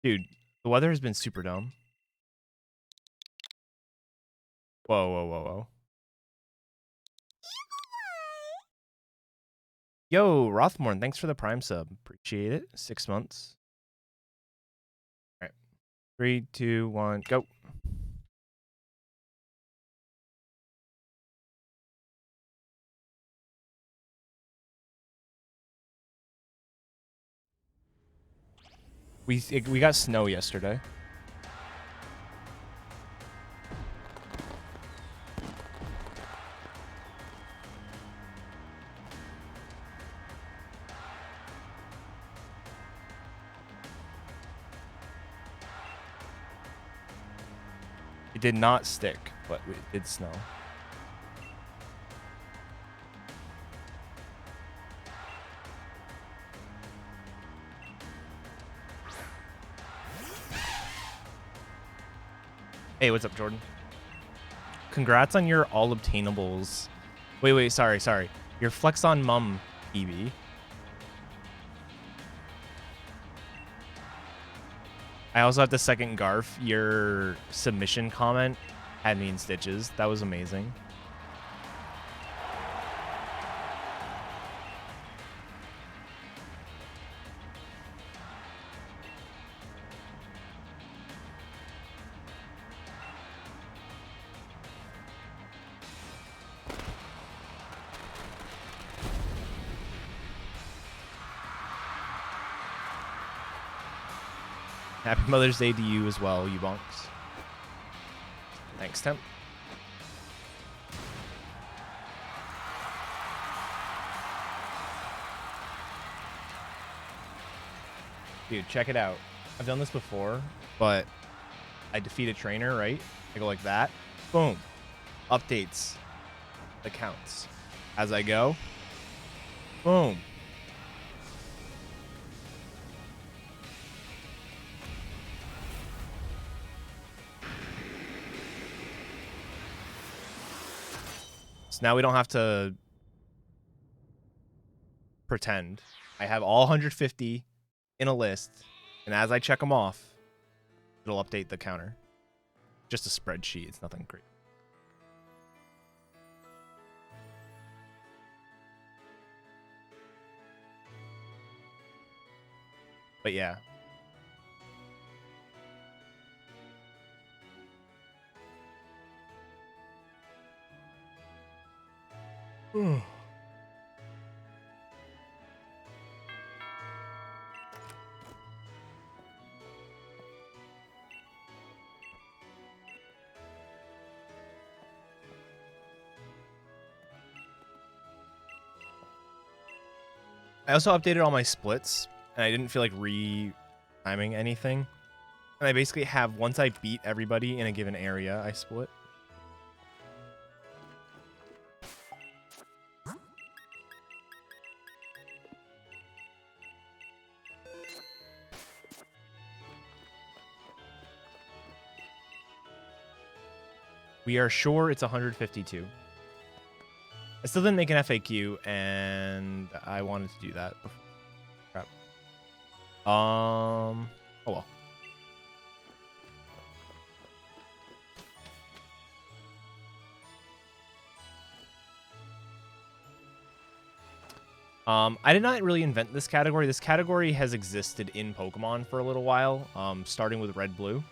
Dude, the weather has been super dumb. Whoa, whoa, whoa, whoa. Yo, Rothmorn, thanks for the Prime sub. Appreciate it. 6 months. All right. 3, 2, 1, go. We got snow yesterday. It did not stick, but it did snow. Hey, what's up, Jordan? Congrats on your all obtainables. Wait, sorry. Your Flex on Mum, EB. I also have to second Garf. Your submission comment had me in stitches. That was amazing. Happy Mother's Day to you as well, you bonks. Thanks, Temp. Dude, check it out. I've done this before, but I defeat a trainer, right? I go like that. Boom. Updates. Accounts. As I go. Boom. So now we don't have to pretend. I have all 150 in a list, and as I check them off, it'll update the counter. Just a spreadsheet. It's nothing great. But yeah. I also updated all my splits, and I didn't feel like re-timing anything. And I basically have, once I beat everybody in a given area, I split. We are sure it's 152. I still didn't make an FAQ, and I wanted to do that. Crap. Oh well. I did not really invent this category. This category has existed in Pokemon for a little while, starting with Red Blue.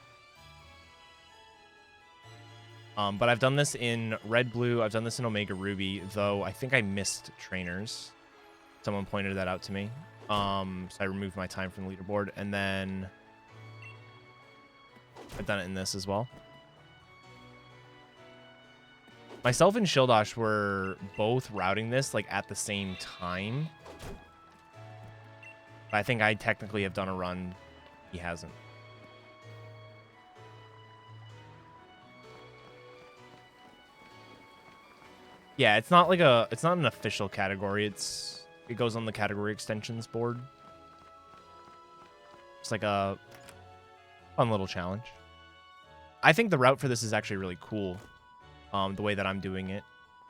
But I've done this in Red Blue. I've done this in Omega Ruby, though I think I missed trainers. Someone pointed that out to me. So I removed my time from the leaderboard, and then I've done it in this as well. Myself and Shildosh were both routing this like at the same time. But I think I technically have done a run. He hasn't. Yeah, it's not like it's not an official category. It goes on the category extensions board. It's like a fun little challenge. I think the route for this is actually really cool. The way that I'm doing it.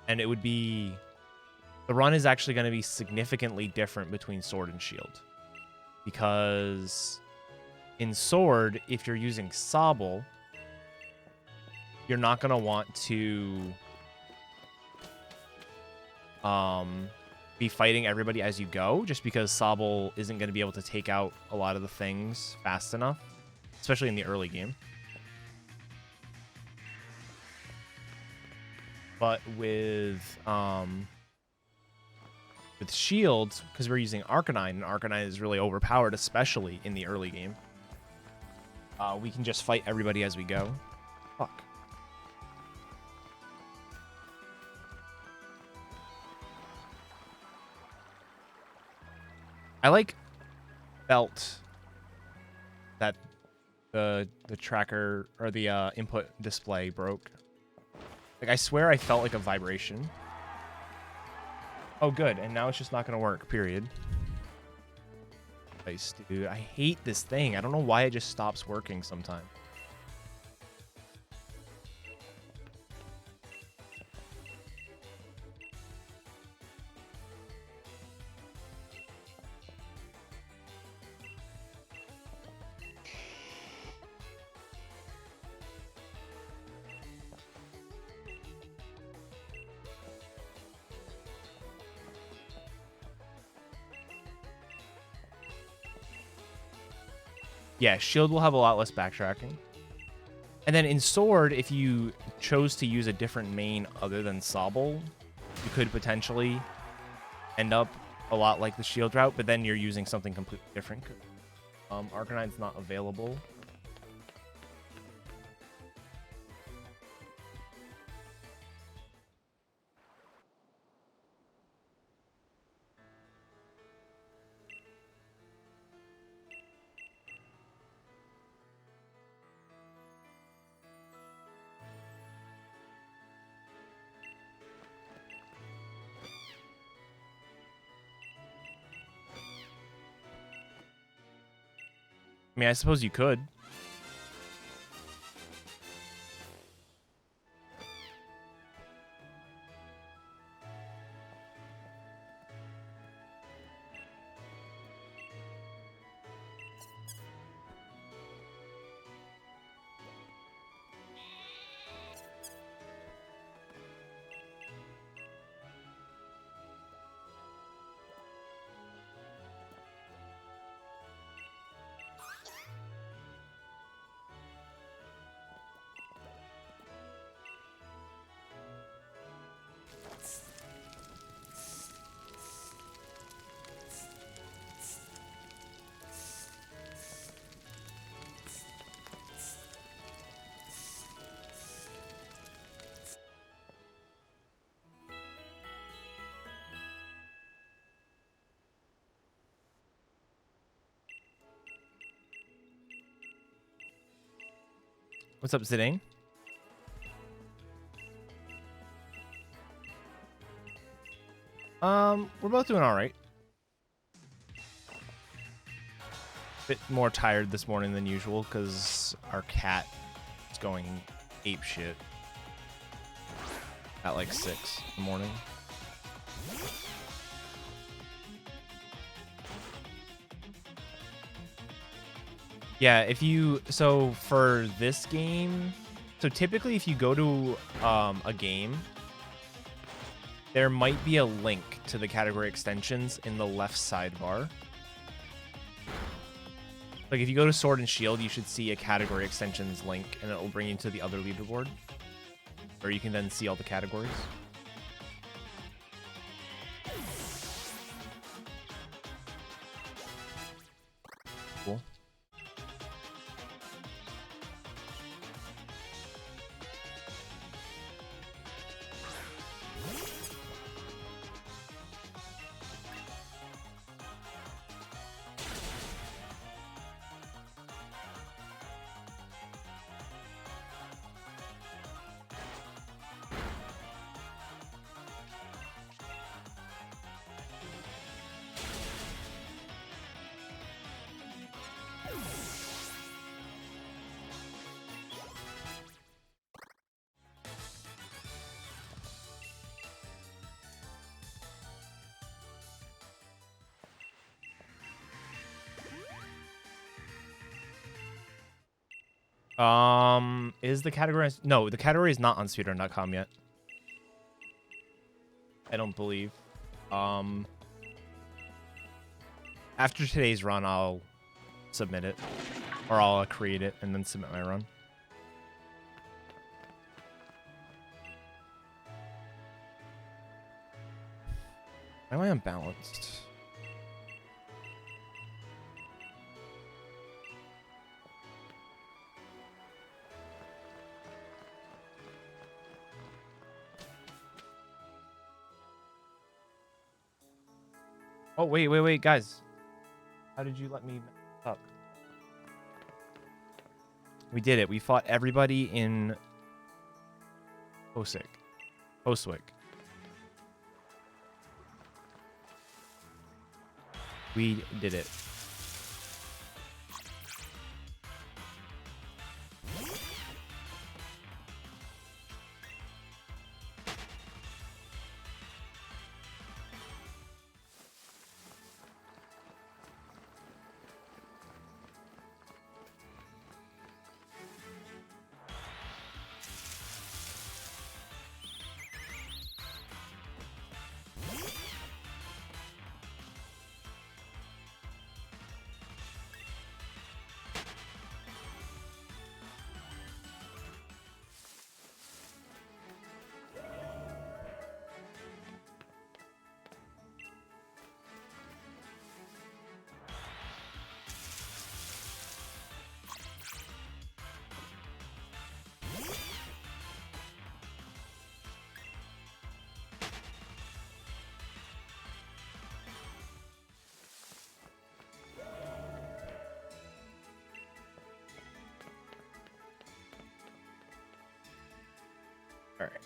And it would be... The run is actually going to be significantly different between Sword and Shield. Because In Sword, if you're using Sobble, you're not going to want to be fighting everybody as you go, just because Sobble isn't going to be able to take out a lot of the things fast enough, especially in the early game. But with shields, because we're using Arcanine, and Arcanine is really overpowered, especially in the early game, we can just fight everybody as we go. Fuck. I like felt that the tracker or the input display broke. Like, I swear I felt like a vibration. Oh, good. And now it's just not going to work, period. Nice, dude. I hate this thing. I don't know why it just stops working sometimes. Yeah, Shield will have a lot less backtracking. And then in Sword, if you chose to use a different main other than Sobble, you could potentially end up a lot like the Shield route, but then you're using something completely different. Arcanine's not available. I mean, I suppose you could. What's up, Zidane? We're both doing all right. Bit more tired this morning than usual because our cat is going ape shit at like 6 in the morning. Yeah, so for this game, so typically if you go to a game, there might be a link to the category extensions in the left sidebar. Like if you go to Sword and Shield, you should see a category extensions link and it will bring you to the other leaderboard where you can then see all the categories. Cool. Is the category... No, the category is not on speedrun.com yet. I don't believe. After today's run, I'll submit it. Or I'll create it and then submit my run. Why am I unbalanced? Oh, wait, guys. How did you let me mess up? We did it. We fought everybody in Hoswick. We did it. All right.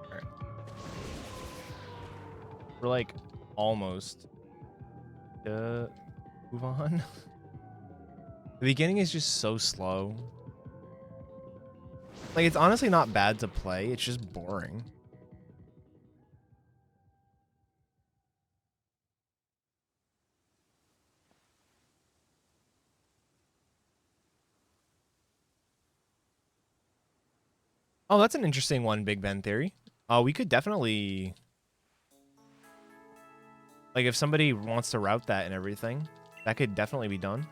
All right. We're like almost move on. The beginning is just so slow. Like, it's honestly not bad to play. It's just boring. Oh, that's an interesting one, Big Ben Theory. We could definitely... Like, if somebody wants to route that and everything, that could definitely be done.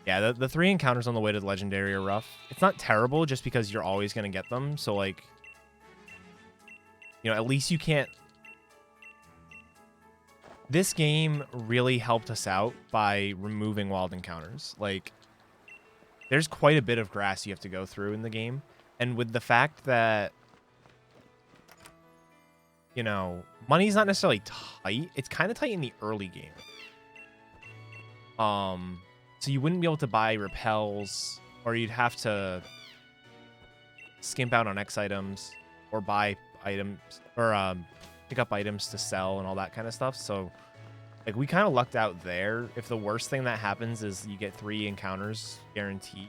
Yeah, the 3 encounters on the way to the Legendary are rough. It's not terrible just because you're always going to get them. So, like, you know, at least you can't... This game really helped us out by removing wild encounters. Like, there's quite a bit of grass you have to go through in the game. And with the fact that, you know, money's not necessarily tight. It's kind of tight in the early game. So you wouldn't be able to buy repels, or you'd have to skimp out on X items, or buy items, or pick up items to sell and all that kind of stuff. So, like, we kind of lucked out there. If the worst thing that happens is you get 3 encounters guaranteed,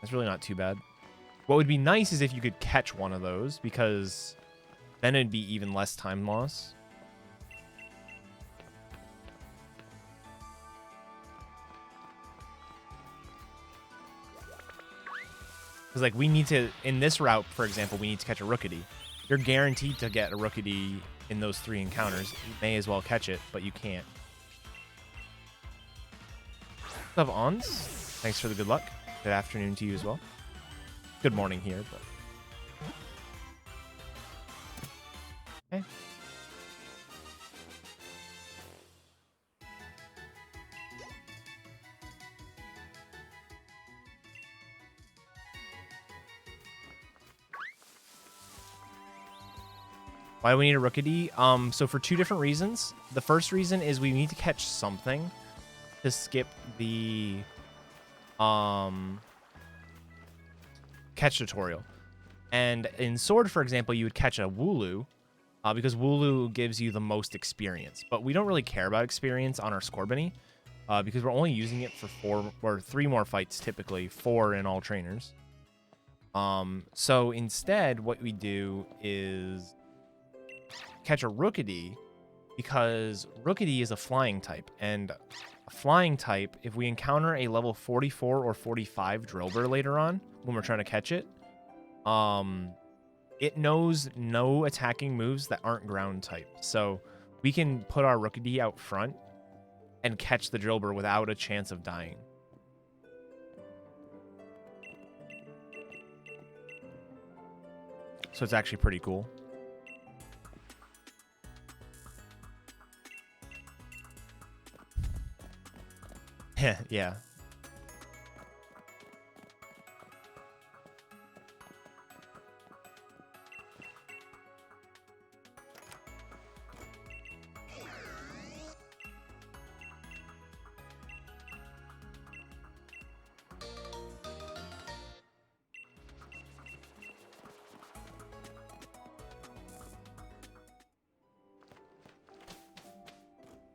that's really not too bad. What would be nice is if you could catch one of those, because then it'd be even less time loss. Because, like, we need to, in this route, for example, we need to catch a Rookity. You're guaranteed to get a Rookity in those 3 encounters. You may as well catch it, but you can't. What's up, Ons? Thanks for the good luck. Good afternoon to you as well. Good morning here, but... Okay. Why do we need a Rookity? So for 2 different reasons. The first reason is we need to catch something to skip the catch tutorial. And in Sword, for example, you would catch a Wooloo because Wooloo gives you the most experience. But we don't really care about experience on our Scorbunny because we're only using it for 4 or 3 more fights, typically 4 in all trainers. So instead, what we do is catch a Rookity because Rookity is a flying type, and a flying type, if we encounter a level 44 or 45 Drillbur later on when we're trying to catch it, it knows no attacking moves that aren't ground type. So we can put our Rookity out front and catch the Drillbur without a chance of dying. So it's actually pretty cool. Yeah.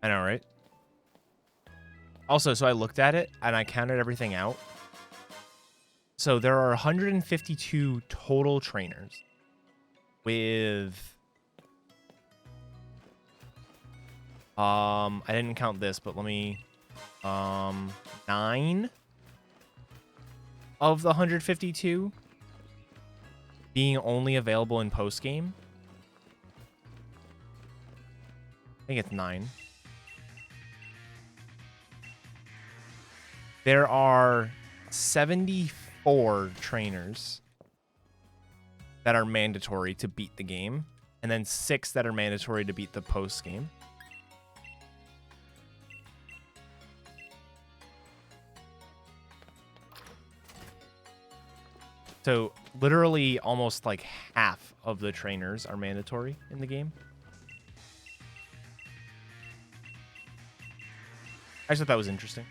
I know, right? Also, so I looked at it and I counted everything out. So there are 152 total trainers with I didn't count this, but let me 9 of the 152 being only available in post game. I think it's 9. There are 74 trainers that are mandatory to beat the game, and then 6 that are mandatory to beat the post game. So literally almost like half of the trainers are mandatory in the game. I just thought that was interesting.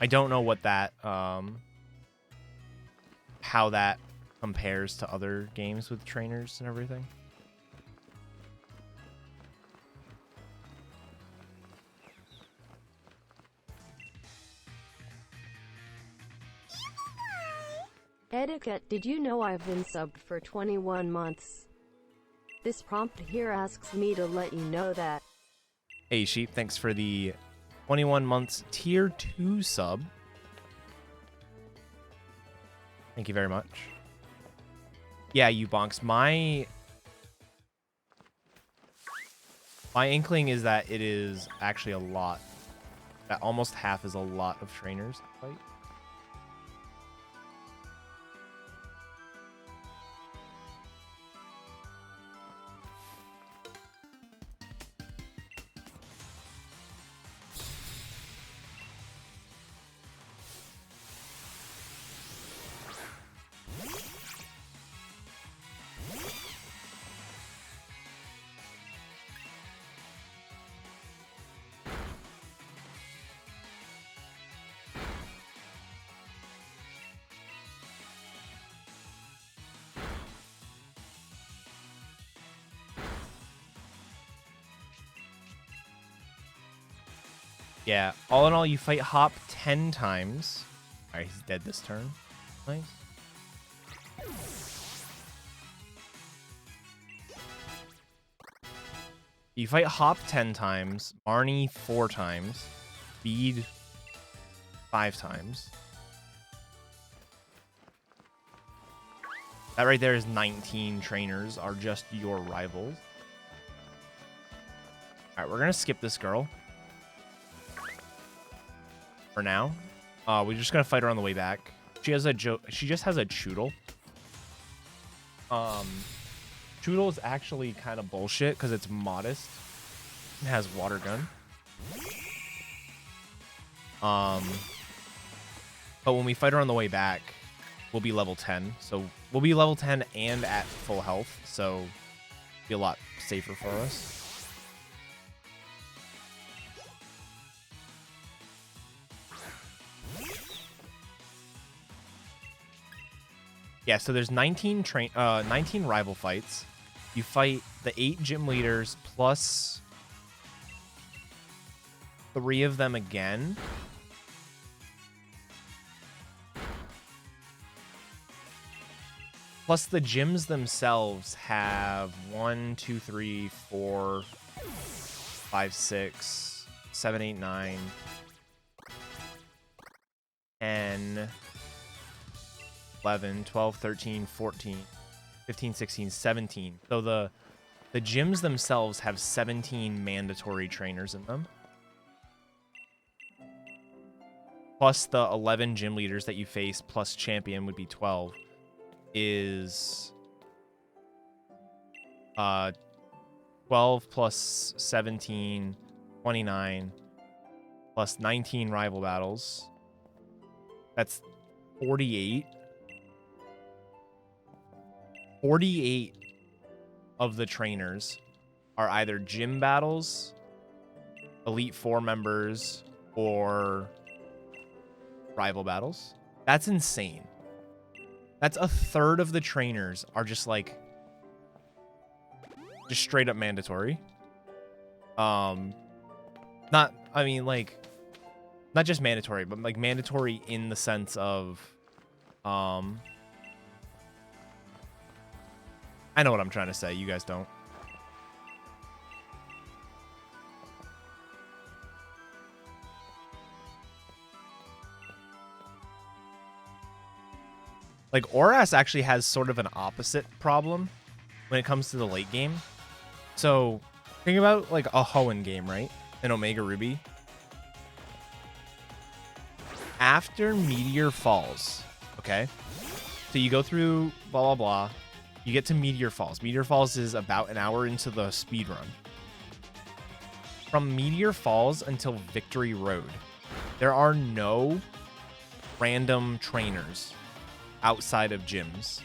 I don't know what that, how that compares to other games with trainers and everything. Etiquette, did you know I've been subbed for 21 months? This prompt here asks me to let you know that. Hey, Sheep, thanks for the 21 months tier 2 sub. Thank you very much. Yeah, you bonks. My inkling is that it is actually a lot. That almost half is a lot of trainers to fight. Yeah, all in all, you fight Hop 10 times. All right, he's dead this turn. Nice. You fight Hop 10 times, Barney 4 times, Speed 5 times. That right there is 19 trainers are just your rivals. All right, we're gonna skip this girl for now. We're just gonna fight her on the way back. She has a she just has a Choodle. Choodle is actually kind of bullshit because it's modest. It has water gun. But when we fight her on the way back, we'll be level 10. So we'll be level 10 and at full health. So it'll be a lot safer for us. Yeah, so there's 19 rival fights. You fight the 8 gym leaders plus 3 of them again. Plus the gyms themselves have 1, 2, 3, 4, 5, 6, 7, 8, 9, 10, 11, 12, 13, 14, 15, 16, 17. So the gyms themselves have 17 mandatory trainers in them. Plus the 11 gym leaders that you face plus champion would be 12 is 12 plus 17, 29 plus 19 rival battles. That's 48. 48 of the trainers are either gym battles, Elite Four members, or rival battles. That's insane. That's a third of the trainers are just like, just straight up mandatory. Not, I mean, like, not just mandatory, but like mandatory in the sense of, I know what I'm trying to say. You guys don't. Like, Oras actually has sort of an opposite problem when it comes to the late game. So, think about, like, a Hoenn game, right? An Omega Ruby. After Meteor Falls, okay? So, you go through blah, blah, blah. You get to Meteor Falls. Meteor Falls is about an hour into the speedrun. From Meteor Falls until Victory Road, there are no random trainers outside of gyms.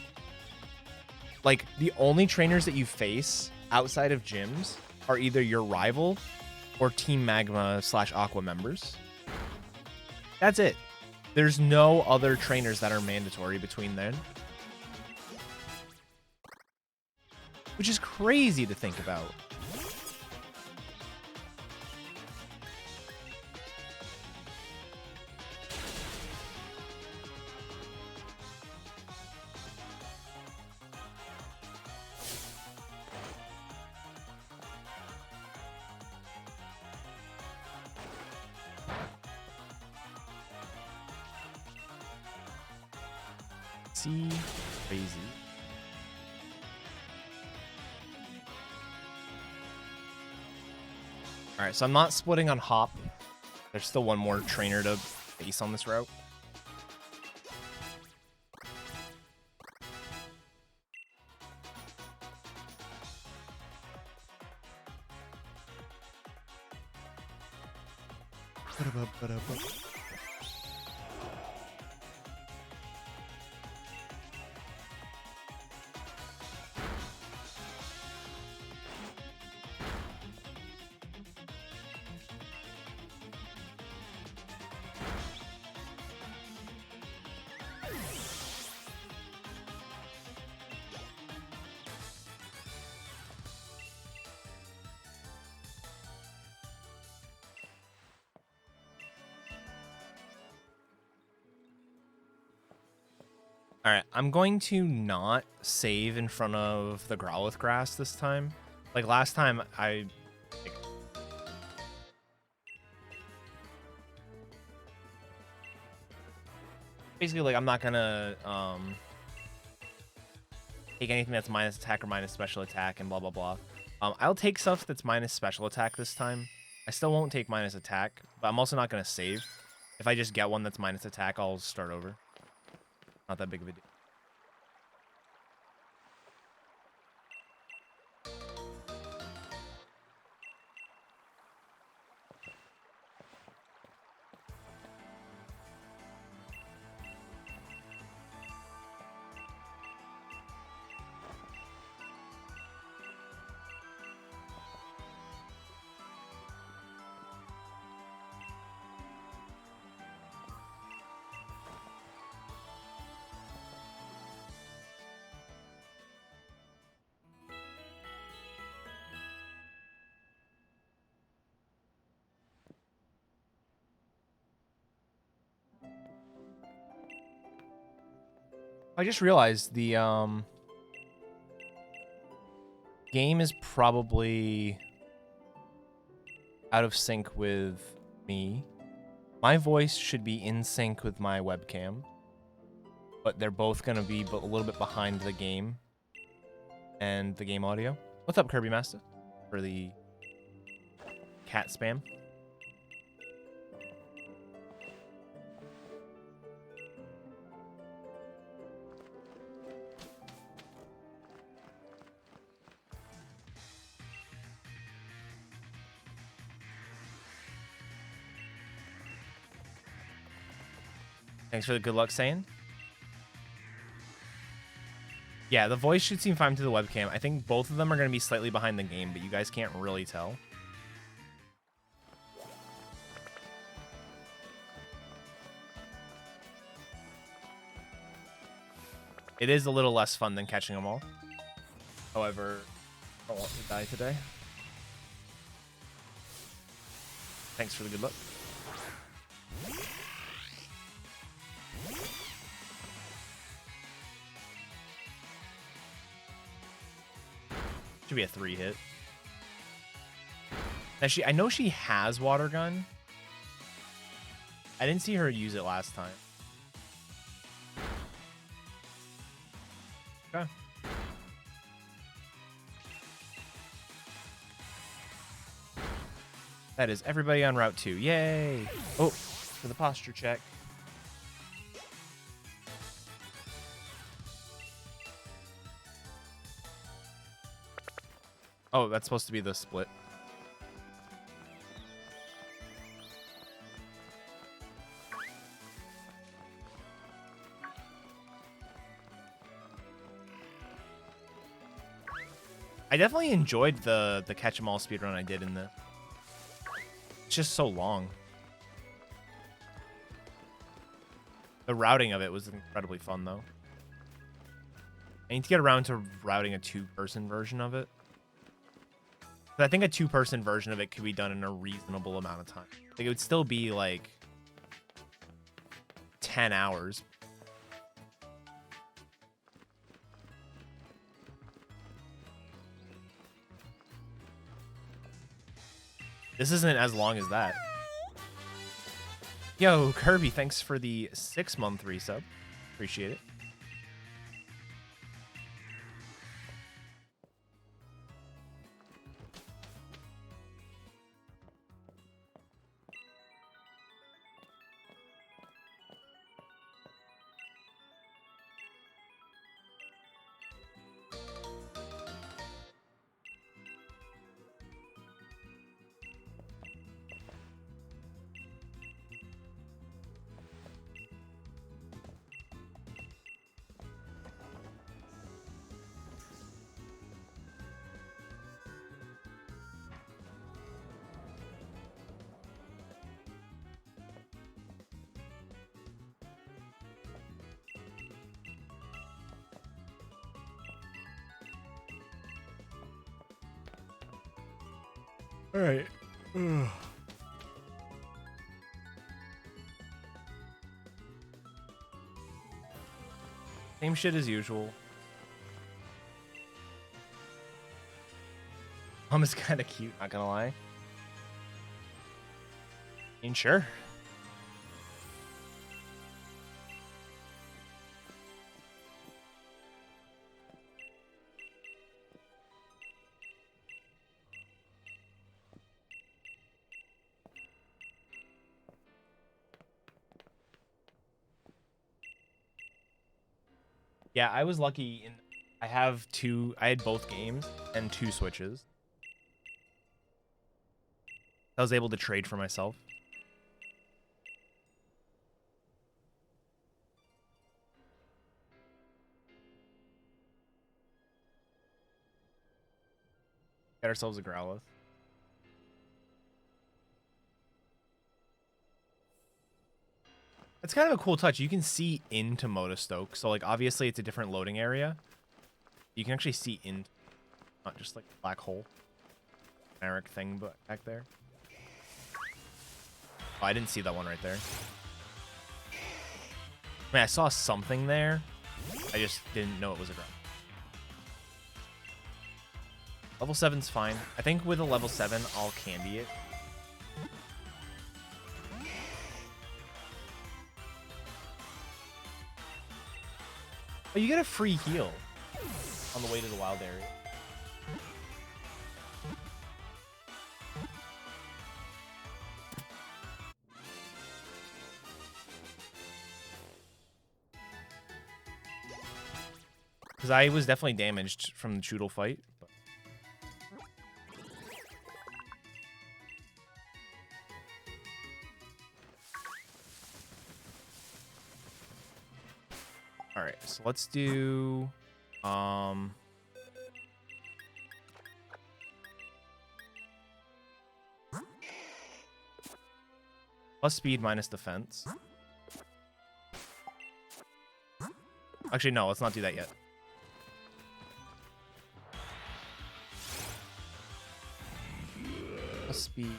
Like, the only trainers that you face outside of gyms are either your rival or Team Magma / Aqua members. That's it. There's no other trainers that are mandatory between then. Which is crazy to think about. See, crazy. All right, so I'm not splitting on Hop. There's still one more trainer to face on this route. All right, I'm going to not save in front of the Growlithe grass this time. Like last time, basically, like, I'm not gonna take anything that's minus attack or minus special attack and blah, blah, blah. I'll take stuff that's minus special attack this time. I still won't take minus attack, but I'm also not going to save. If I just get one that's minus attack, I'll start over. Not that big of a deal. I just realized the game is probably out of sync with me. My voice should be in sync with my webcam, but they're both going to be a little bit behind the game and the game audio. What's up, Kirby Master? For the cat spam. Thanks for the good luck saying. Yeah, the voice should seem fine to the webcam. I think both of them are going to be slightly behind the game, but you guys can't really tell. It is a little less fun than catching them all. However, I don't want to die today. Thanks for the good luck. Should be a 3-hit. Now I know she has water gun. I didn't see her use it last time. Okay. That is everybody on Route 2. Yay! Oh, for the posture check. Oh, that's supposed to be the split. I definitely enjoyed the catch 'em all speedrun I did in the. It's just so long. The routing of it was incredibly fun, though. I need to get around to routing a 2-person version of it. I think a 2-person version of it could be done in a reasonable amount of time. Like, it would still be like 10 hours. This isn't as long as that. Yo, Kirby, thanks for the 6-month resub. Appreciate it. All right. Same shit as usual. Mom is kind of cute, not gonna lie. I mean, sure. Yeah, I was lucky in I had both games and 2 Switches. I was able to trade for myself. Get ourselves a Growlithe. It's kind of a cool touch. You can see into Motostoke. So, like, obviously it's a different loading area. You can actually see in, not just like a black hole. Generic thing but back there. Oh, I didn't see that one right there. I mean, I saw something there. I just didn't know it was a Growlithe. Level 7's fine. I think with a level 7, I'll candy it. Oh, you get a free heal on the way to the wild area. Because I was definitely damaged from the Choodle fight. But... Alright, so let's do... plus speed minus defense. Actually, no, let's not do that yet. Plus speed.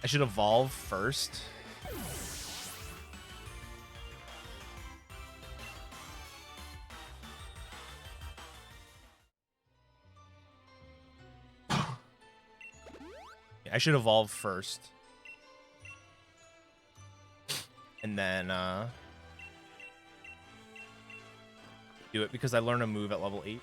I should evolve first. I should evolve first. And then, do it because I learn a move at level 8.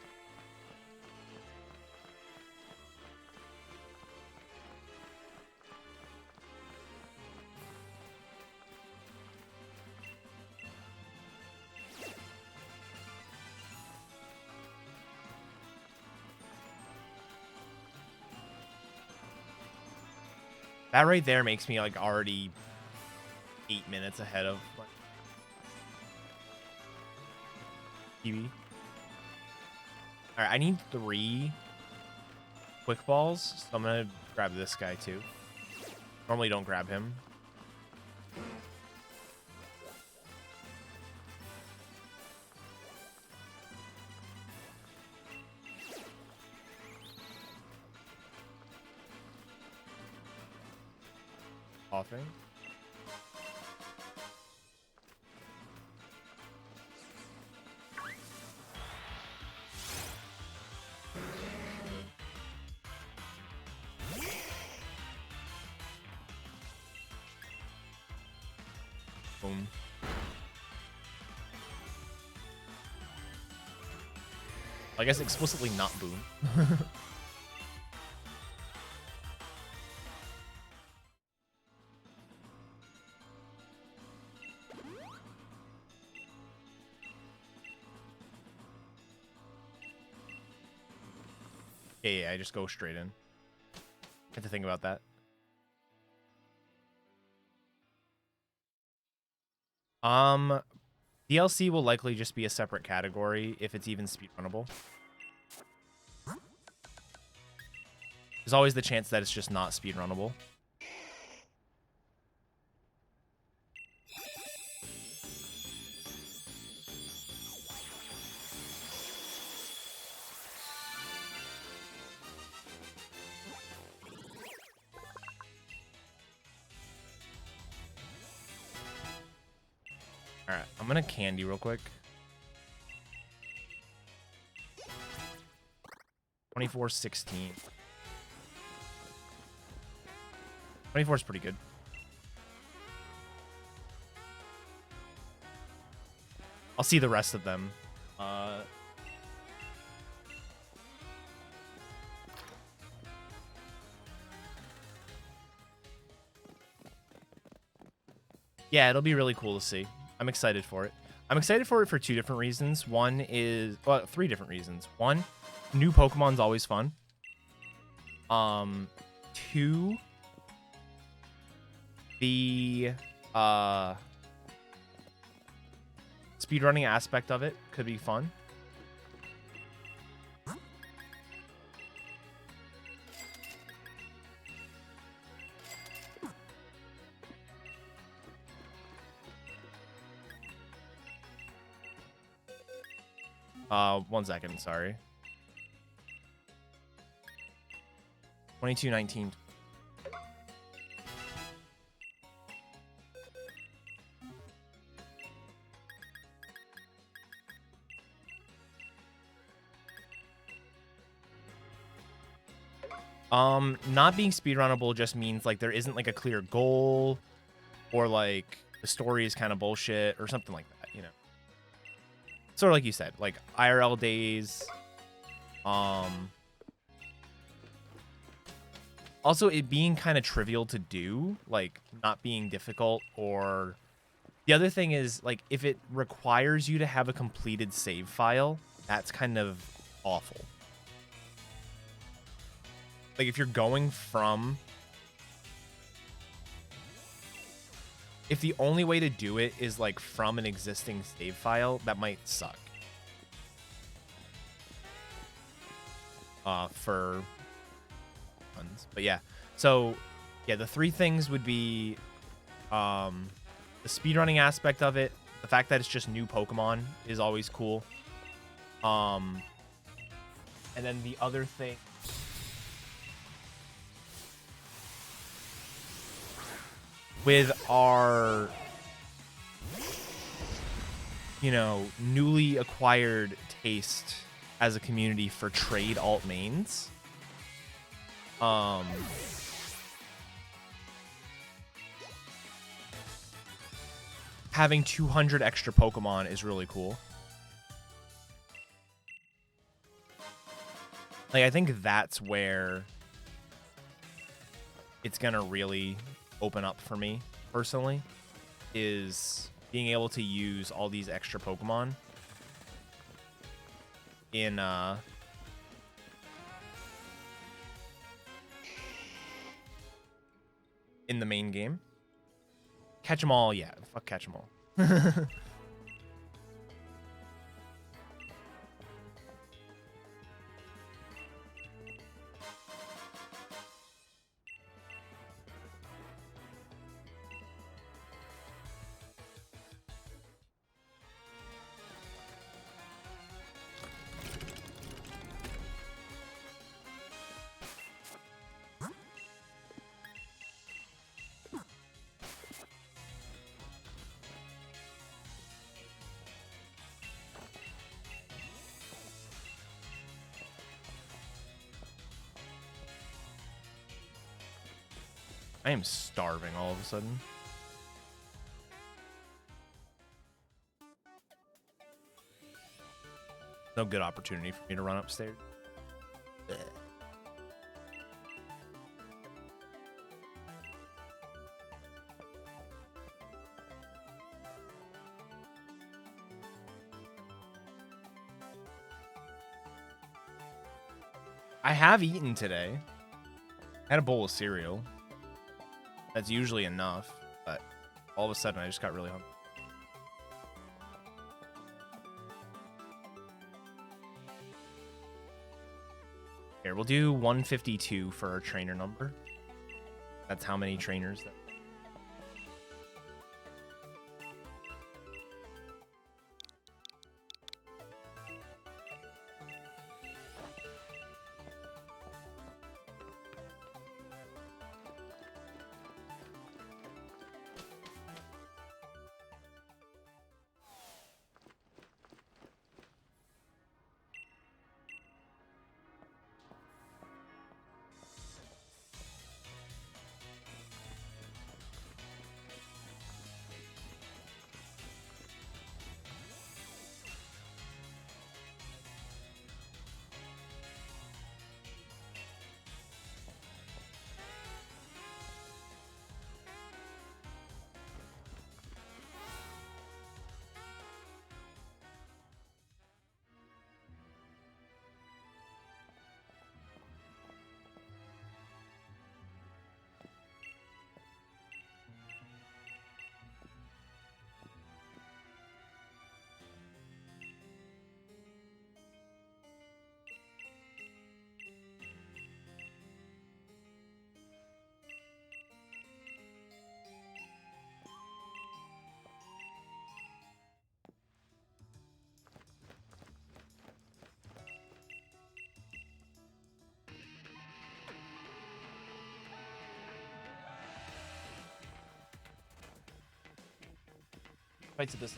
That right there makes me like already 8 minutes ahead of like TV. All right, I need 3 quick balls, so I'm gonna grab this guy too. Normally don't grab him. Coughing. Boom. I guess explicitly not boom. Yeah, I just go straight in. Had to think about that. DLC will likely just be a separate category if it's even speedrunnable. There's always the chance that it's just not speedrunnable. Alright, I'm gonna candy real quick. 24-16. 24 is pretty good. I'll see the rest of them. Yeah, it'll be really cool to see. I'm excited for it. I'm excited for it for two different reasons. One is, well, three different reasons. One, new Pokemon's always fun. Two, the speedrunning aspect of it could be fun. One second, sorry. 2219. Not being speedrunnable just means like there isn't like a clear goal, or like the story is kind of bullshit or something like that, you know. Sort of like you said, like IRL days. Also, it being kind of trivial to do, like not being difficult, or the other thing is like if it requires you to have a completed save file, that's kind of awful. Like if you're going from, if the only way to do it is like from an existing save file, that might suck. For ones. But yeah. So yeah, the three things would be the speedrunning aspect of it, the fact that it's just new Pokemon is always cool. And then the other thing, with our, you know, newly acquired taste as a community for trade alt mains, having 200 extra Pokemon is really cool. Like, I think that's where it's gonna really open up for me personally, is being able to use all these extra Pokemon in the main game. Catch 'em all, yeah. Fuck catch 'em all. I am starving all of a sudden. No good opportunity for me to run upstairs. Ugh. I have eaten today. I had a bowl of cereal. That's usually enough, but all of a sudden I just got really hungry. Here, we'll do 152 for our trainer number. That's how many trainers that. Fights at this.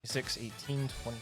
Six, 18, 20.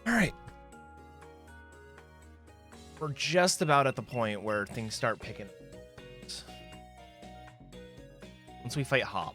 All right. We're just about at the point where things start picking up. Once we fight Hop.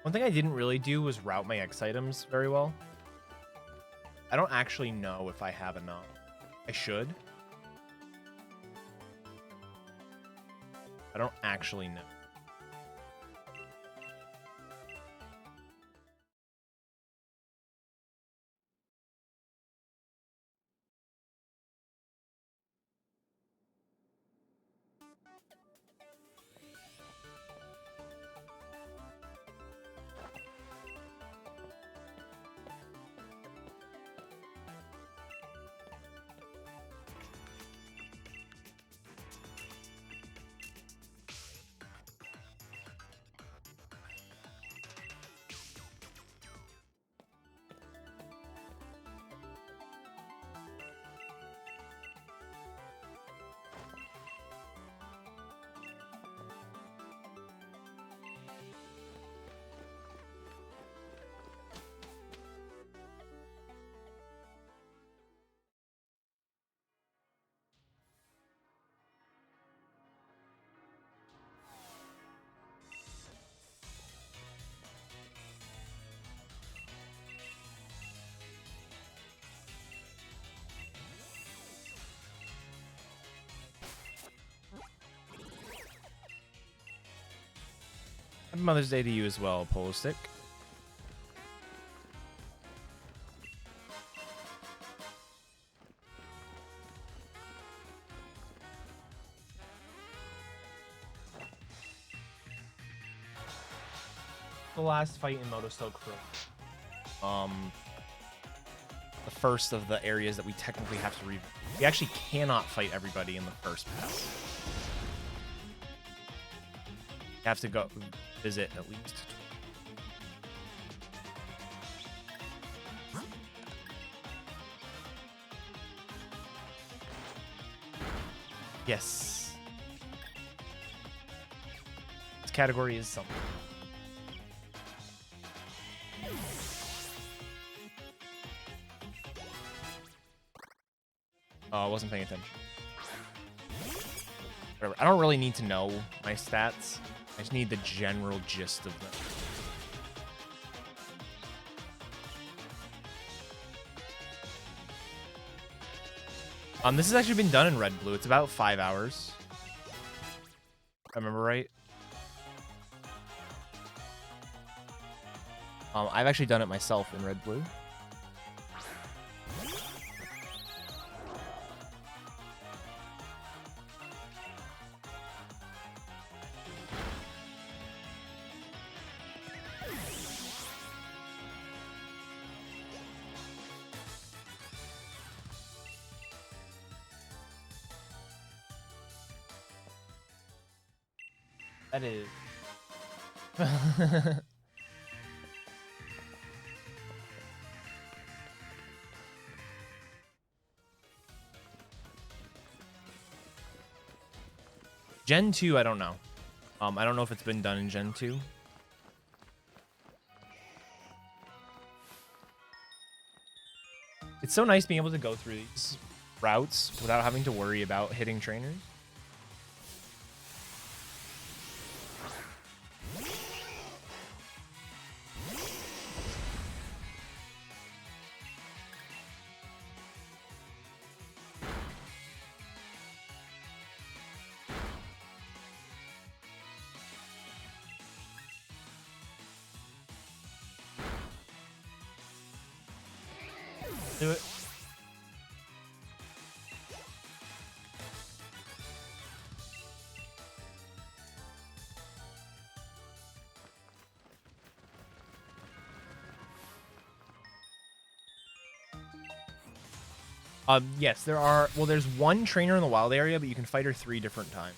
One thing I didn't really do was route my X items very well. I don't actually know if I have enough. I should. I don't actually know. Mother's Day to you as well, Polo Stick. The last fight in Motostoke Crew. The first of the areas that we technically have to we actually cannot fight everybody in the first pass. You have to go visit at least. Yes. This category is something. Oh, I wasn't paying attention. Whatever. I don't really need to know my stats. I just need the general gist of them. This has actually been done in Red Blue. It's about 5 hours. If I remember right. I've actually done it myself in Red Blue. That is. Gen 2, I don't know. I don't know if it's been done in Gen 2. It's so nice being able to go through these routes without having to worry about hitting trainers. Do it. Yes, there are. Well, there's one trainer in the wild area, but you can fight her 3 different times.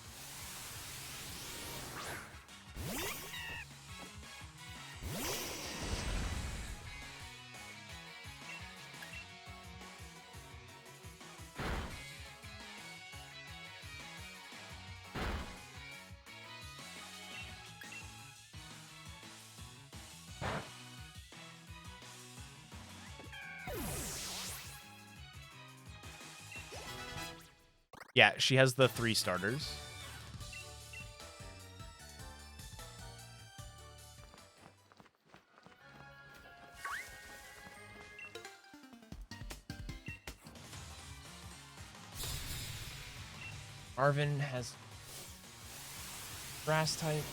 Yeah, she has the 3 starters. Arvin has grass type.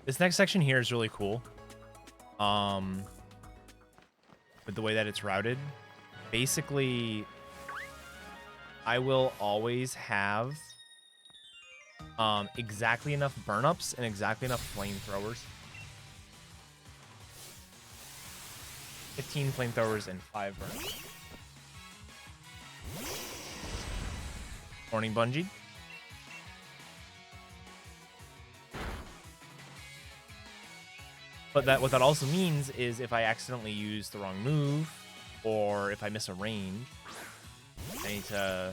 This next section here is really cool. With the way that it's routed. Basically, I will always have exactly enough burn-ups and exactly enough flamethrowers. 15 flamethrowers and 5 burn-ups. Morning bungee. But what that also means is if I accidentally use the wrong move, or if I miss a range, I need to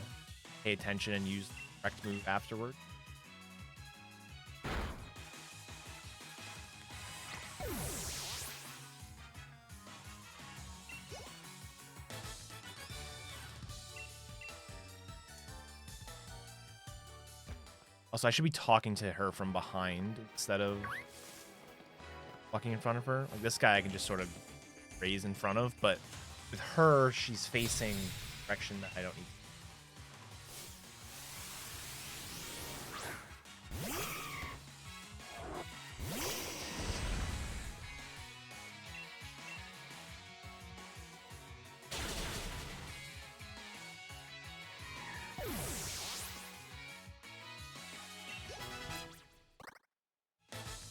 pay attention and use the correct move afterward. Also, I should be talking to her from behind instead of walking in front of her. Like this guy I can just sort of raise in front of, but with her, she's facing the direction that I don't need.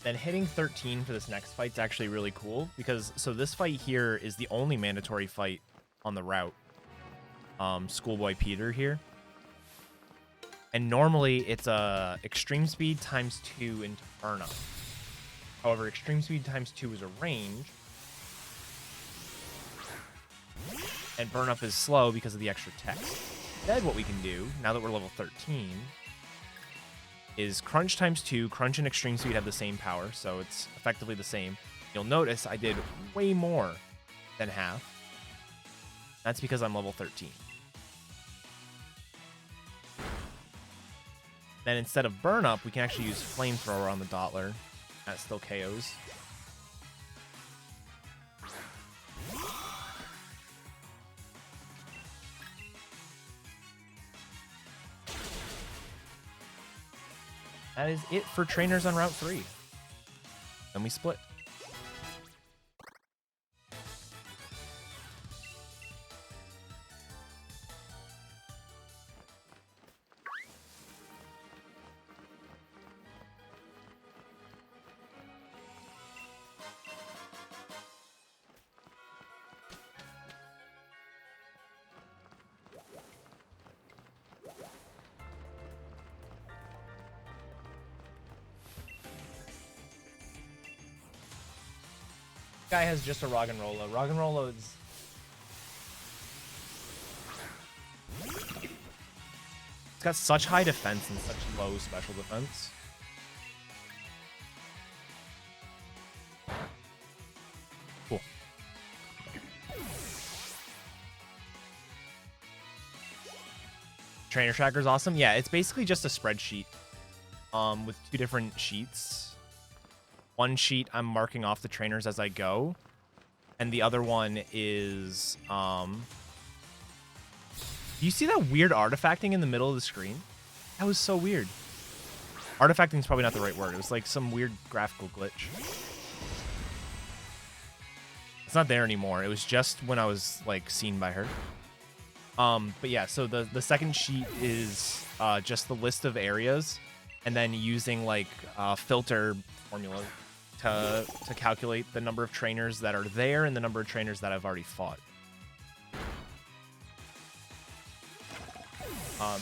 Then hitting 13 for this next fight's actually really cool because so this fight here is the only mandatory fight on the route. Schoolboy Peter here. And normally it's extreme speed times 2 into burn up. However, extreme speed times 2 is a range. And burn up is slow because of the extra text. Instead, what we can do, now that we're level 13, is crunch times 2. Crunch and extreme speed have the same power, so it's effectively the same. You'll notice I did way more than half. That's because I'm level 13. Then instead of burn up, we can actually use flamethrower on the Dottler. That still KOs. That is it for trainers on Route 3. Then we split. Guy has just a Roggenrola. Roggenrola is... It's got such high defense and such low special defense. Cool. Trainer Tracker's awesome. Yeah, it's basically just a spreadsheet with 2 different sheets. One sheet I'm marking off the trainers as I go, and the other one is you see that weird artifacting in the middle of the screen? That was so weird. Artifacting is probably not the right word. It was like some weird graphical glitch. It's not there anymore. It was just when I was like seen by her. But yeah, so the second sheet is just the list of areas, and then using like filter formula to calculate the number of trainers that are there and the number of trainers that I've already fought.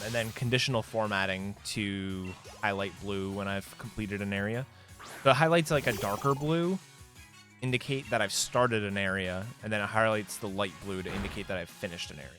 And then conditional formatting to highlight blue when I've completed an area. So it highlights like a darker blue, indicate that I've started an area, and then it highlights the light blue to indicate that I've finished an area.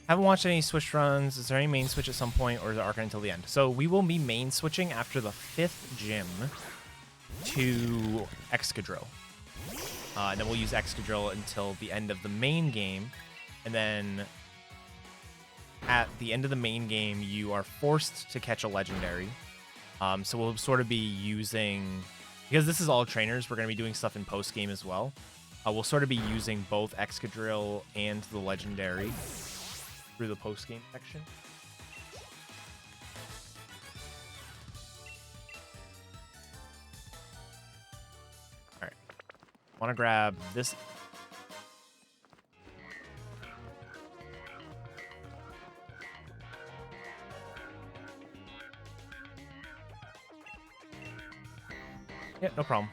Haven't watched any switch runs. Is there any main switch at some point, or is it Arcanine until the end? So we will be main switching after the 5th gym to Excadrill. And then we'll use Excadrill until the end of the main game. And then at the end of the main game, you are forced to catch a legendary. So we'll sort of be using, because this is all trainers, we're going to be doing stuff in post-game as well. We'll sort of be using both Excadrill and the legendary through the post-game section. All right. Want to grab this. Yeah, no problem.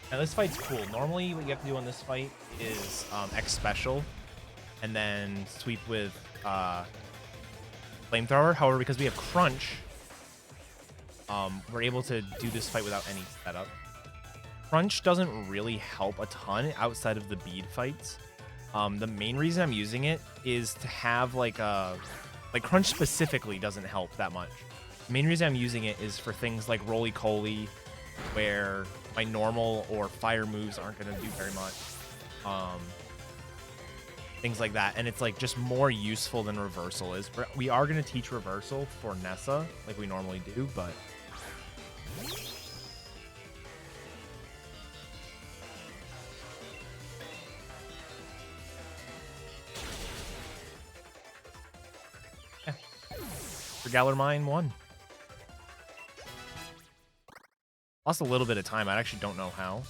Now this fight's cool. Normally what you have to do on this fight is X special and then sweep with flamethrower. However, because we have crunch, we're able to do this fight without any setup. Crunch doesn't really help a ton outside of the bead fights. The main reason I'm using it is to have like crunch specifically doesn't help that much. The main reason I'm using it is for things like roly-coly, where my normal or fire moves aren't going to do very much. Things like that. And it's like just more useful than reversal is. We are going to teach reversal for Nessa like we normally do, but yeah. For Galar Mine 1. Lost a little bit of time. I actually don't know how.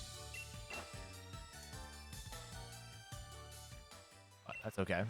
But that's okay.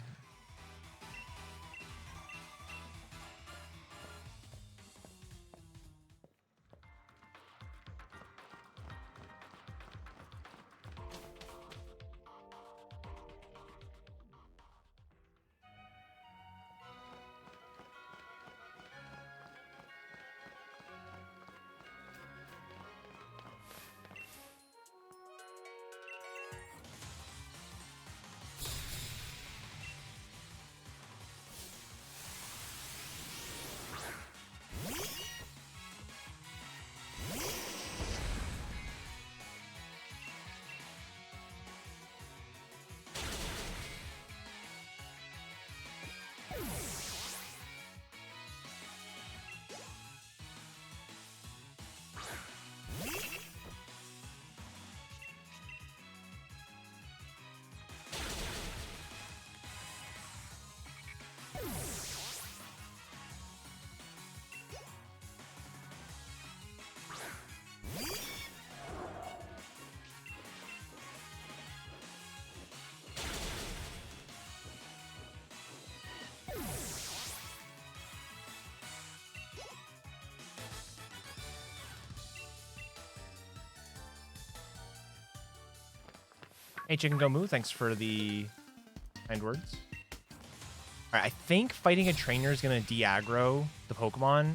Hey, Chicken Go Moo, thanks for the kind words. All right, I think fighting a trainer is going to de-aggro the Pokemon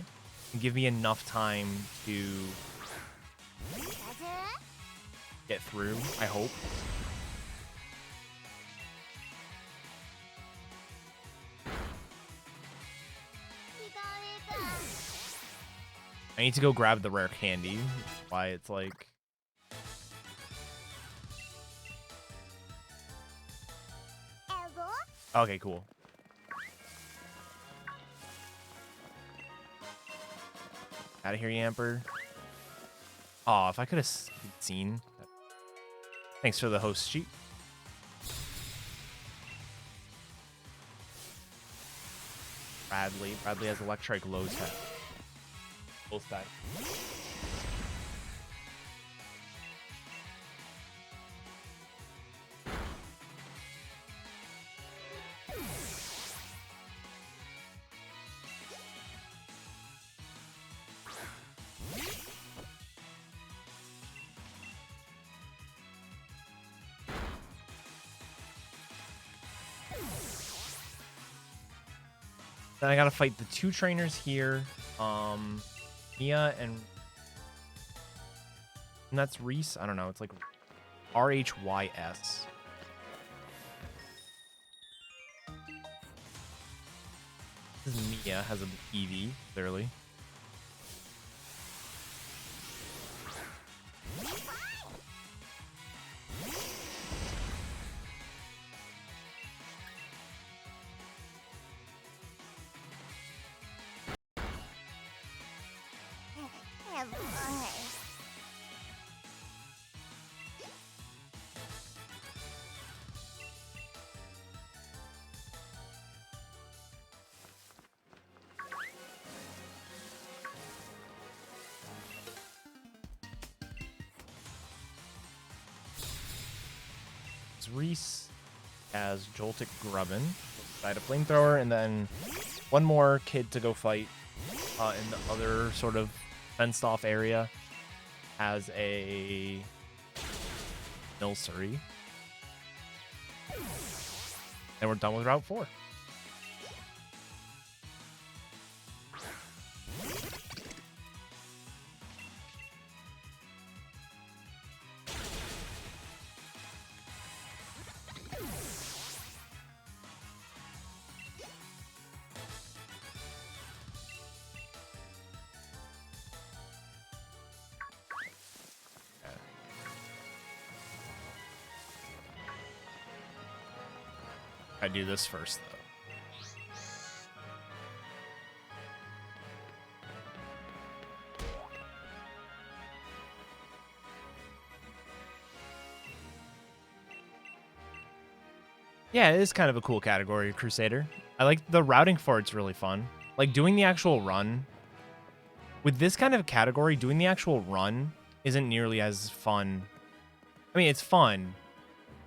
and give me enough time to get through, I hope. I need to go grab the rare candy. Why it's like... Okay, cool. Out of here, Yamper. Aw, if I could have seen. Thanks for the host sheet. Bradley. Bradley has electric low tech. Both die. Then I gotta fight the 2 trainers here. Mia and that's Reese. I don't know. It's like RHYS. This is Mia, has an EV, clearly. Reese as Joltik Grubbin, side a flamethrower, and then one more kid to go fight in the other sort of fenced off area as a Milcery. And we're done with Route 4. I do this first, though. Yeah, it is kind of a cool category, Crusader. I like the routing for it's really fun. Like, doing the actual run. With this kind of category, doing the actual run isn't nearly as fun. I mean, it's fun,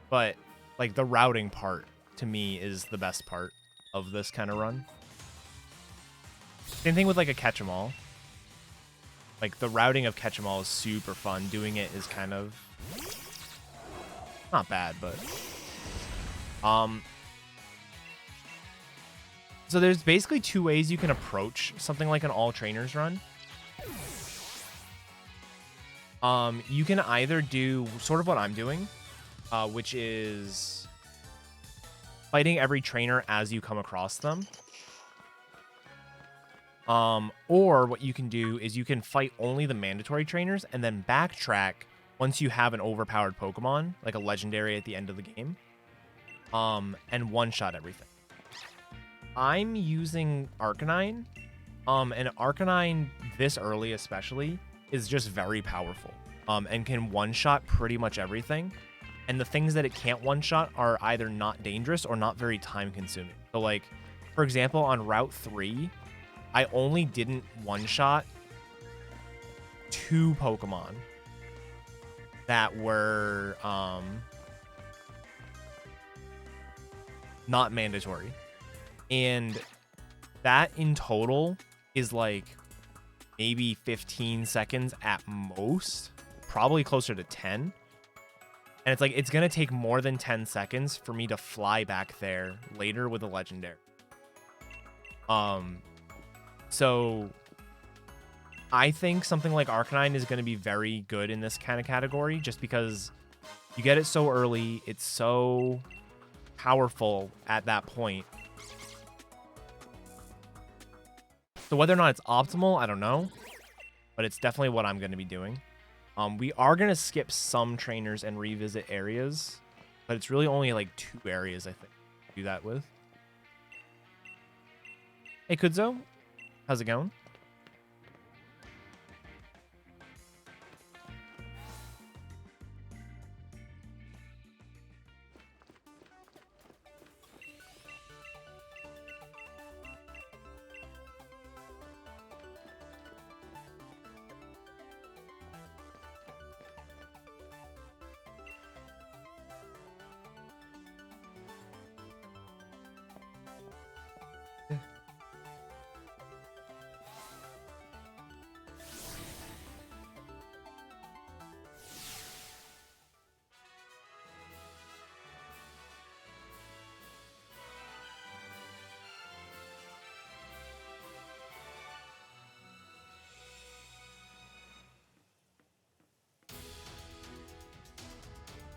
but, like, the routing part, to me, is the best part of this kind of run. Same thing with, like, a Catch-em-all. Like, the routing of Catch-em-all is super fun. Doing it is kind of not bad, but... So there's basically 2 ways you can approach something like an all trainers run. You can either do sort of what I'm doing, which is fighting every trainer as you come across them. Or what you can do is you can fight only the mandatory trainers and then backtrack once you have an overpowered Pokemon, like a legendary at the end of the game. And one-shot everything. I'm using Arcanine, and Arcanine this early especially is just very powerful, and can one-shot pretty much everything. And the things that it can't one-shot are either not dangerous or not very time-consuming. So, like, for example, on Route 3, I only didn't one-shot 2 Pokemon that were, not mandatory. And that in total is like maybe 15 seconds at most, probably closer to 10. And it's like, it's going to take more than 10 seconds for me to fly back there later with a legendary. So I think something like Arcanine is going to be very good in this kind of category just because you get it so early. It's so powerful at that point. So whether or not it's optimal, I don't know, but it's definitely what I'm going to be doing. We are going to skip some trainers and revisit areas, but it's really only like 2 areas I think to do that with. Hey Kudzo, how's it going?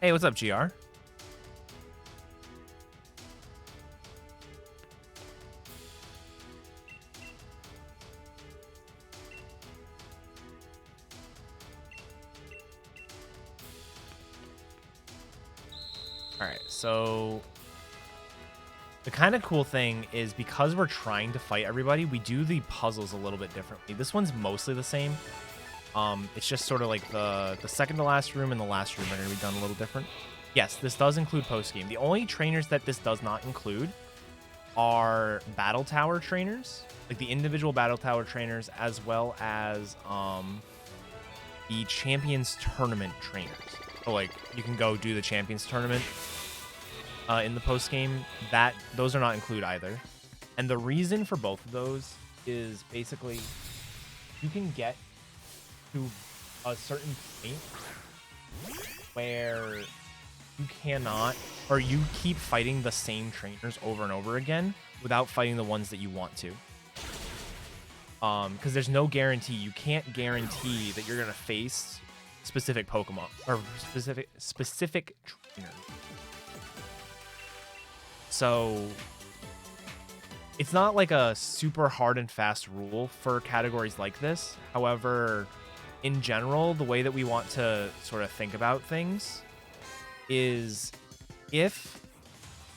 Hey, what's up, GR? All right, so the kind of cool thing is because we're trying to fight everybody, we do the puzzles a little bit differently. This one's mostly the same. It's just sort of like the second to last room and the last room are going to be done a little different. Yes, this does include post-game. The only trainers that this does not include are battle tower trainers, like the individual battle tower trainers, as well as the Champions Tournament trainers. So, like, you can go do the Champions Tournament in the post-game. Those are not included either. And the reason for both of those is basically you can get to a certain point where you cannot, or you keep fighting the same trainers over and over again without fighting the ones that you want to. Because there's no guarantee. You can't guarantee that you're gonna face specific Pokemon or specific trainers. So it's not like a super hard and fast rule for categories like this. However, in general, the way that we want to sort of think about things is if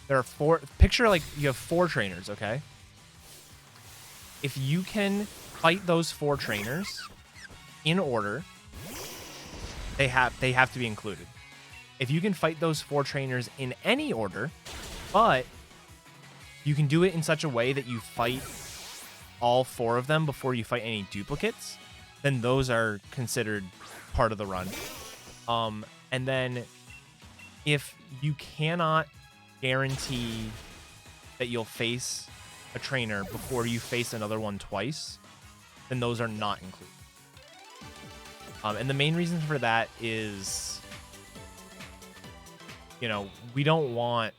there are picture like you have 4 trainers, okay? If you can fight those 4 trainers in order, they have to be included. If you can fight those 4 trainers in any order, but you can do it in such a way that you fight all 4 of them before you fight any duplicates, then those are considered part of the run. And then if you cannot guarantee that you'll face a trainer before you face another one twice, then those are not included. And the main reason for that is, you know, we don't want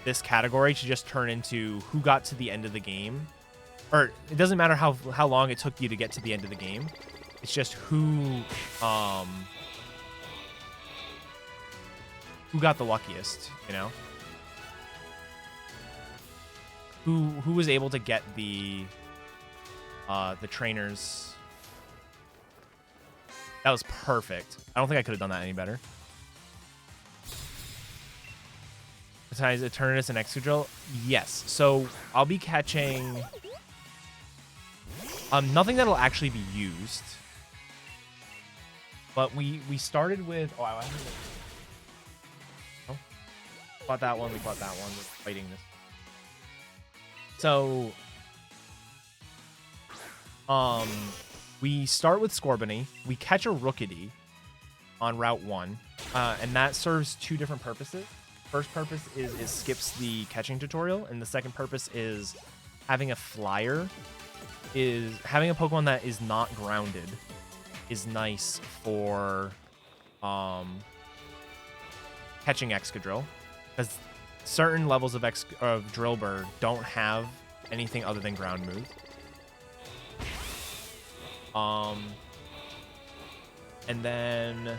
this category to just turn into who got to the end of the game. Or it doesn't matter how long it took you to get to the end of the game. It's just who got the luckiest, you know? Who was able to get the trainers. That was perfect. I don't think I could have done that any better. Besides Eternatus and Excadrill? Yes. So I'll be catching nothing that'll actually be used. But we started with I haven't bought that one, we bought that one, we're fighting this. So we start with Scorbunny, we catch a Rookidee on Route 1, and that serves 2 different purposes. First purpose is it skips the catching tutorial, and the second purpose is having a flyer. Is having a Pokemon that is not grounded is nice for catching Excadrill, because certain levels of Drillbur don't have anything other than ground moves. And then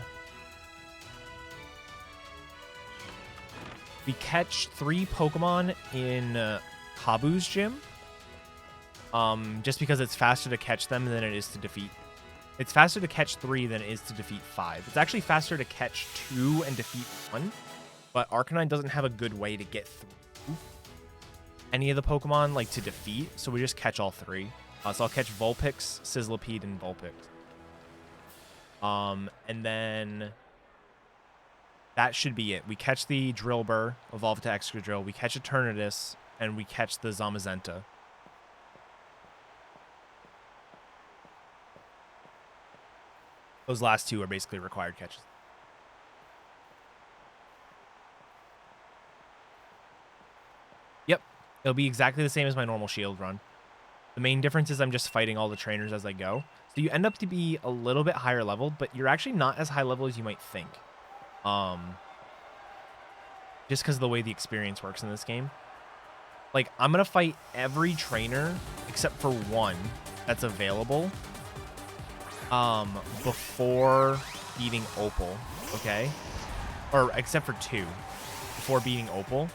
we catch 3 Pokemon in Kabu's gym. Just because it's faster to catch them than it is to defeat. It's faster to catch 3 than it is to defeat 5. It's actually faster to catch 2 and defeat 1, but Arcanine doesn't have a good way to get through any of the Pokemon, like, to defeat, so we just catch all 3. So I'll catch Vulpix, Sizzlipede, and Vulpix. And then that should be it. We catch the Drillbur, evolve to Excadrill, we catch Eternatus, and we catch the Zamazenta. Those last 2 are basically required catches. Yep. It'll be exactly the same as my normal shield run. The main difference is I'm just fighting all the trainers as I go. So you end up to be a little bit higher level, but you're actually not as high level as you might think. Just because of the way the experience works in this game. Like, I'm going to fight every trainer except for 1 that's available before beating Opal, okay? Or except for 2, before beating Opal.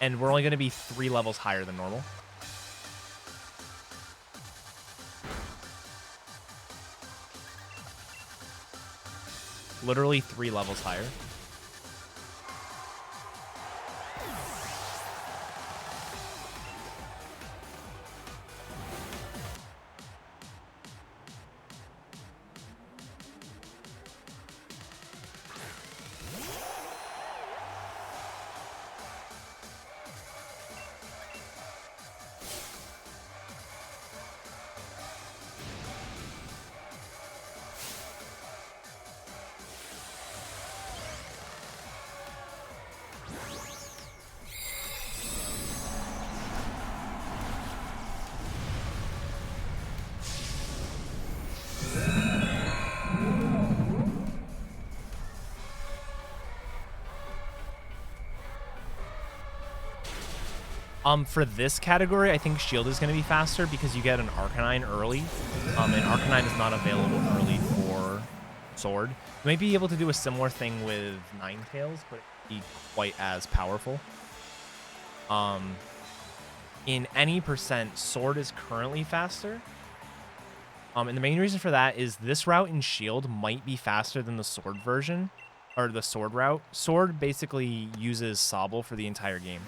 And we're only going to be 3 levels higher than normal. Literally 3 levels higher. For this category, I think Shield is going to be faster because you get an Arcanine early. And Arcanine is not available early for Sword. You might be able to do a similar thing with Ninetales, but it won't be quite as powerful. In any percent, Sword is currently faster. And the main reason for that is this route in Shield might be faster than the Sword version, or the Sword route. Sword basically uses Sobble for the entire game.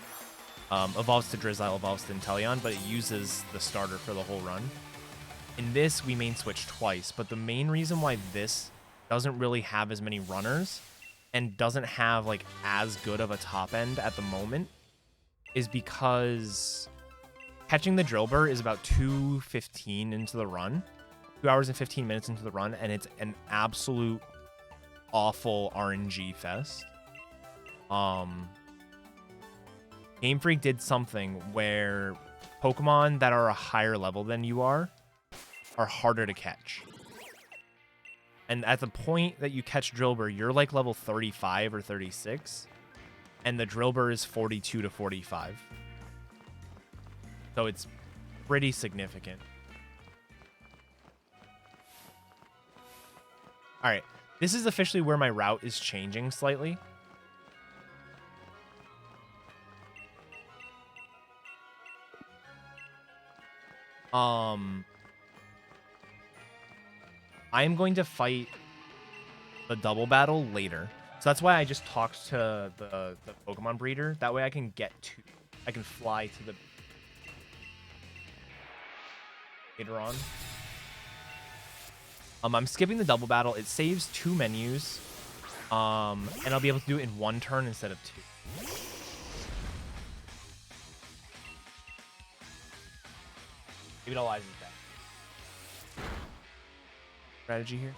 Evolves to Drizzile, evolves to Inteleon, but it uses the starter for the whole run. In this, we main switch twice, but the main reason why this doesn't really have as many runners and doesn't have like as good of a top end at the moment is because catching the Drillbur is about 2:15 into the run, 2 hours and 15 minutes into the run, and it's an absolute awful RNG fest. Game Freak did something where Pokemon that are a higher level than you are harder to catch. And at the point that you catch Drillbur, you're like level 35 or 36, and the Drillbur is 42 to 45. So it's pretty significant. All right, this is officially where my route is changing slightly. I am going to fight the double battle later. So that's why I just talked to the Pokemon breeder. That way I can fly to the later on. I'm skipping the double battle. It saves 2 menus. And I'll be able to do it in 1 turn instead of 2. Revitalize is back. Strategy here.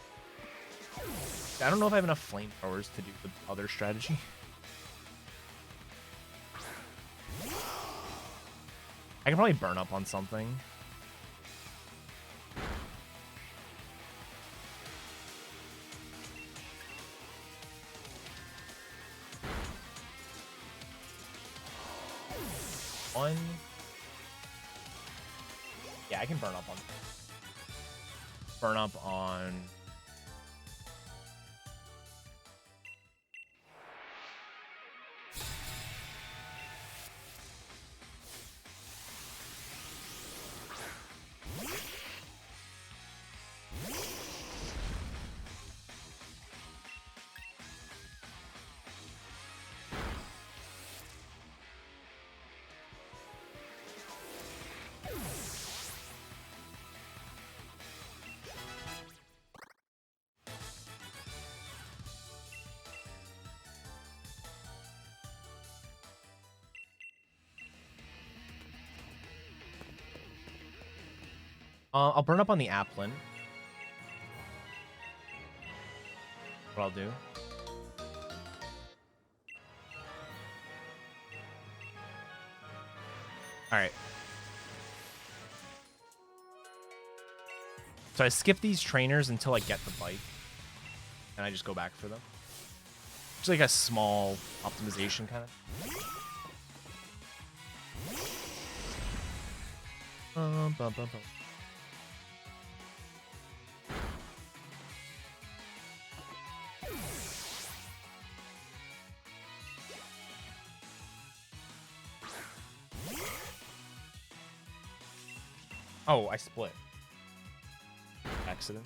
I don't know if I have enough flamethrowers to do the other strategy. I can probably burn up on something. One. Yeah, I can burn up on. Burn up on. I'll burn up on the Applin. What I'll do. Alright. So I skip these trainers until I get the bike. And I just go back for them. It's like a small optimization kind of. Bum, bum, bum, bum. Oh, I split. Accident.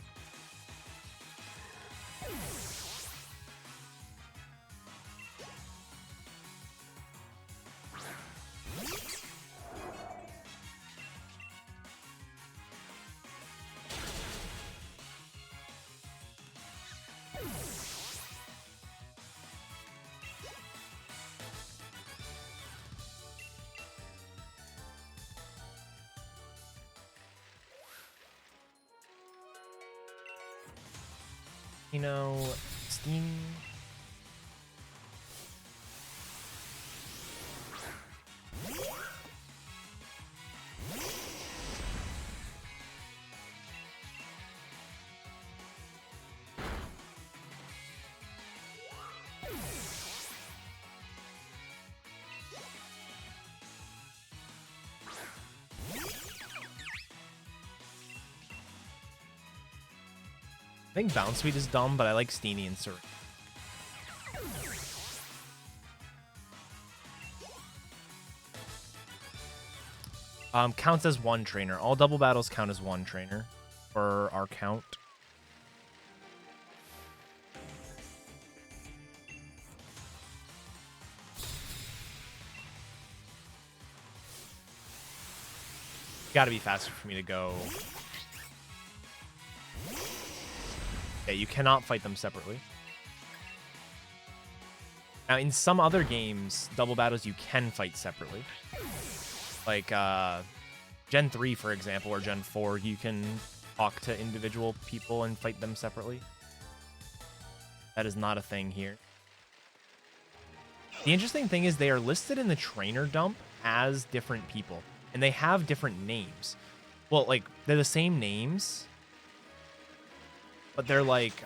You know, Steam. I think Bounce Suite is dumb, but I like Steenie and Sur. Counts as one trainer. All double battles count as one trainer for our count. Gotta be faster for me to go. Yeah, you cannot fight them separately. Now, in some other games, double battles you can fight separately. Like Gen 3, for example, or Gen 4, you can talk to individual people and fight them separately. That is not a thing here. The interesting thing is they are listed in the trainer dump as different people, and they have different names. Well, like, they're the same names, but they're like,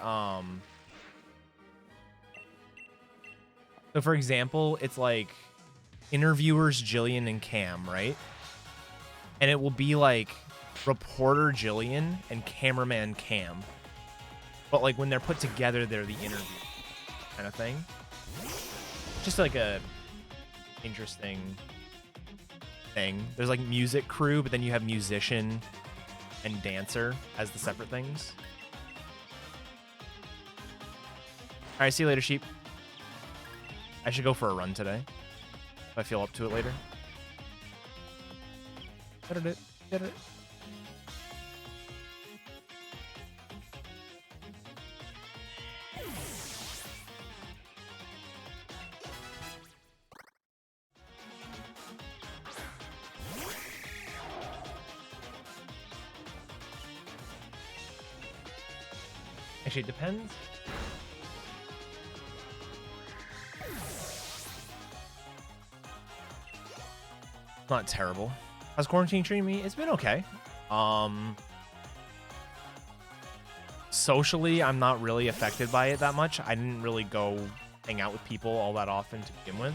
so for example, it's like interviewers Jillian and Cam, right? And it will be like reporter Jillian and cameraman Cam. But like when they're put together, they're the interview kind of thing. Just like a interesting thing. There's like music crew, but then you have musician and dancer as the separate things. All right, see you later, sheep. I should go for a run today if I feel up to it later. Get it. Actually, it depends. Not terrible. How's quarantine treating me? It's been okay. Socially, I'm not really affected by it that much. I didn't really go hang out with people all that often to begin with.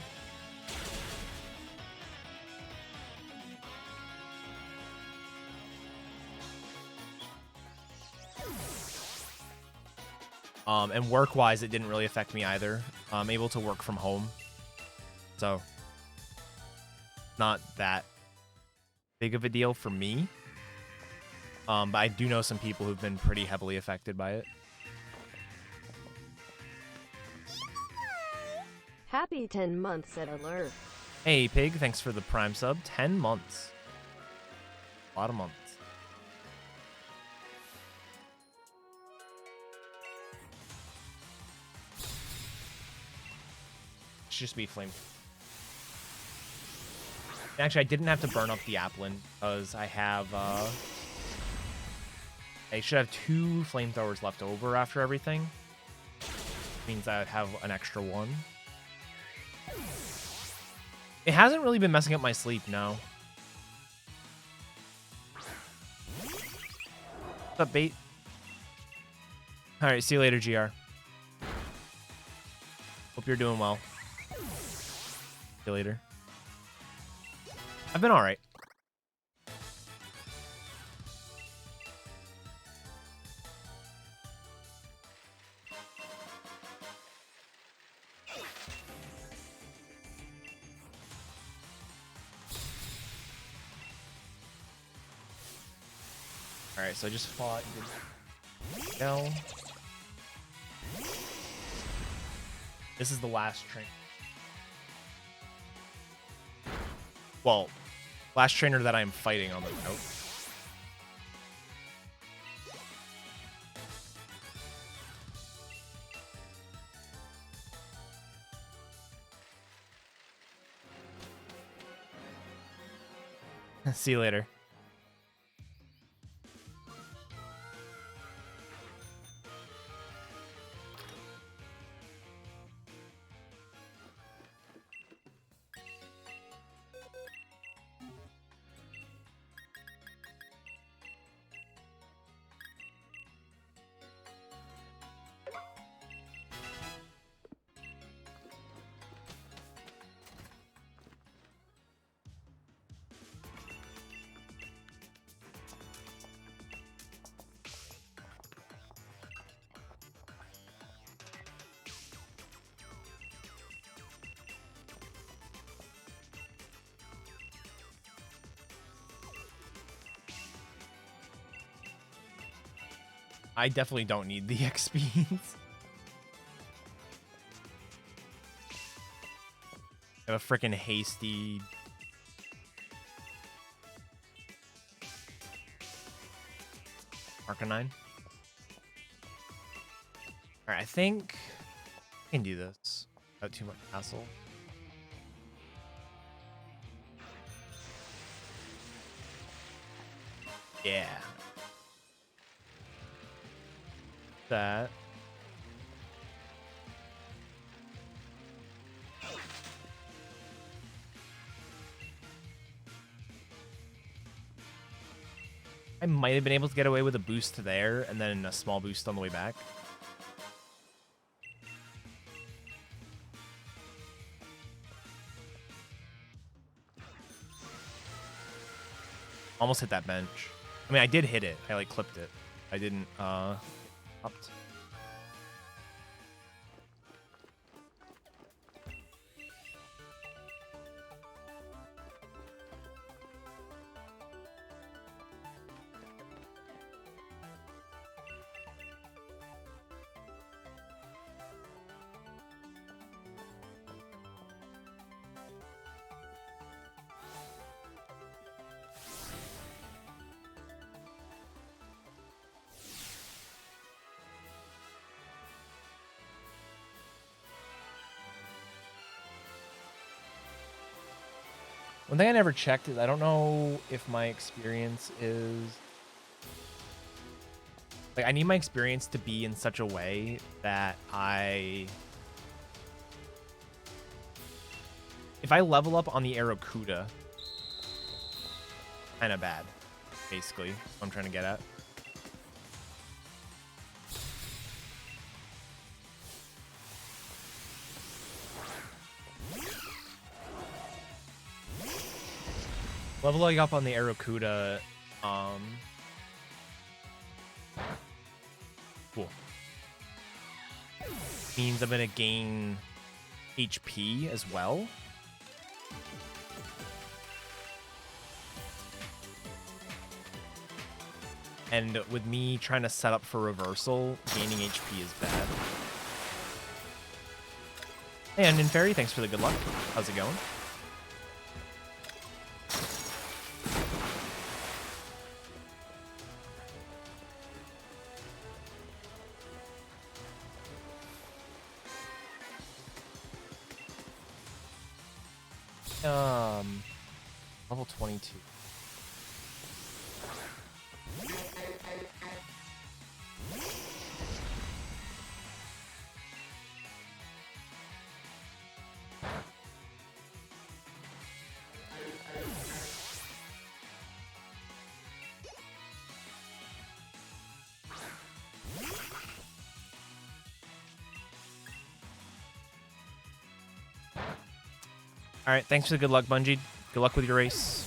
And work-wise, it didn't really affect me either. I'm able to work from home. So, not that big of a deal for me. But I do know some people who've been pretty heavily affected by it. Happy 10 months at Alert. Hey, Pig, thanks for the Prime sub. 10 months. A lot of months. Should just be flame. Actually, I didn't have to burn up the Applin because I have, I should have 2 flamethrowers left over after everything. Means I would have an extra 1. It hasn't really been messing up my sleep, no. What's up, bait? Alright, see you later, GR. Hope you're doing well. See you later. I've been alright. Alright, so I just fought. No. This is the last train. Well, last trainer that I'm fighting on the note. See you later. I definitely don't need the XPs. I have a freaking hasty. Arcanine. Alright, I think I can do this without too much hassle. Yeah. That. I might have been able to get away with a boost there and then a small boost on the way back. Almost hit that bench. I mean, I did hit it. I like clipped it. I didn't upped. One thing I never checked is I don't know if my experience is... Like, I need my experience to be in such a way that if I level up on the Arrokuda, kind of bad, basically. That's what I'm trying to get at. Leveling up on the Arrokuda, cool. Means I'm gonna gain HP as well. And with me trying to set up for reversal, gaining HP is bad. Hey, Onion Fairy, thanks for the good luck. How's it going? Level 22. All right, thanks for the good luck, Bungie. Good luck with your race.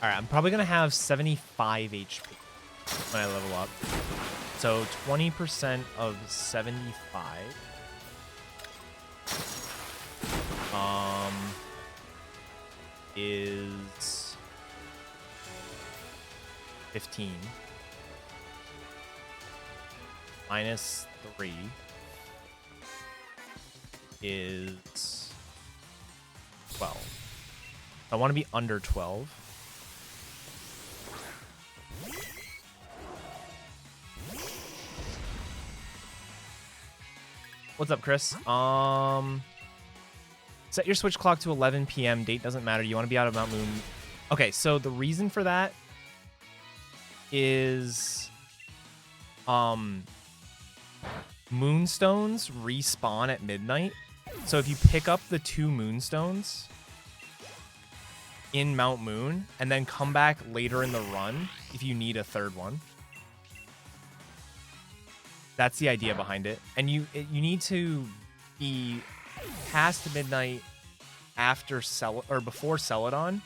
All right, I'm probably going to have 75 HP when I level up. So 20% of 75 is 15 minus 3 is 12. I want to be under 12. What's up, Chris? Set your Switch clock to 11 p.m. Date doesn't matter. You want to be out of Mount Moon. Okay, so the reason for that is moonstones respawn at midnight. So if you pick up the 2 moonstones in Mount Moon and then come back later in the run if you need a 3rd one. That's the idea behind it. And you need to be past midnight after before Celadon.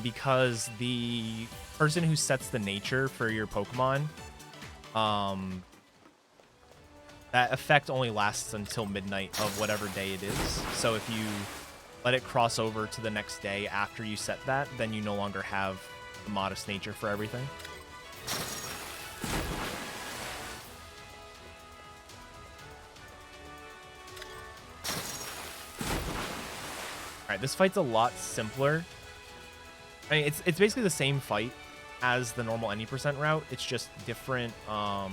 Because the person who sets the nature for your Pokemon, that effect only lasts until midnight of whatever day it is. So if you let it cross over to the next day after you set that, then you no longer have the modest nature for everything. Alright, this fight's a lot simpler. I mean, it's basically the same fight as the normal any % route. It's just different. I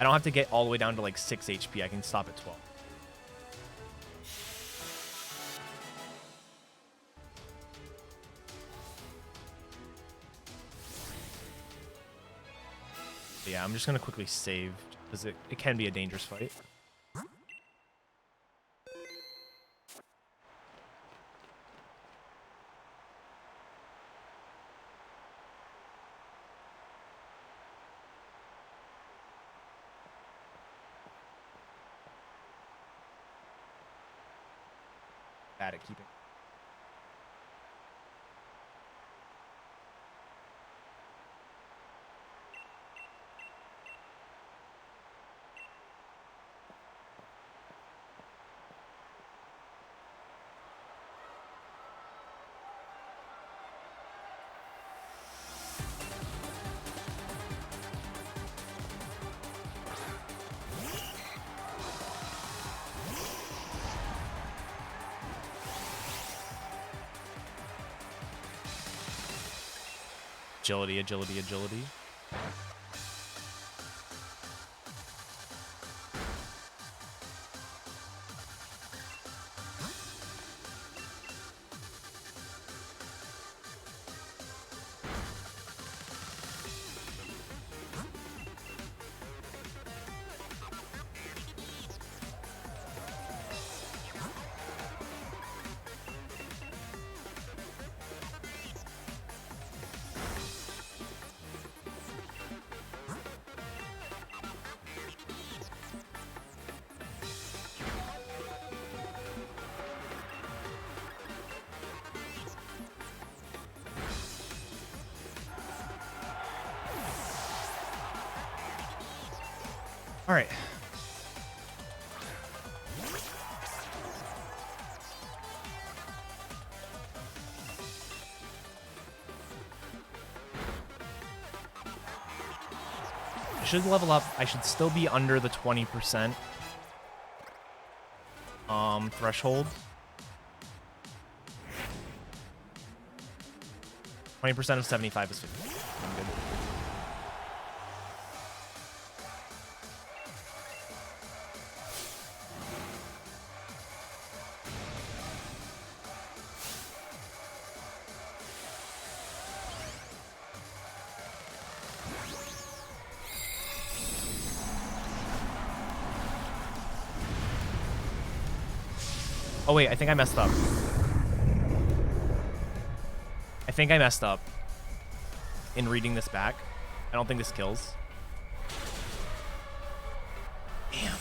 don't have to get all the way down to like 6 HP. I can stop at 12. But yeah, I'm just going to quickly save because it can be a dangerous fight. Bad at keeping. Agility, agility, agility. All right. I should level up. I should still be under the 20% threshold. 20% of 75 is 50. I'm good. Oh wait, I think I messed up. I think I messed up in reading this back. I don't think this kills. Damn.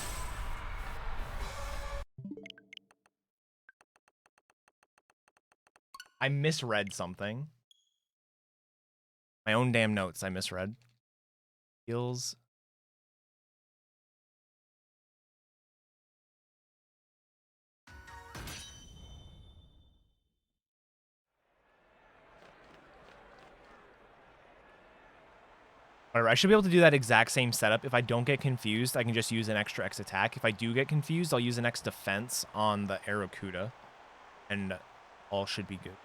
I misread something. My own damn notes I misread. Heals. Whatever, I should be able to do that exact same setup. If I don't get confused, I can just use an extra X attack. If I do get confused, I'll use an X defense on the Aracuda. And all should be good.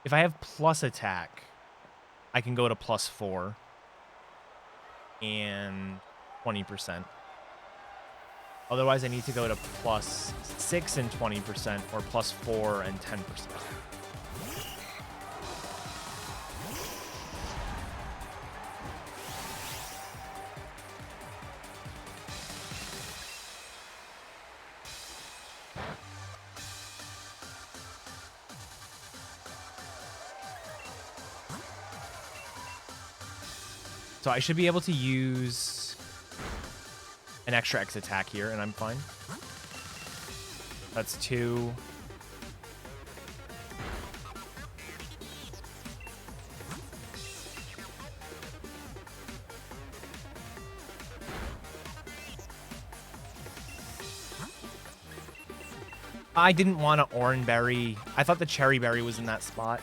If I have plus attack, I can go to +4 and 20%. Otherwise, I need to go to +6 and 20% or +4 and 10%. So I should be able to use an extra X attack here, and I'm fine. That's 2. I didn't want an orange berry. I thought the cherry berry was in that spot.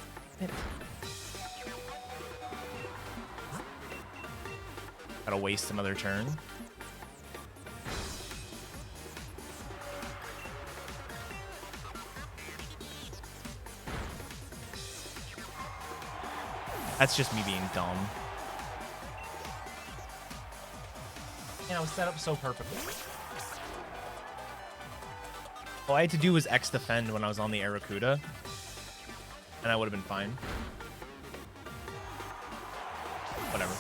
Gotta waste another turn. That's just me being dumb. Yeah, it was set up so perfectly. All I had to do was X defend when I was on the Aracuda, and I would have been fine. Whatever.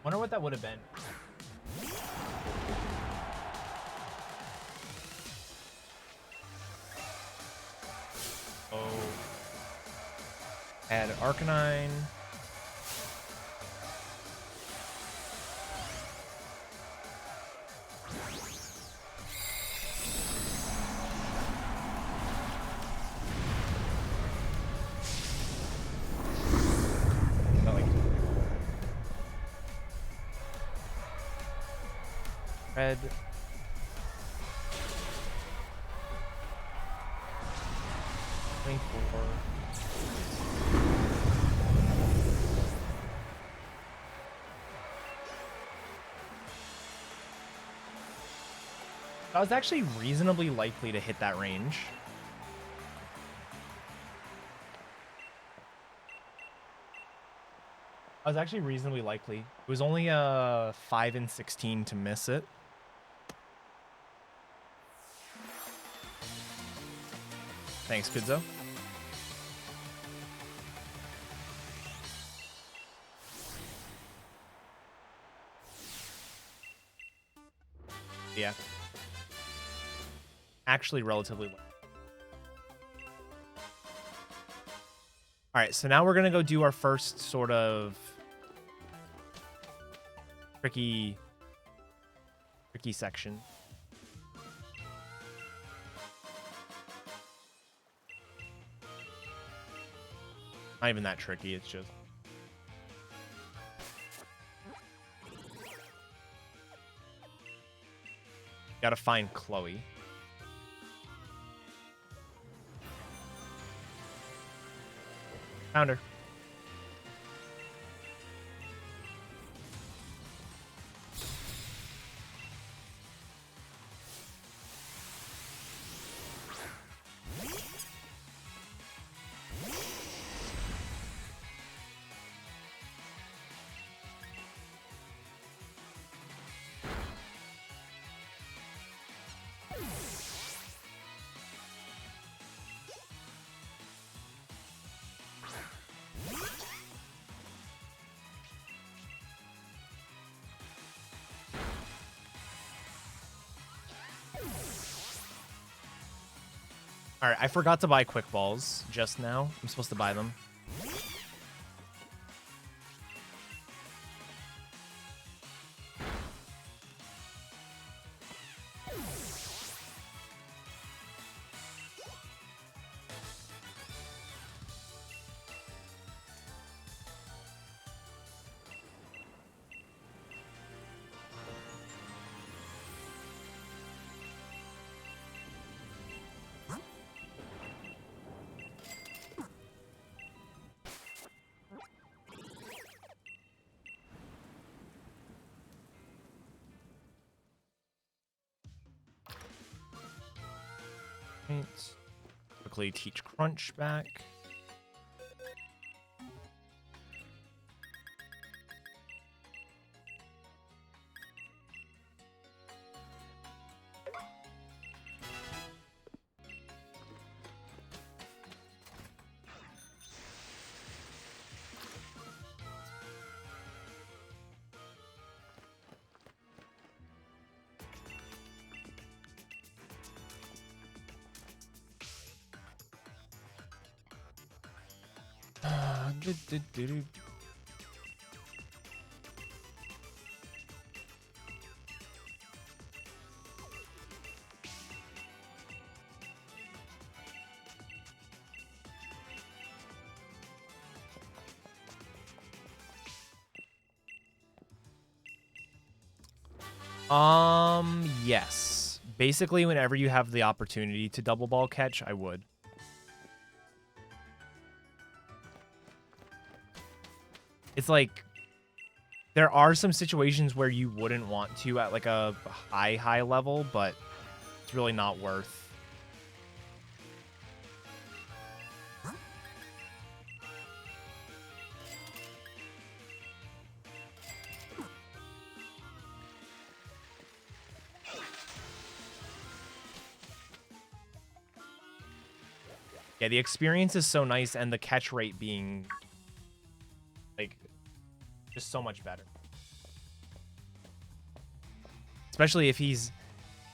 Wonder what that would have been. Oh. Add Arcanine. Red. I was actually reasonably likely to hit that range. I was actually reasonably likely. It was only 5 and 16 to miss it. Thanks, Kudzo. Yeah. Actually relatively low. All right, so now we're going to go do our first sort of tricky section. Not even that tricky, it's just... Gotta find Chloe. Found her. All right, I forgot to buy quick balls just now. I'm supposed to buy them. points. Quickly teach Crunch back. Yes. Basically, whenever you have the opportunity to double ball catch, I would. It's like, there are some situations where you wouldn't want to at like a high level, but it's really not worth. Yeah, the experience is so nice, and the catch rate being like just so much better. Especially if he's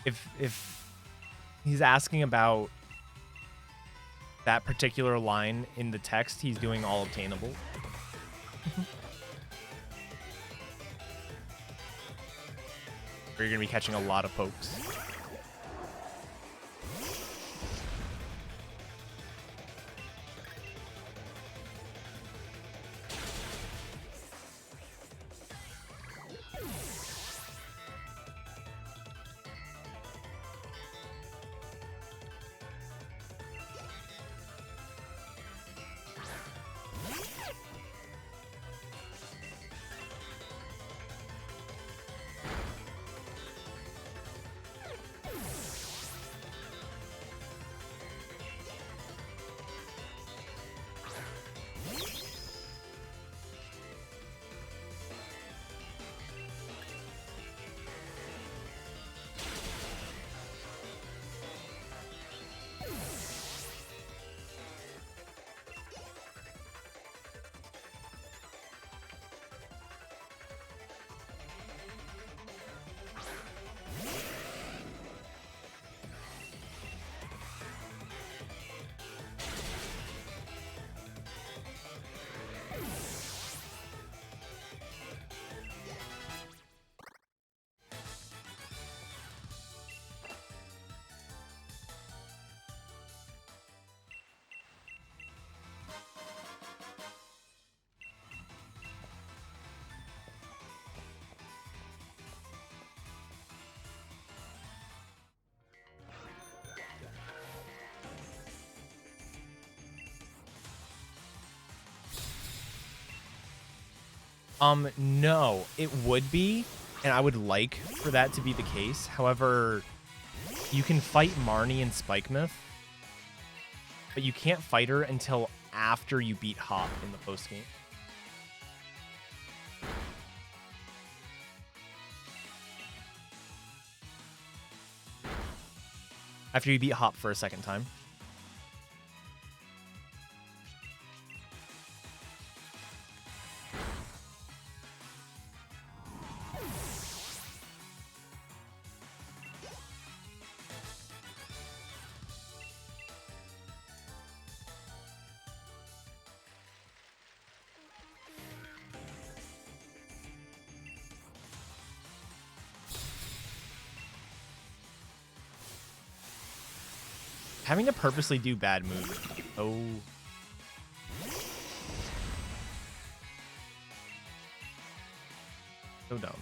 if he's asking about that particular line in the text, he's doing all obtainable. Or you're gonna be catching a lot of pokes. No, it would be, and I would like for that to be the case. However, you can fight Marnie and Spikemouth, but you can't fight her until after you beat Hop in the postgame. After you beat Hop for a second time. Having to purposely do bad moves. Oh. So dumb.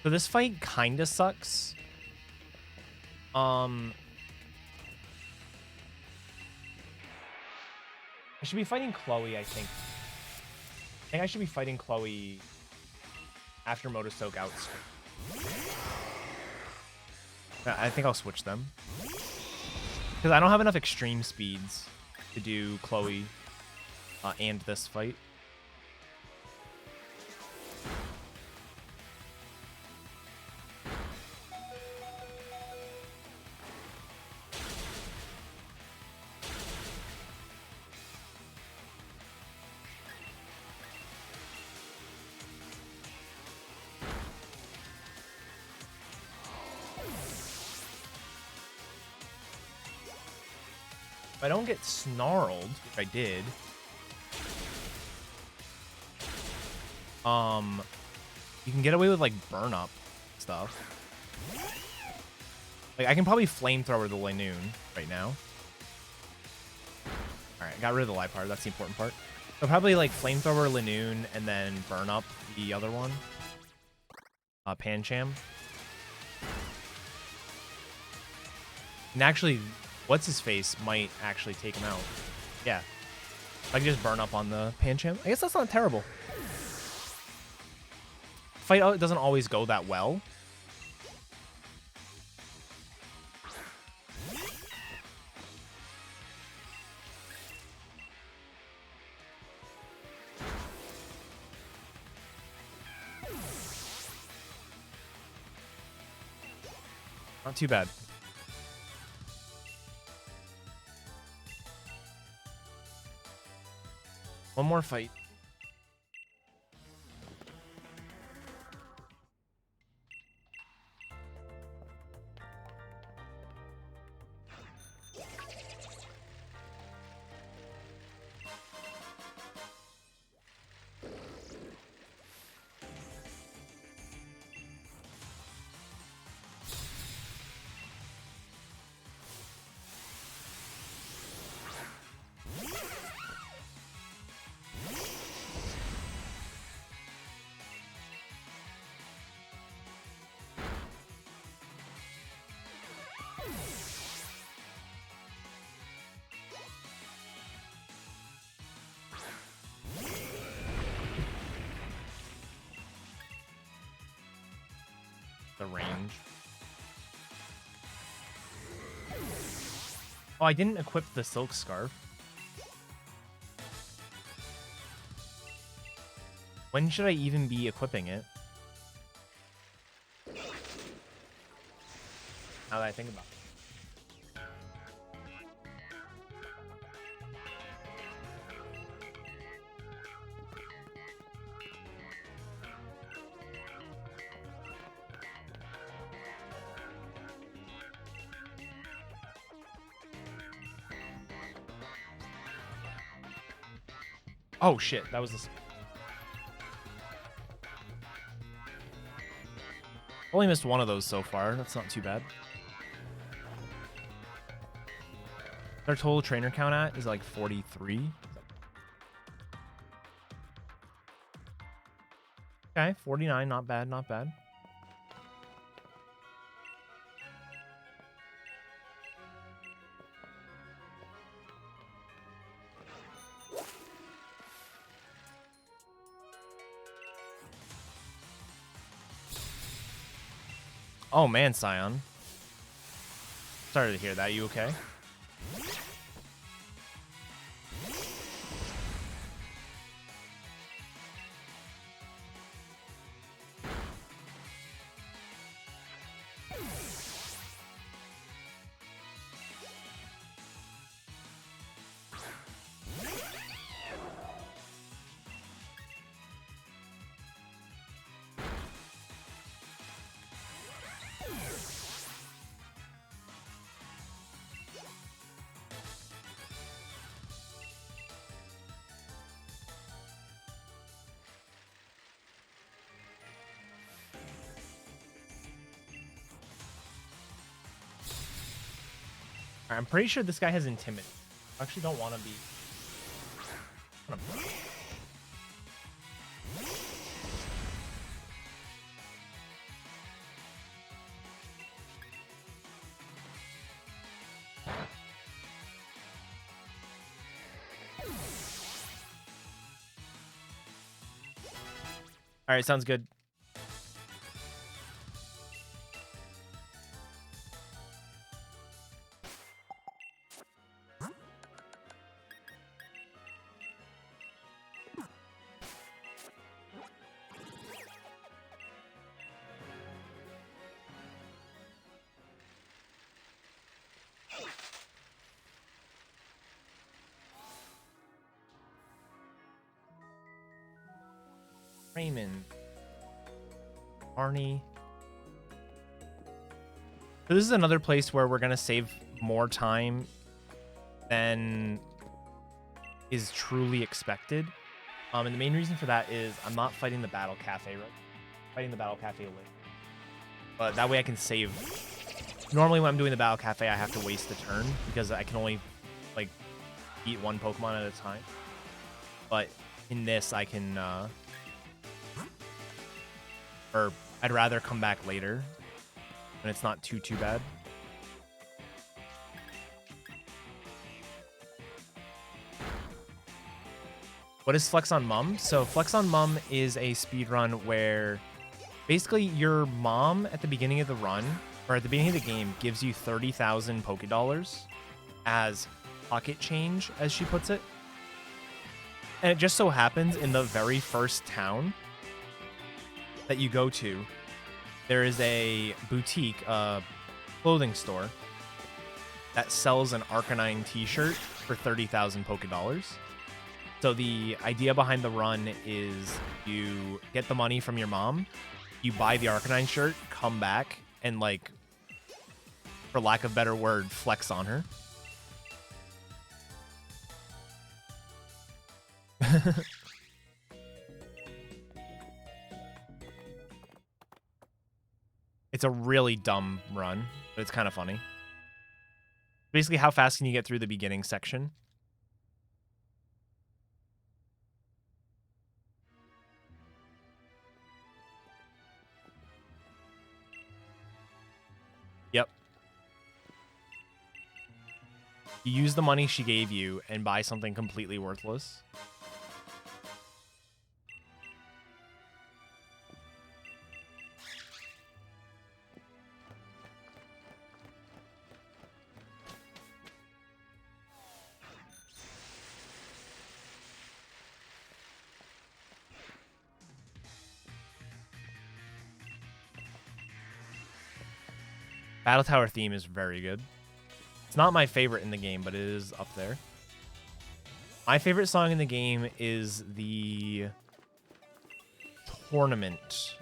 So this fight kind of sucks. I should be fighting Chloe, I think. I think I should be fighting Chloe after Moto Soak out. I think I'll switch them. Because I don't have enough extreme speeds to do Chloe and this fight. If I don't get snarled, which I did, you can get away with like burn up stuff. Like I can probably flamethrower the Linoon right now. All right, got rid of the Lipar. That's the important part. So probably like flamethrower Linoon and then burn up the other one. Pancham. And actually, what's his face might actually take him out. Yeah. I can just burn up on the Pancham. I guess that's not terrible. Fight doesn't always go that well. Not too bad. One more fight. The range. Oh, I didn't equip the silk scarf. When should I even be equipping it? Now that I think about it. Oh shit, that was this. Only missed one of those so far. That's not too bad. Our total trainer count at is like 43. Okay, 49, not bad, not bad. Oh man, Scion. Sorry to hear that. You okay? I'm pretty sure this guy has Intimidate. I actually don't want to be... All right, sounds good. Raymond. Arnie. So this is another place where we're going to save more time than is truly expected. And the main reason for that is I'm not fighting the Battle Cafe right. Fighting the Battle Cafe later. But that way I can save. Normally when I'm doing the Battle Cafe, I have to waste a turn because I can only like eat one Pokemon at a time. But in this, I can, or I'd rather come back later when it's not too bad. What is Flex on Mum? So Flex on Mum is a speedrun where basically your mom at the beginning of the run, or at the beginning of the game, gives you 30,000 Pokédollars as pocket change, as she puts it. And it just so happens in the very first town that you go to, there is a boutique, clothing store that sells an Arcanine t-shirt for 30,000 Pokédollars. So the idea behind the run is you get the money from your mom, you buy the Arcanine shirt, come back, and like, for lack of a better word, flex on her. It's a really dumb run, but it's kind of funny. Basically, how fast can you get through the beginning section? Yep. You use the money she gave you and buy something completely worthless. Battle Tower theme is very good. It's not my favorite in the game, but it is up there. My favorite song in the game is the Tournament.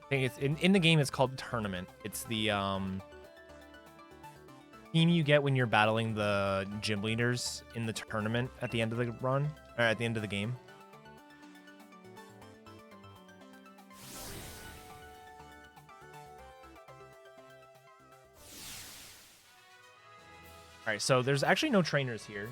I think it's in the game it's called Tournament. It's the theme you get when you're battling the gym leaders in the tournament at the end of the run, or at the end of the game. All right, so there's actually no trainers here.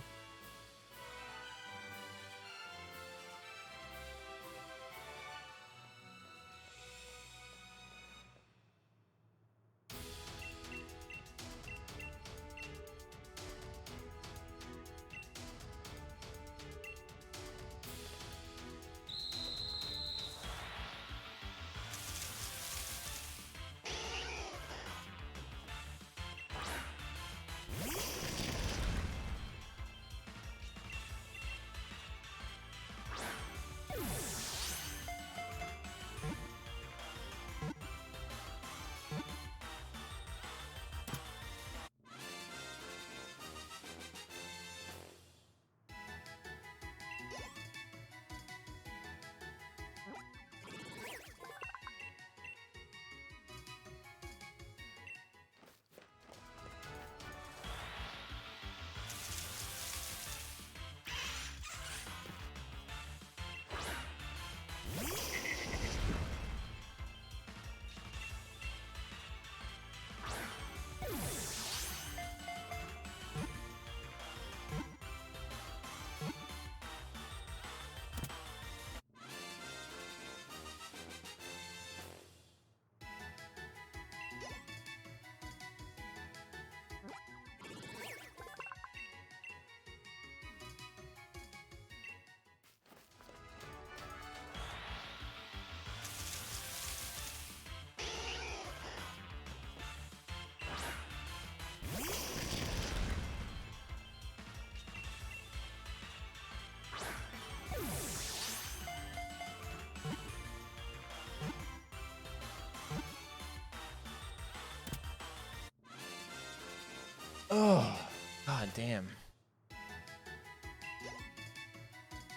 damn.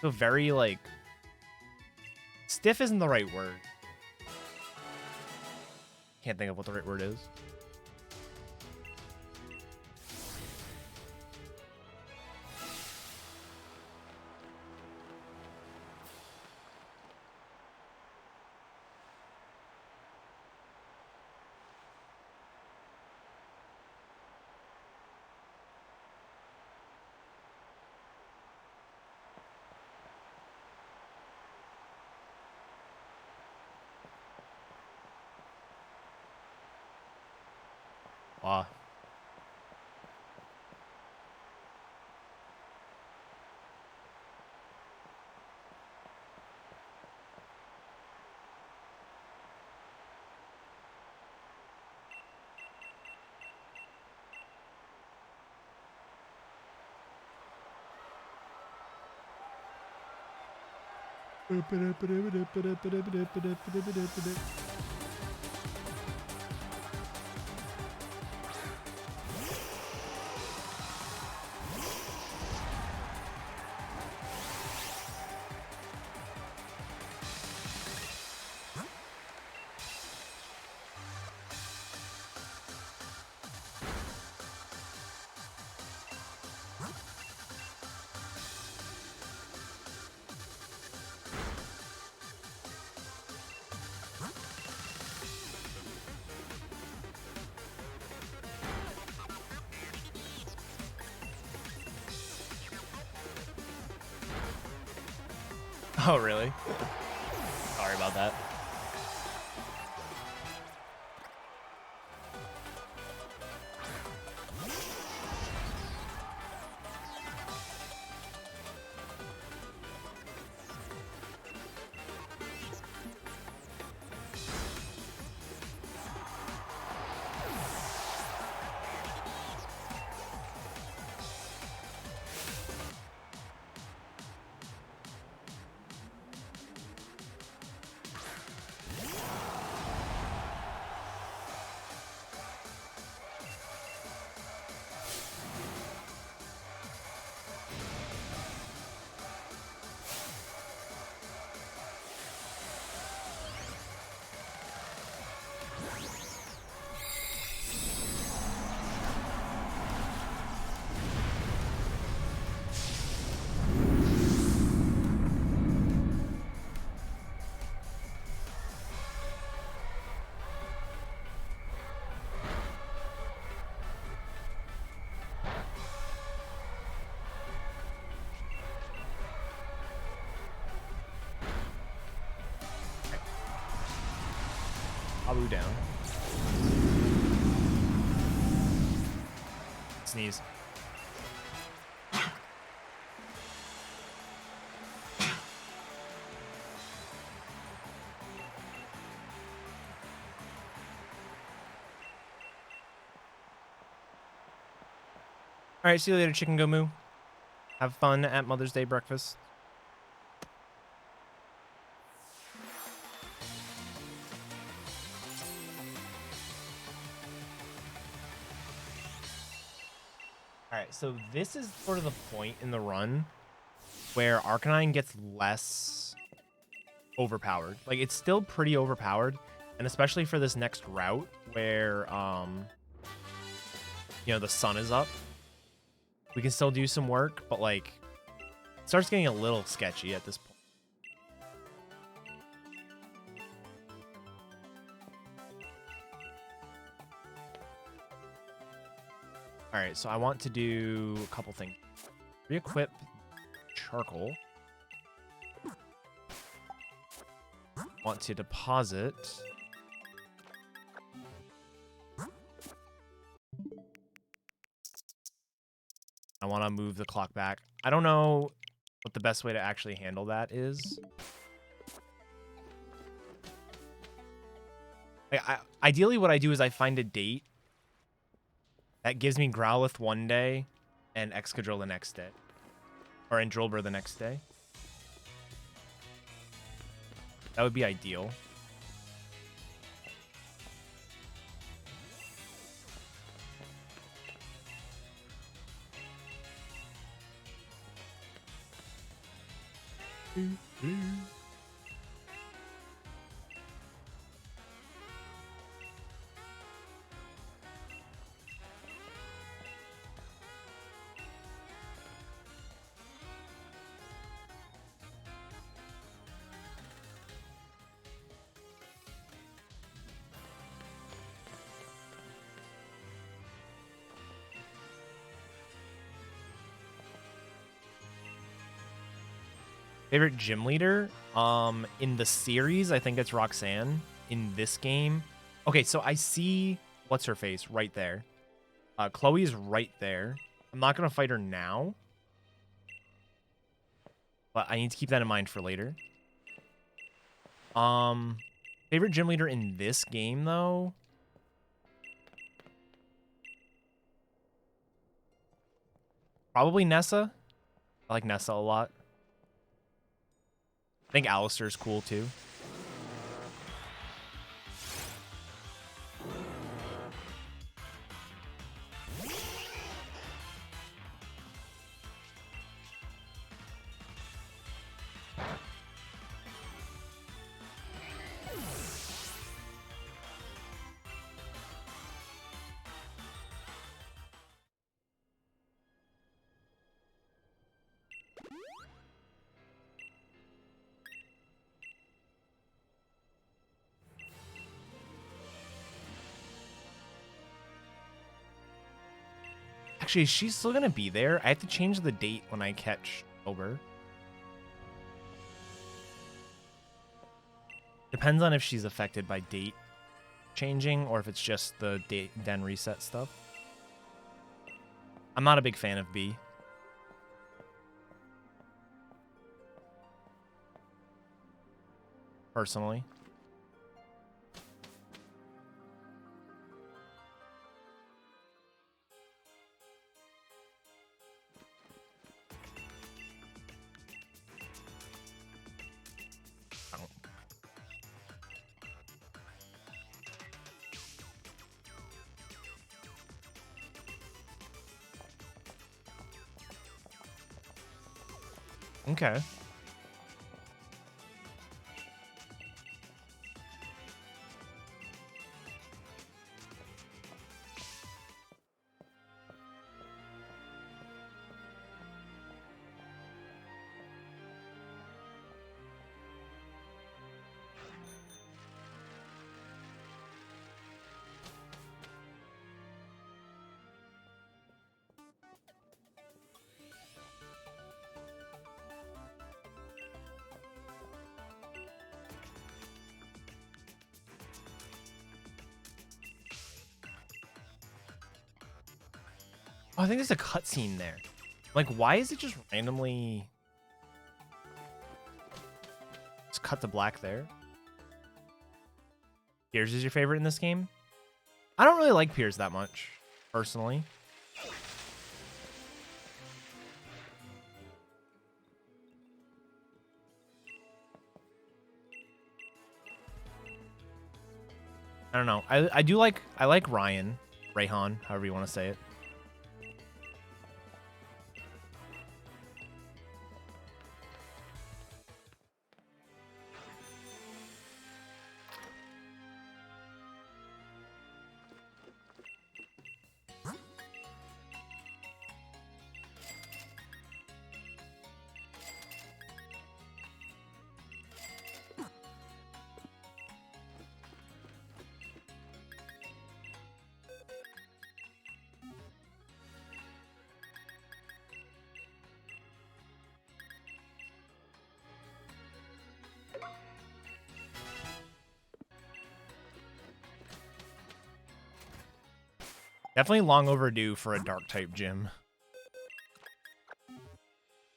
So very, like... Stiff isn't the right word. Can't think of what the right word is. Wow. Oh, really? Sorry about that. Abu down. Sneeze. All right, see you later, Chicken Gomu. Have fun at Mother's Day breakfast. All right, so this is sort of the point in the run where Arcanine gets less overpowered. Like, it's still pretty overpowered, and especially for this next route where, you know, the sun is up. We can still do some work, but, like, it starts getting a little sketchy at this point. All right, so I want to do a couple things. Re-equip charcoal. Want to deposit. I want to move the clock back. I don't know what the best way to actually handle that is. Ideally, what I do is I find a date that gives me Growlithe one day and Excadrill the next day. Or Androlbur the next day. That would be ideal. Favorite gym leader? In the series, I think it's Roxanne. In this game, okay, so I see what's her face right there. Chloe's right there. I'm not gonna fight her now, but I need to keep that in mind for later. Favorite gym leader in this game though? Probably Nessa. I like Nessa a lot. I think Alistair's cool too. Actually, she's still gonna be there. I have to change the date when I catch Ober. Depends on if she's affected by date changing or if it's just the date den reset stuff. I'm not a big fan of B. Personally. Okay. Oh, I think there's a cutscene there. Like, why is it just randomly... Just cut to black there? Piers is your favorite in this game? I don't really like Piers that much, personally. I don't know. I like Ryan. Rayhan, however you want to say it. Definitely long overdue for a dark type gym.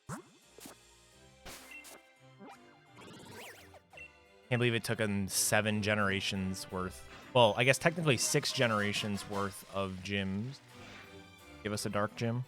Can't believe it took them 7 generations worth. Well, I guess technically 6 generations worth of gyms. Give us a dark gym.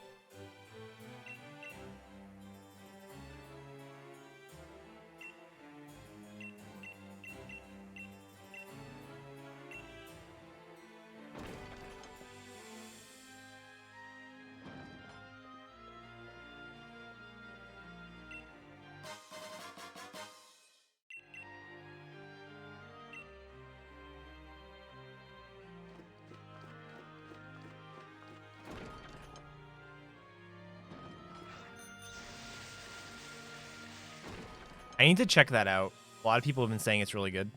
I need to check that out. A lot of people have been saying it's really good.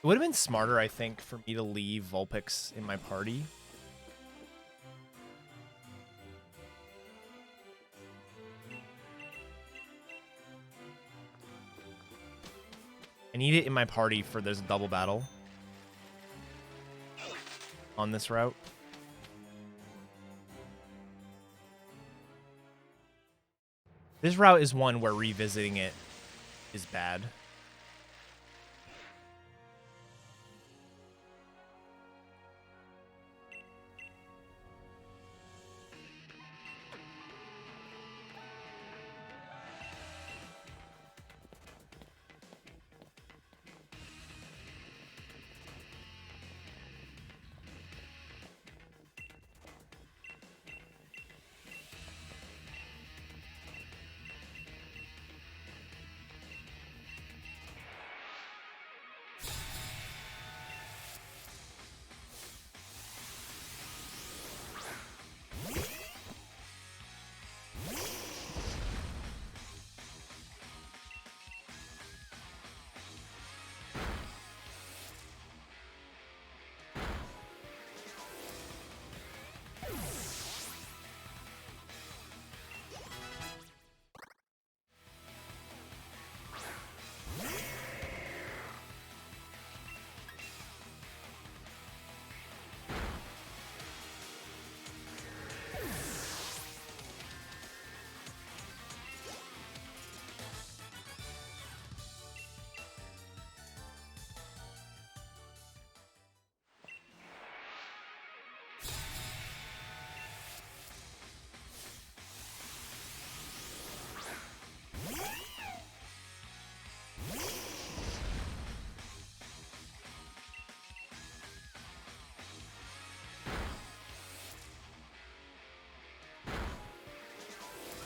It would have been smarter, I think, for me to leave Vulpix in my party. I need it in my party for this double battle on this route. This route is one where revisiting it is bad.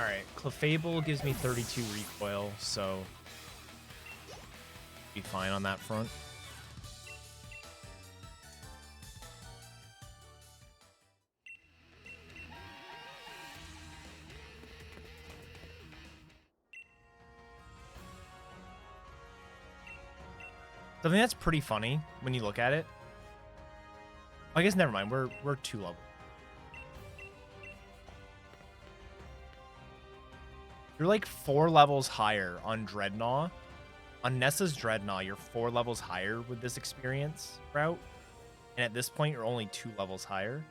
Alright, Clefable gives me 32 recoil, so be fine on that front. Something that's pretty funny when you look at it. I guess never mind, we're 2 levels. You're like 4 levels higher on Dreadnought. On Nessa's Dreadnought, you're 4 levels higher with this experience route. And at this point, you're only 2 levels higher.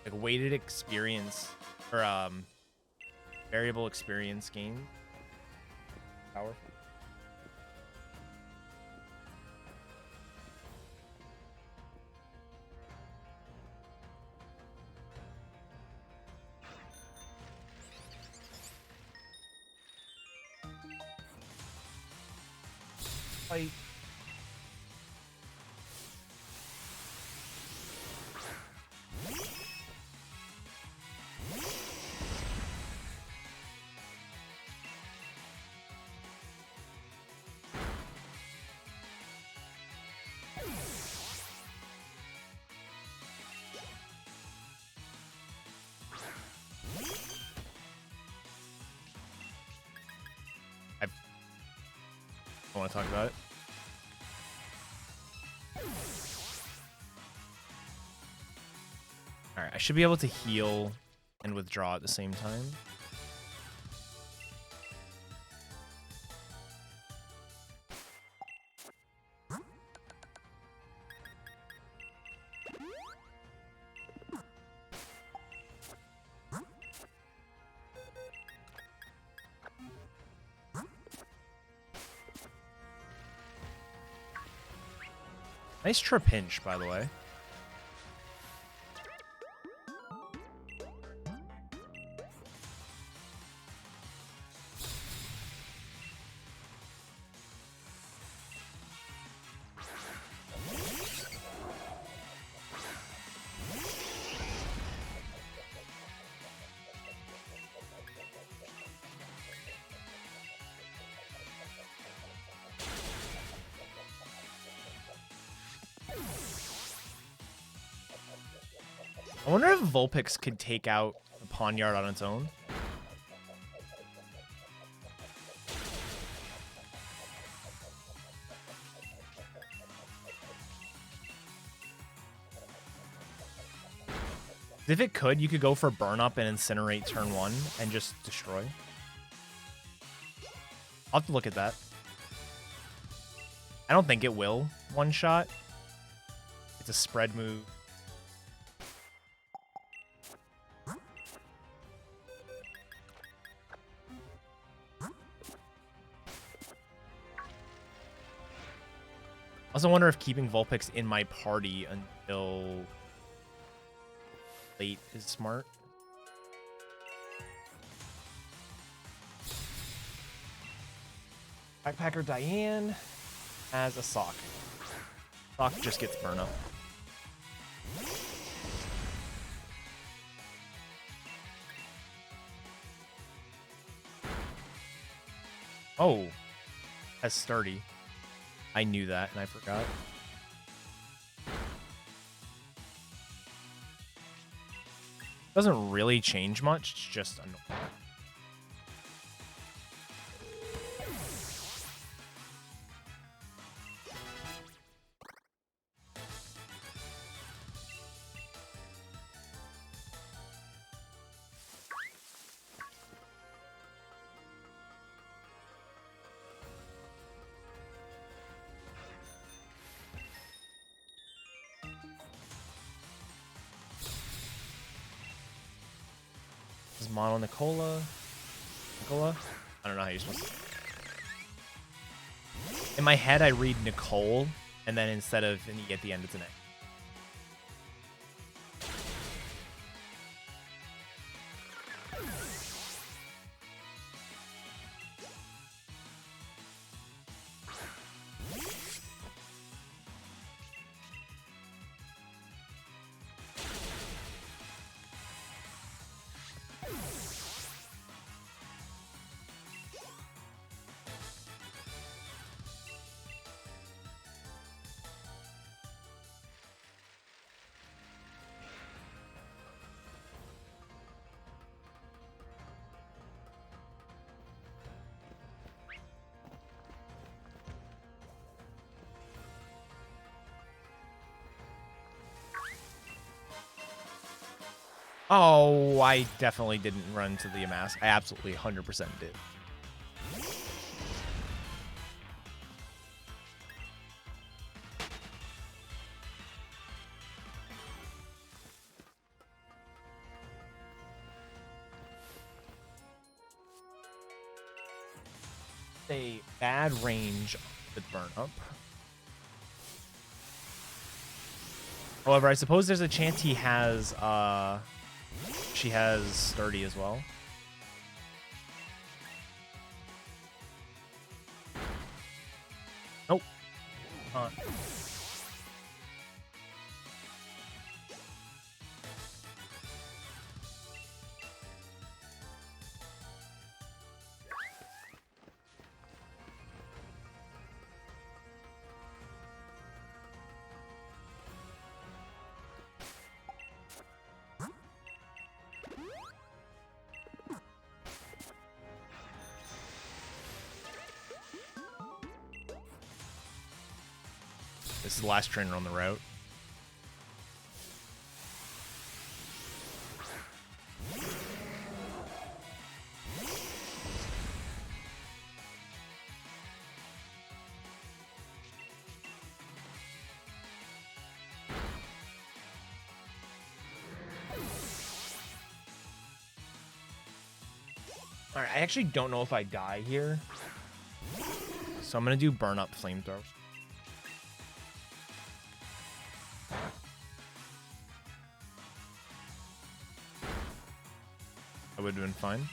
Like weighted experience, or variable experience gain. Powerful. Fight. I want to talk about it. Alright, I should be able to heal and withdraw at the same time. Nice Trapinch, by the way. I wonder if Vulpix could take out the Pawniard on its own. If it could, you could go for burn up and incinerate turn 1 and just destroy. I'll have to look at that. I don't think it will one shot. It's a spread move. I also wonder if keeping Vulpix in my party until late is smart. Backpacker Diane has a sock. Sock just gets burn up. Oh, has sturdy. I knew that and I forgot. Doesn't really change much, it's just annoying. This is Mono Nicola. Nicola? I don't know how you're supposed to. In my head, I read Nicole, and then instead of an E at the end, it's an A. Oh, I definitely didn't run to the Amass. I absolutely 100% did. A bad range with burn up. However, I suppose there's a chance he has she has sturdy as well. Nope. This is the last trainer on the route. Alright, I actually don't know if I die here. So I'm going to do burn up flamethrower. That would have been fine.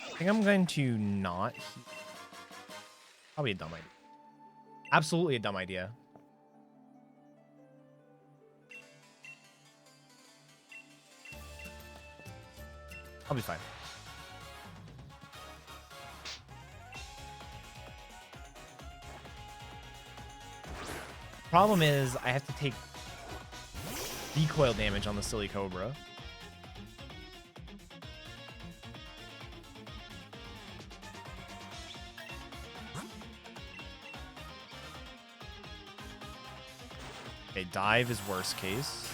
I think I'm going to not. Probably a dumb idea. Absolutely a dumb idea. I'll be fine. Problem is, I have to take recoil damage on the silly cobra. Okay, dive is worst case.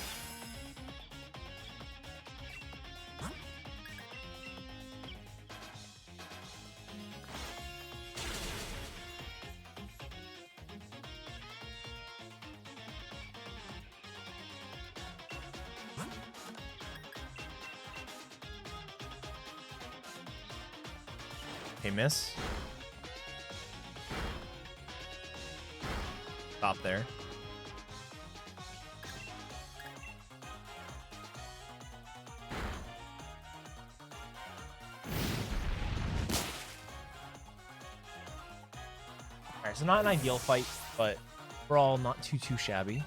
Okay, miss. Stop there. Alright, so not an ideal fight, but we're all not too shabby.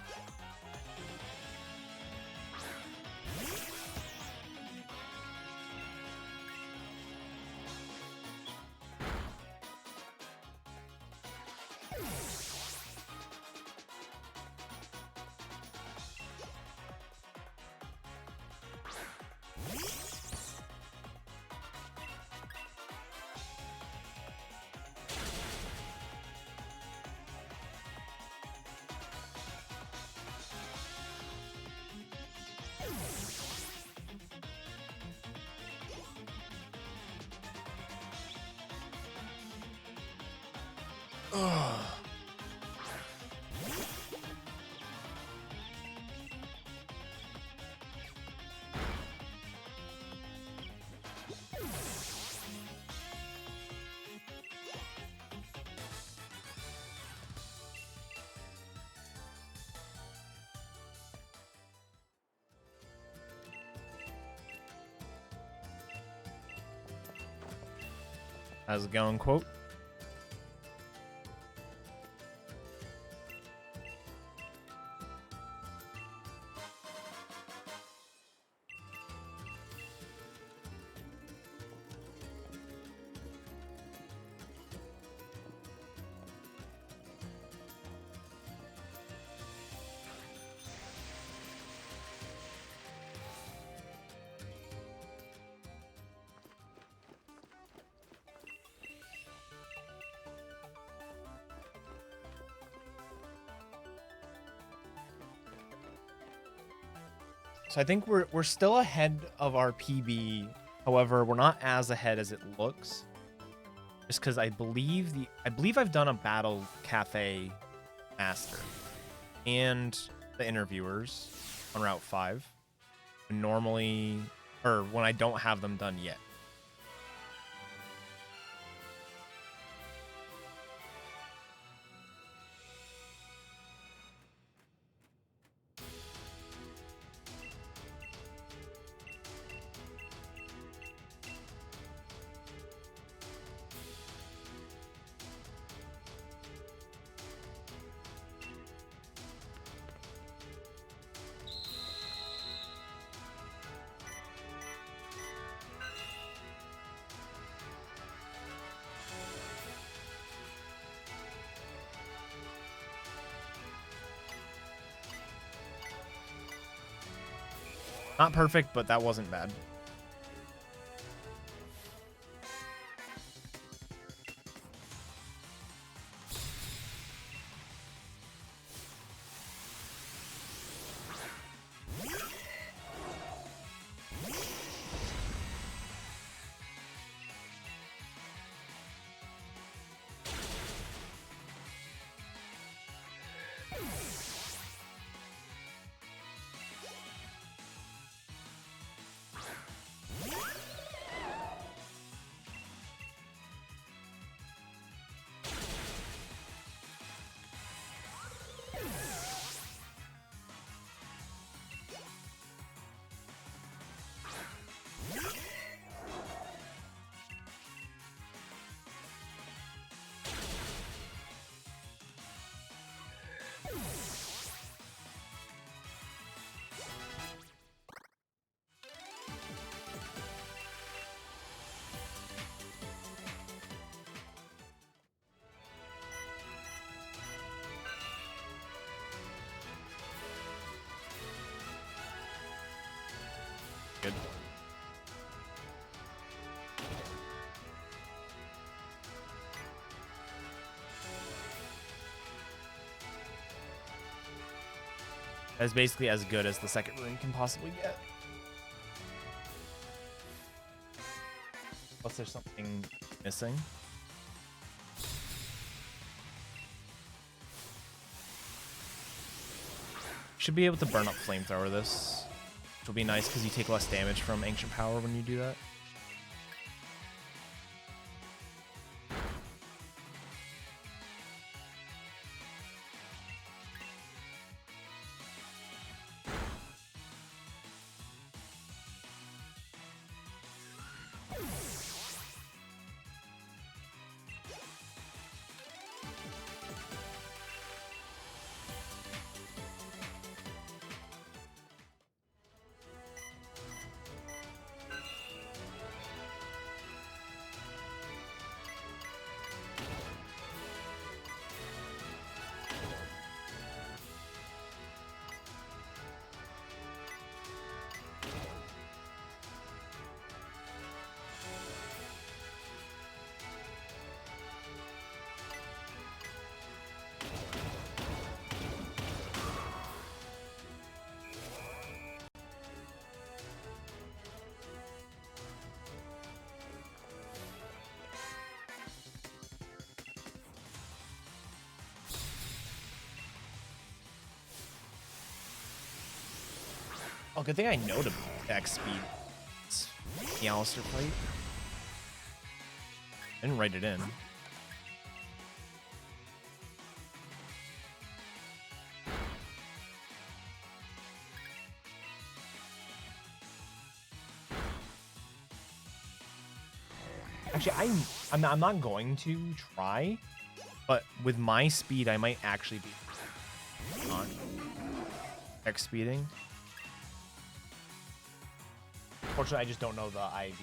How's it going, quote? So I think we're still ahead of our PB. However, we're not as ahead as it looks. Just because I believe I've done a battle cafe master and the interviewers on Route 5. Normally, or when I don't have them done yet. Not perfect, but that wasn't bad. That's basically as good as the second rune can possibly get. Unless there's something missing. Should be able to burn up flamethrower this, which will be nice because you take less damage from ancient power when you do that. Oh, good thing I know to X speed the Alistair fight. I didn't write it in. Actually, I'm not going to try, but with my speed, I might actually be on X speeding. Unfortunately, I just don't know the IV.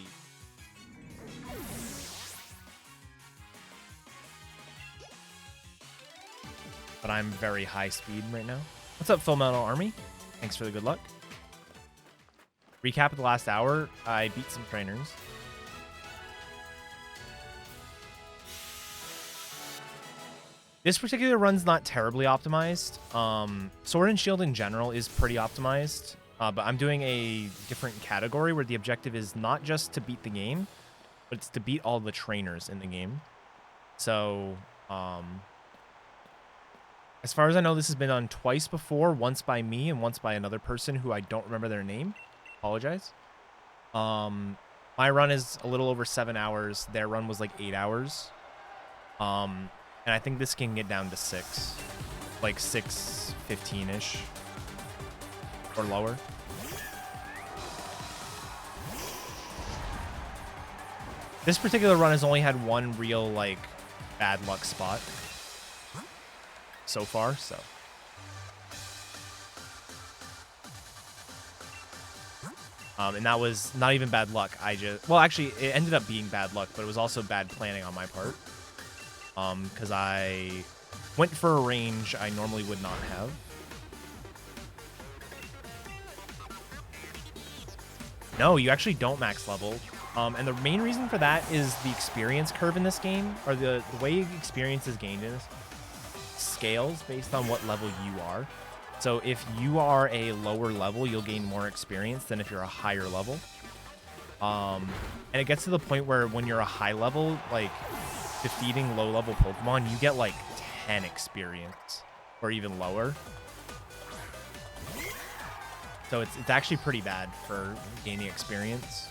But I'm very high speed right now. What's up, Full Metal Army? Thanks for the good luck. Recap of the last hour. I beat some trainers. This particular run's not terribly optimized. Sword and Shield in general is pretty optimized. But I'm doing a different category where the objective is not just to beat the game, but it's to beat all the trainers in the game. So, as far as I know, this has been done twice before, once by me and once by another person who I don't remember their name. Apologize. My run is a little over 7 hours. Their run was like 8 hours. And I think this can get down to 6. Like 6:15-ish. Or lower. This particular run has only had one real, like, bad luck spot so far, so. And that was not even bad luck. Well, actually, it ended up being bad luck, but it was also bad planning on my part. Because I went for a range I normally would not have. No, you actually don't max level. And the main reason for that is the experience curve in this game, or the way experience is gained in this, scales based on what level you are. So if you are a lower level, you'll gain more experience than if you're a higher level. And it gets to the point where when you're a high level, like defeating low level Pokemon, you get like 10 experience or even lower. So it's actually pretty bad for gaining experience.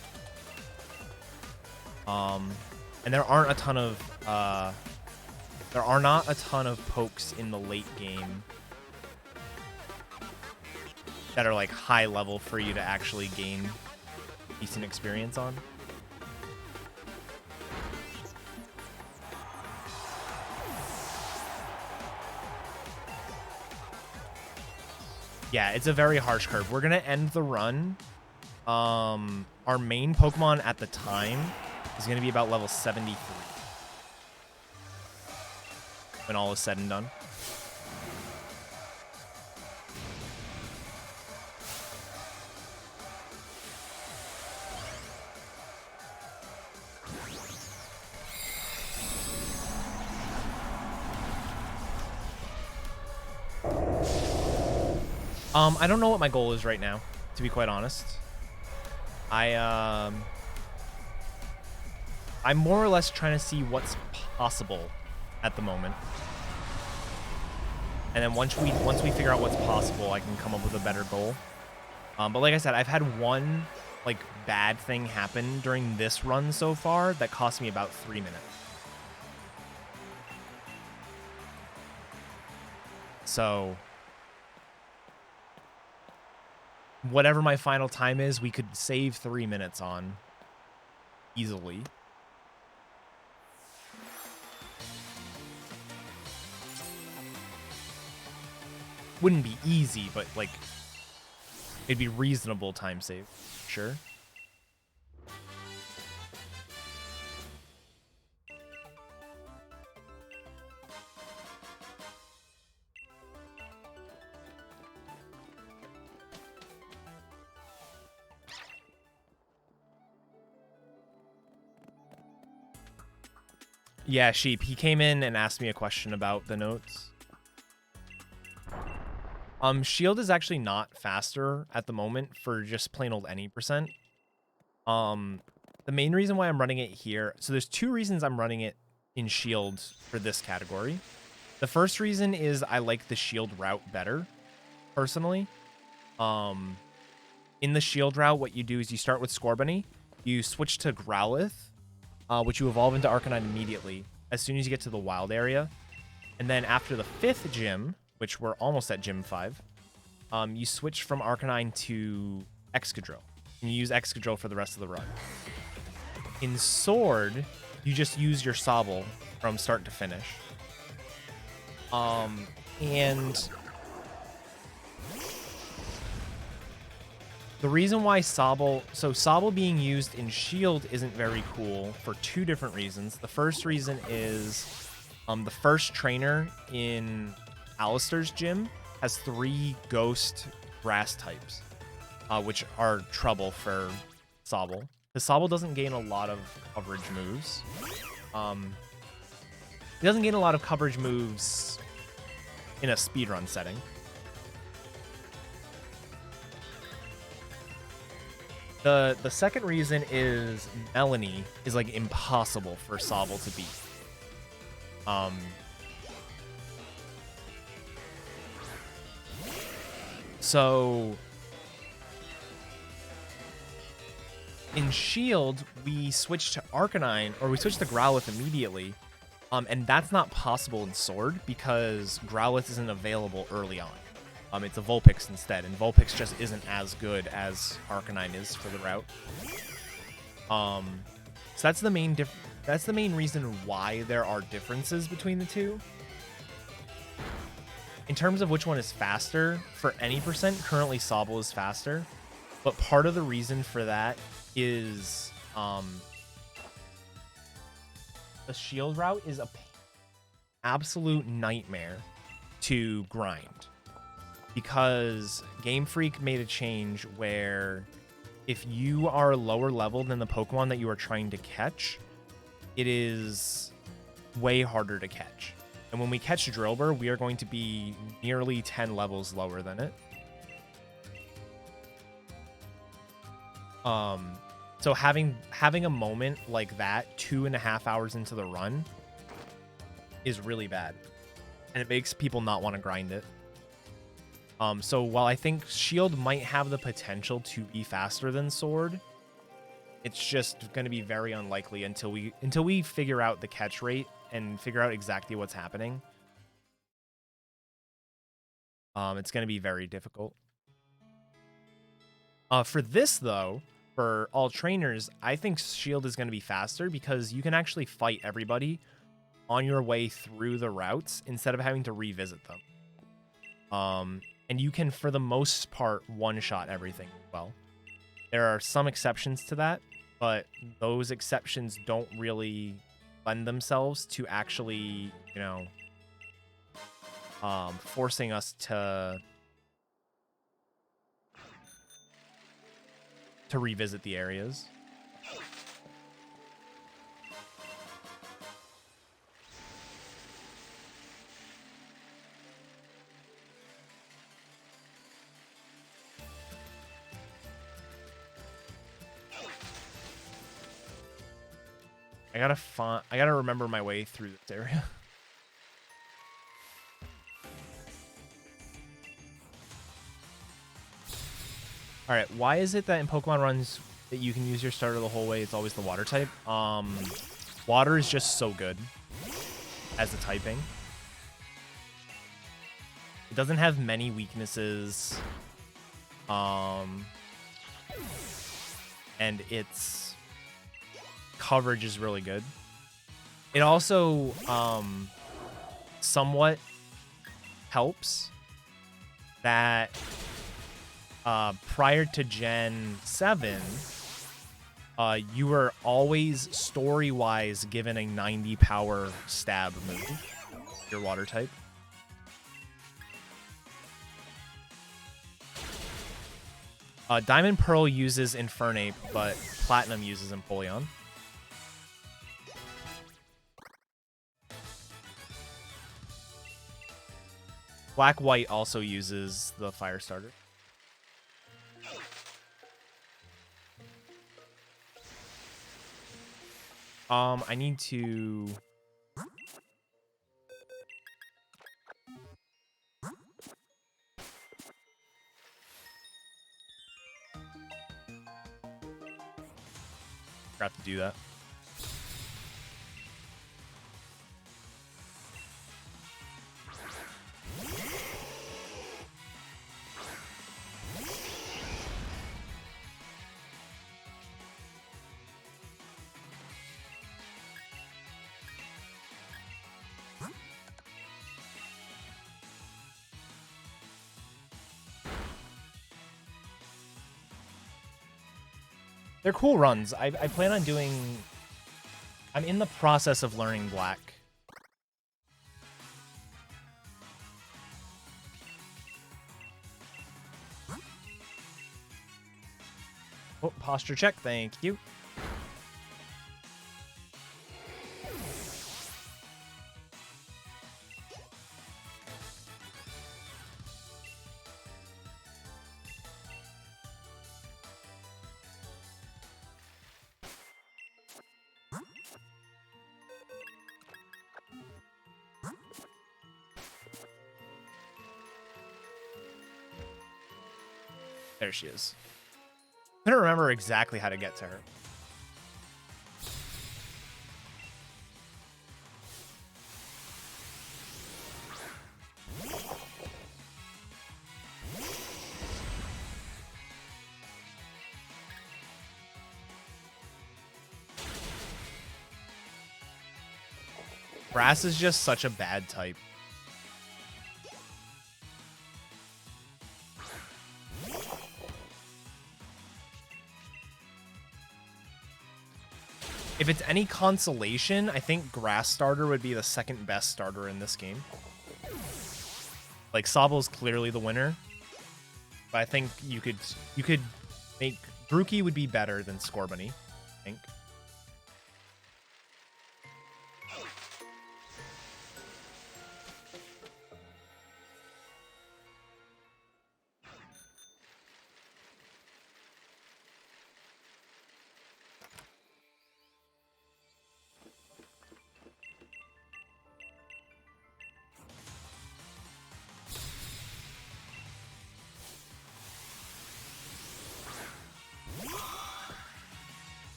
And there aren't a ton of there are not a ton of pokes in the late game that are like high level for you to actually gain decent experience on. Yeah, it's a very harsh curve. We're gonna end the run. Our main Pokemon at the time is gonna be about level 73 when all is said and done. I don't know what my goal is right now, to be quite honest. I'm more or less trying to see what's possible at the moment. And then once we figure out what's possible, I can come up with a better goal. But like I said, I've had one like bad thing happen during this run so far that cost me about 3 minutes. So whatever my final time is, we could save 3 minutes on easily. Wouldn't be easy, but like it'd be reasonable time save. Sure. Yeah, Sheep. He came in and asked me a question about the notes. Shield is actually not faster at the moment for just plain old any percent. The main reason why I'm running it here, so there's 2 reasons I'm running it in Shield for this category. The first reason is I like the Shield route better, personally. In the Shield route, what you do is you start with Scorbunny, you switch to Growlithe, which you evolve into Arcanine immediately as soon as you get to the wild area. And then after the 5th gym, which we're almost at gym 5, you switch from Arcanine to Excadrill. And you use Excadrill for the rest of the run. In Sword, you just use your Sobble from start to finish. And the reason why Sobble being used in Shield isn't very cool for 2 different reasons. The first reason is the first trainer in Alistair's gym has 3 ghost grass types, which are trouble for Sobble. The Sobble doesn't gain a lot of coverage moves. It doesn't gain a lot of coverage moves in a speedrun setting. The second reason is Melanie is like impossible for Sobble to beat. So in Shield, we switch to Arcanine, or we switch to Growlithe immediately, and that's not possible in Sword because Growlithe isn't available early on. It's a Vulpix instead, and Vulpix just isn't as good as Arcanine is for the route. So that's the main reason why there are differences between the 2. In terms of which one is faster, for any percent, currently Sobble is faster. But part of the reason for that is the Shield route is an absolute nightmare to grind. Because Game Freak made a change where if you are lower level than the Pokemon that you are trying to catch, it is way harder to catch. And when we catch Drillbur, we are going to be nearly 10 levels lower than it. So having a moment like that 2.5 hours into the run is really bad. And it makes people not want to grind it. So while I think Shield might have the potential to be faster than Sword, it's just going to be very unlikely until we figure out the catch rate and figure out exactly what's happening. It's going to be very difficult. For this, though, for all trainers, I think Shield is going to be faster because you can actually fight everybody on your way through the routes instead of having to revisit them. And you can, for the most part, one-shot everything well. There are some exceptions to that, but those exceptions don't really lend themselves to actually, forcing us to revisit the areas. I gotta remember my way through this area. All right, why is it that in Pokemon runs that you can use your starter the whole way? It's always the water type. Water is just so good as a typing. It doesn't have many weaknesses. And its coverage is really good. It also somewhat helps that prior to Gen 7, you were always story-wise given a 90 power stab move, your water type. Diamond Pearl uses Infernape, but Platinum uses Empoleon. Black White also uses the Fire Starter. I need to... Forgot to do that. They're cool runs. I plan on doing... I'm in the process of learning Black. Oh, posture check. Thank you. There she is. I don't remember exactly how to get to her. Grass is just such a bad type. If it's any consolation, I think Grass Starter would be the second best starter in this game. Like, Sobble's clearly the winner. But I think you could make... Grookey would be better than Scorbunny, I think.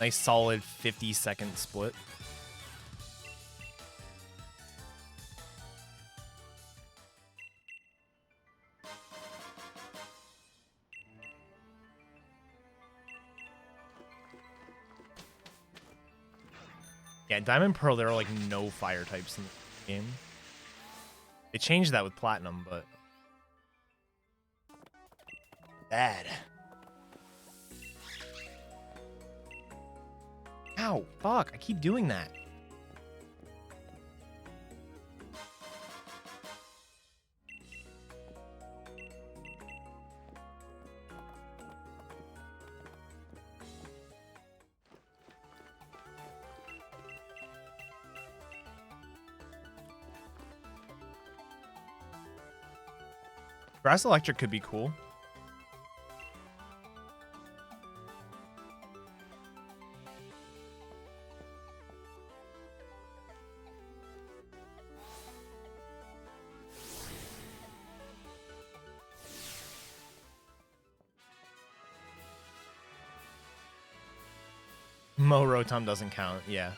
Nice solid 50-second split. Yeah, Diamond Pearl, there are like no fire types in the game. They changed that with Platinum, but... Bad. Ow, fuck, I keep doing that. Grass Electric could be cool. Mo Rotom doesn't count, yeah.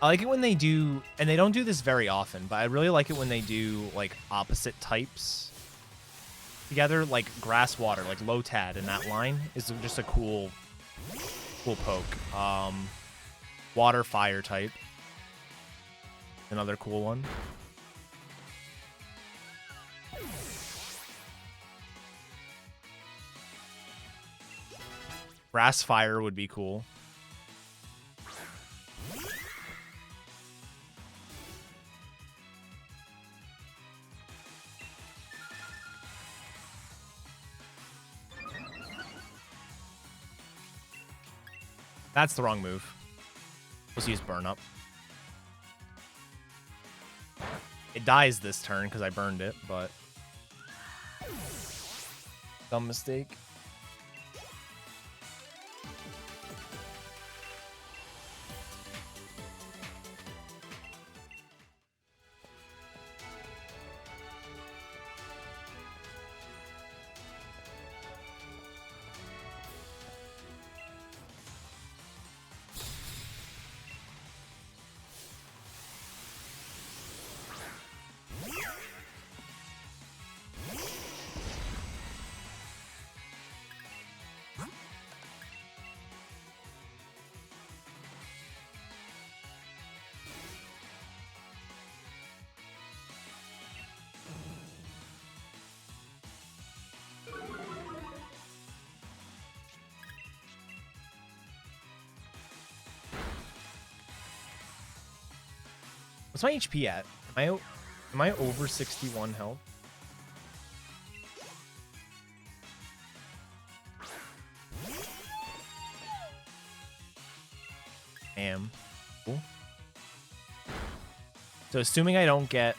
I like it when they do, and they don't do this very often, but I really like it when they do, like, opposite types together, like Grass Water, like Lotad in that line is just a cool poke. Water Fire type, another cool one. Grass Fire would be cool. That's the wrong move. Let's use Burn Up. It dies this turn because I burned it, but dumb mistake. What's my HP at? Am I over 61 health? I am. Cool. So assuming I don't get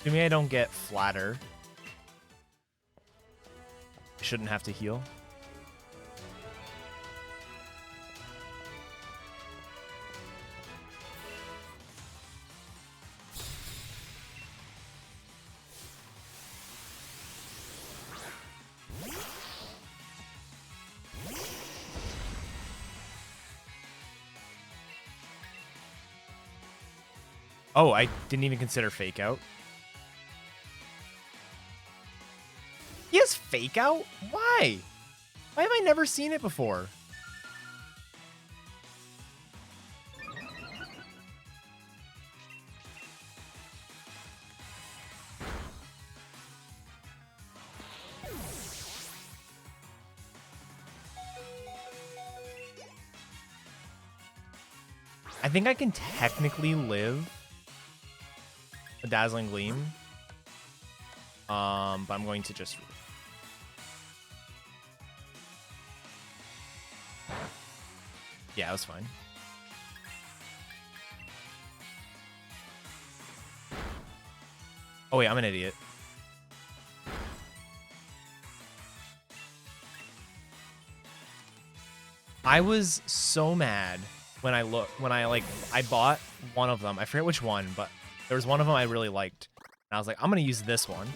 assuming I don't get flatter, I shouldn't have to heal. Oh, I didn't even consider Fake Out. He has Fake Out? Why? Why have I never seen it before? I think I can technically live a Dazzling Gleam. But I'm going to just... Yeah, it was fine. Oh wait, I'm an idiot. I was so mad when I bought one of them. I forget which one, but there was one of them I really liked. And I was like, I'm gonna use this one.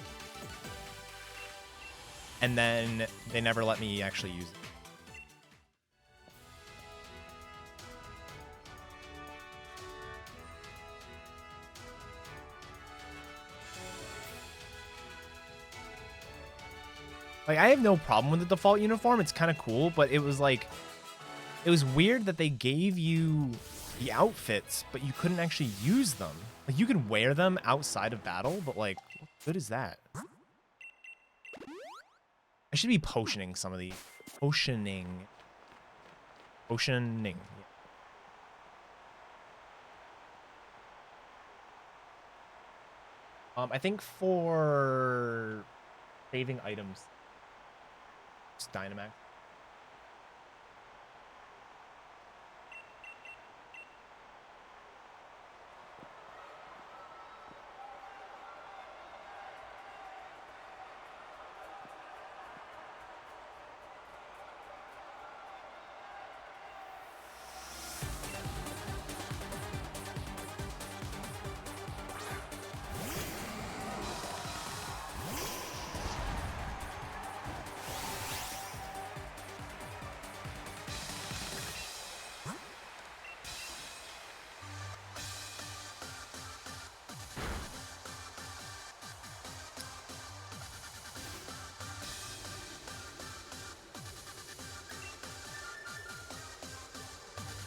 And then they never let me actually use it. Like, I have no problem with the default uniform. It's kind of cool, but it was like, it was weird that they gave you the outfits, but you couldn't actually use them. Like, you could wear them outside of battle, but like, what good is that? I should be potioning some of these. Potioning. Potioning. I think for saving items, it's Dynamax.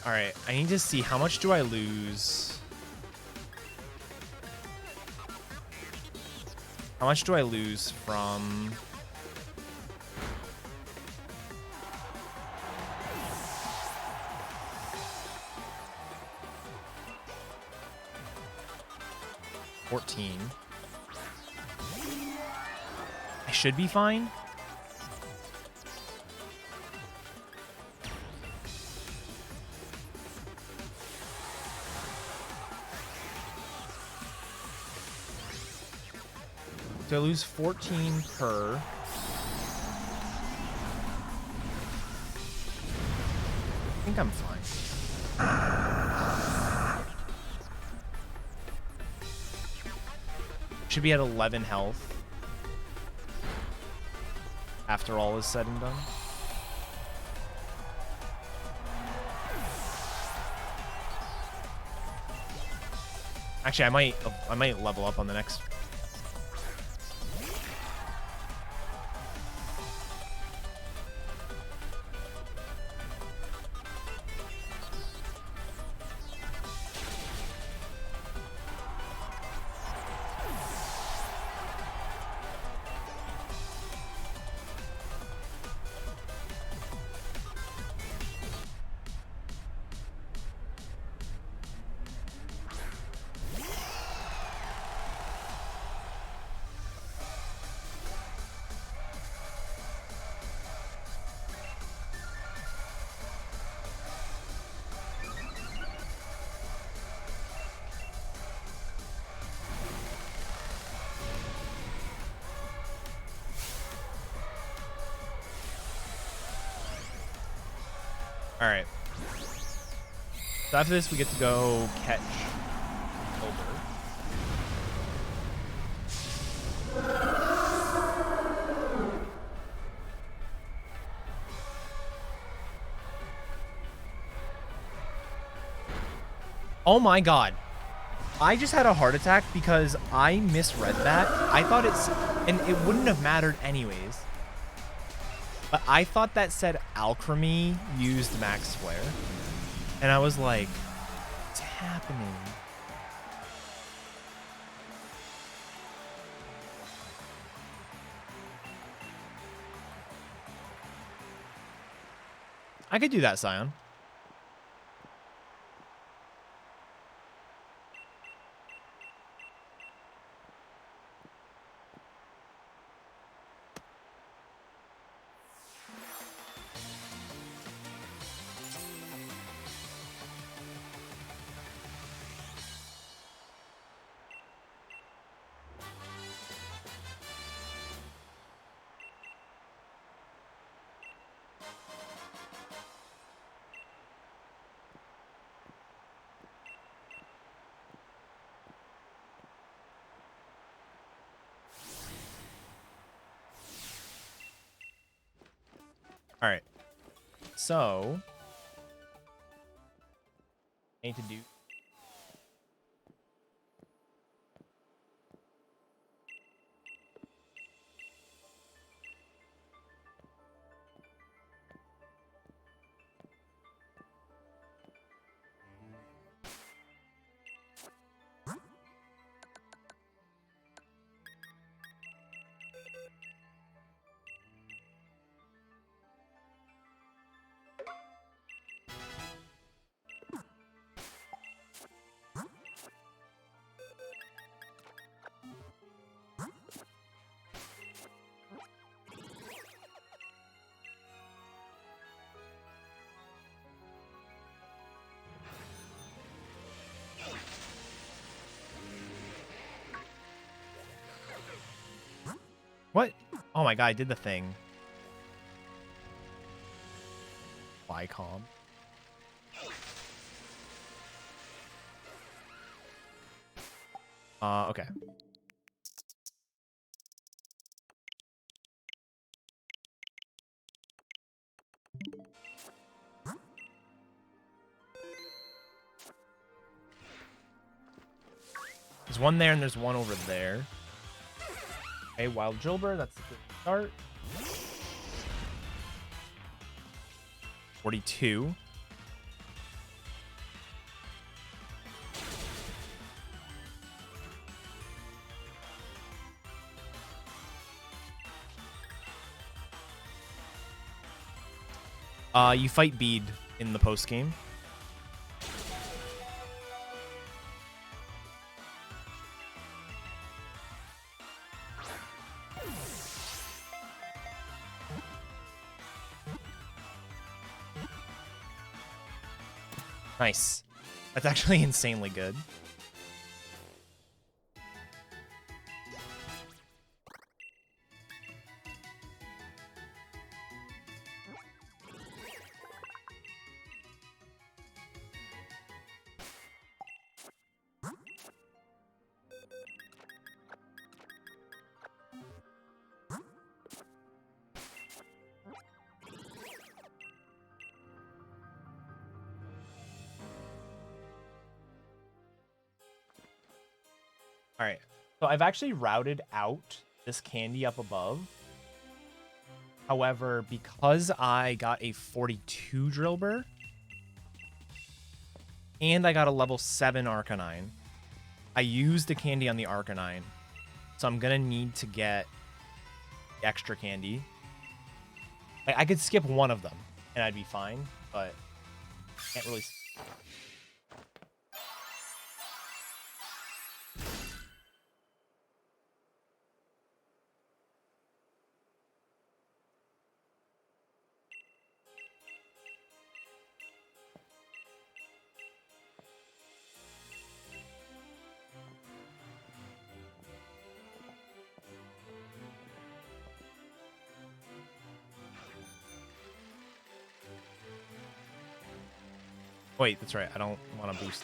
All right, I need to see how much do I lose. How much do I lose from... $14. I should be fine. So I lose 14 per. I think I'm fine. Should be at 11 health after all is said and done. Actually, I might level up on the next. All right. So after this, we get to go catch Older. Oh my god. I just had a heart attack because I misread that. I thought it's... And it wouldn't have mattered anyways. But I thought that said Alchemy used Max Flare. And I was like, what's happening? I could do that, Scion. All right. So, I need to do... What? Oh my god, I did the thing. Wycom. Okay. There's one there and there's one over there. Okay, Wild Drillbur, that's a good start. 42. You fight Bede in the post game. Nice. That's actually insanely good. All right. So I've actually routed out this candy up above. However, because I got a 42 Drillbur and I got a level 7 Arcanine, I used the candy on the Arcanine. So I'm going to need to get extra candy. Like, I could skip one of them and I'd be fine, but can't really... Wait, that's right. I don't want to boost.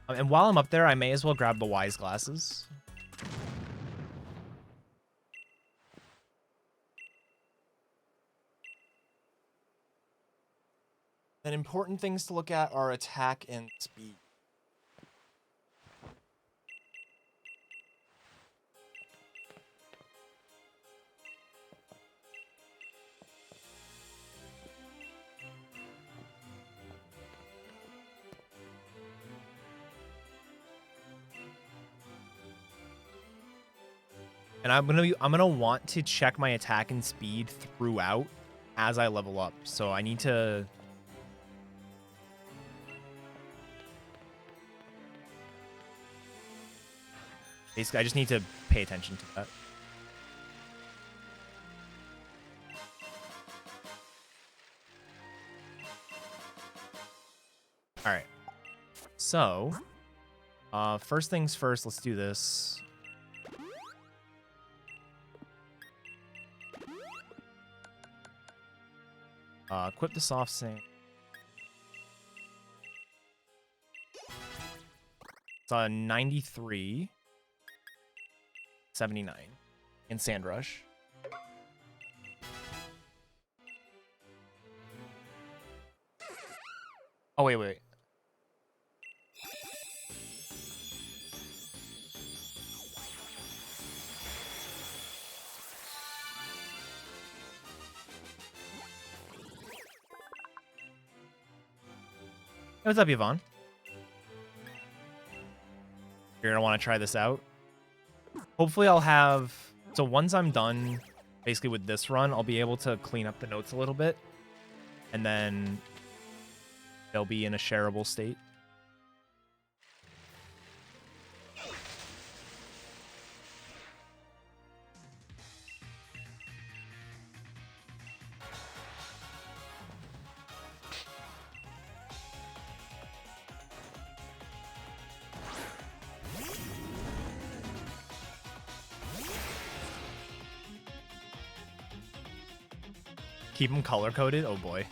And while I'm up there, I may as well grab the Wise Glasses. Then important things to look at are attack and speed. And I'm gonna want to check my attack and speed throughout as I level up. So I need to... Basically, I just need to pay attention to that. All right. So, first things first, let's do this. Equip the soft sand. It's a 93, 79 in Sand Rush. Oh, wait. Hey, what's up, Yvonne? You're gonna want to try this out. Hopefully I'll have... So once I'm done, basically with this run, I'll be able to clean up the notes a little bit. And then they'll be in a shareable state. Keep them color coded. Oh boy,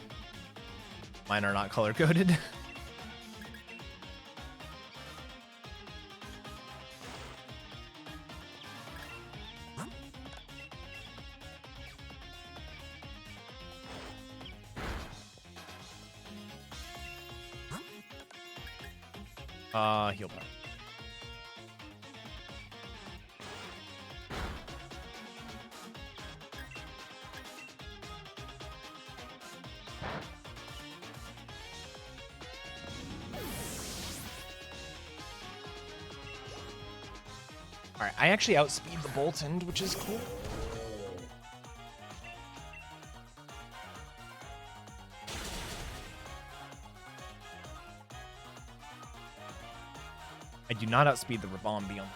mine are not color coded. Heal back. All right, I actually outspeed the Boltund, which is cool. I do not outspeed the Rabombium.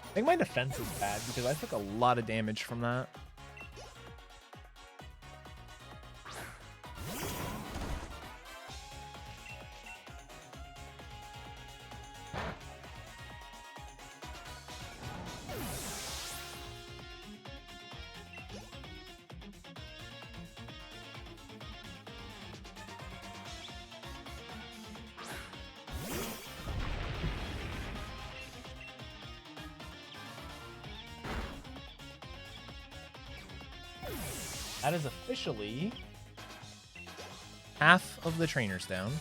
I think my defense is bad because I took a lot of damage from that. That is officially half of the trainers down.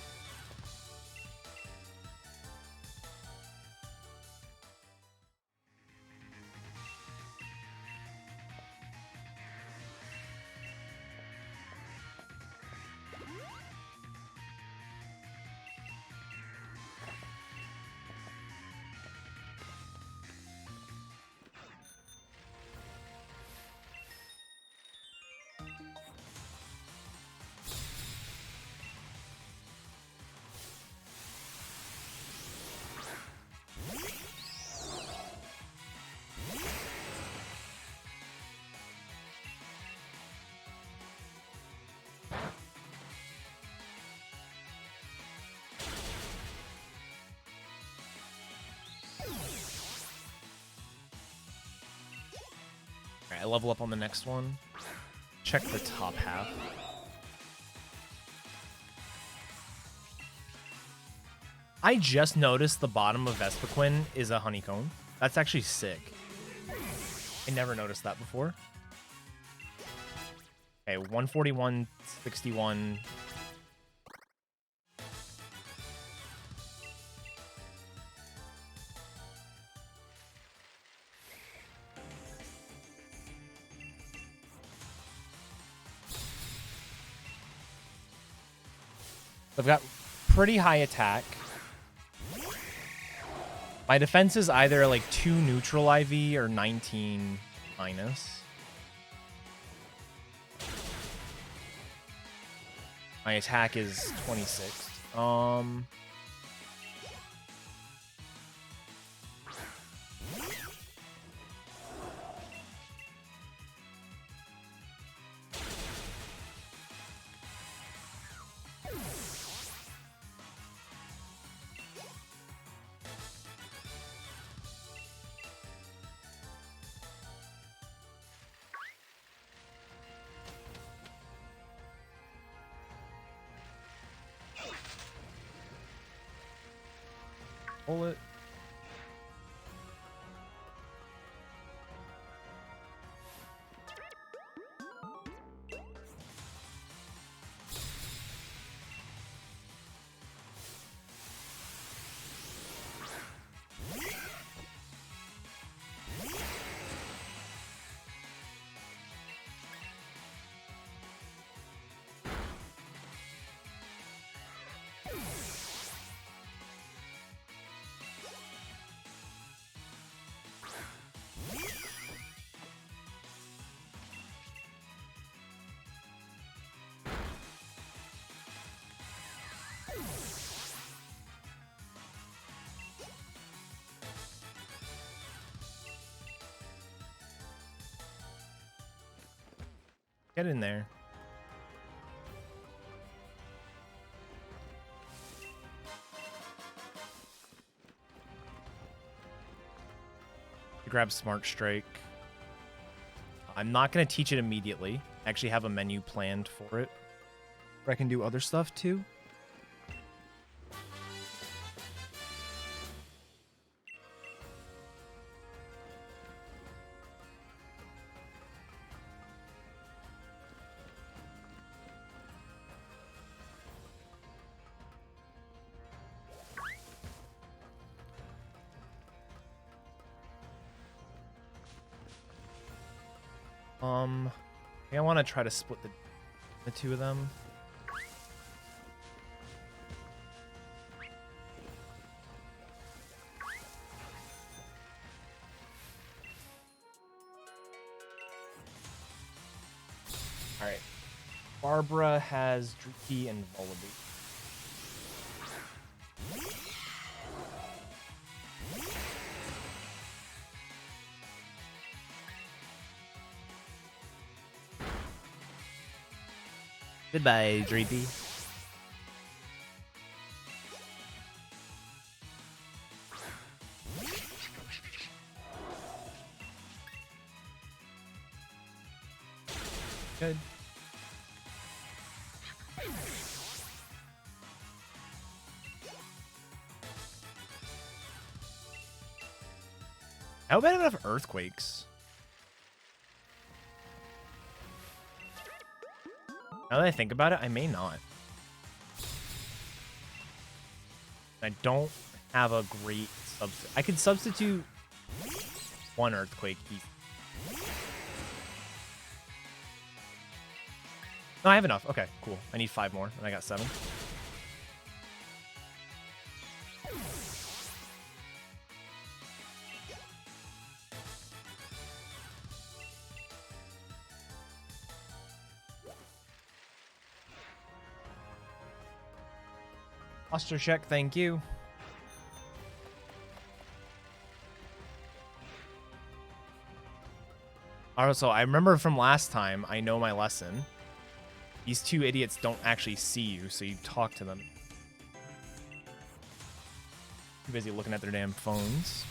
Alright, I level up on the next one. Check the top half. I just noticed the bottom of Vespiquen is a honeycomb. That's actually sick. I never noticed that before. Okay, 141, 61. I've got pretty high attack. My defense is either like 2 neutral IV or 19 minus. My attack is 26. Bullet. Get in there. Grab Smart Strike. I'm not going to teach it immediately. I actually have a menu planned for it, where I can do other stuff too. I think I want to try to split the two of them. All right. Barbara has Druki and Volibee. Goodbye, Dreepy. Good. I hope I have enough earthquakes. Now that I think about it, I may not. I don't have a great substitute. I could substitute one earthquake. No, I have enough. Okay, cool. I need 5 more, and I got 7. Posture check, thank you. Alright, so I remember from last time, I know my lesson. These 2 idiots don't actually see you, so you talk to them. Too busy looking at their damn phones.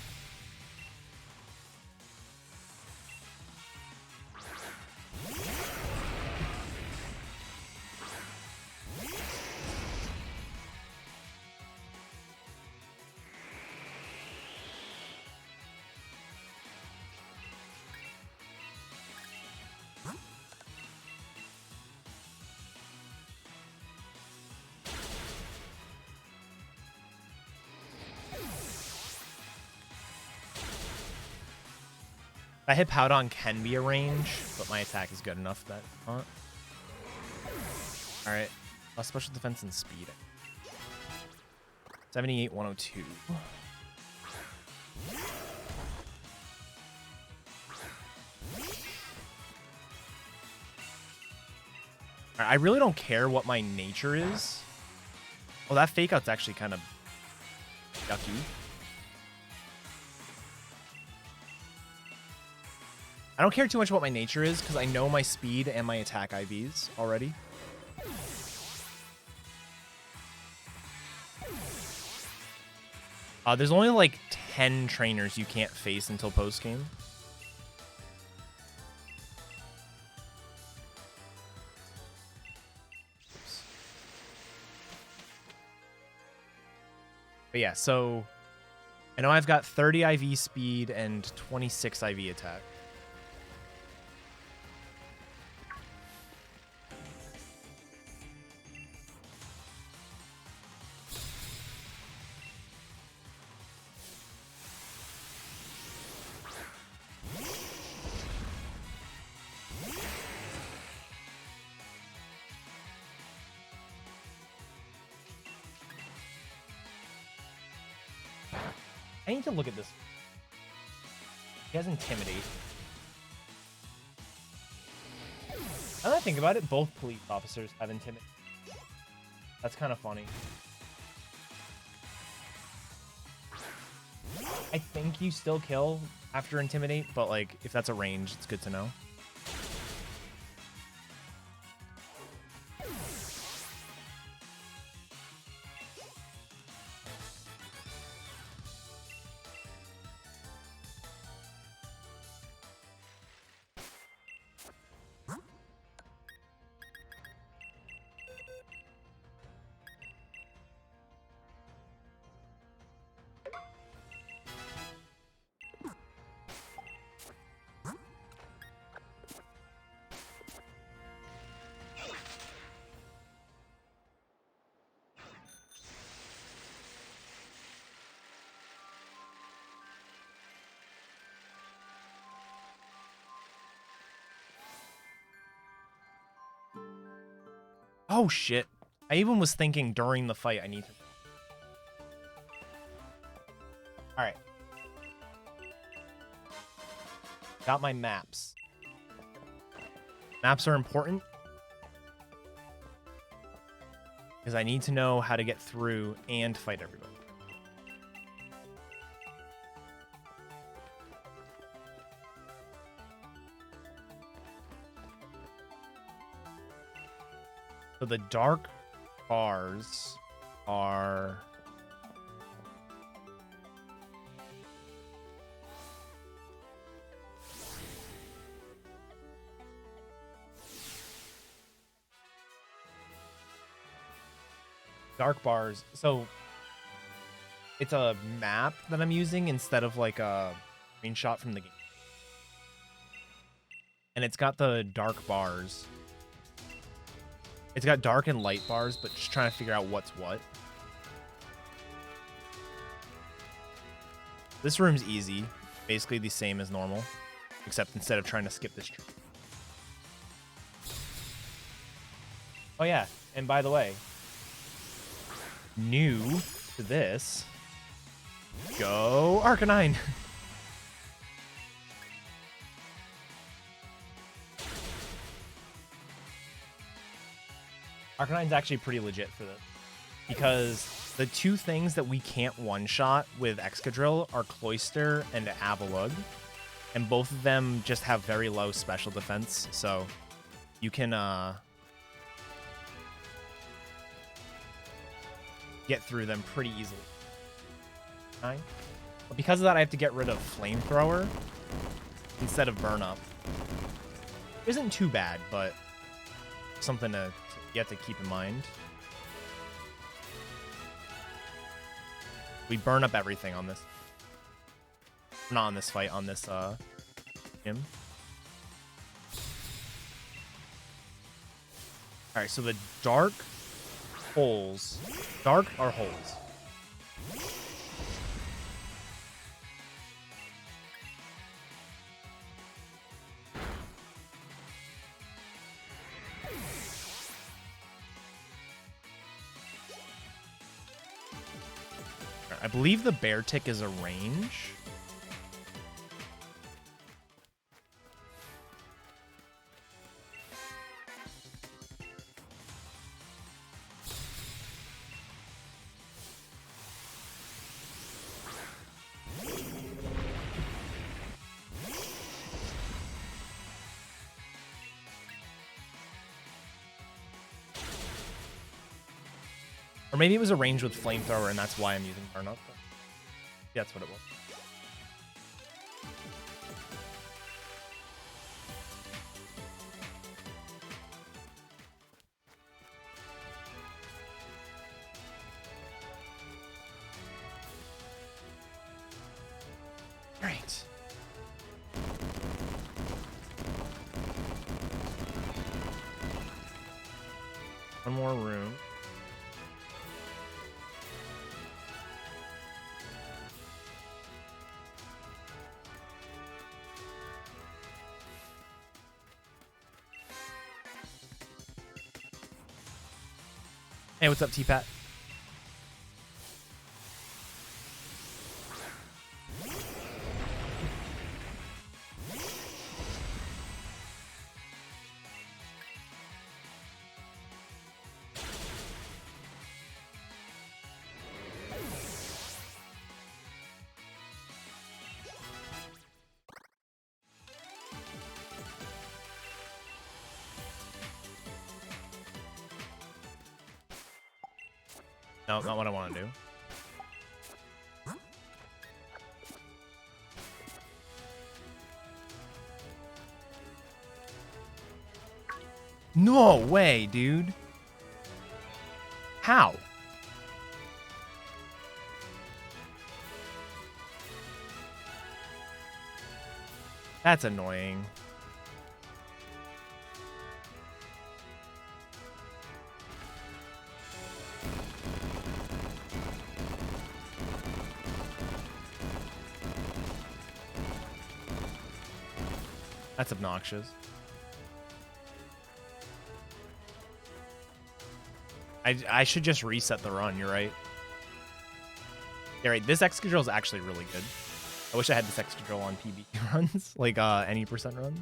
I hit Powdon can be a range, but my attack is good enough that not. Alright. Special defense and speed. 78, 102. Alright, I really don't care what my nature is. Well, that fake out's actually kind of yucky. I don't care too much what my nature is, because I know my speed and my attack IVs already. There's only like 10 trainers you can't face until post-game. But yeah, so I know I've got 30 IV speed and 26 IV attack. I need to look at this. He has Intimidate. Now that I think about it, both police officers have Intimidate. That's kind of funny. I think you still kill after Intimidate, but like, if that's a range, it's good to know. Oh, shit. I even was thinking during the fight I need to... Alright. Got my maps. Maps are important. Because I need to know how to get through and fight everybody. So the dark bars are... Dark bars. So it's a map that I'm using instead of like a screenshot from the game. And it's got the dark bars. It's got dark and light bars, but just trying to figure out what's what. This room's easy. Basically the same as normal. Except instead of trying to skip this tree. Oh yeah, and by the way, new to this, go Arcanine. Arcanine's actually pretty legit for this, because the two things that we can't one-shot with Excadrill are Cloyster and Avalugg, and both of them just have very low special defense, so you can get through them pretty easily. But because of that, I have to get rid of Flamethrower instead of Burn Up. Isn't too bad, but something to you have to keep in mind. We burn up everything on this. Not on this fight, on this gym. Alright, so the dark holes. Dark are holes. I believe the bear tick is a range. Or maybe it was a range with Flamethrower, and that's why I'm using Burn Up. Yeah, that's what it was. All right. One more room. Hey, what's up, T-Pat? No, not what I want to do. No way, dude. How? That's annoying. That's obnoxious. I should just reset the run. You're right. Yeah, right. This Excadrill is actually really good. I wish I had this Excadrill on PB runs, like any percent runs.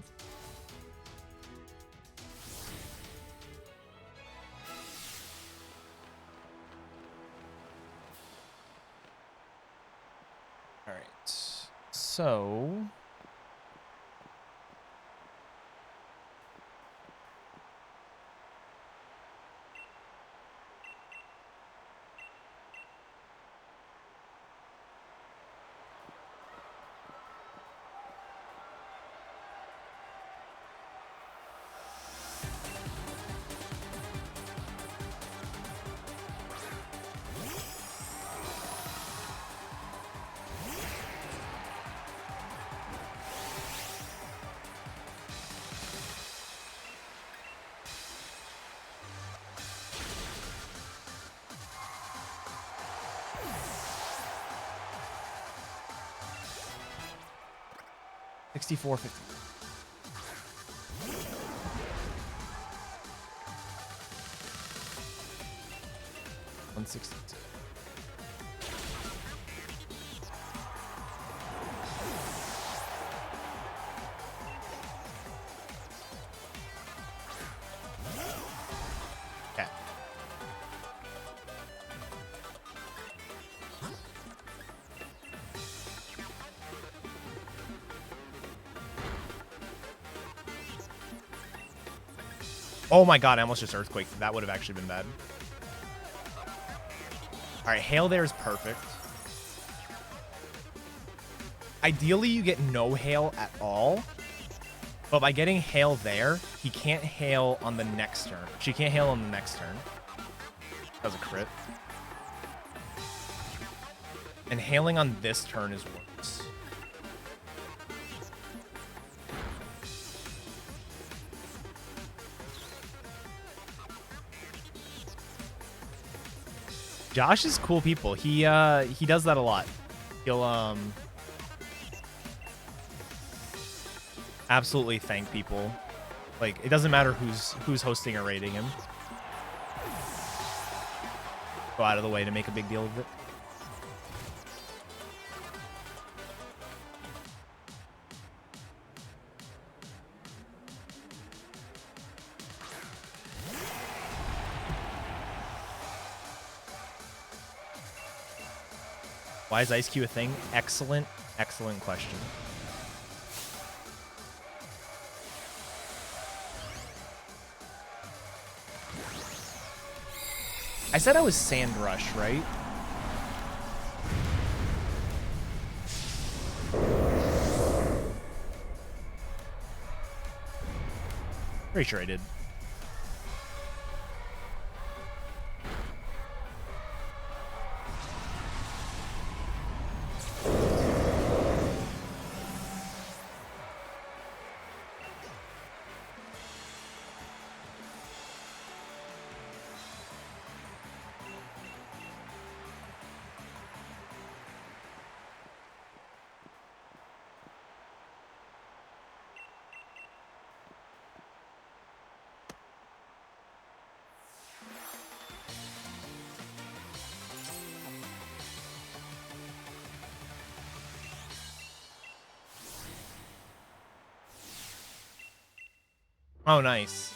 All right. So. $64.50. 162. Okay. Oh my god, I almost just Earthquake. That would have actually been bad. Alright, Hail there is perfect. Ideally, you get no Hail at all. But by getting Hail there, he can't Hail on the next turn. She can't Hail on the next turn. That was a crit. And Hailing on this turn is worse. Josh is cool people. He does that a lot. He'll absolutely thank people. Like, it doesn't matter who's hosting or rating him. Go out of the way to make a big deal of it. Why is Ice Cube a thing? Excellent, excellent question. I said I was Sand Rush, right? Pretty sure I did. Oh, nice.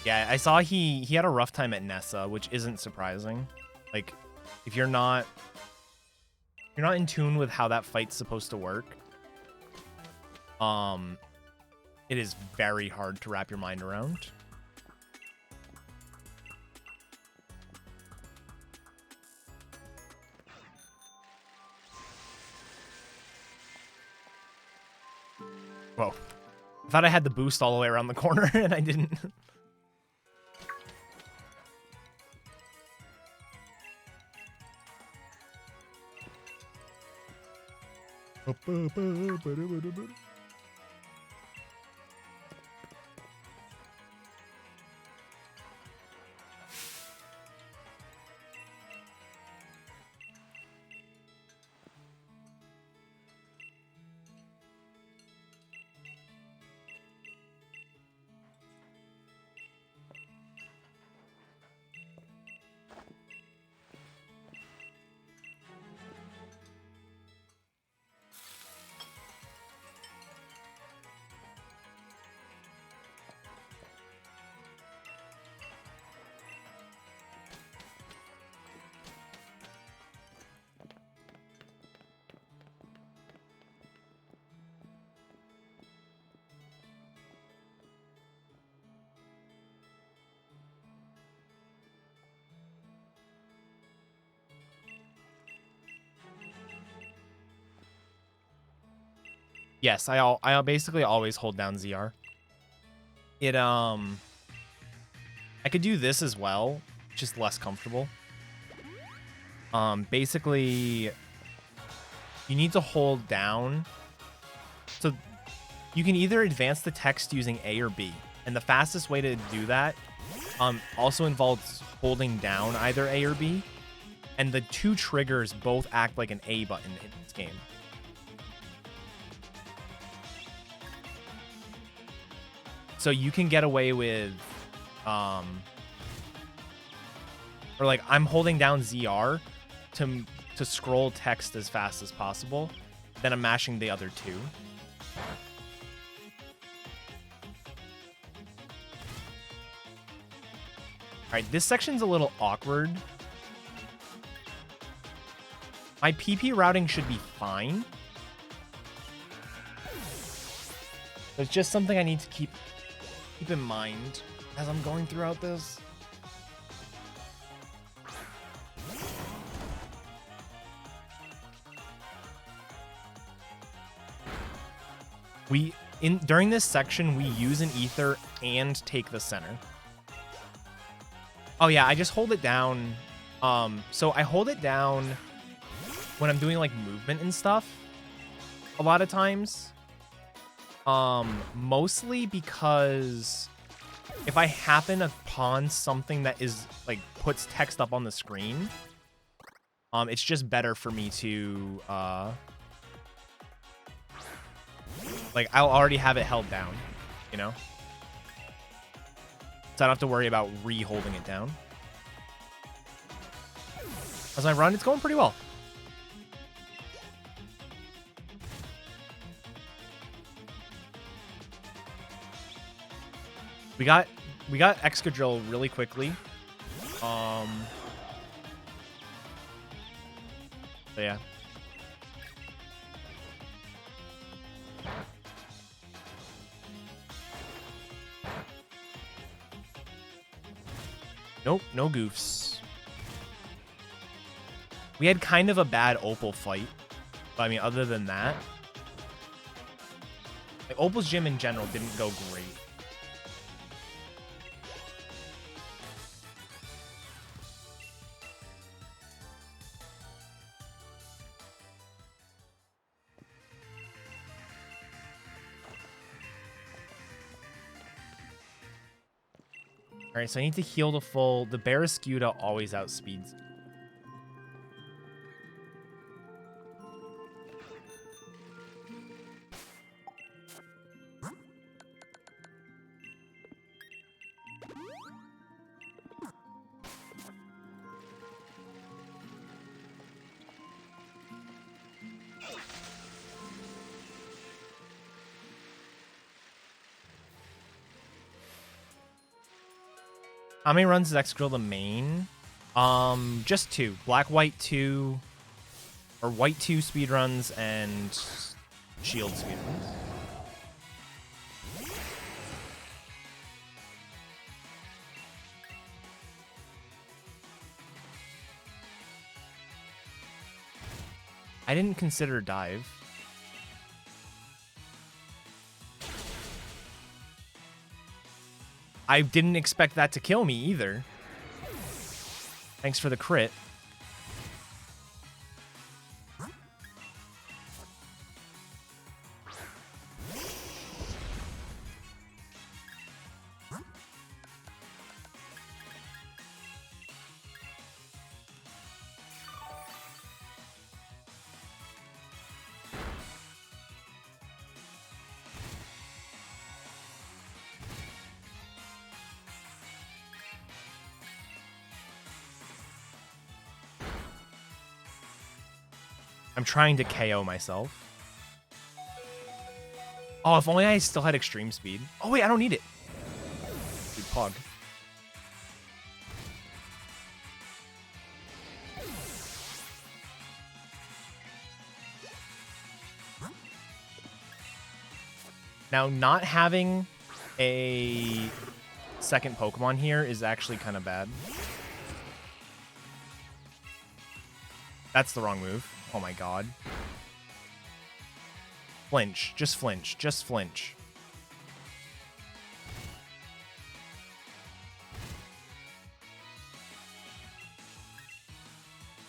Yeah, I saw he had a rough time at Nessa, which isn't surprising. Like, if you're not in tune with how that fight's supposed to work, it is very hard to wrap your mind around. Whoa. I thought I had the boost all the way around the corner, and I didn't. Yes, I basically always hold down ZR. I could do this as well, just less comfortable. Basically, you need to hold down. So you can either advance the text using A or B, and the fastest way to do that also involves holding down either A or B, and the two triggers both act like an A button in this game. So you can get away with, or like I'm holding down ZR to scroll text as fast as possible, then I'm mashing the other two. All right, this section's a little awkward. My PP routing should be fine. There's just something I need to keep in mind as I'm going throughout this. During this section, we use an ether and take the center. Oh yeah, I just hold it down. So I hold it down when I'm doing like movement and stuff a lot of times. Mostly because if I happen upon something that is like puts text up on the screen, it's just better for me to like I'll already have it held down, you know? So I don't have to worry about re-holding it down. As I run, it's going pretty well. We got Excadrill really quickly. So yeah. Nope, no goofs. We had kind of a bad Opal fight. But I mean, other than that, like, Opal's gym in general didn't go great. All right, so I need to heal to full. The Barraskewda always outspeeds. How many runs is Excadrill the main? Just 2. Black, white 2, or white 2 speedruns and shield speedruns. I didn't consider dive. I didn't expect that to kill me either. Thanks for the crit. I'm trying to KO myself. Oh, if only I still had extreme speed. Oh, wait, I don't need it. Dude, Pog. Now, not having a second Pokemon here is actually kind of bad. That's the wrong move. Oh my god. Flinch. Just flinch. Just flinch.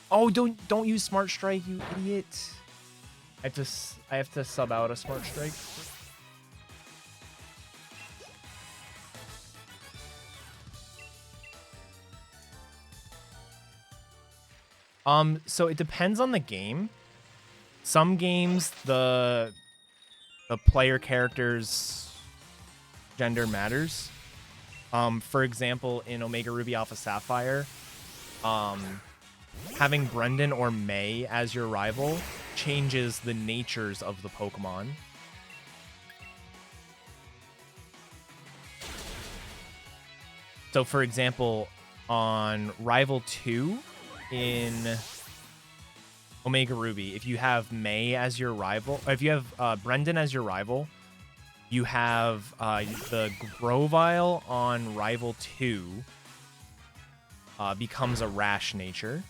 Oh, don't use Smart Strike, you idiot. I have to sub out a Smart Strike. So it depends on the game. Some games the player character's gender matters. For example, in Omega Ruby Alpha Sapphire, having Brendan or May as your rival changes the natures of the Pokemon. So, for example, on Rival 2 in Omega Ruby, if you have May as your rival, or if you have Brendan as your rival, you have the Grovyle on Rival 2 becomes a Rash nature.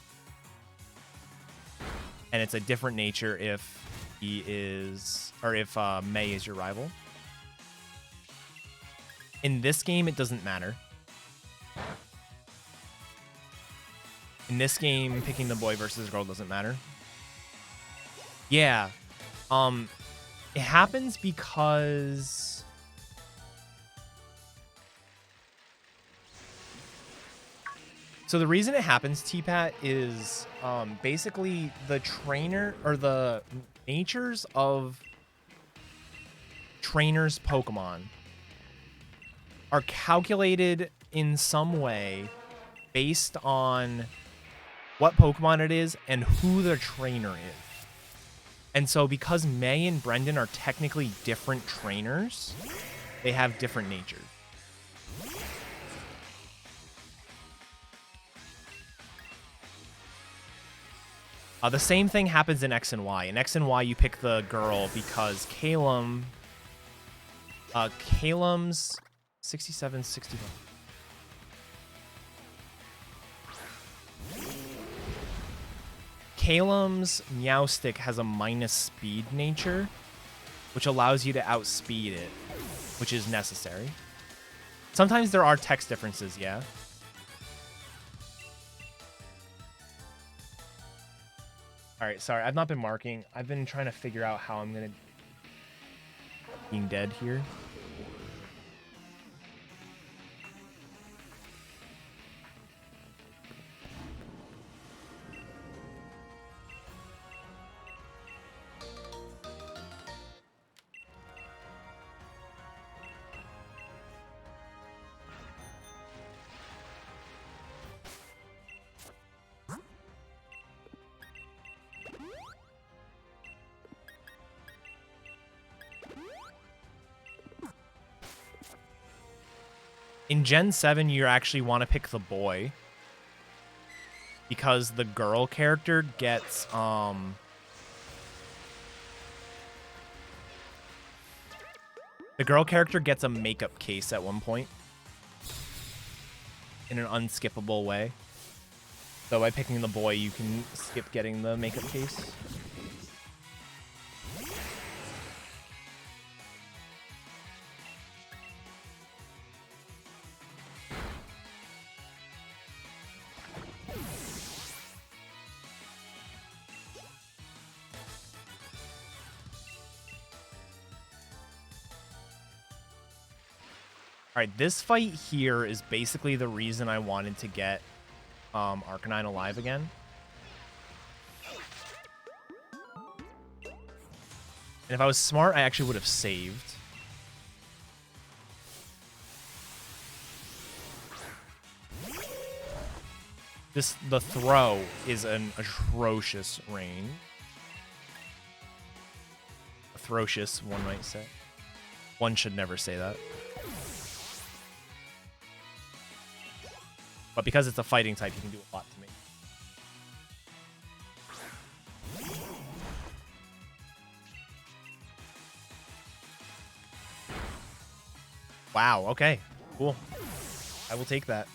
And it's a different nature if he is, or if May is your rival. In this game, it doesn't matter. In this game, picking the boy versus girl doesn't matter. Yeah. It happens because so the reason it happens, T-Pat, is basically the trainer or the natures of trainers' Pokemon are calculated in some way based on what Pokemon it is and who the trainer is. And so because May and Brendan are technically different trainers, they have different natures. The same thing happens in X and Y. In X and Y, you pick the girl because Calum's 67, 61. Calum's Meowstic has a minus speed nature, which allows you to outspeed it, which is necessary. Sometimes there are text differences, yeah. All right, sorry, I've not been marking. I've been trying to figure out how I'm gonna being dead here. In Gen 7, you actually want to pick the boy because the girl character gets a makeup case at one point in an unskippable way. So by picking the boy, you can skip getting the makeup case. Alright, this fight here is basically the reason I wanted to get Arcanine alive again. And if I was smart, I actually would have saved. The throw is an atrocious range. Atrocious, one might say. One should never say that. But because it's a fighting type, you can do a lot to me. Wow, okay. Cool. I will take that.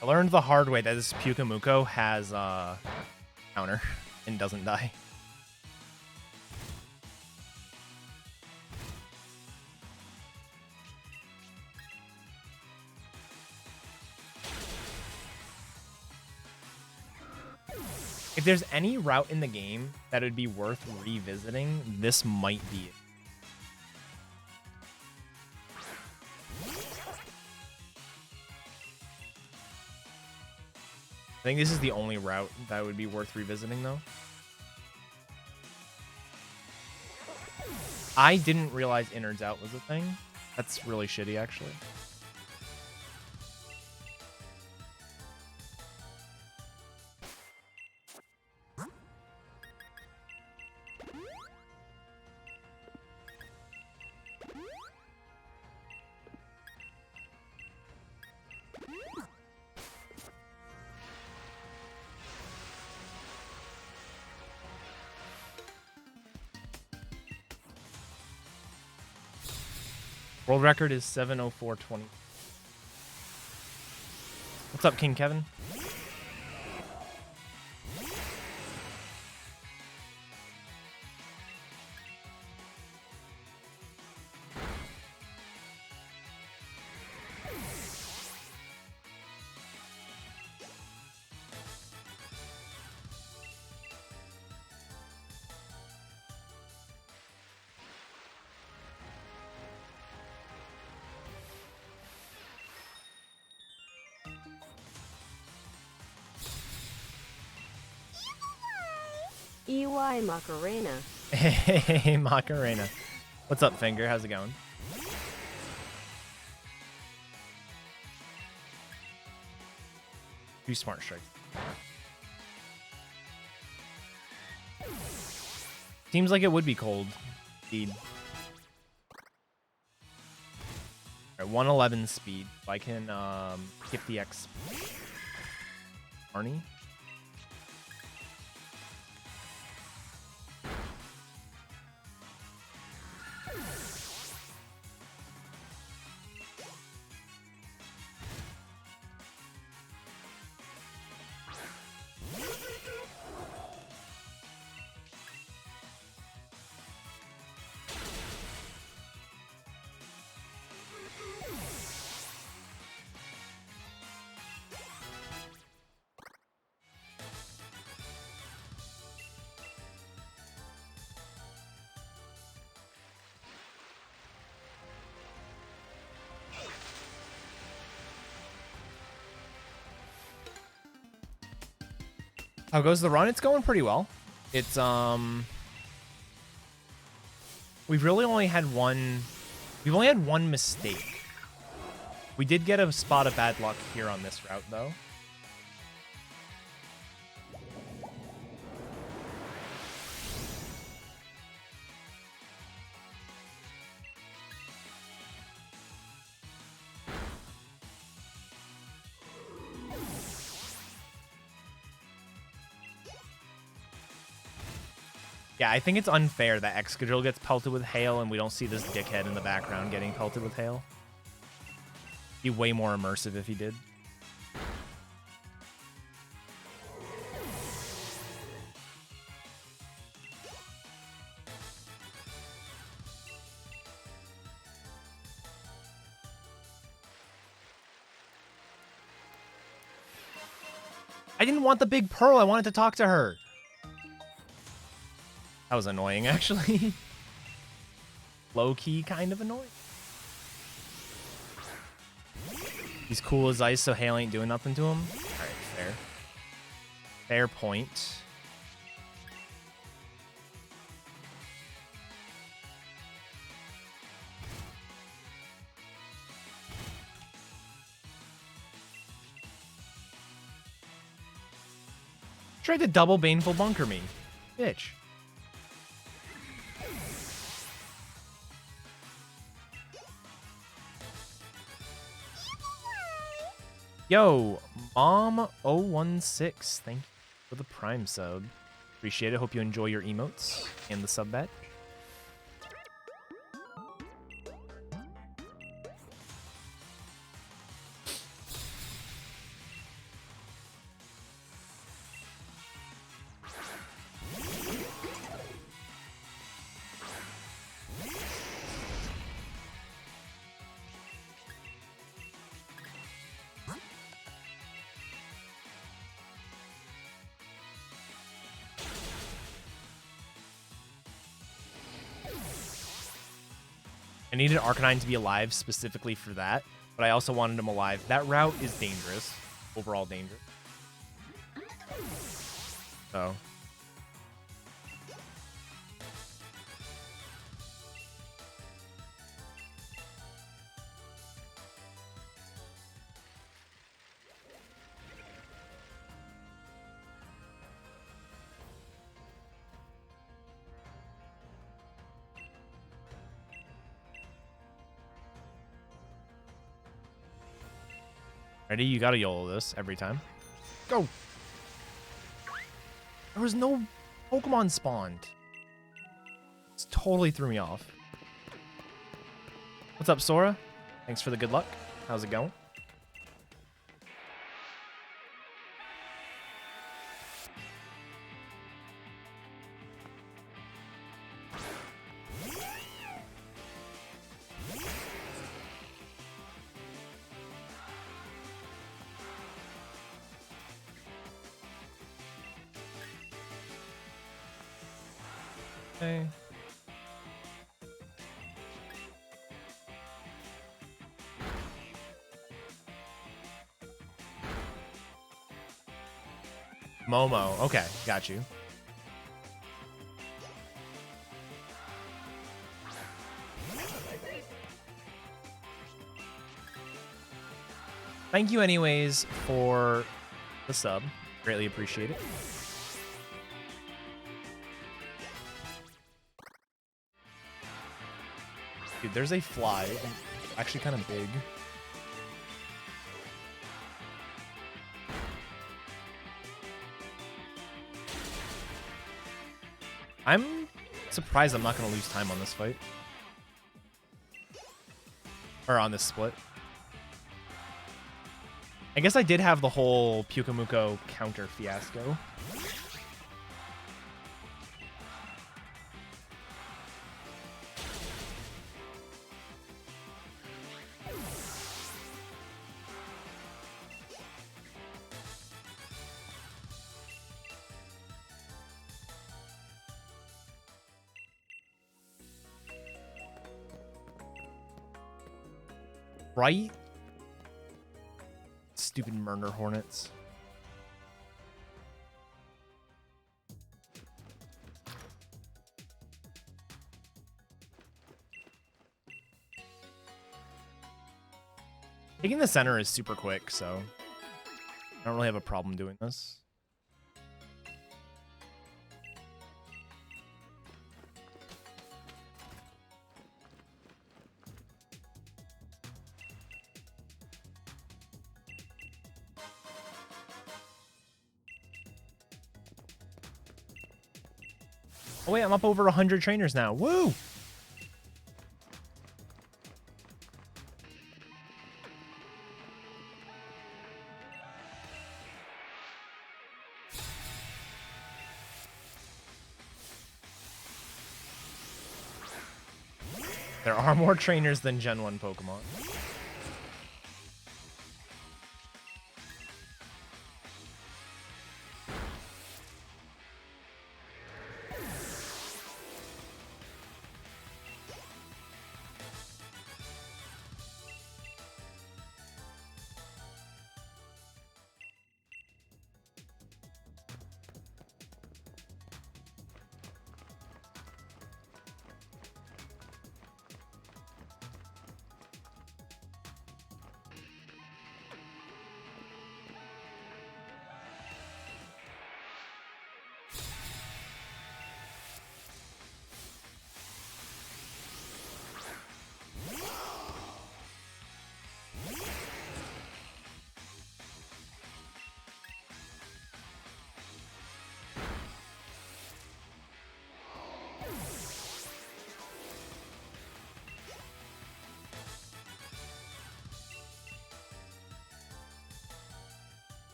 I learned the hard way that this Pukamuko has counter and doesn't die. If there's any route in the game that would be worth revisiting, this might be it. I think this is the only route that would be worth revisiting, though. I didn't realize innards out was a thing. That's really shitty, actually. World record is 7:04:20. What's up, King Kevin? EY Macarena. Hey, Macarena. What's up, Finger? How's it going? Two smart strikes. Seems like it would be cold. Indeed. Alright, 111 speed. If I can skip the X. Arnie? How goes the run? It's going pretty well. It's we've only had one mistake. We did get a spot of bad luck here on this route though. Yeah, I think it's unfair that Excadrill gets pelted with hail and we don't see this dickhead in the background getting pelted with hail. Be way more immersive if he did. I didn't want the big pearl. I wanted to talk to her. That was annoying, actually. Low-key kind of annoying. He's cool as ice, so hail ain't doing nothing to him. Alright, fair. Fair point. Tried to double Baneful Bunker me. Bitch. Yo, Mom016, thank you for the Prime sub. Appreciate it. Hope you enjoy your emotes and the sub bet. needed Arcanine to be alive specifically for that, but I also wanted him alive. That route is dangerous. Overall dangerous. So. Ready? You gotta YOLO this every time. Go! There was no Pokemon spawned. This totally threw me off. What's up, Sora? Thanks for the good luck. How's it going? Okay. Momo. Okay, got you. Thank you anyways for the sub. Greatly appreciate it. Dude, there's a fly. Actually kind of big. I'm surprised I'm not going to lose time on this fight. Or on this split. I guess I did have the whole Pyukamuko counter fiasco. Right? Stupid murder hornets. Taking the center is super quick, so I don't really have a problem doing this. Oh wait, I'm up over 100 trainers now. Woo! There are more trainers than Gen 1 Pokemon.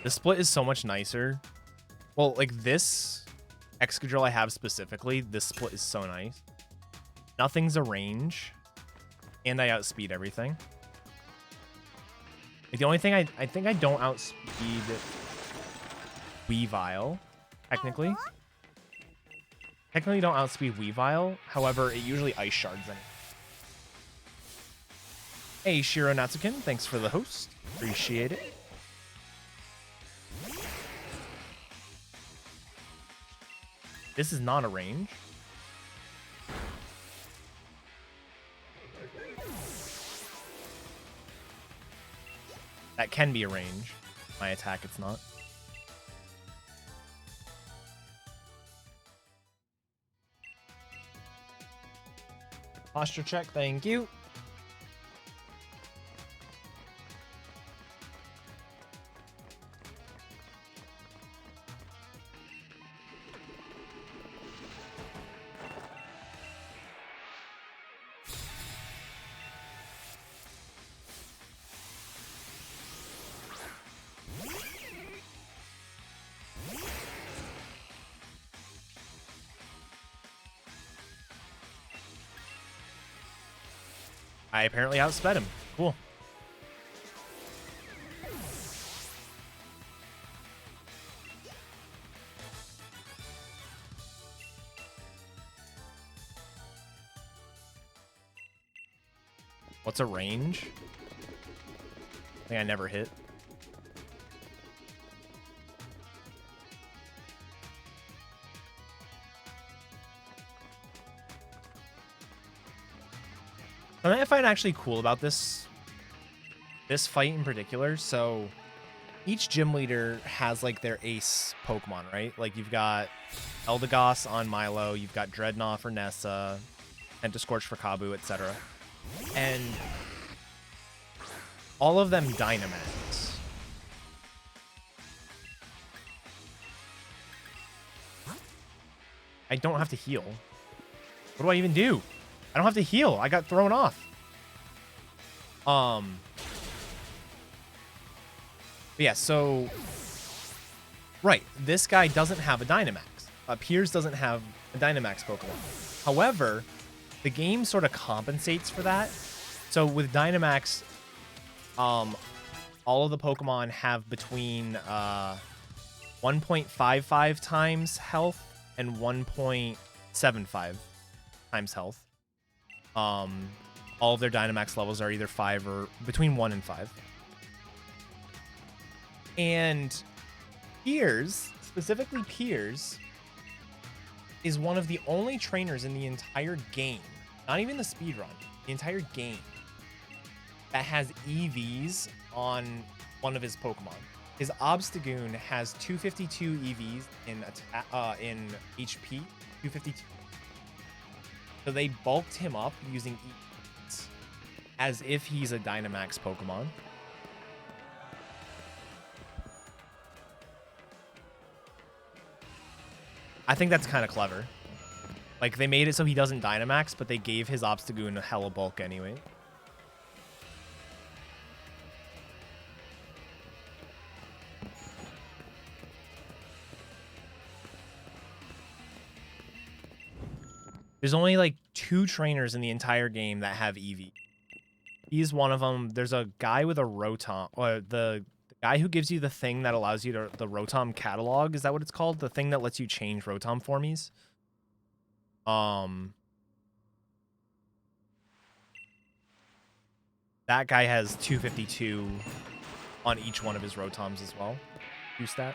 This split is so much nicer. Well, like this Excadrill I have specifically, this split is so nice. Nothing's a range. And I outspeed everything. Like the only thing I think I don't outspeed Weavile, technically. Technically, you don't outspeed Weavile. However, it usually ice shards anyway. Hey, Shiro Natsukin, thanks for the host. Appreciate it. This is not a range. That can be a range. My attack, it's not. Posture check, thank you. I apparently outsped him. Cool. What's a range? I think I never hit. Something I find actually cool about this fight in particular, so each gym leader has like their ace Pokemon, right? Like you've got Eldegoss on Milo, you've got Dreadnought for Nessa, Pentascorch for Kabu, etc. And all of them Dynamax. I don't have to heal. What do I even do? I don't have to heal. I got thrown off. But yeah, so right, this guy doesn't have a Dynamax. Piers doesn't have a Dynamax Pokemon. However, the game sort of compensates for that. So with Dynamax, all of the Pokemon have between 1.55 times health and 1.75 times health. All of their Dynamax levels are either 5 or between 1 and 5. And Piers, specifically Piers, is one of the only trainers in the entire game, not even the speedrun, the entire game, that has EVs on one of his Pokemon. His Obstagoon has 252 EVs in HP, 252. So they bulked him up using EVs as if he's a Dynamax Pokemon. I think that's kind of clever. Like, they made it so he doesn't Dynamax, but they gave his Obstagoon a hella bulk anyway. There's only like 2 trainers in the entire game that have EV. He's one of them. There's a guy with a Rotom, or the guy who gives you the thing that allows you to, the Rotom catalog, is that what it's called? The thing that lets you change Rotom formies. That guy has 252 on each one of his Rotoms as well. 2 stats.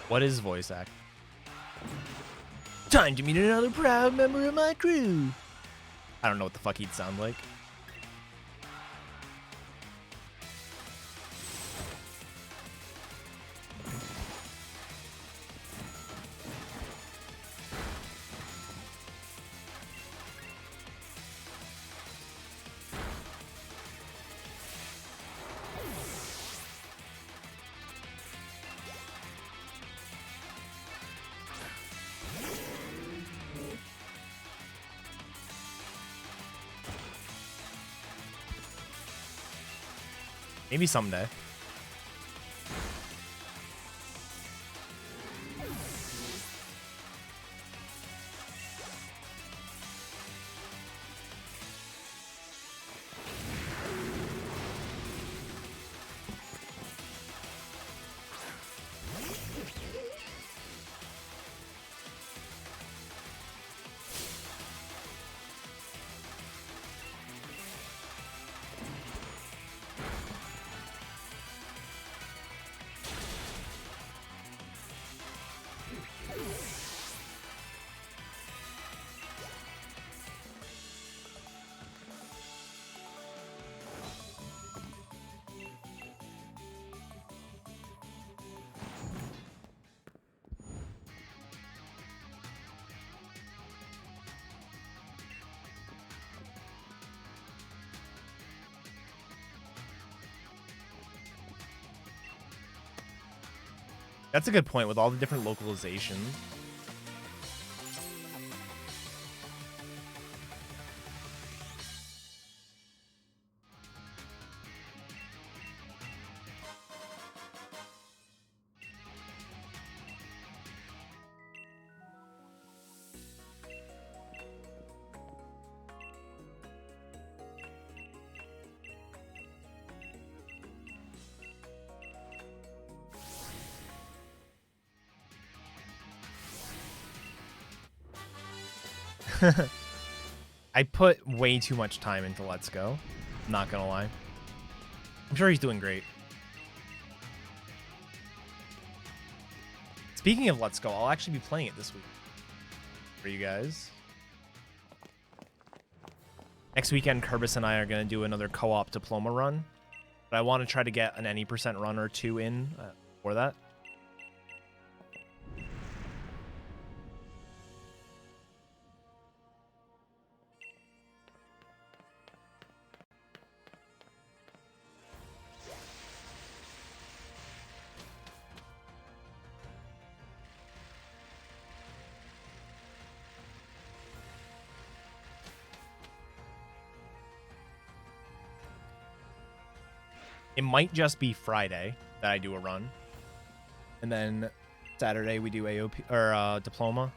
What is voice act? Time to meet another proud member of my crew. I don't know what the fuck he'd sound like. Maybe someday. That's a good point with all the different localizations. I put way too much time into Let's Go. Not gonna lie. I'm sure he's doing great. Speaking of Let's Go, I'll actually be playing it this week for you guys. Next weekend, Kerbis and I are going to do another co-op diploma run. But I want to try to get an any % run or two in for that. It might just be Friday that I do a run. And then Saturday we do AOP or diploma.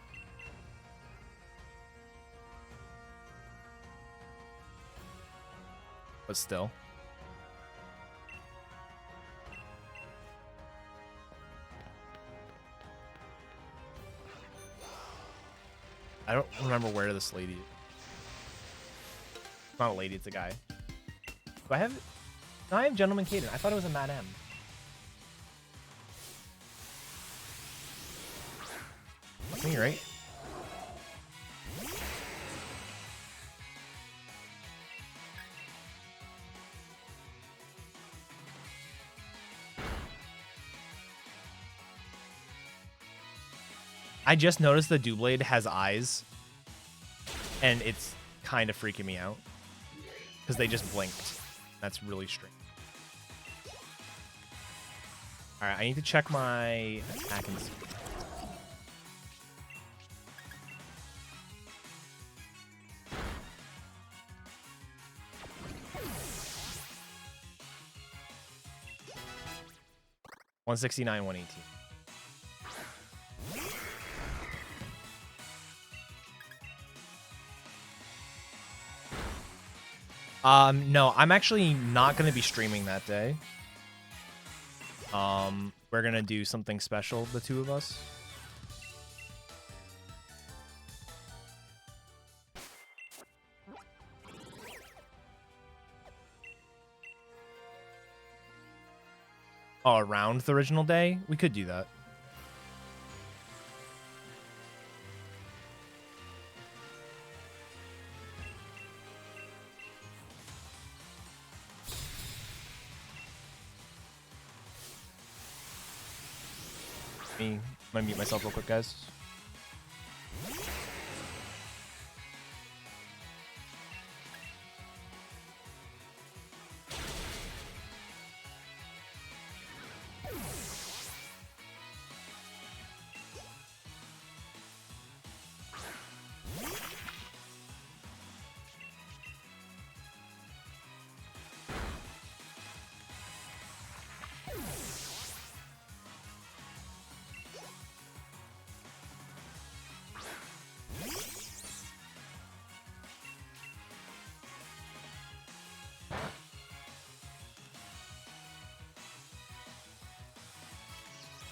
But still. I don't remember where this lady is. It's not a lady, it's a guy. Do I have it? No, I have Gentleman Caden. I thought it was a Mad M. That's me, right? I just noticed the Doublade has eyes, and it's kind of freaking me out because they just blinked. That's really strange. All right, I need to check my attack and speed. $169, $118. No, I'm actually not going to be streaming that day. We're going to do something special, the two of us. Oh, around the original day? We could do that. I'm gonna mute myself real quick, guys.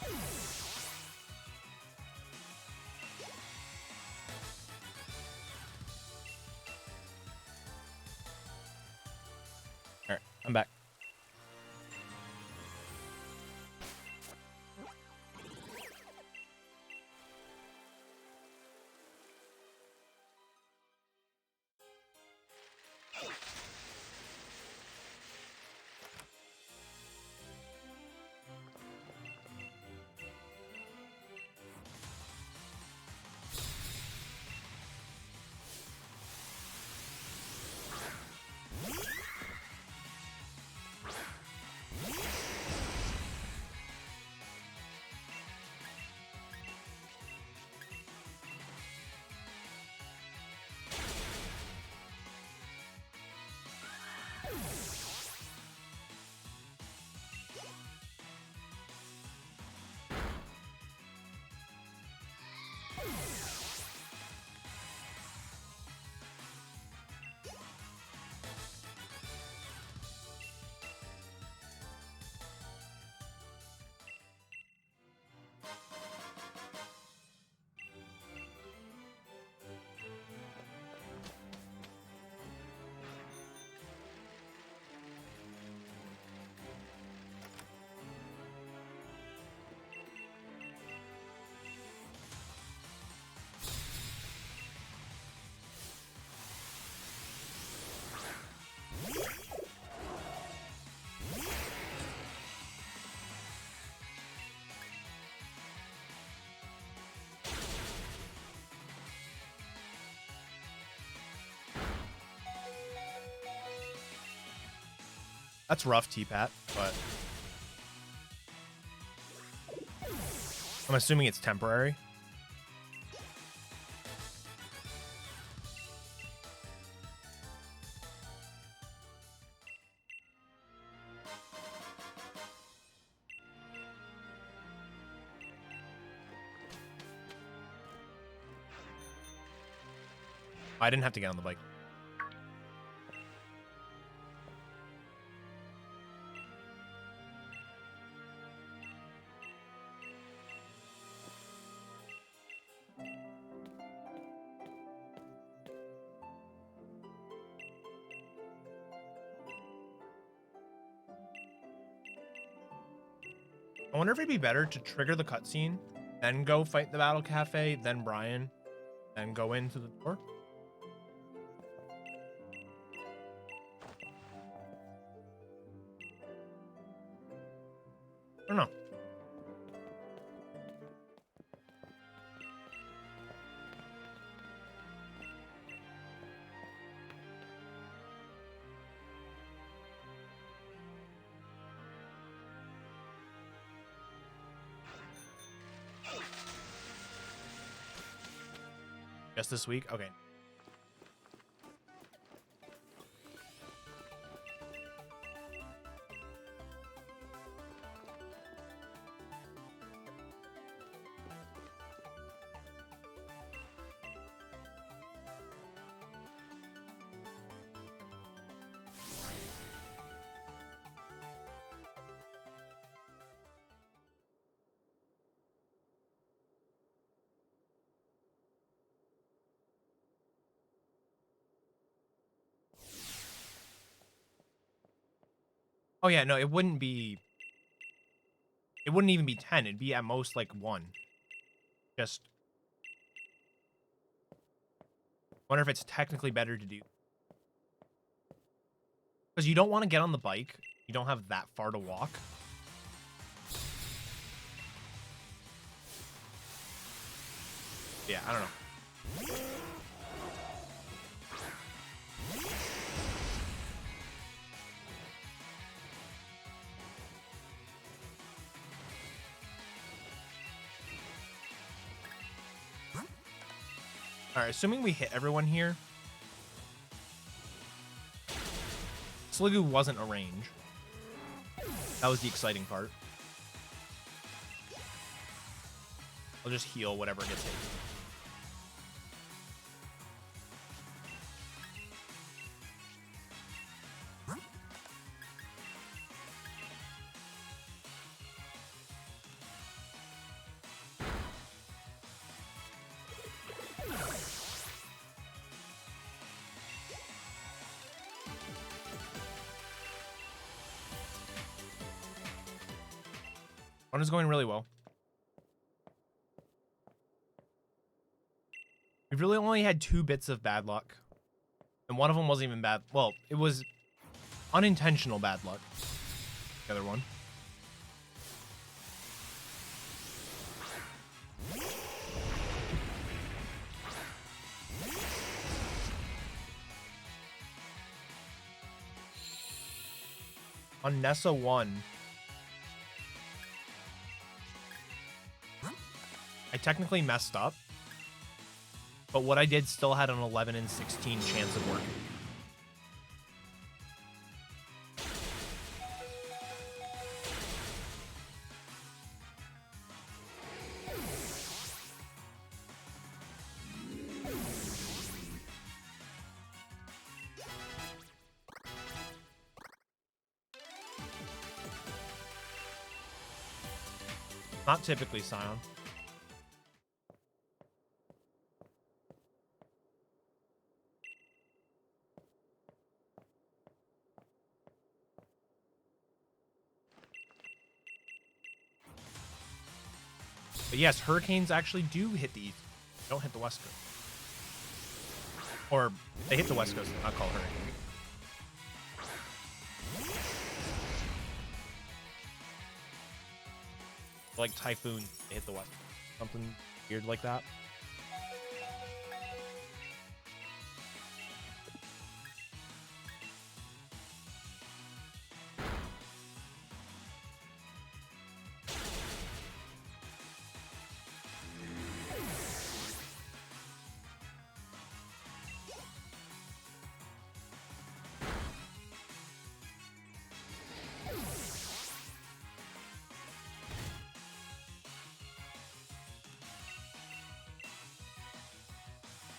All right, I'm back. That's rough, T-Pat, but I'm assuming it's temporary. I didn't have to get on the bike. I wonder if it'd be better to trigger the cutscene, then go fight the Battle Cafe, then Brian, then go into the door. I don't know. Just this week? Okay. Oh yeah, no, it wouldn't even be 10. It'd be at most like 1. Just wonder if it's technically better to do. Because you don't want to get on the bike. You don't have that far to walk. Yeah, I don't know. Alright, assuming we hit everyone here. Sliggoo wasn't a range. That was the exciting part. I'll just heal whatever gets hit. One is going really well. We've really only had 2 bits of bad luck. And one of them wasn't even bad. Well, it was unintentional bad luck. The other one. On Nessa 1, I technically messed up, but what I did still had an 11 and 16 chance of working. Not typically Scion. But yes, hurricanes actually do hit the East. They don't hit the West Coast. Or they hit the West Coast, not called hurricane. Like typhoon, they hit the West. Something weird like that.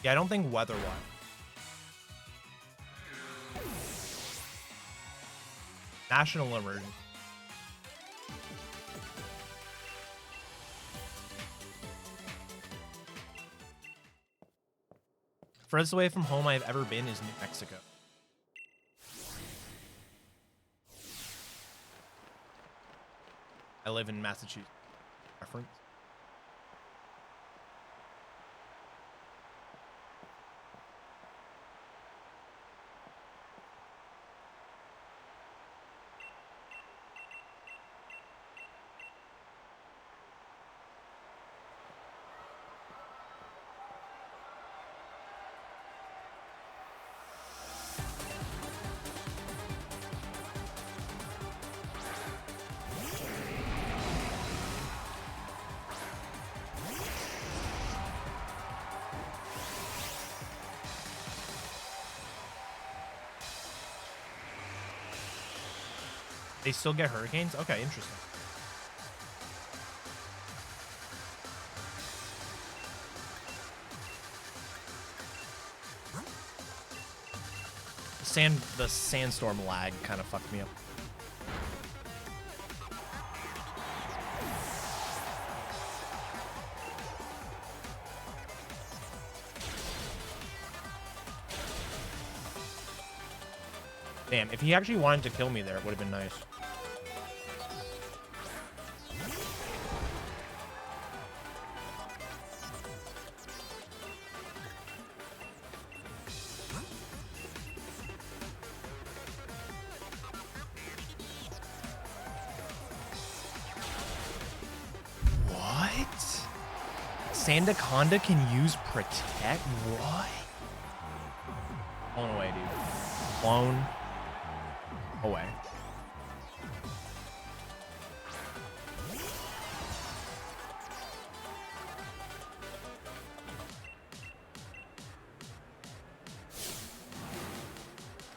Yeah, I don't think weather-wise. National emergency. Furthest away from home I've ever been is New Mexico. I live in Massachusetts. Reference. They still get hurricanes? Okay, interesting. The sandstorm lag kind of fucked me up. Damn, if he actually wanted to kill me there, it would have been nice. Sandaconda can use protect? What? Blown away, dude. Blown away.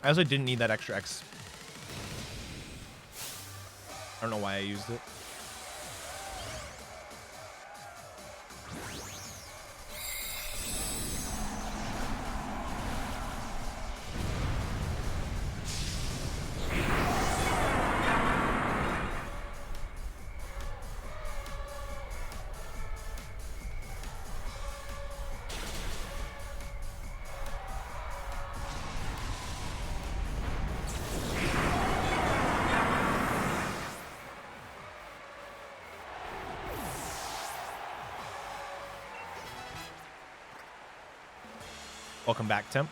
I also didn't need that extra X. I don't know why I used it. Welcome back, Tim.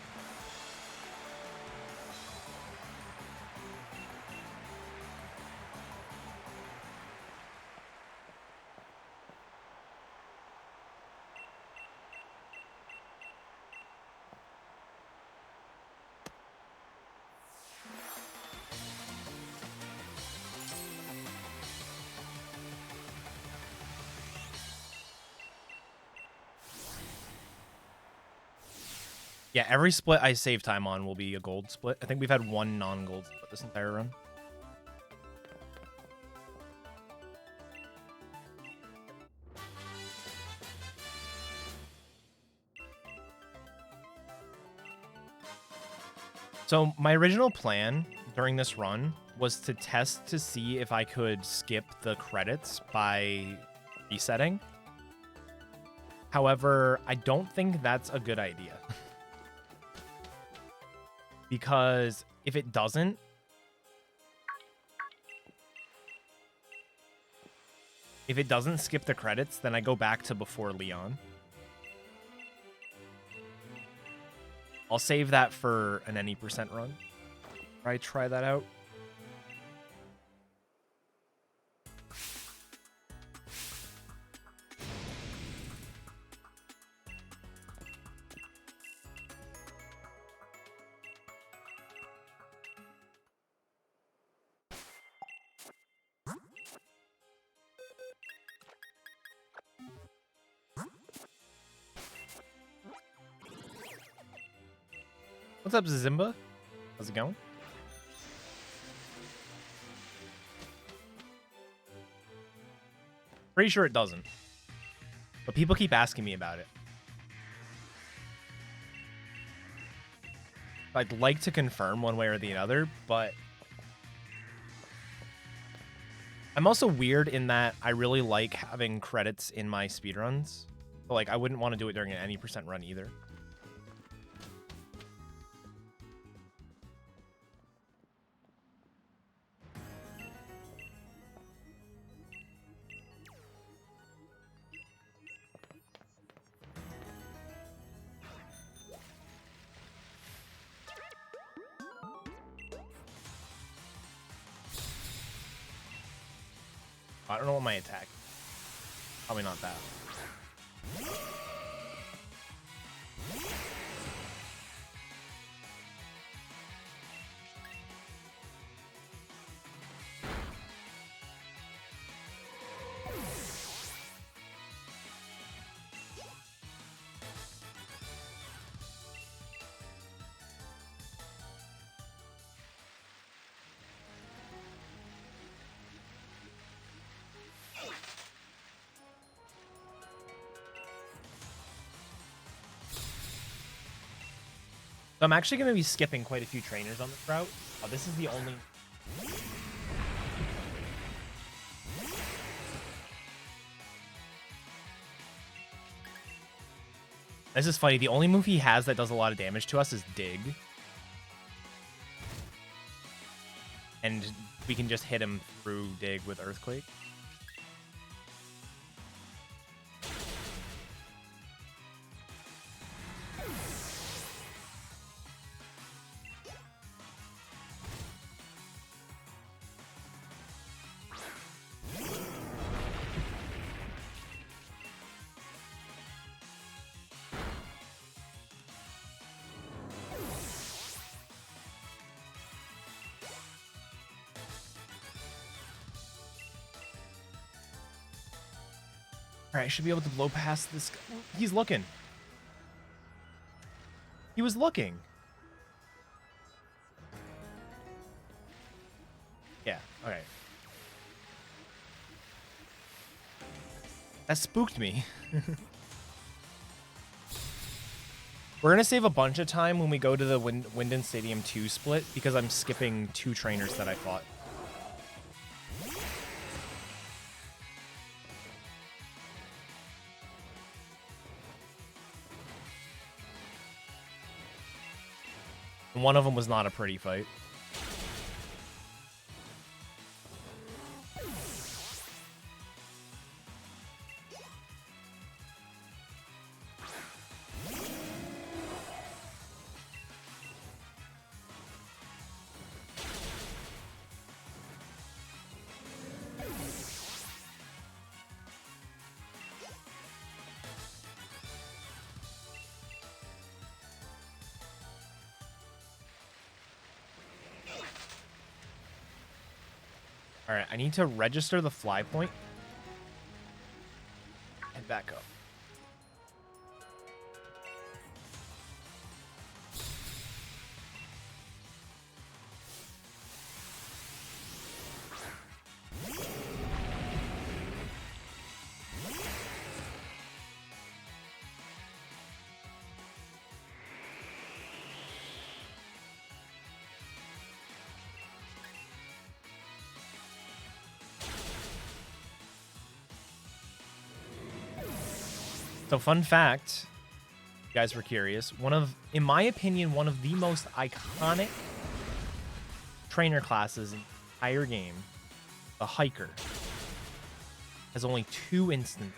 Yeah, every split I save time on will be a gold split. I think we've had one non-gold split this entire run. So my original plan during this run was to test to see if I could skip the credits by resetting. However, I don't think that's a good idea. Because if it doesn't, skip the credits, then I go back to before Leon. I'll save that for an any percent run. Try that out. What's up, Zimba? How's it going? Pretty sure it doesn't. But people keep asking me about it. I'd like to confirm one way or the other, but I'm also weird in that I really like having credits in my speedruns. But like, I wouldn't want to do it during an any percent run either. I don't know what my attack is. Probably not that. So I'm actually going to be skipping quite a few trainers on this route. This is the only... This is funny. The only move he has that does a lot of damage to us is Dig. And we can just hit him through Dig with Earthquake. Alright, I should be able to blow past this guy. He's looking. He was looking. Yeah, alright. That spooked me. We're going to save a bunch of time when we go to the Winden Stadium 2 split because I'm skipping 2 trainers that I fought. One of them was not a pretty fight. All right, I need to register the fly point and back up. So fun fact, you guys were curious, in my opinion, one of the most iconic trainer classes in the entire game, the hiker, has only 2 instances.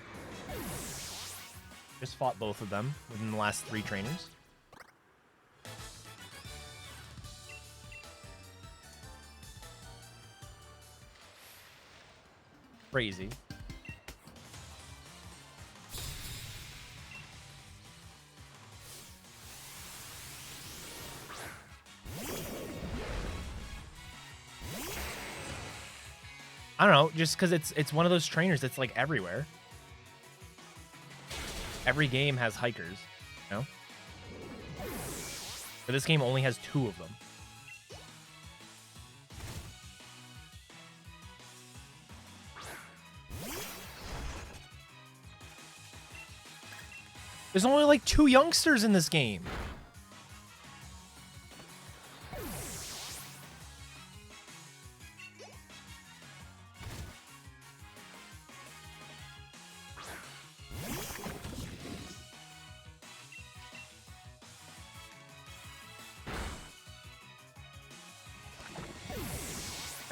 Just fought both of them within the last 3 trainers. Crazy. I don't know, just because it's one of those trainers that's like everywhere. Every game has hikers, you know? But this game only has 2 of them. There's only like 2 youngsters in this game.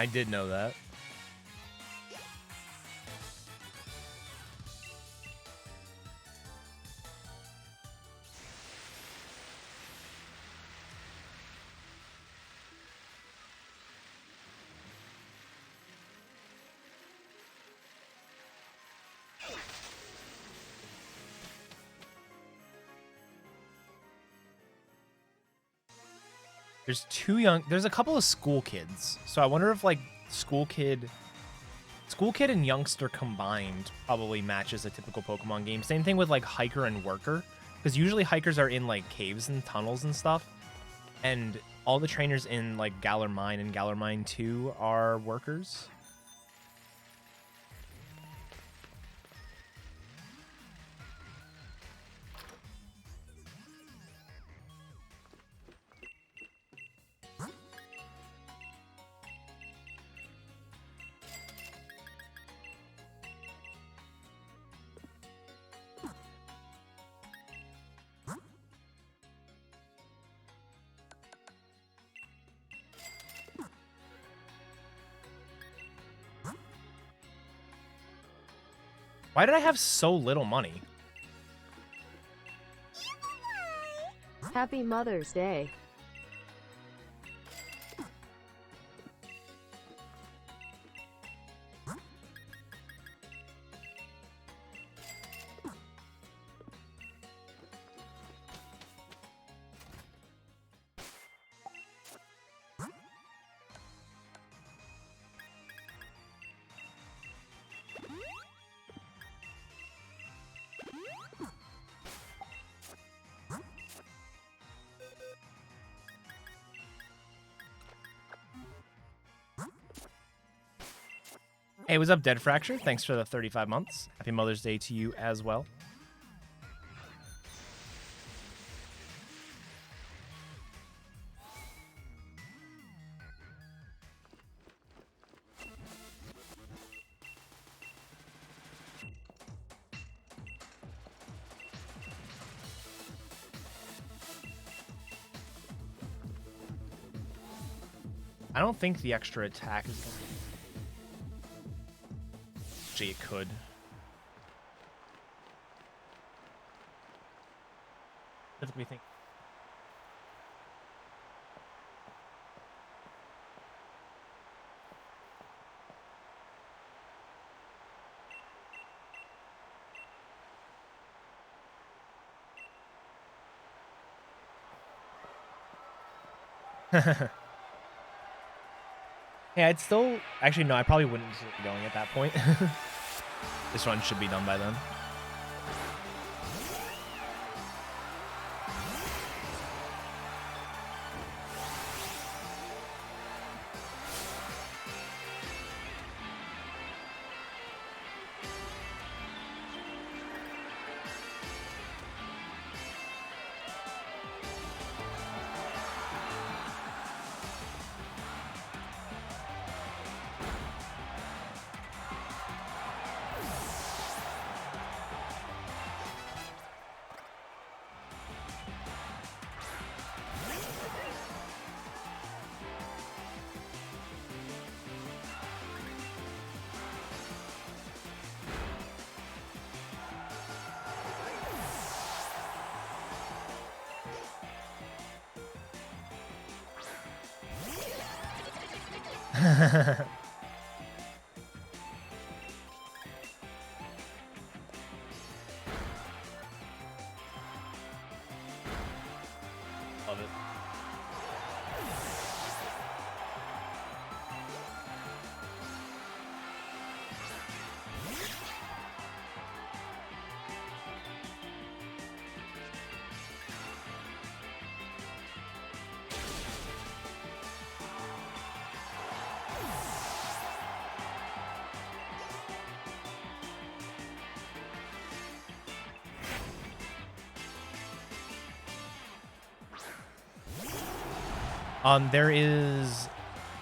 I did know that. There's a couple of school kids. So I wonder if like school kid and youngster combined probably matches a typical Pokemon game. Same thing with like hiker and worker, because usually hikers are in like caves and tunnels and stuff. And all the trainers in like Galar Mine and Galar Mine 2 are workers. Why did I have so little money? Happy Mother's Day. Hey, what's up, Dead Fracture? Thanks for the 35 months. Happy Mother's Day to you as well. I don't think the extra attack is... Actually, it could. Specifically think... Hey, I'd still... Actually, no, I probably wouldn't be going at that point. This run should be done by then. Love it.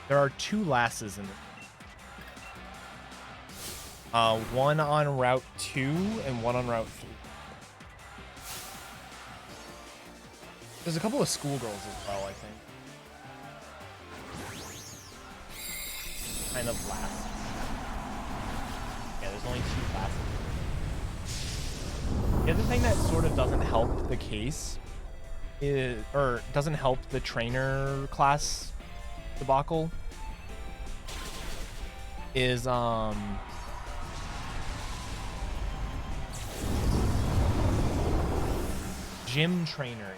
There are two lasses in it. One on Route 2 and one on Route 3. There's a couple of schoolgirls as well, I think. Kind of last. Yeah, there's only two lasses. The other thing that sort of doesn't help the case is, or doesn't help the trainer class debacle is gym trainer.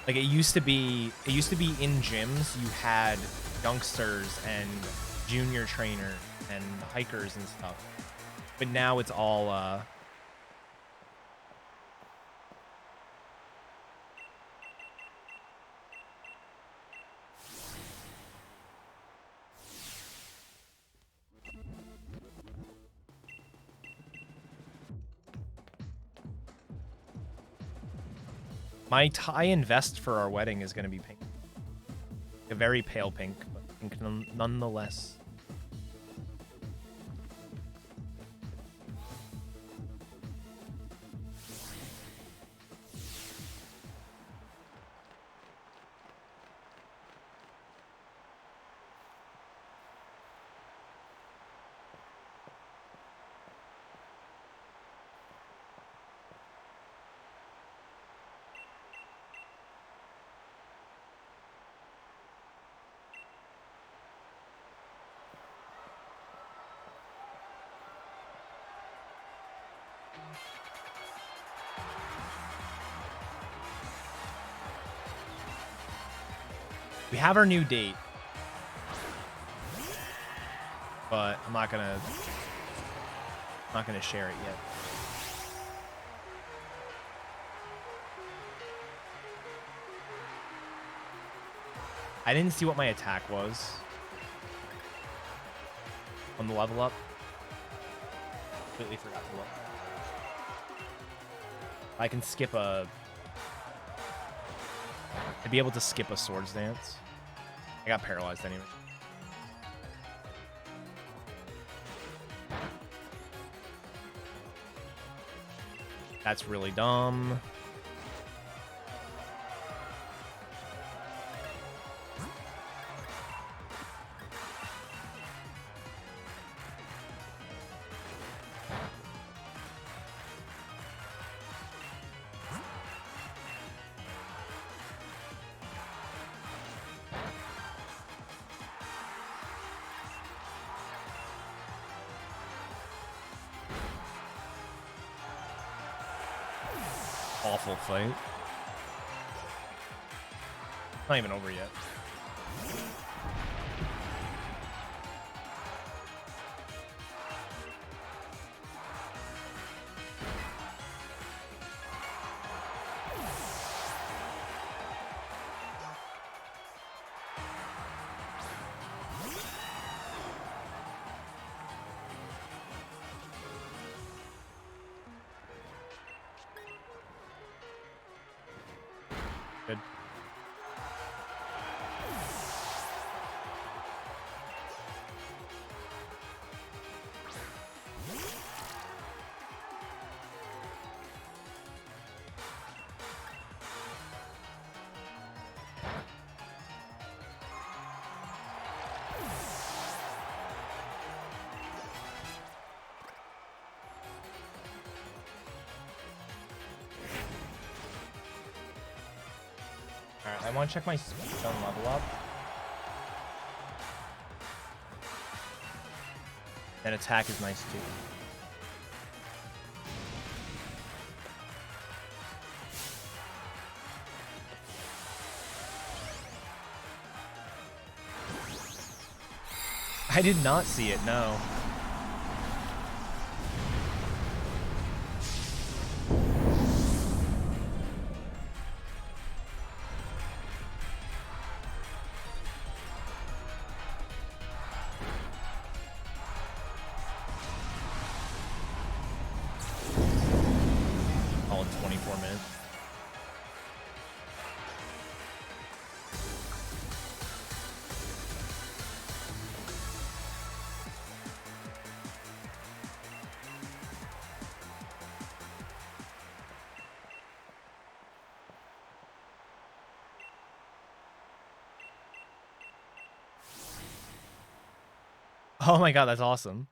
Like it used to be in gyms you had youngsters and junior trainer and hikers and stuff, but now it's all my tie and vest for our wedding is going to be pink. A very pale pink, but pink nonetheless. We have our new date, but I'm not gonna share it yet. I didn't see what my attack was on the level up. Completely forgot to look. I can skip I'd be able to skip a swords dance. I got paralyzed anyway. That's really dumb. Awful fight. Not even over yet. Good. Alright, I want to check my speedrun level up. And attack is nice too. I did not see it, no. All in 24 minutes. Oh my god, that's awesome.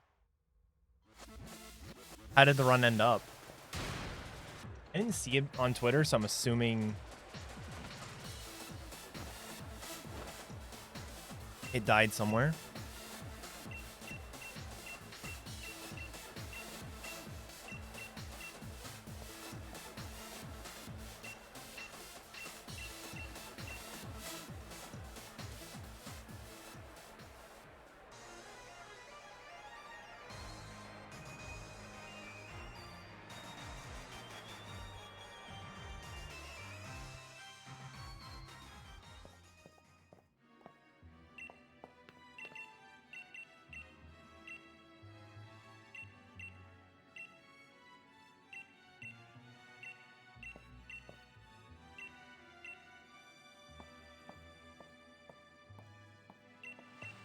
How did the run end up? I didn't see it on Twitter, so I'm assuming it died somewhere.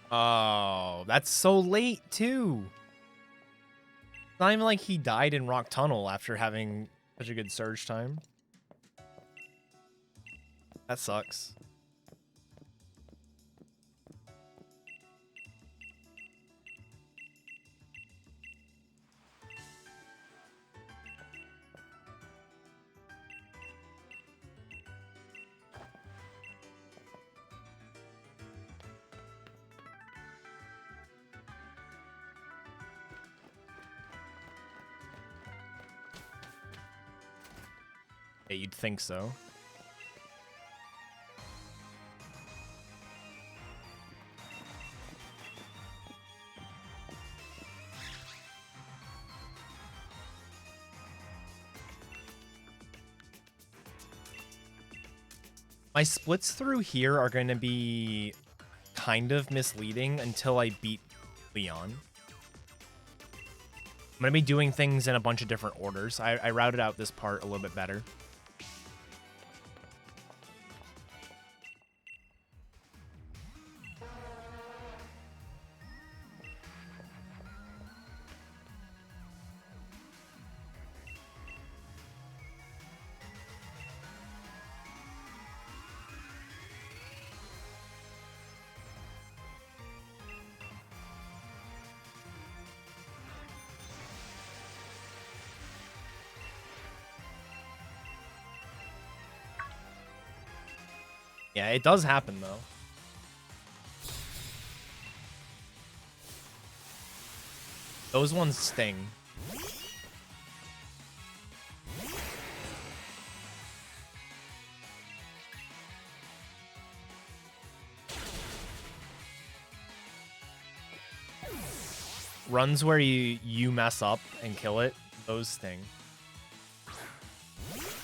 Oh, that's so late, too. It's not even like he died in Rock Tunnel after having such a good surge time. That sucks. Yeah, you'd think so. My splits through here are going to be kind of misleading until I beat Leon. I'm going to be doing things in a bunch of different orders. I routed out this part a little bit better. Yeah, it does happen, though. Those ones sting. Runs where you mess up and kill it. Those thing.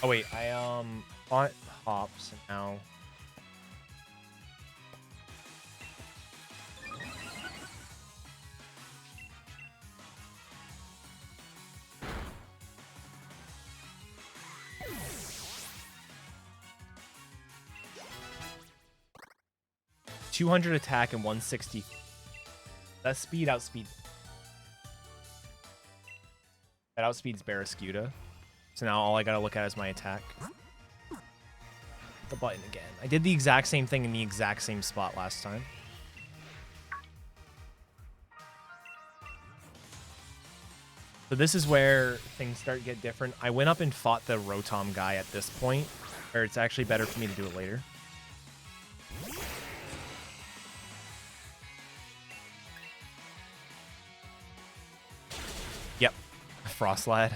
Oh wait, I fought hops now. .200 attack and 160. That speed outspeed. That outspeeds Barraskewda. So now all I gotta look at is my attack. The button again. I did the exact same thing in the exact same spot last time. So this is where things start to get different. I went up and fought the Rotom guy at this point, where it's actually better for me to do it later. Yep. Frost Lad.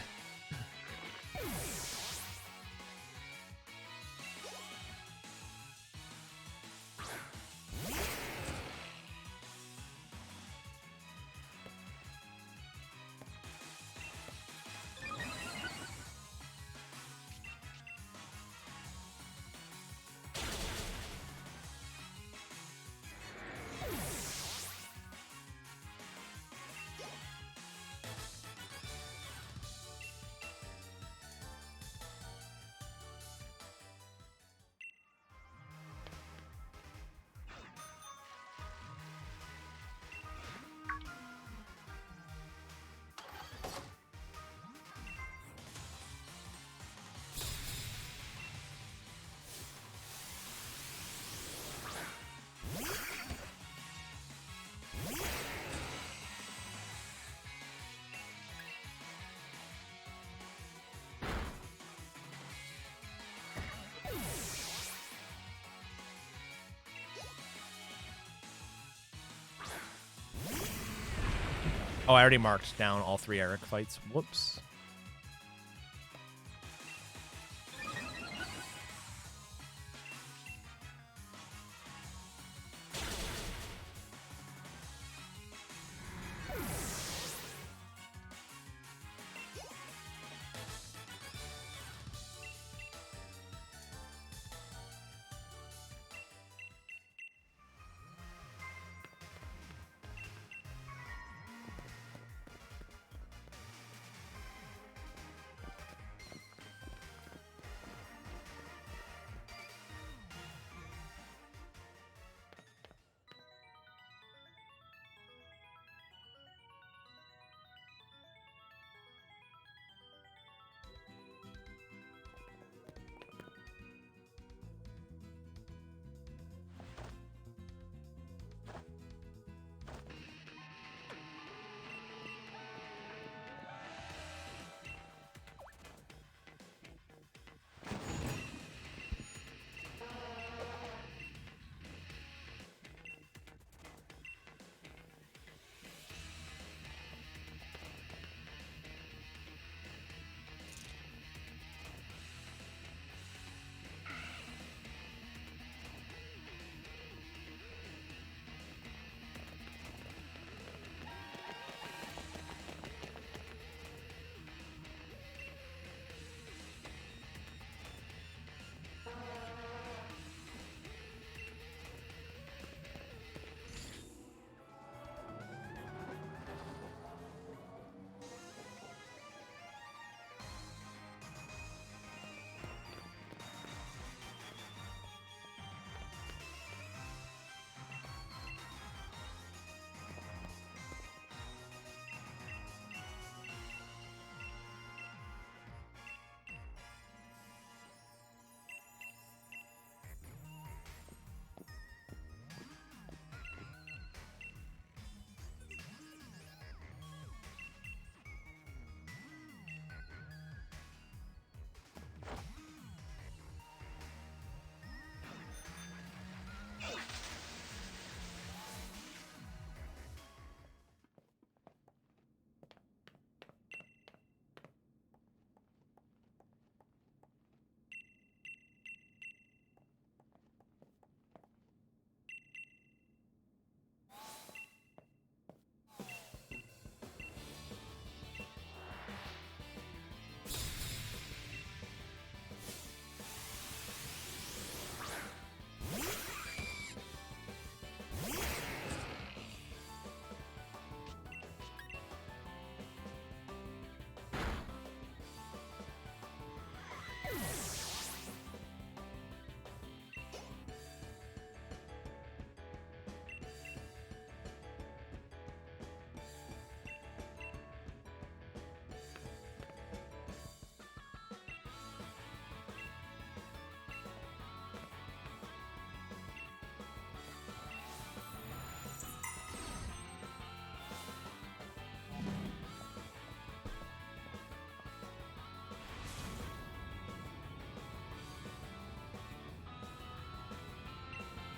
Oh, I already marked down all 3 Eric fights. Whoops.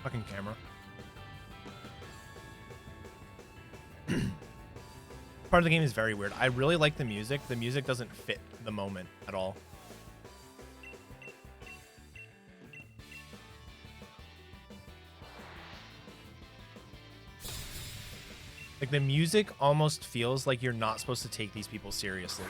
Fucking camera. Part of the game is very weird. I really like the music. The music doesn't fit the moment at all. Like, the music almost feels like you're not supposed to take these people seriously.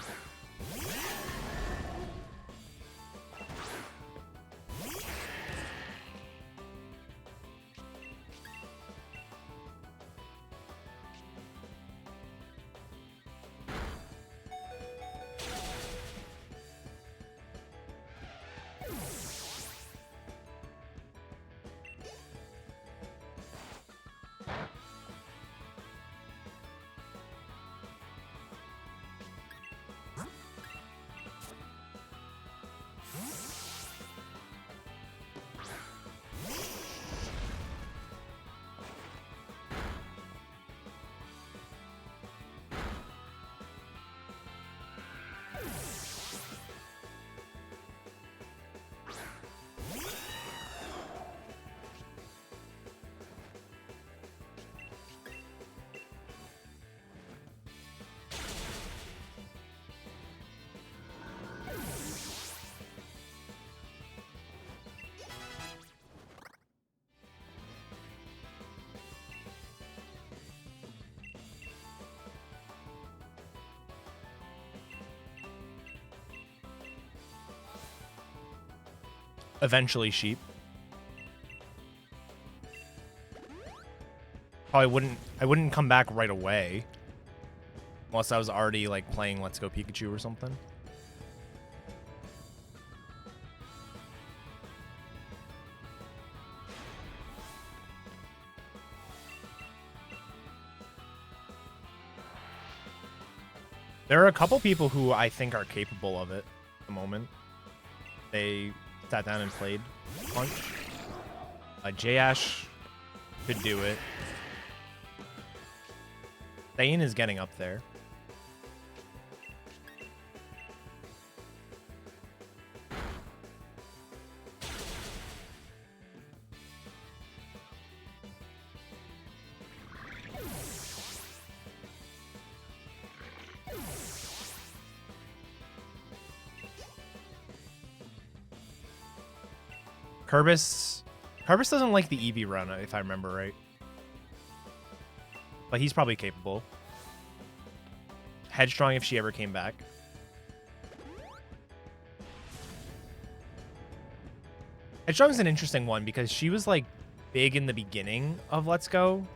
Eventually sheep. Probably I wouldn't come back right away. Unless I was already like playing Let's Go Pikachu or something. There are a couple people who I think are capable of it at the moment. They sat down and played Punch. J-Ash could do it. Thane is getting up there. Kerbis doesn't like the Eevee run, if I remember right. But he's probably capable. Headstrong if she ever came back. Headstrong's an interesting one because she was like big in the beginning of Let's Go.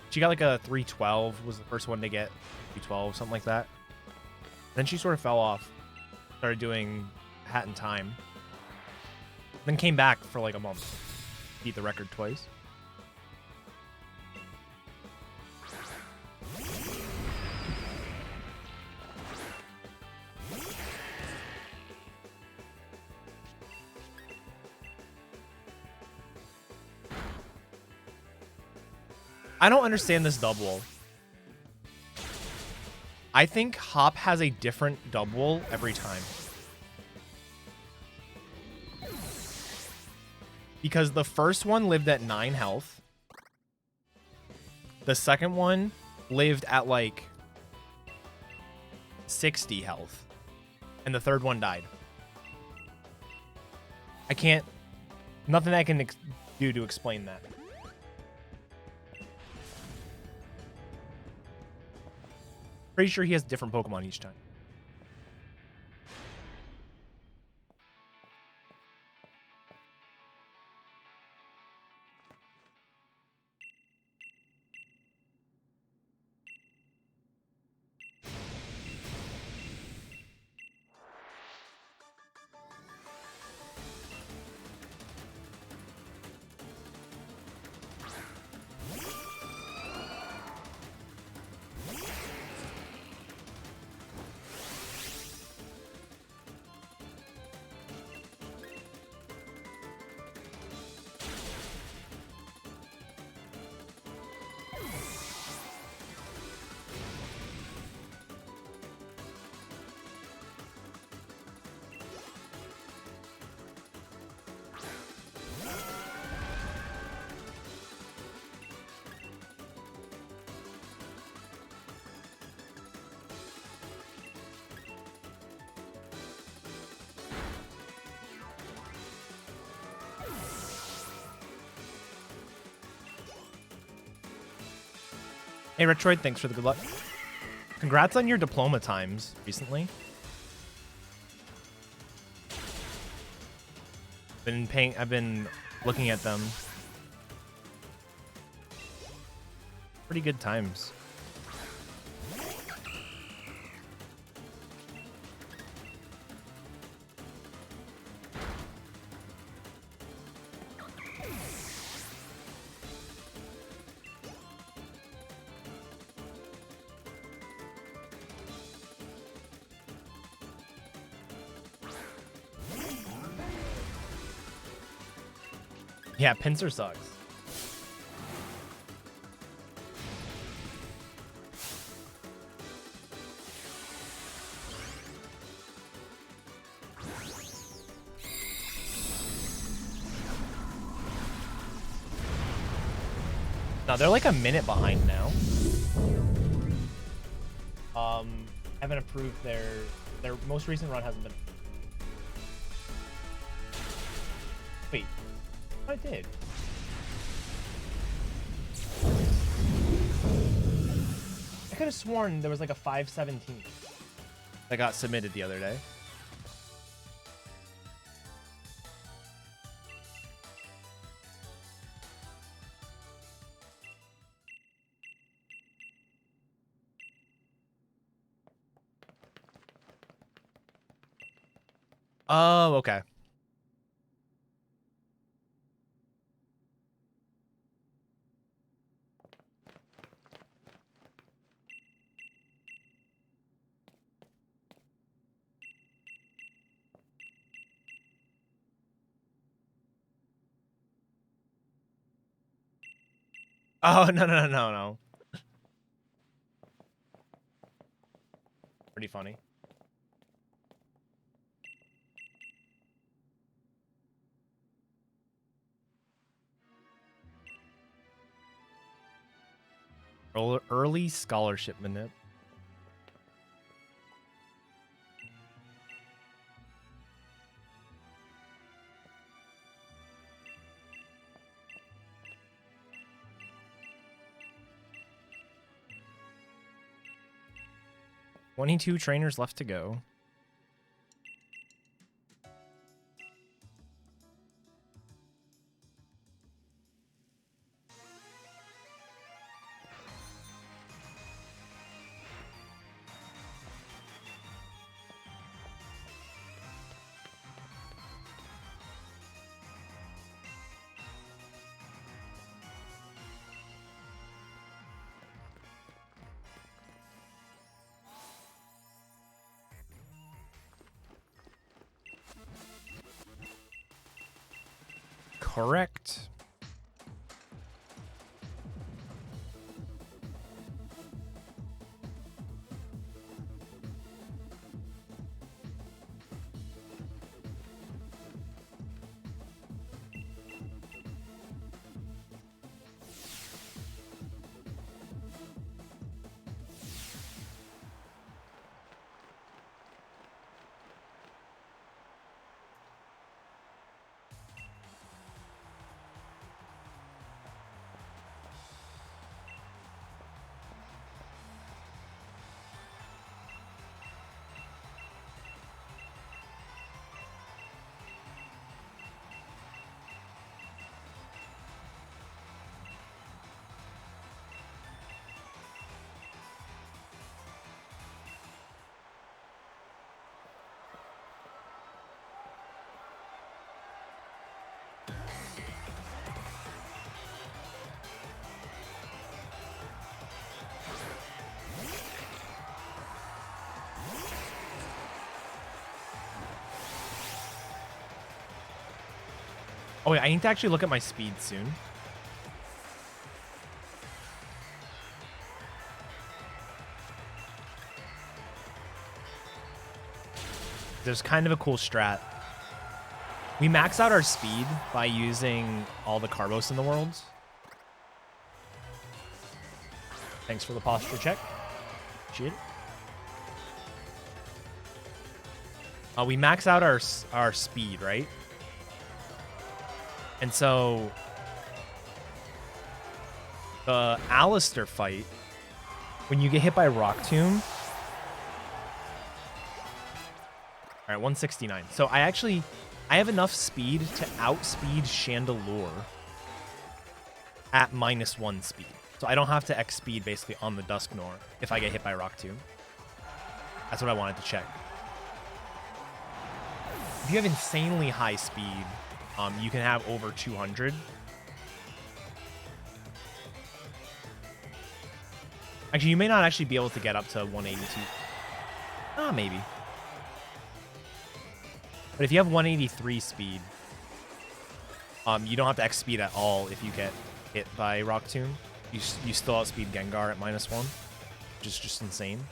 She got like a 312, was the first one to get 312, something like that. Then she sort of fell off. Started doing Hat in Time. Then came back for like a month. Beat the record twice. I don't understand this double. I think Hop has a different double every time. Because the first one lived at 9 health. The second one lived at like 60 health. And the third one died. I can't... Nothing I can do to explain that. Pretty sure he has different Pokemon each time. Hey, Retroid, thanks for the good luck. Congrats on your diploma times recently. I've been looking at them. Pretty good times. Yeah, Pincer sucks. No, they're like a minute behind now. Haven't approved their most recent run hasn't been. Wait, I did. I could have sworn there was like a 517 that got submitted the other day. Oh, okay. Oh, no. Pretty funny. Early scholarship minute. $22 trainers left to go. Correct. Oh, wait, I need to actually look at my speed soon. There's kind of a cool strat. We max out our speed by using all the Carbos in the world. Thanks for the posture check. Appreciate it. We max out our speed, right? And so the Alistair fight when you get hit by Rock Tomb. All right, 169. So I have enough speed to outspeed Chandelure at -1 speed. So I don't have to X speed basically on the Dusknoir if I get hit by Rock Tomb. That's what I wanted to check. If you have insanely high speed, you can have over 200. Actually, you may not actually be able to get up to 182. Ah, maybe. But if you have 183 speed, you don't have to X speed at all if you get hit by Rock Tomb. You still outspeed Gengar at -1, which is just insane.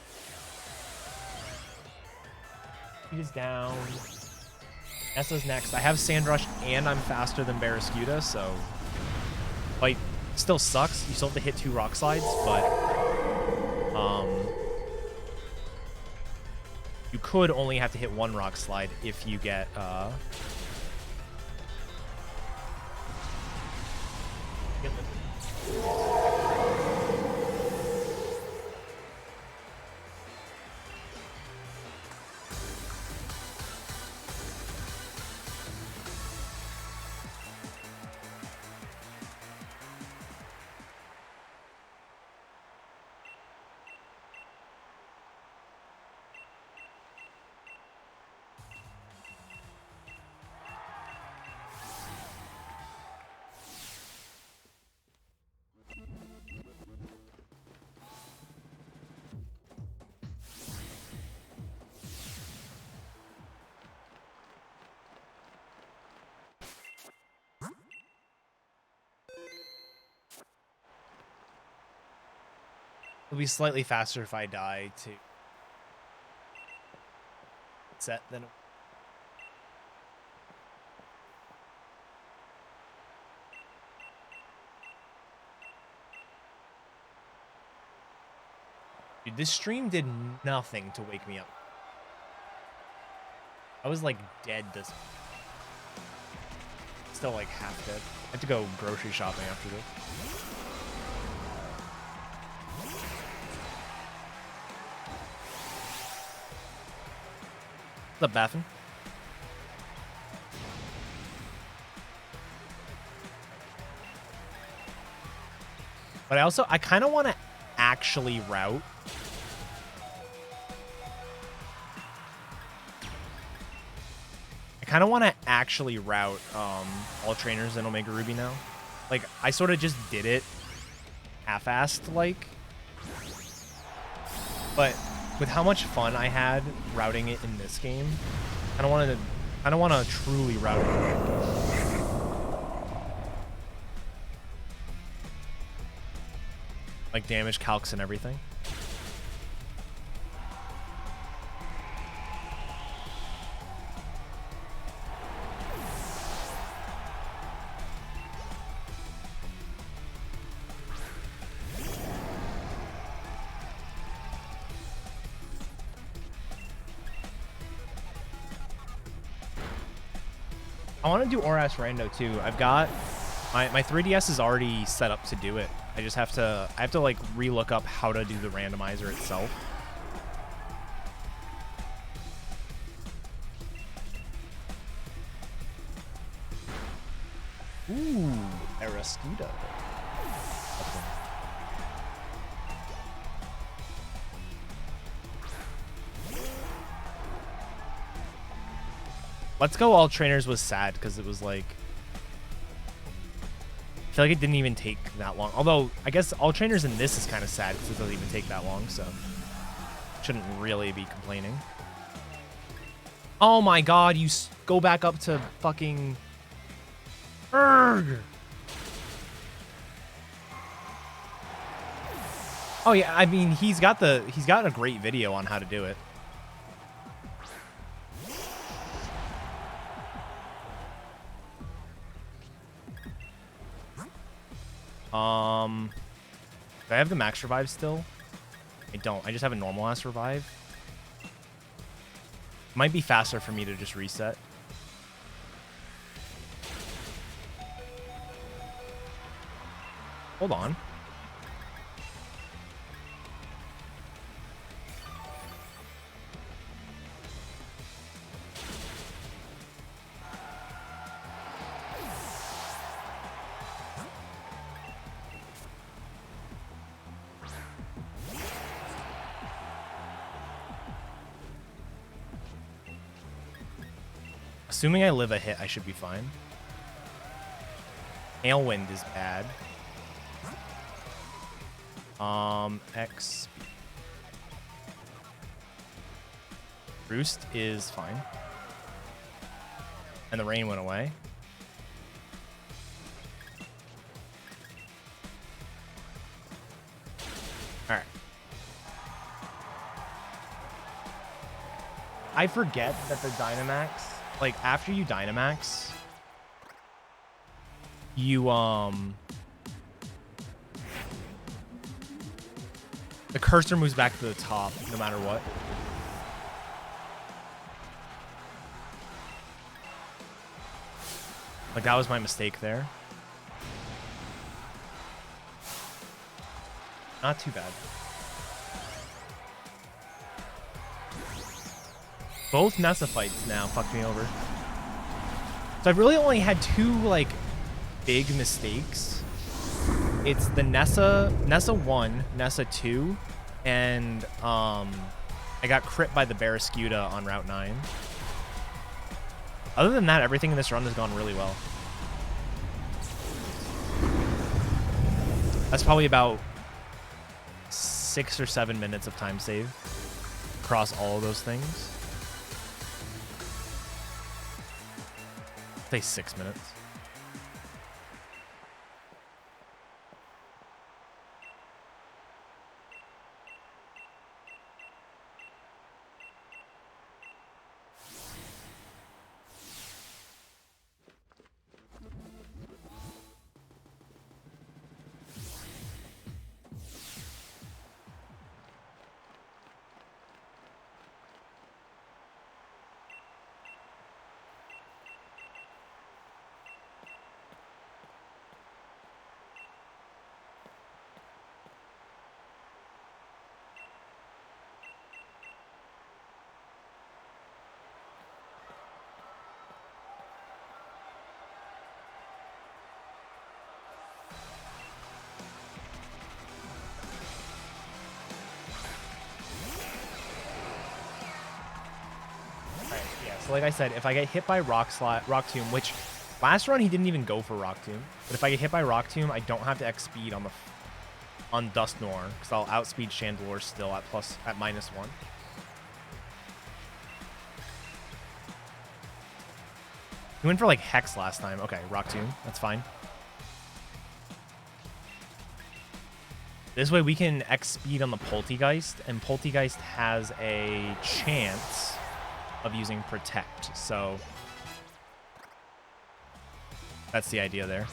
Speed is down. Nessa's next. I have Sand Rush and I'm faster than Barraskewda, so fight still sucks. You still have to hit 2 Rock Slides, but you could only have to hit 1 Rock Slide if you get it'll be slightly faster if I die to set than. Dude, this stream did nothing to wake me up. I was like dead this. Still like half dead. I have to go grocery shopping after this. What's up, Baffin? But I kind of want to actually route. I kind of want to actually route all trainers in Omega Ruby now. Like, I sort of just did it half-assed, like. But with how much fun I had routing it in this game, I don't want to truly route it. Like damage calcs and everything. I want to do Oras Rando too. I've got my 3DS is already set up to do it. I just have to like relook up how to do the randomizer itself. Ooh, Barraskewda. Let's Go All Trainers was sad because it was like, I feel like it didn't even take that long. Although, I guess All Trainers in this is kind of sad because it doesn't even take that long, so shouldn't really be complaining. Oh my god, you go back up to fucking... Urgh! Oh yeah, I mean, he's got a great video on how to do it. Do I have the max revive still? I don't. I just have a normal ass revive. Might be faster for me to just reset. Hold on. Assuming I live a hit, I should be fine. Tailwind is bad. X. Roost is fine. And the rain went away. Alright. I forget that the Dynamax, like, after you Dynamax, you, the cursor moves back to the top, no matter what. Like, that was my mistake there. Not too bad. Both Nessa fights now fucked me over. So I've really only had two, like, big mistakes. It's the Nessa 1, Nessa 2, and I got crit by the Barraskewda on Route 9. Other than that, everything in this run has gone really well. That's probably about 6 or 7 minutes of time save across all of those things. Say 6 minutes. So like I said, if I get hit by Rock Tomb, which last run he didn't even go for Rock Tomb, but if I get hit by Rock Tomb, I don't have to X speed on Dusknoir because I'll outspeed Chandelure still at -1. He went for like Hex last time. Okay, Rock Tomb, that's fine. This way we can X speed on the Poltegeist, and Poltegeist has a chance of using Protect, so that's the idea there.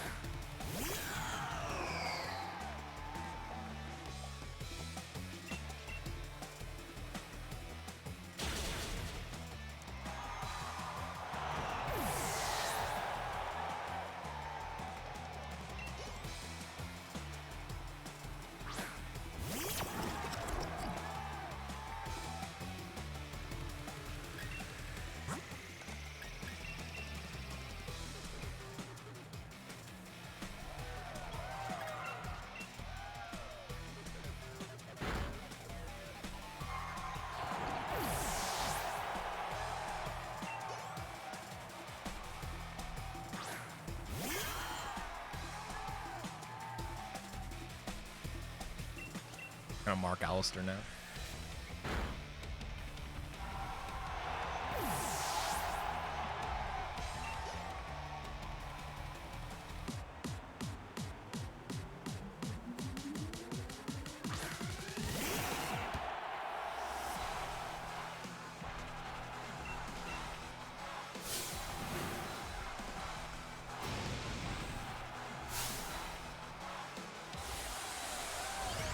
I'm gonna mark Alistair now.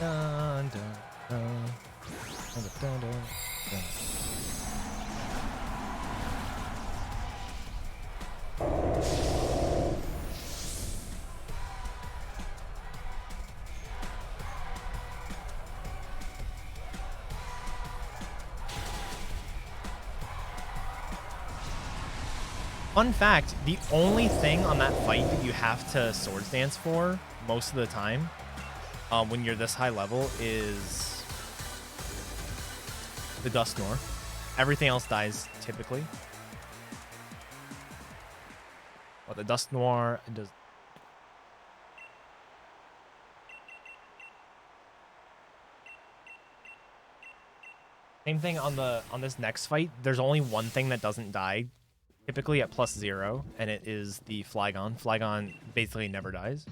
Dun, dun, dun. Dun, dun, dun, dun. Fun fact, the only thing on that fight that you have to Swords Dance for most of the time when you're this high level is the Dusknoir. Everything else dies typically. Well, the Dust Noir does. Same thing on this next fight. There's only one thing that doesn't die, typically at +0, and it is the Flygon. Flygon basically never dies.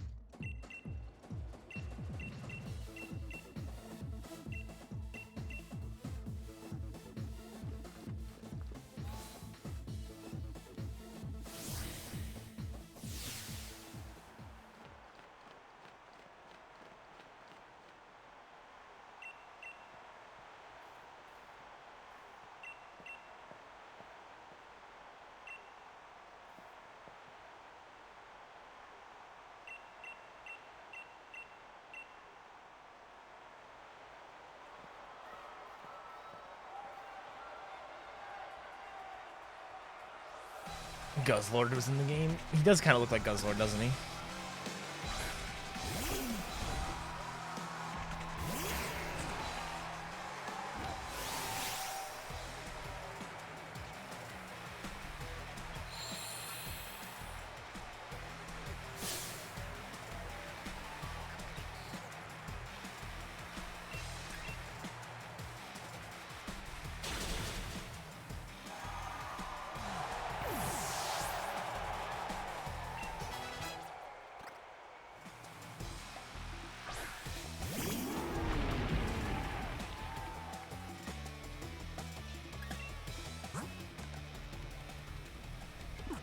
Guzzlord was in the game. He does kind of look like Guzzlord, doesn't he?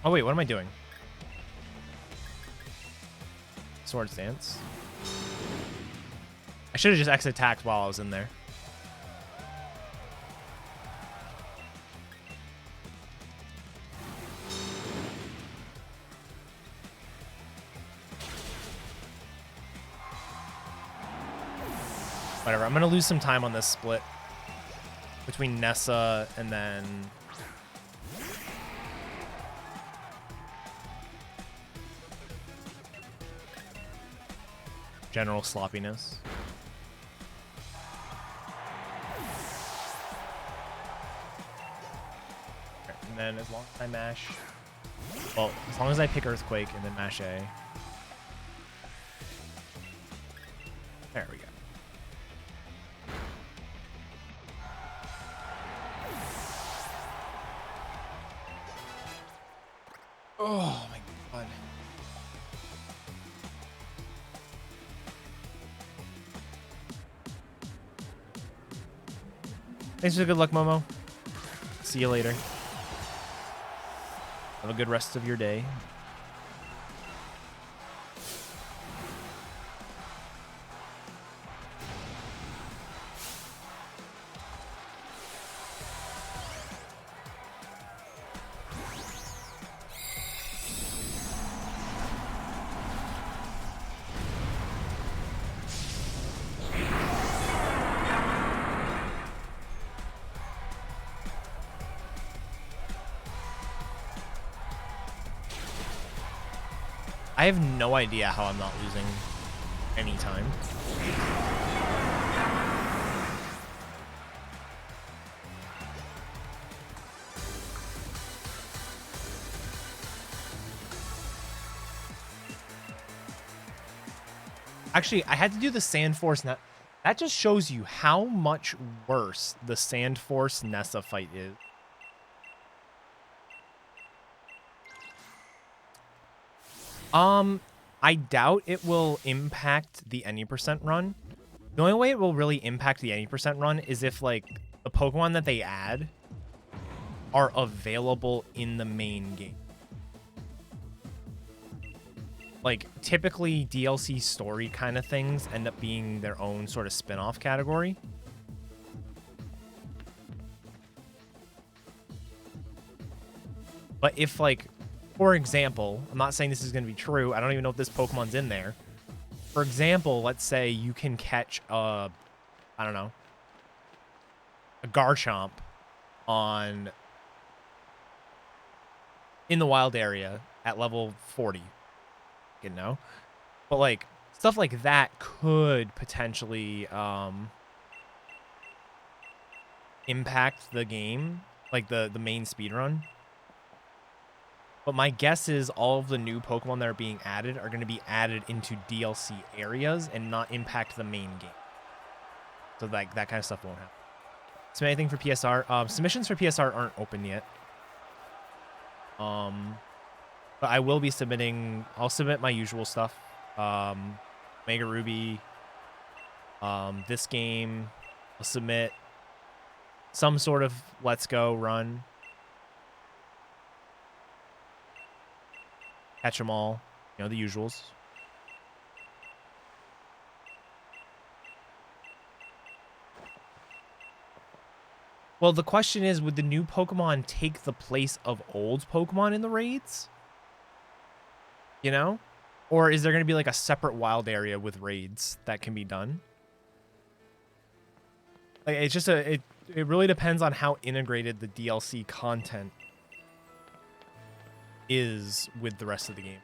Oh wait, what am I doing? Sword Stance. I should have just exit attacked while I was in there. Whatever, I'm gonna lose some time on this split between Nessa and then general sloppiness. And then as long as I mash, well, as long as I pick Earthquake and then mash A. There we go. Oh my god. Thanks for the good luck, Momo. See you later. Have a good rest of your day. I have no idea how I'm not losing any time. Actually, I had to do the Sand Force. That just shows you how much worse the Sand Force Nessa fight is. I doubt it will impact the any percent run. The only way it will really impact the any percent run is if, like, the Pokemon that they add are available in the main game. Like, typically DLC story kind of things end up being their own sort of spin-off category. But if, like, for example, I'm not saying this is going to be true. I don't even know if this Pokemon's in there. For example, let's say you can catch a, I don't know, a Garchomp in the wild area at level 40, you know? But, like, stuff like that could potentially impact the game, like the main speedrun. But my guess is all of the new Pokemon that are being added are going to be added into DLC areas and not impact the main game. So like that kind of stuff won't happen. So anything for PSR? Submissions for PSR aren't open yet. But I will be submitting. I'll submit my usual stuff. Mega Ruby. This game. I'll submit some sort of Let's Go run. Catch them all. You know, the usuals. Well, the question is, would the new Pokemon take the place of old Pokemon in the raids? You know? Or is there going to be like a separate wild area with raids that can be done? Like, it's just it really depends on how integrated the DLC content is with the rest of the game.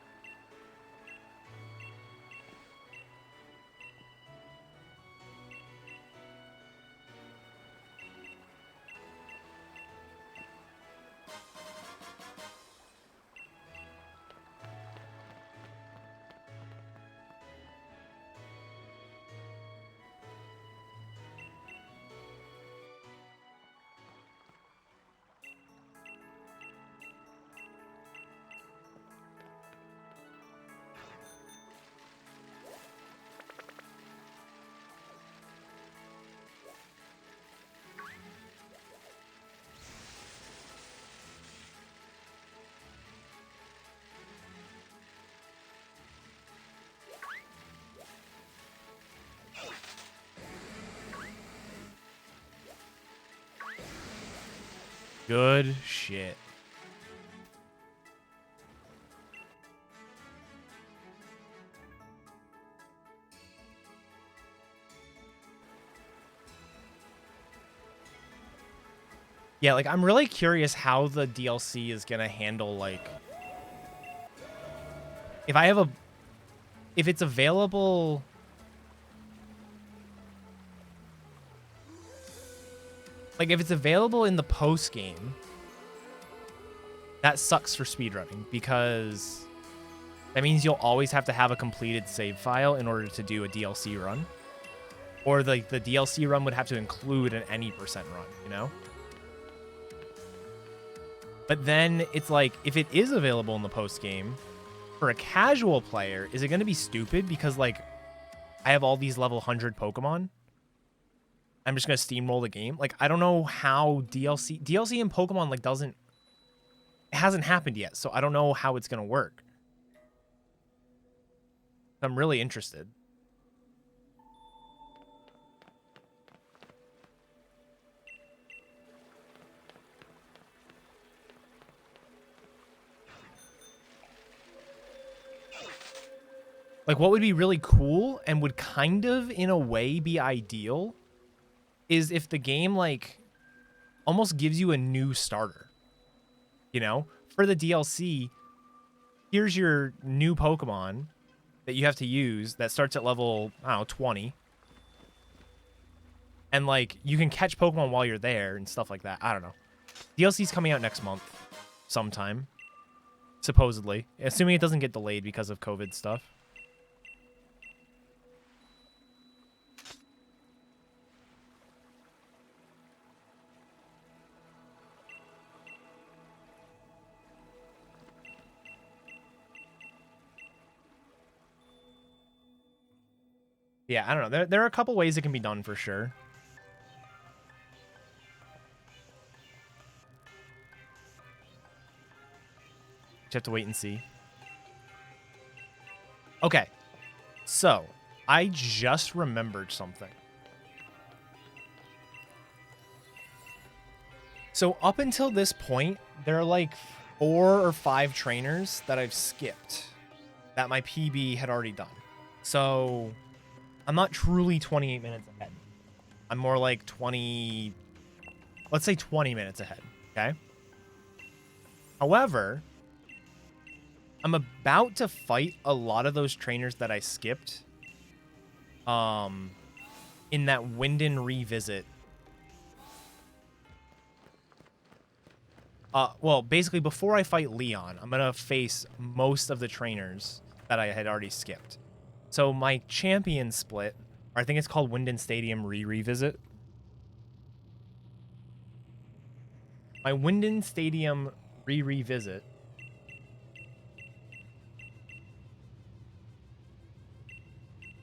Good shit. Yeah, like, I'm really curious how the DLC is gonna handle, like, if it's available. Like, if it's available in the post game, that sucks for speedrunning, because that means you'll always have to have a completed save file in order to do a DLC run. Or the DLC run would have to include an any percent run, you know? But then it's like, if it is available in the post game, for a casual player, is it going to be stupid? Because, like, I have all these level 100 Pokemon. I'm just going to steamroll the game. Like, I don't know how DLC in Pokemon, like, it hasn't happened yet. So I don't know how it's going to work. I'm really interested. Like, what would be really cool and would kind of, in a way, be ideal is if the game, like, almost gives you a new starter. You know? For the DLC, here's your new Pokemon that you have to use that starts at level, I don't know, 20. And, like, you can catch Pokemon while you're there and stuff like that. I don't know. DLC's coming out next month sometime, supposedly. Assuming it doesn't get delayed because of COVID stuff. Yeah, I don't know. There are a couple ways it can be done for sure. Just have to wait and see. Okay. So, I just remembered something. So, up until this point, there are like 4 or 5 trainers that I've skipped that my PB had already done. So, I'm not truly 28 minutes ahead. I'm more like 20... Let's say 20 minutes ahead, okay? However, I'm about to fight a lot of those trainers that I skipped in that Winden revisit Well, basically before I fight Leon, I'm gonna face most of the trainers that I had already skipped. So my champion split, or I think it's called Winden Stadium Revisit. My Winden Stadium Revisit.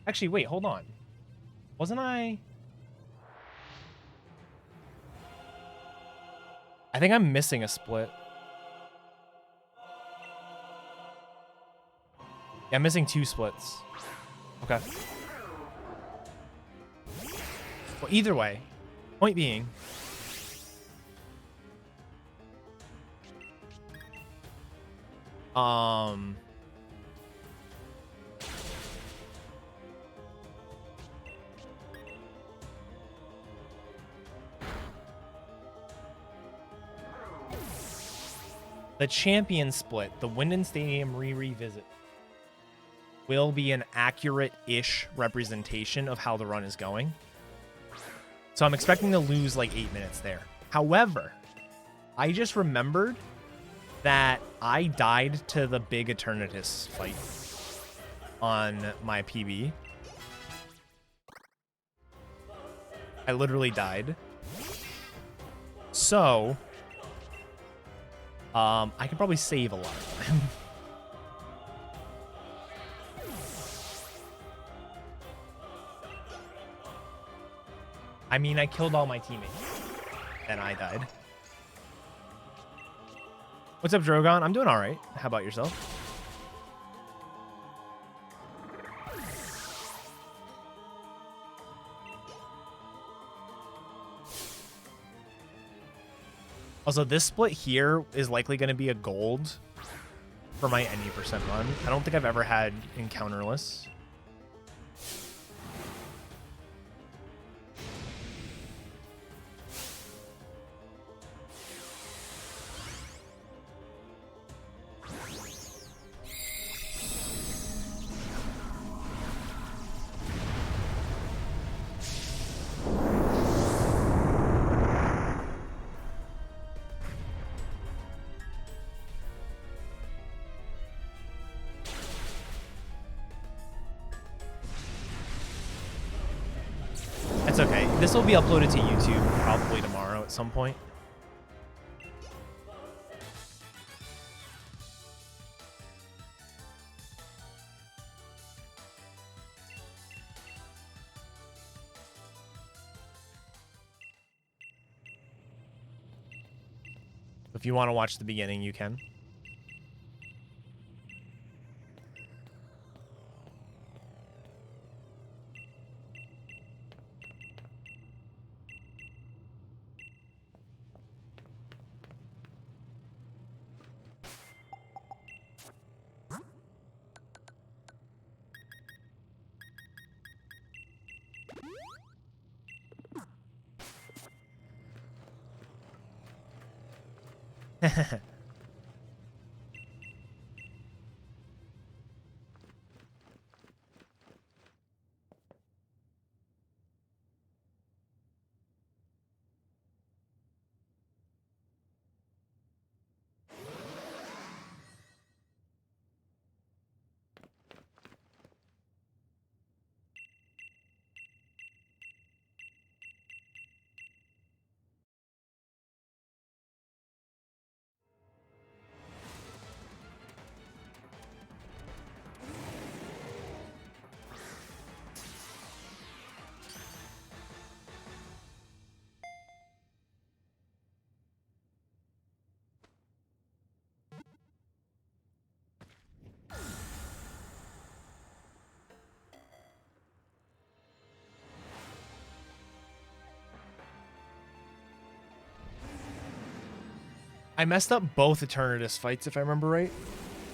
Actually, wait, hold on. Wasn't I think I'm missing a split. Yeah, I'm missing 2 splits. Okay. Well, either way, point being, the champion split, the Winden Stadium revisit, will be an accurate-ish representation of how the run is going. So I'm expecting to lose like 8 minutes there. However, I just remembered that I died to the big Eternatus fight on my PB. I literally died. So I can probably save a lot of time. I mean, I killed all my teammates, and I died. What's up, Drogon? I'm doing all right. How about yourself? Also, this split here is likely going to be a gold for my any percent run. I don't think I've ever had encounterless. It's okay. This will be uploaded to YouTube probably tomorrow at some point. If you want to watch the beginning, you can. I messed up both Eternatus fights, if I remember right.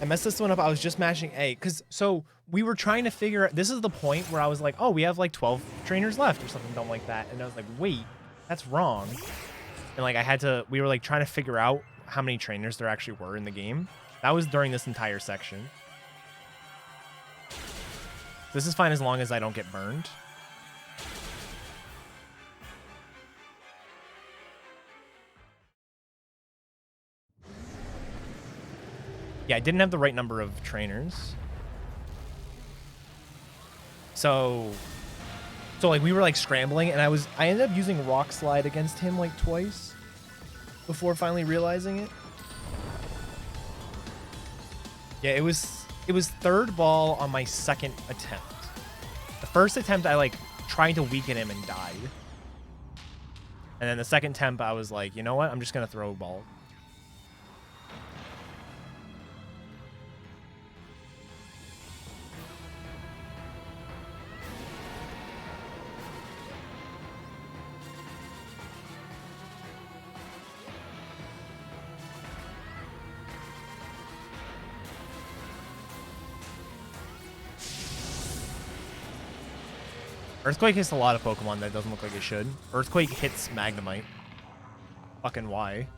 I messed this one up. I was just mashing A. So we were trying to figure out... This is the point where I was like, oh, we have like 12 trainers left or something dumb like that. And I was like, wait, that's wrong. And like we were like trying to figure out how many trainers there actually were in the game. That was during this entire section. This is fine as long as I don't get burned. Yeah, I didn't have the right number of trainers. So like we were like scrambling, and I ended up using Rock Slide against him like twice before finally realizing it. Yeah, it was third ball on my second attempt. The first attempt I like tried to weaken him and died. And then the second attempt I was like, you know what? I'm just gonna throw a ball. Earthquake hits a lot of Pokemon that doesn't look like it should. Earthquake hits Magnemite. Fucking why?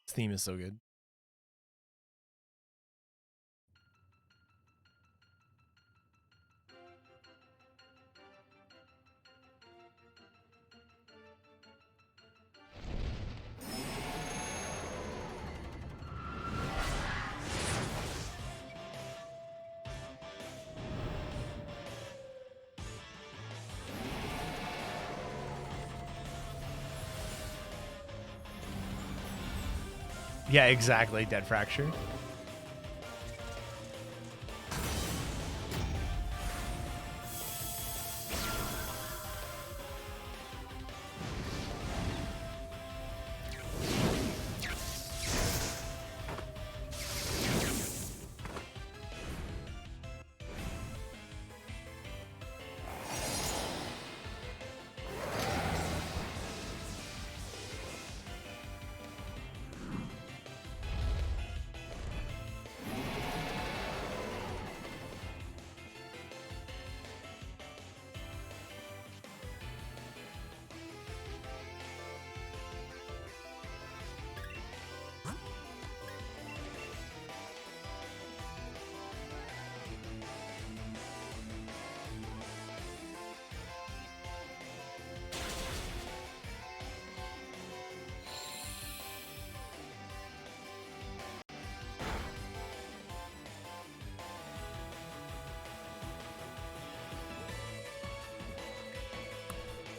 This theme is so good. Yeah, exactly. Dead Fracture.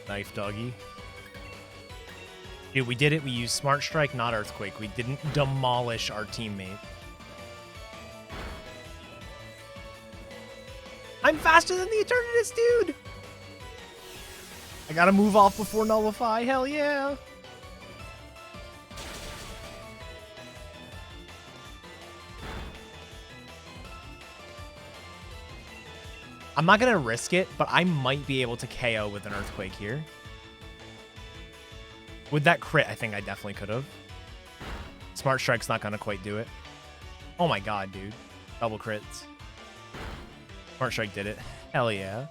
Knife doggy. Dude, we did it. We used Smart Strike, not Earthquake. We didn't demolish our teammate. I'm faster than the Eternatus, dude! I gotta move off before Nullify. Hell yeah! I'm not gonna risk it, but I might be able to KO with an Earthquake here. With that crit, I think I definitely could have. Smart Strike's not gonna quite do it. Oh my god, dude. Double crits. Smart Strike did it. Hell yeah.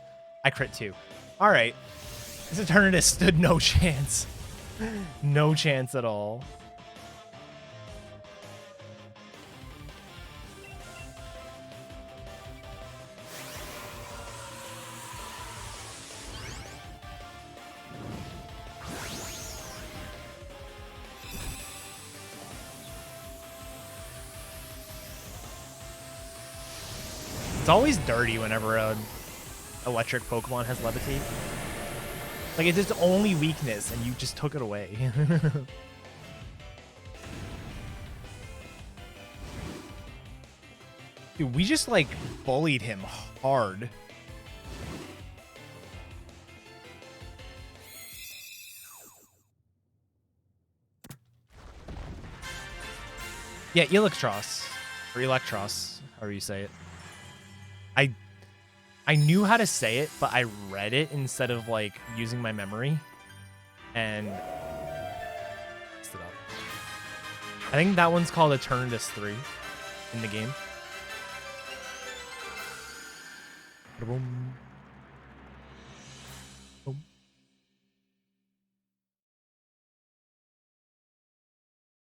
I crit too. Alright. This Eternatus stood no chance. No chance at all. It's always dirty whenever a electric Pokemon has Levitate. Like, it's its only weakness, and you just took it away. Dude, we just, like, bullied him hard. Yeah, Electros. Or Electros, however you say it. I knew how to say it, but I read it instead of, like, using my memory. And messed it up. I think that one's called Eternatus 3 in the game. Boom. Boom.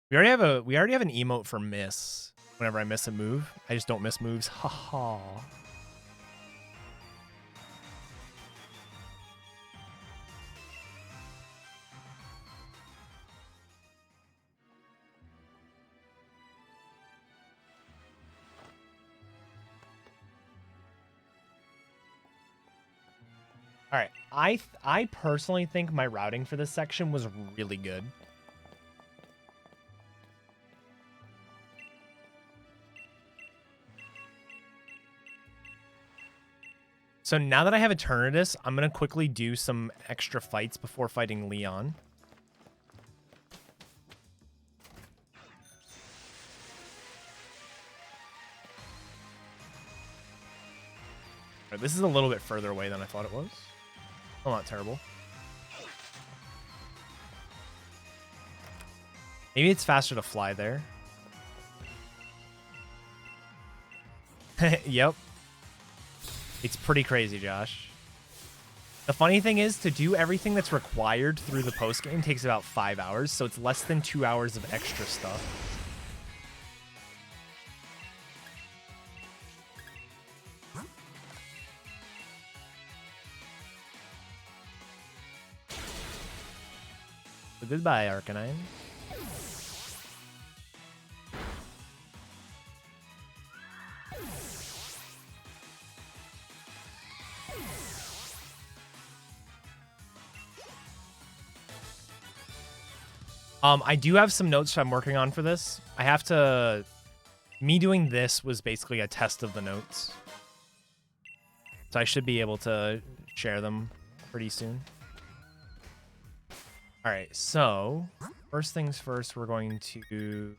We already have an emote for miss. Whenever I miss a move, I just don't miss moves. Haha. All right, I personally think my routing for this section was really good. So now that I have Eternatus, I'm going to quickly do some extra fights before fighting Leon. All right, this is a little bit further away than I thought it was. Well, not terrible. Maybe it's faster to fly there. Yep. It's pretty crazy, Josh. The funny thing is, to do everything that's required through the post-game takes about 5 hours, so it's less than 2 hours of extra stuff. So goodbye, Arcanine. I do have some notes I'm working on for this. I have to... Me doing this was basically a test of the notes. So I should be able to share them pretty soon. All right, so first things first, we're going to...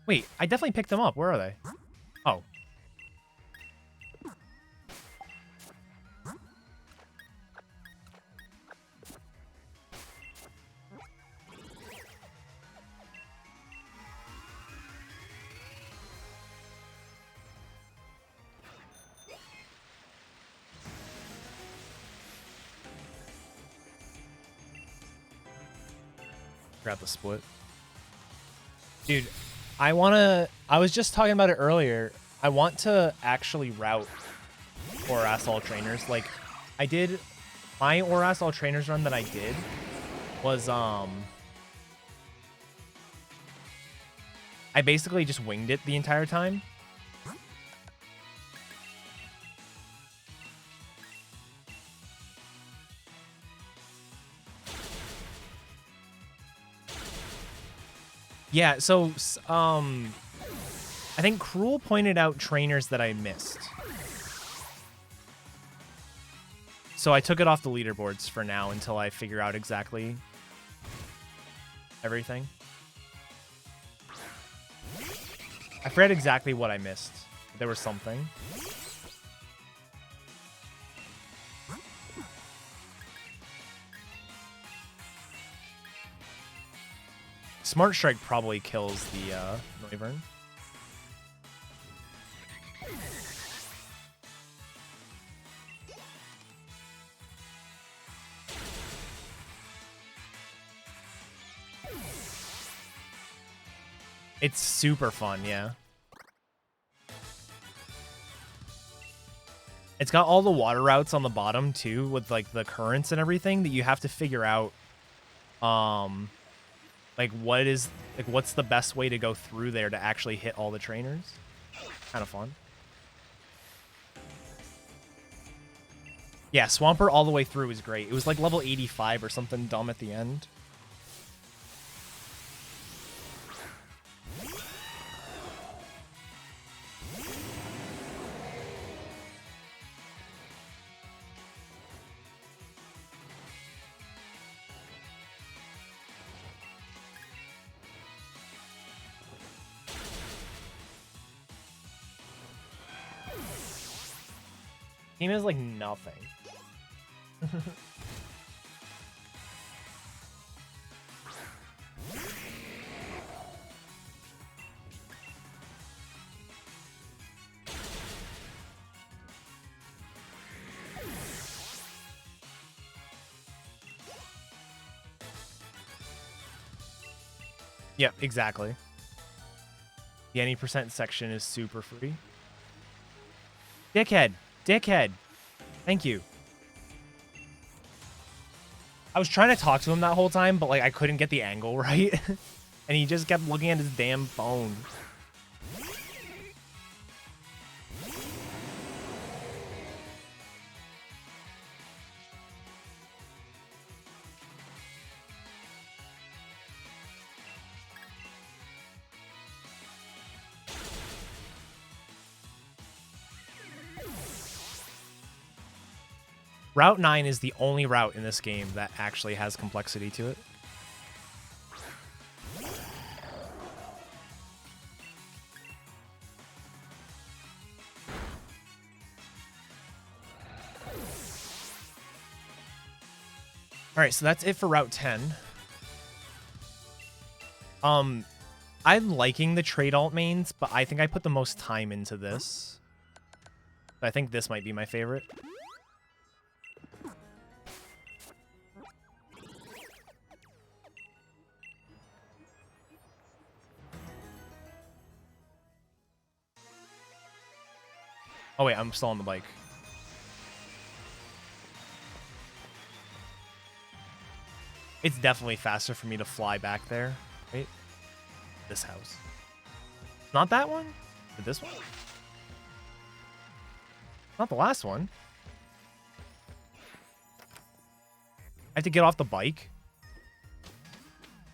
Wait, I definitely picked them up. Where are they? Oh. Grab the split. Dude, I was just talking about it earlier. I want to actually route Oras all trainers. Like, I did my Oras all trainers run that I did was I basically just winged it the entire time. Yeah, so I think Cruel pointed out trainers that I missed. So I took it off the leaderboards for now until I figure out exactly everything. I forget exactly what I missed. There was something. Smart Strike probably kills the Noivern. It's super fun, yeah. It's got all the water routes on the bottom too, with like the currents and everything that you have to figure out. Like what's the best way to go through there to actually hit all the trainers? Kind of fun. Yeah, Swampert all the way through is great. It was like level 85 or something dumb at the end. Game is like nothing. Yep, exactly. The any percent section is super free. Dickhead. Dickhead. Thank you. I was trying to talk to him that whole time, but like I couldn't get the angle right. And he just kept looking at his damn phone. Route 9 is the only route in this game that actually has complexity to it. All right, so that's it for Route 10. I'm liking the trade alt mains, but I think I put the most time into this. I think this might be my favorite. Oh wait, I'm still on the bike. It's definitely faster for me to fly back there, right? This house. Not that one? But this one? Not the last one. I have to get off the bike?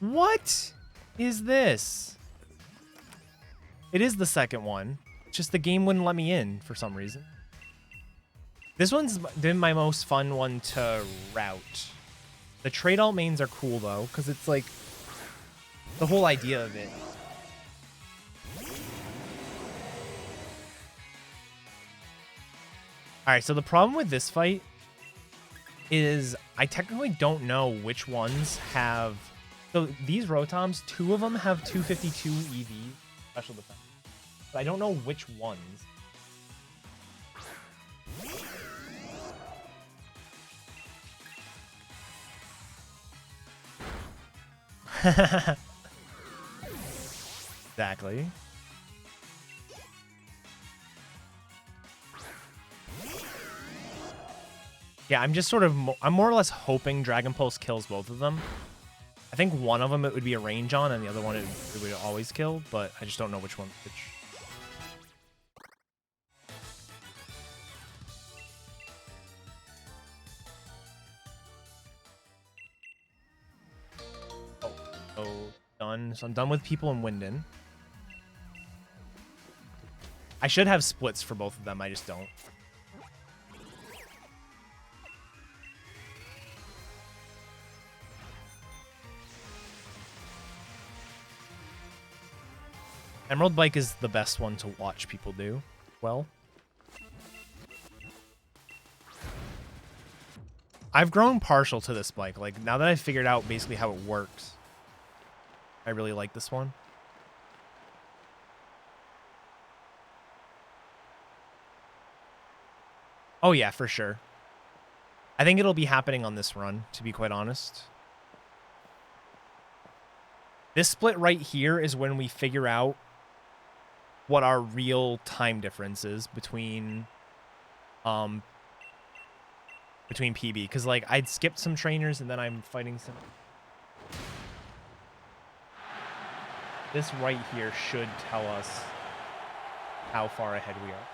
What is this? It is the second one. Just the game wouldn't let me in for some reason. This one's been my most fun one to route. The trade alt mains are cool though, because it's like the whole idea of it. Alright, so the problem with this fight is I technically don't know which ones have... So these Rotoms, 2 of them have 252 EV special defense. But I don't know which ones. Exactly. Yeah, I'm just sort of... I'm more or less hoping Dragon Pulse kills both of them. I think one of them it would be a range on, and the other one it would always kill, but I just don't know which one. Oh, done. So I'm done with people in Winden. I should have splits for both of them, I just don't. Emerald Bike is the best one to watch people do well. I've grown partial to this bike. Like, now that I've figured out basically how it works, I really like this one. Oh yeah, for sure. I think it'll be happening on this run, to be quite honest. This split right here is when we figure out what our real time difference is between PB, because like I'd skipped some trainers and then I'm fighting some. This right here should tell us how far ahead we are.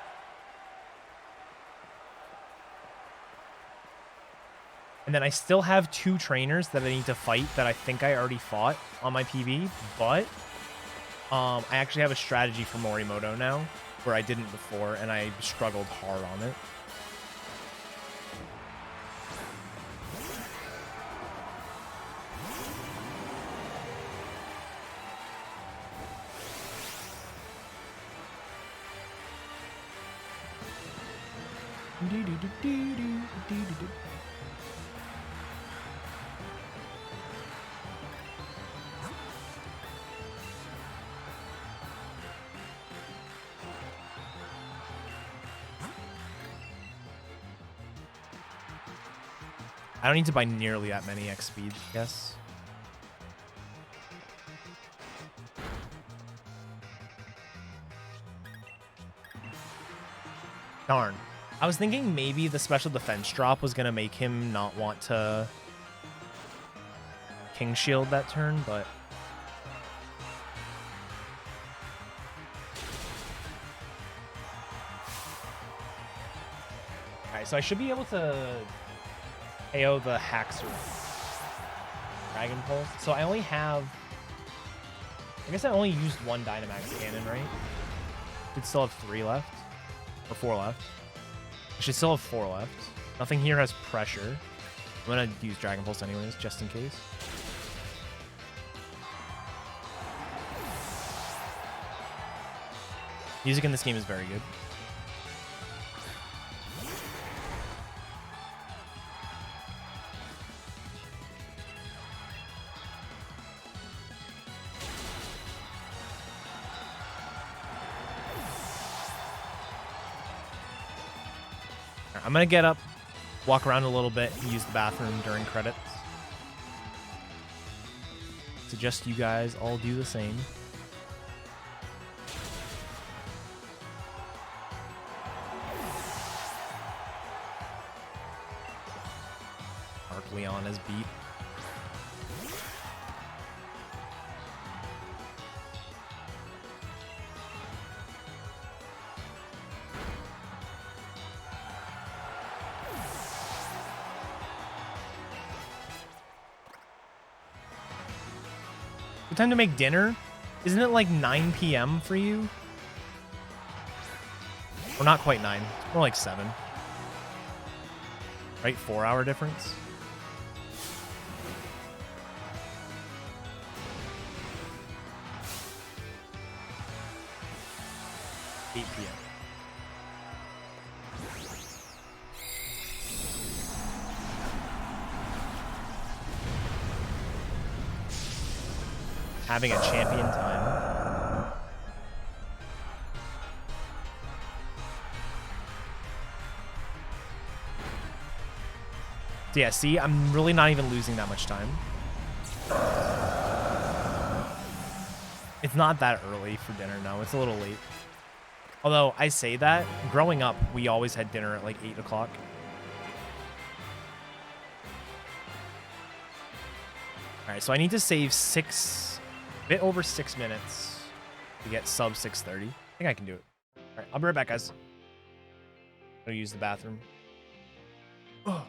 And then I still have 2 trainers that I need to fight that I think I already fought on my PB, but I actually have a strategy for Morimoto now, where I didn't before, and I struggled hard on it. I don't need to buy nearly that many X speed, I guess. Darn. I was thinking maybe the special defense drop was going to make him not want to King Shield that turn, but... Alright, so I should be able to KO the Haxor Dragon Pulse. So I only have... I guess I only used one Dynamax Cannon, right? Should still have 3 left. Or 4 left. I should still have 4 left. Nothing here has pressure. I'm gonna use Dragon Pulse anyways, just in case. Music in this game is very good. I'm gonna get up, walk around a little bit, and use the bathroom during credits. Suggest you guys all do the same. Mark Leon is beat. Good time to make dinner? Isn't it like 9 p.m. for you? Or not quite 9. It's more like 7. Right? 4-hour difference? 8 p.m. Having a champion time. So yeah, see, I'm really not even losing that much time. It's not that early for dinner, no. It's a little late. Although, I say that, growing up, we always had dinner at like 8 o'clock. Alright, so I need to save a bit over 6 minutes to get sub 6:30. I think I can do it. Alright, I'll be right back, guys. I'm gonna use the bathroom. Oh.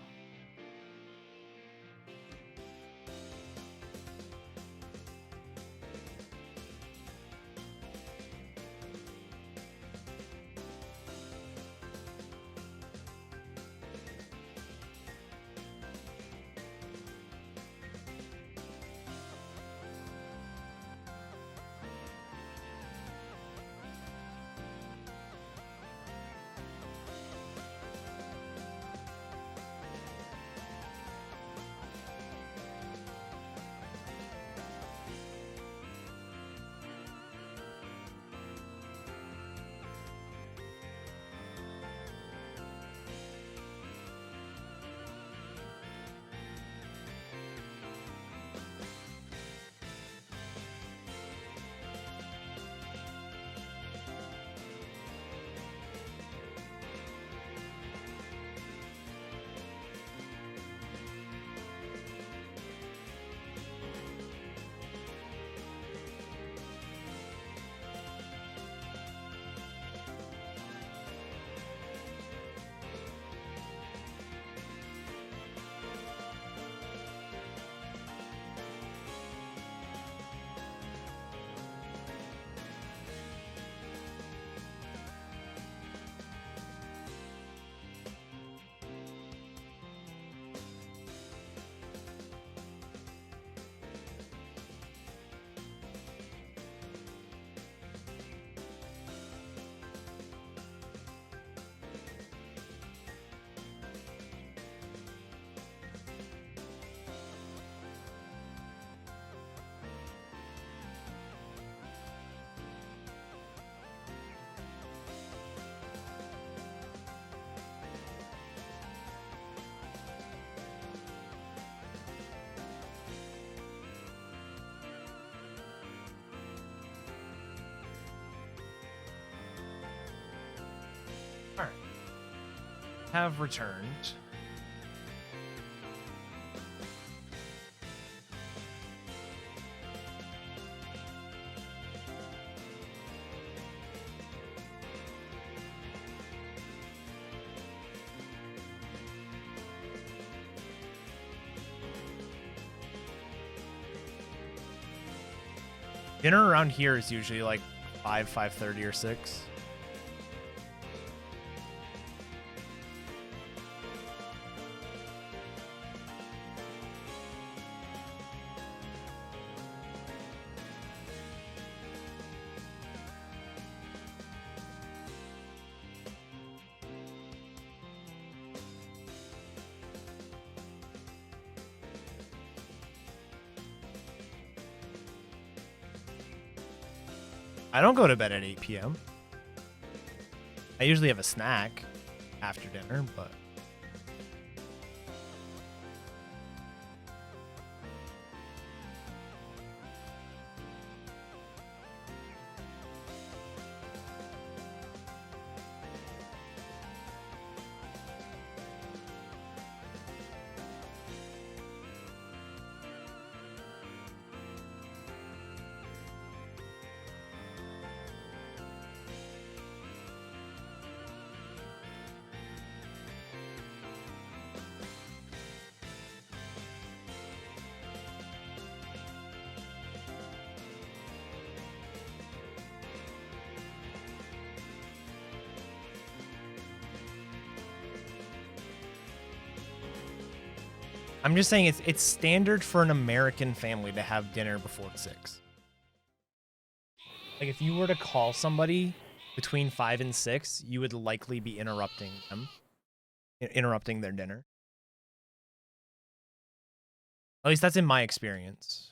have returned. Dinner around here is usually like 5:30 or 6. I don't go to bed at 8 p.m. I usually have a snack after dinner, but I'm just saying it's standard for an American family to have dinner before 6. Like if you were to call somebody between 5 and 6, you would likely be interrupting them, interrupting their dinner. At least that's in my experience.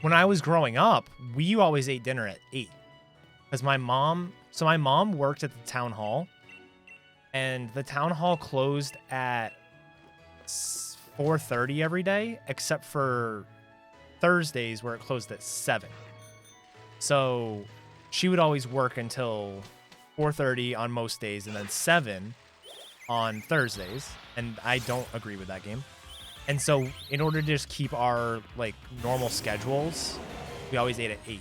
When I was growing up, we always ate dinner at 8. Because my mom worked at the town hall. And the town hall closed at 4:30 every day, except for Thursdays where it closed at 7. So she would always work until 4:30 on most days and then 7 on Thursdays. And I don't agree with that game. And so in order to just keep our like normal schedules, we always ate at 8.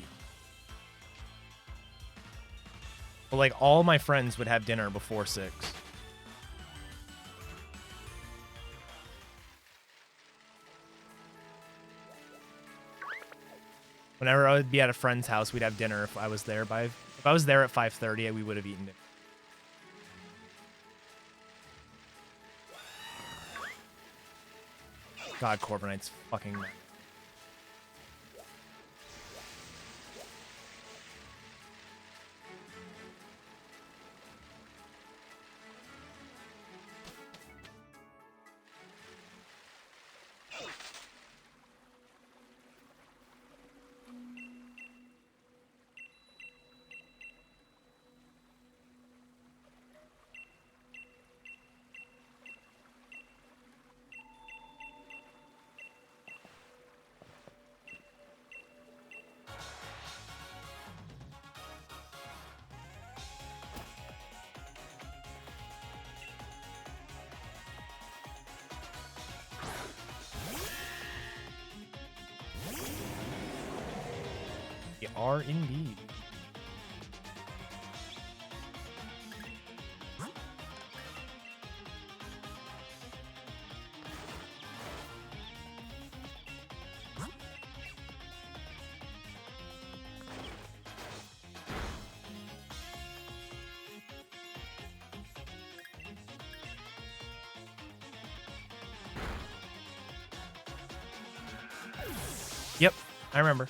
But like all my friends would have dinner before 6. Whenever I would be at a friend's house, we'd have dinner if I was there if I was there at 5:30, we would have eaten it. God, Corviknight's fucking mad. They are indeed. Yep, I remember.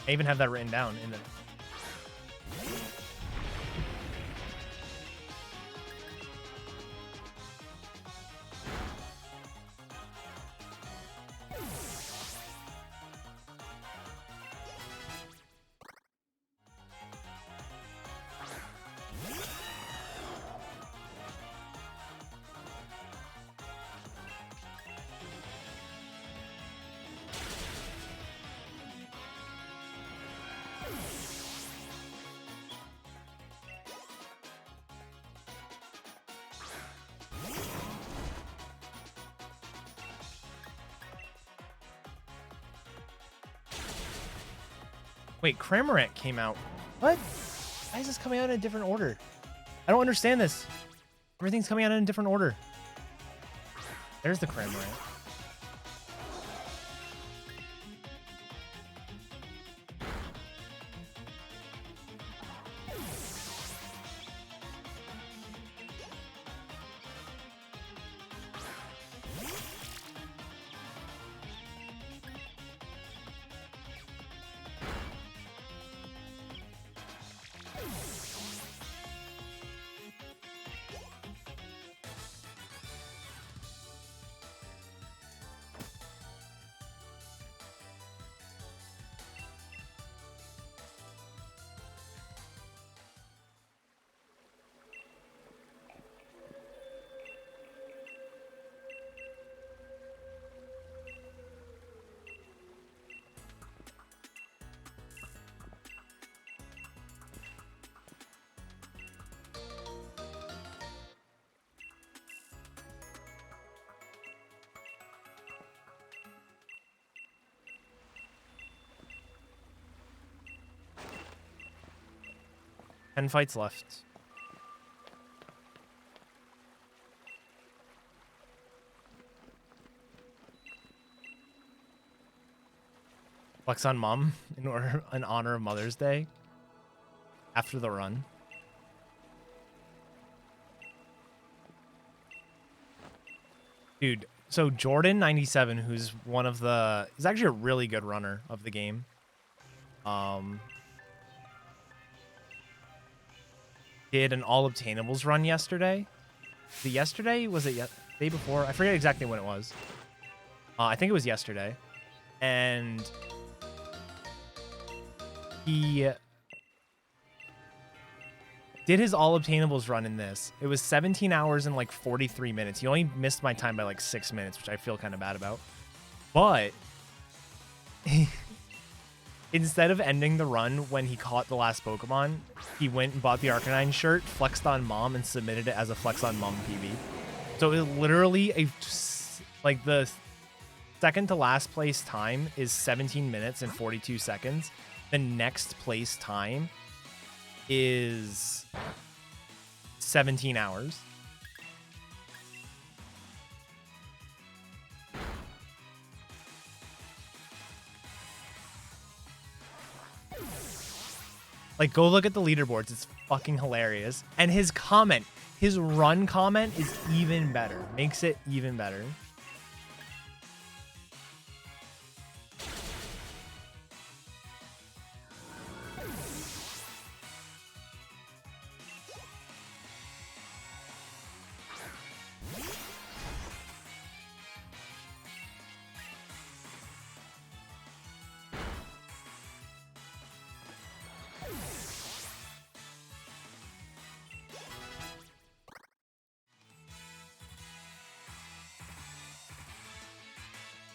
I even have that written down in the... Wait, Cramorant came out. What? Why is this coming out in a different order? I don't understand this. Everything's coming out in a different order. There's the Cramorant. Ten fights left. Flex on mom in honor of Mother's Day after the run. Dude, so Jordan 97, who's he's actually a really good runner of the game. Did an all obtainables run yesterday. Was it yesterday? Was it day before? I forget exactly when it was. I think it was yesterday. And he did his all obtainables run in this. It was 17 hours and like 43 minutes. He only missed my time by like 6 minutes, which I feel kind of bad about. But instead of ending the run when he caught the last Pokemon, he went and bought the Arcanine shirt, flexed on mom, and submitted it as a flex on mom PB. So it literally the second to last place time is 17 minutes and 42 seconds. The next place time is 17 hours. Like, go look at the leaderboards. It's fucking hilarious. And his comment, his run comment is even better. Makes it even better.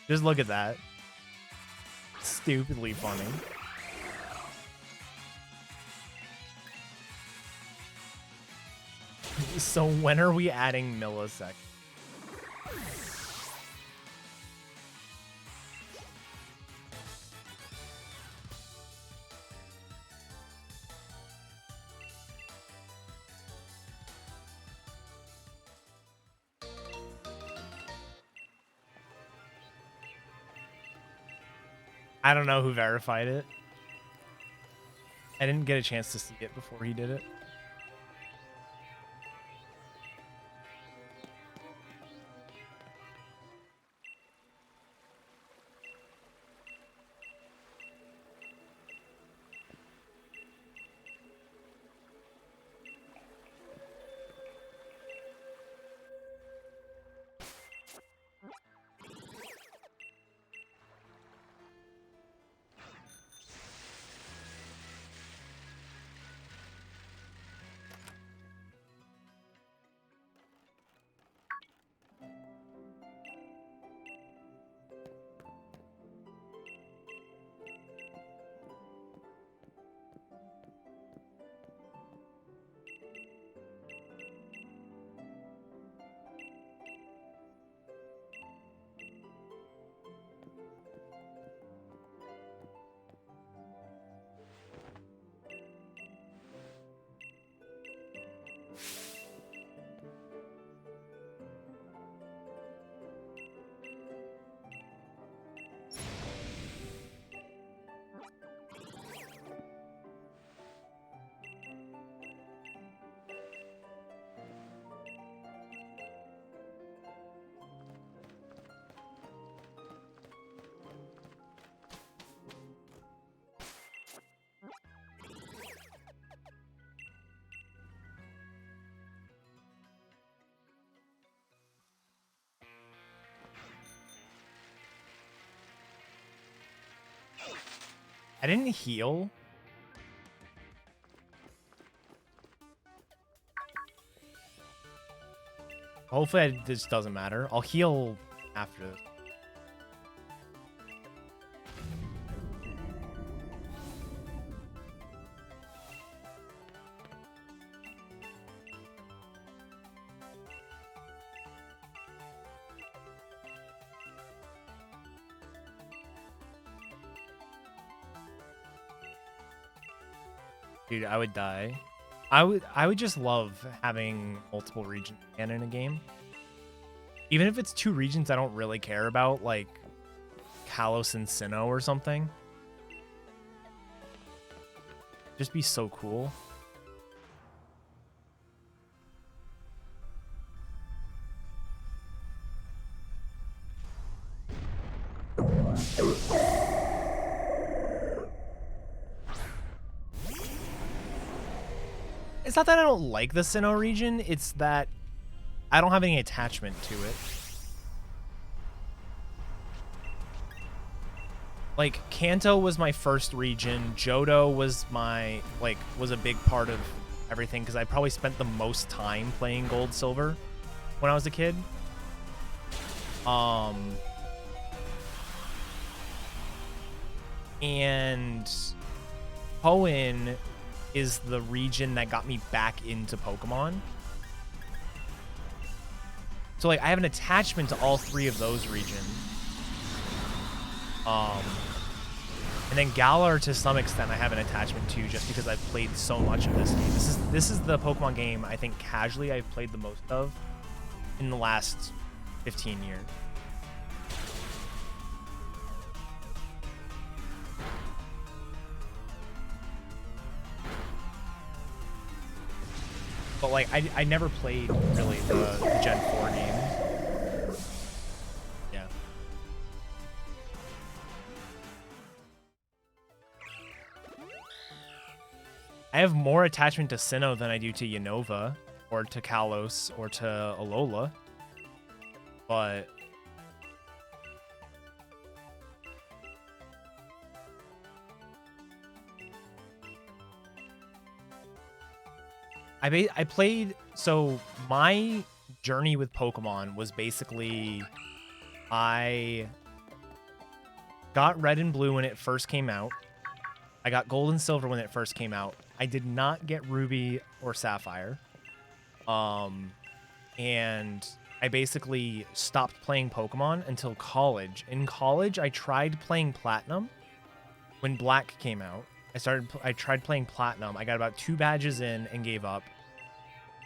Just look at that. Stupidly funny. So when are we adding millisecond? I don't know who verified it. I didn't get a chance to see it before he did it. I didn't heal. Hopefully this doesn't matter. I'll heal after this. Dude, I would die. I would just love having multiple regions again in a game. Even if it's 2 regions I don't really care about, like Kalos and Sinnoh or something. Just be so cool. It's not that I don't like the Sinnoh region, it's that I don't have any attachment to it. Like, Kanto was my first region, Johto was my, like, was a big part of everything, because I probably spent the most time playing Gold, Silver when I was a kid. And Hoenn is the region that got me back into Pokemon. So, like, I have an attachment to all 3 of those regions. And then Galar, to some extent, I have an attachment to just because I've played so much of this game. This is the Pokemon game I think casually I've played the most of in the last 15 years. But, like, I never played, really, the Gen 4 game. Yeah. I have more attachment to Sinnoh than I do to Unova, or to Kalos, or to Alola. But... I played, so my journey with Pokemon was basically, I got Red and Blue when it first came out. I got Gold and Silver when it first came out. I did not get Ruby or Sapphire. And I basically stopped playing Pokemon until college. In college, I tried playing Platinum when Black came out. I tried playing Platinum. I got about 2 badges in and gave up.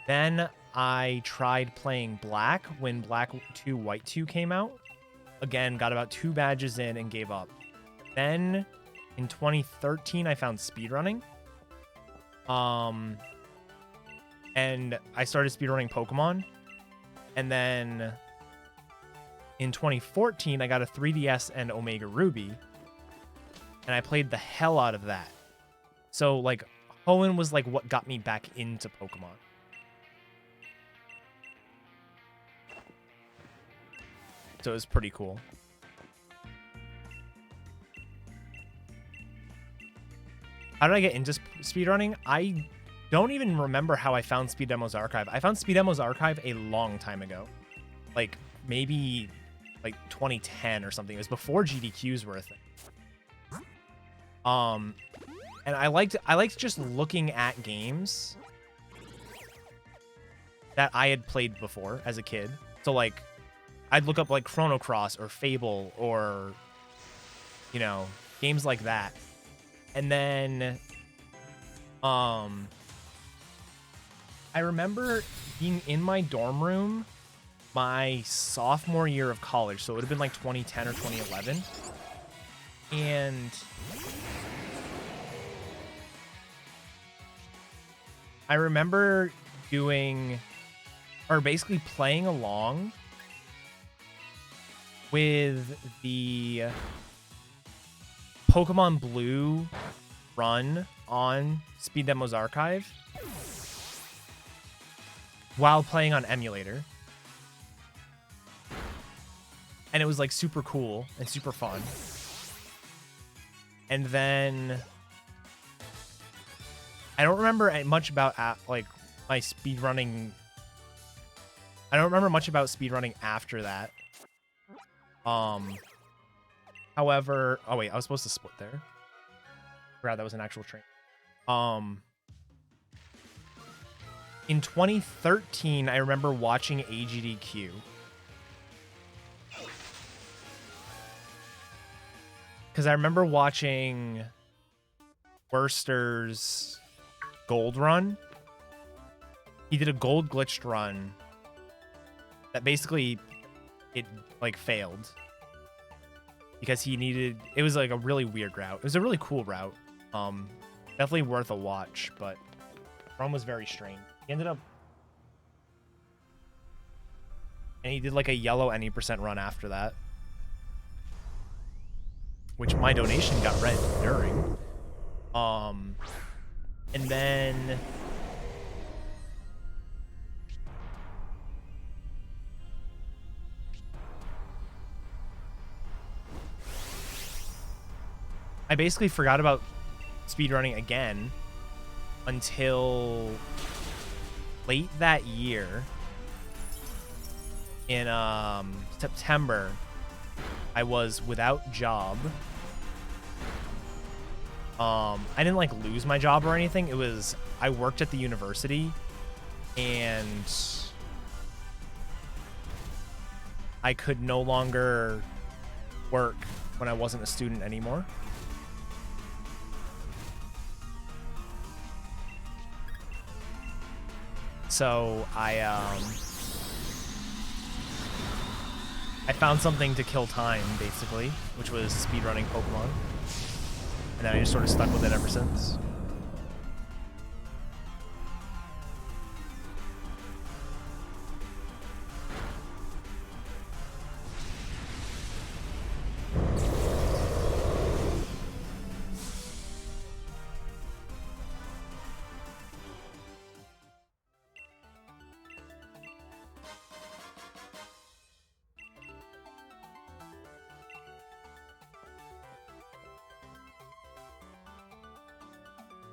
Then I tried playing Black when Black 2 White 2 came out. Again, got about 2 badges in and gave up. Then in 2013, I found speedrunning. And I started speedrunning Pokemon. And then in 2014, I got a 3DS and Omega Ruby. And I played the hell out of that. So, like, Hoenn was, like, what got me back into Pokemon. So it was pretty cool. How did I get into speedrunning? I don't even remember how I found Speed Demo's Archive. I found Speed Demo's Archive a long time ago. Like, maybe, like, 2010 or something. It was before GDQs were a thing. And I liked just looking at games that I had played before as a kid. So, like, I'd look up, like, Chrono Cross or Fable or, you know, games like that. And then, I remember being in my dorm room my sophomore year of college. So it would have been, like, 2010 or 2011. And I remember doing, or basically playing along with the Pokemon Blue run on Speed Demo's Archive while playing on emulator. And it was, like, super cool and super fun. And then I don't remember much about like my speedrunning. I don't remember much about speedrunning after that. However, oh wait, I was supposed to split there. Forgot that was an actual train. In 2013, I remember watching AGDQ. Because I remember watching Worster's gold run. He did a gold glitched run that basically it like failed because he needed, it was like a really weird route. It was a really cool route. Definitely worth a watch, but the run was very strange. He ended up, and he did like a yellow any % run after that, which my donation got read during. And then I basically forgot about speedrunning again until late that year. In September, I was without job. I didn't like lose my job or anything. It was, I worked at the university and I could no longer work when I wasn't a student anymore. So I found something to kill time, basically, which was speedrunning Pokemon. And then I just sort of stuck with it ever since.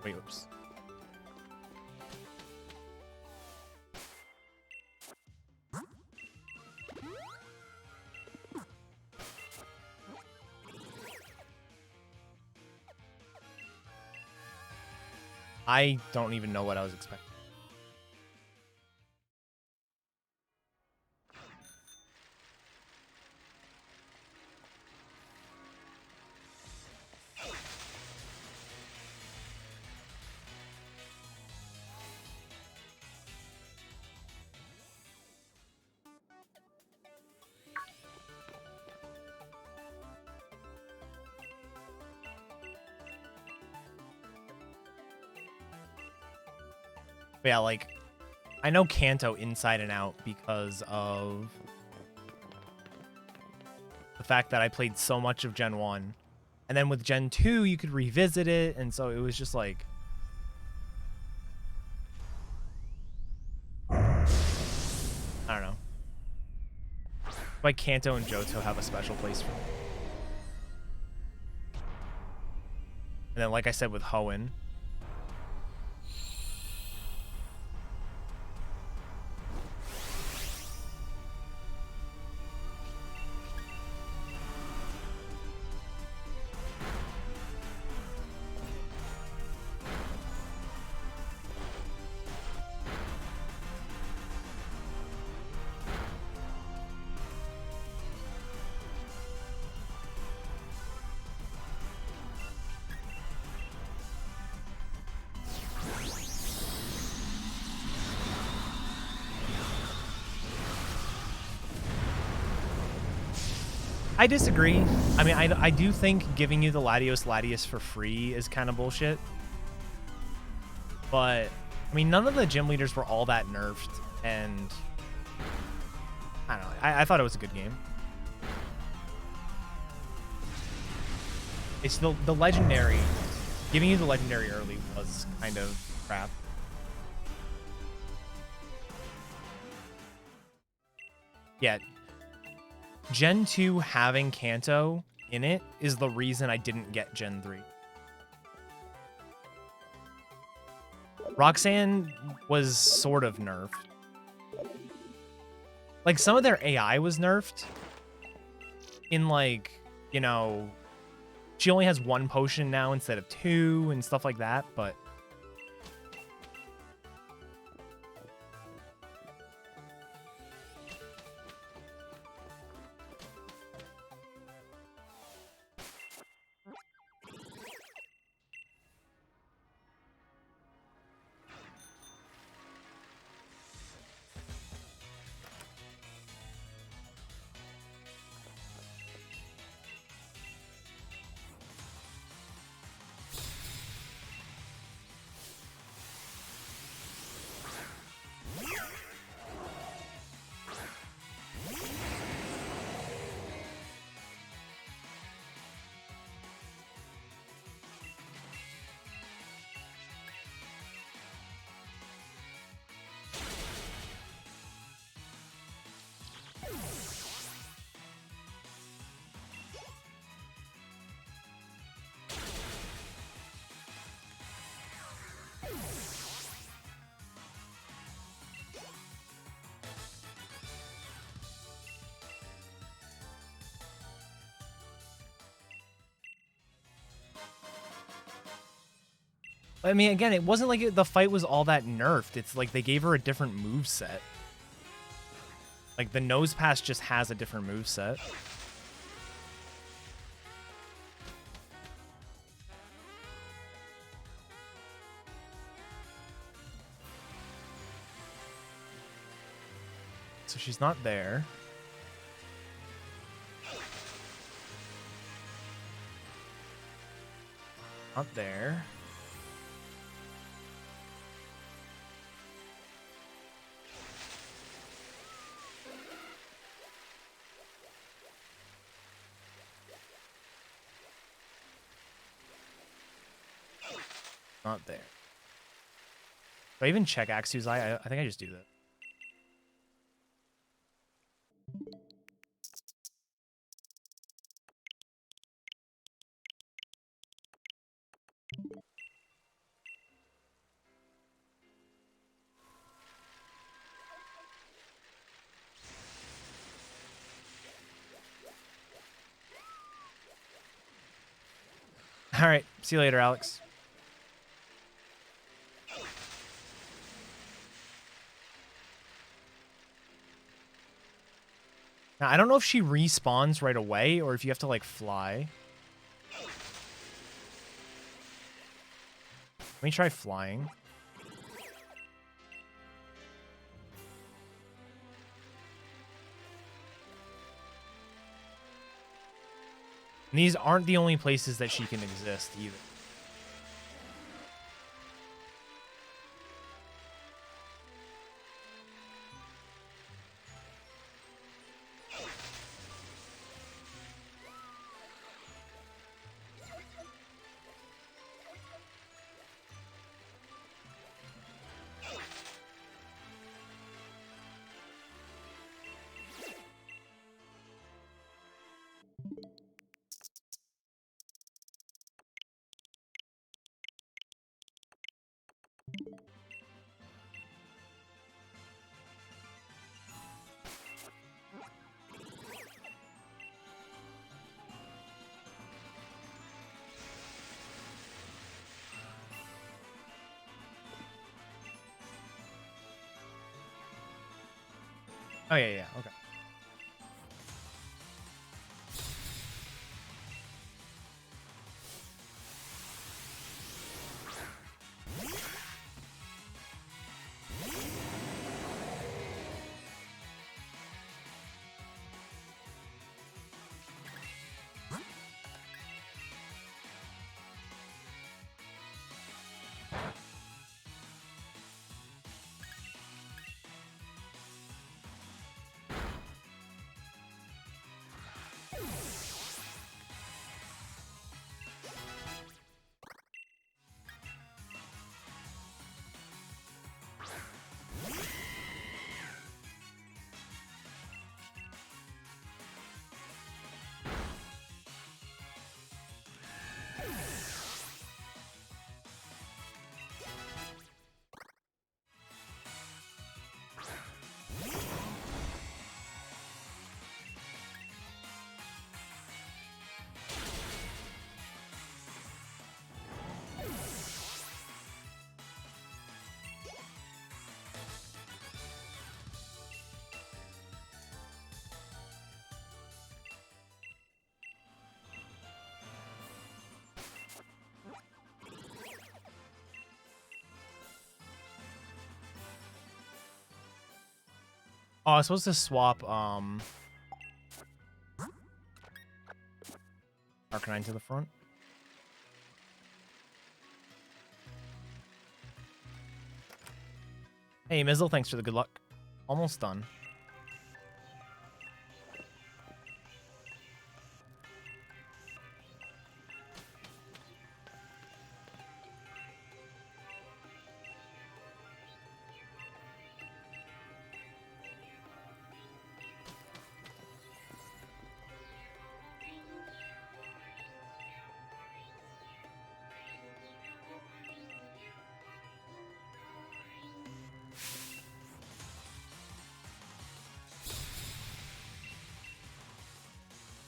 Wait, oops. I don't even know what I was expecting. But yeah, like, I know Kanto inside and out because of the fact that I played so much of Gen 1. And then with Gen 2, you could revisit it, and so it was just like... I don't know. Like, Kanto and Johto have a special place for me. And then, like I said, with Hoenn... I disagree. I mean, I do think giving you the Latios for free is kind of bullshit. But, I mean, none of the gym leaders were all that nerfed, and I don't know. I thought it was a good game. It's the legendary. Giving you the legendary early was kind of crap. Yeah. Gen 2 having Kanto in it is the reason I didn't get Gen 3. Roxanne was sort of nerfed. Like, some of their AI was nerfed. In, like, you know, she only has 1 potion now instead of 2 and stuff like that, but... I mean, again, it wasn't like the fight was all that nerfed. It's like they gave her a different move set. Like, the nose pass just has a different move set. So she's not there. Not there. Not there. Do I even check Axu's Eye? I think I just do that. All right. See you later, Alex. Now, I don't know if she respawns right away or if you have to, like, fly. Let me try flying. And these aren't the only places that she can exist either. Oh, yeah, okay. Oh, I was supposed to swap Arcanine to the front. Hey, Mizzle, thanks for the good luck. Almost done.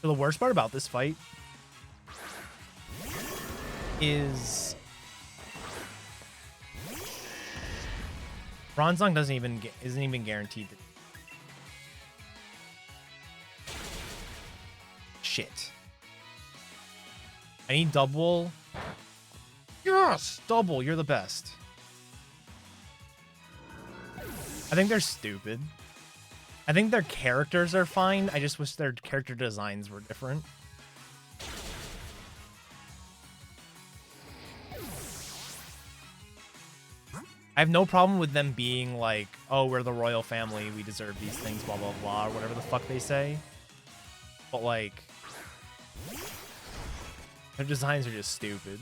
So the worst part about this fight is Bronzong isn't even guaranteed to. Shit. I need double. Yes, double. You're the best. I think they're stupid. I think their characters are fine. I just wish their character designs were different. I have no problem with them being like, oh, we're the royal family, we deserve these things, blah, blah, blah, or whatever the fuck they say. But, like, their designs are just stupid.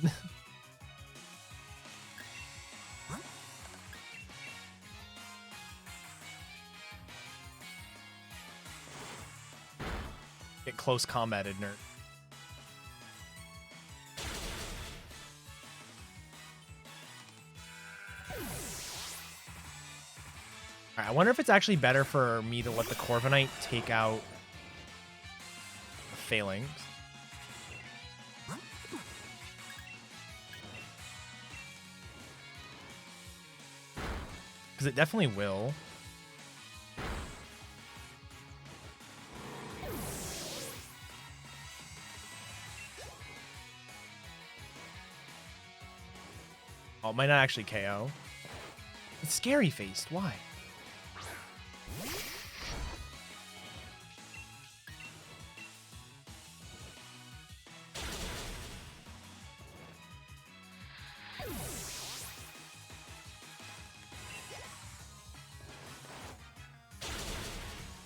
Get close combated, nerd. Alright, I wonder if it's actually better for me to let the Corviknight take out the Phalanx. Because it definitely will. Oh, it might not actually KO. It's scary faced. Why?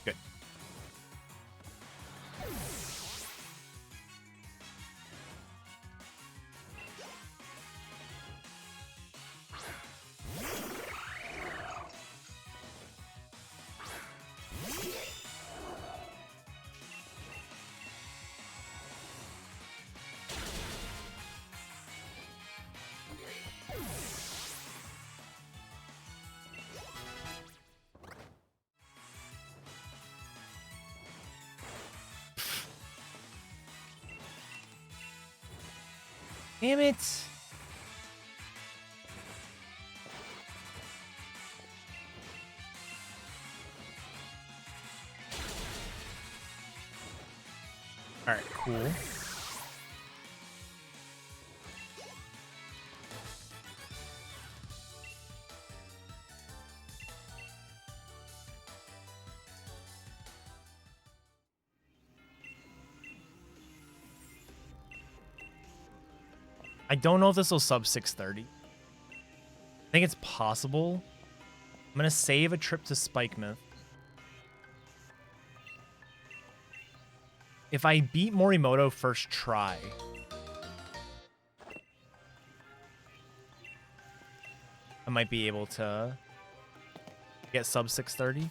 Good. Damn it. All right, cool. I don't know if this will sub 630. I think it's possible. I'm going to save a trip to Spike Myth. If I beat Morimoto first try, I might be able to get sub 630.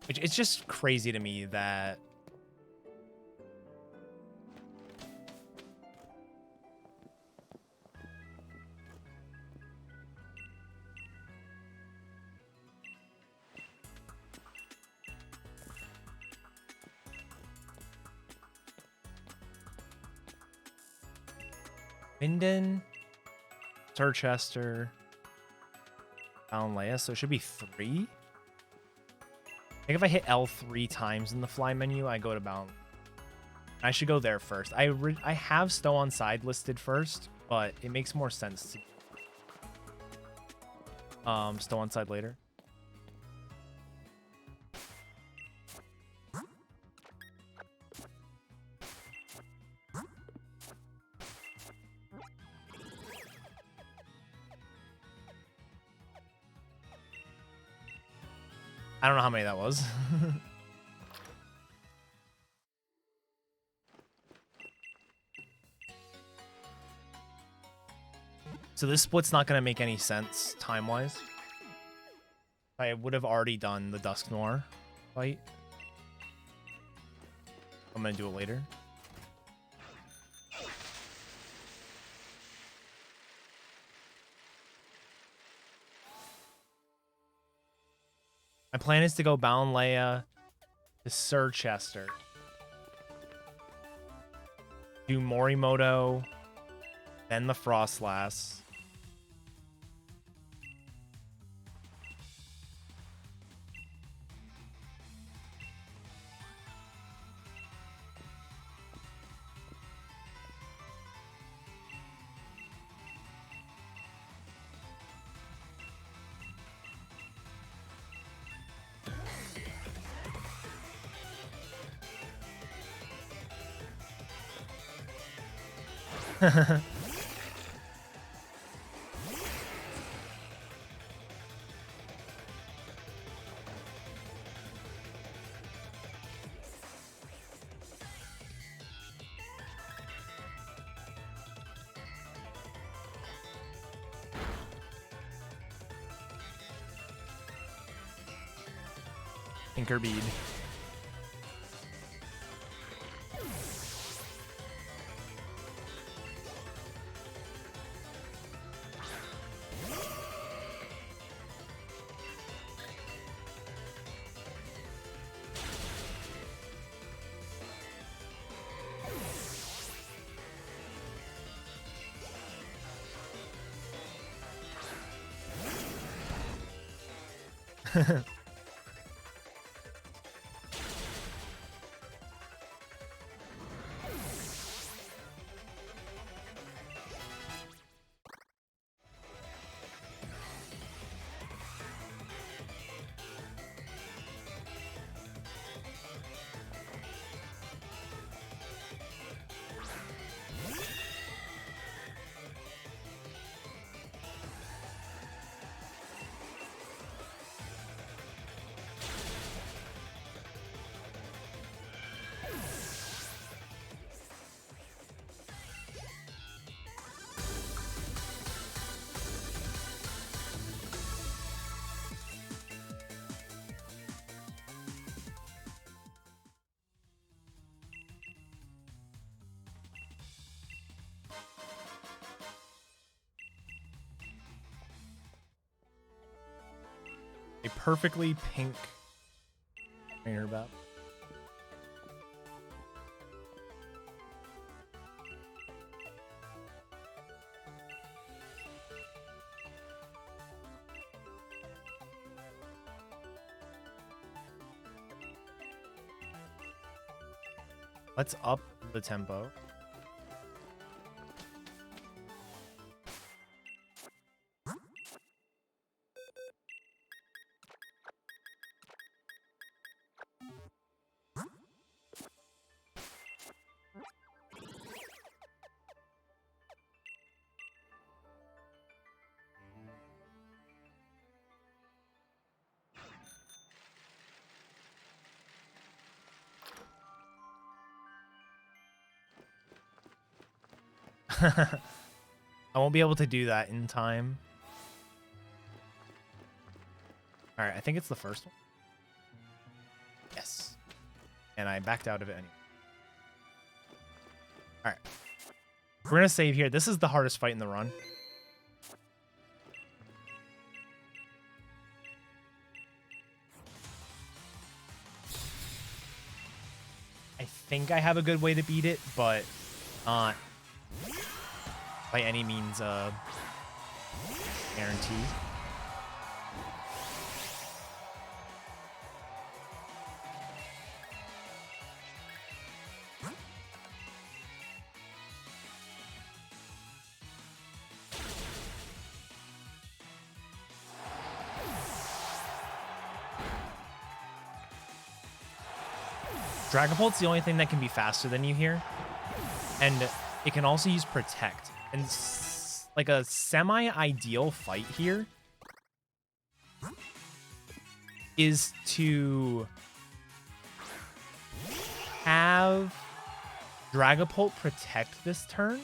It's just crazy to me that Minden, Turchester, Leia, so it should be 3. I think if I hit L 3 times in the fly menu, I go to Bound. I should go there first. I have Stow on side listed first. but it makes more sense to still inside later. I don't know how many that was. So this split's not going to make any sense time-wise. I would have already done the Dusk Noir fight. I'm going to do it later. My plan is to go Bound Leia to Sir Chester. Do Morimoto, then the Frostlass. Tinkerbead. A perfectly pink trainer bat. Let's up the tempo. I won't be able to do that in time. All right, I think it's the first one. Yes. And I backed out of it anyway. All right. We're going to save here. This is the hardest fight in the run. I think I have a good way to beat it, but not by any means guarantee. Dragapult's the only thing that can be faster than you here. And it can also use Protect. And like a semi-ideal fight here is to have Dragapult protect this turn.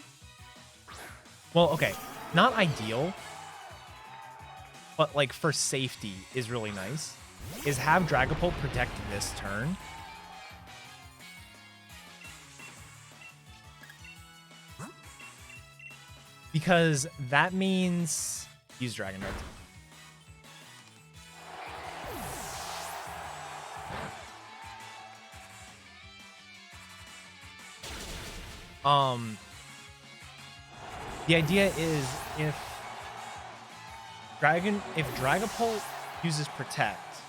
Well, okay, not ideal, but like for safety is really nice. Is have Dragapult protect this turn. Because that means use Dragon Dart. The idea is if Dragapult uses Protect,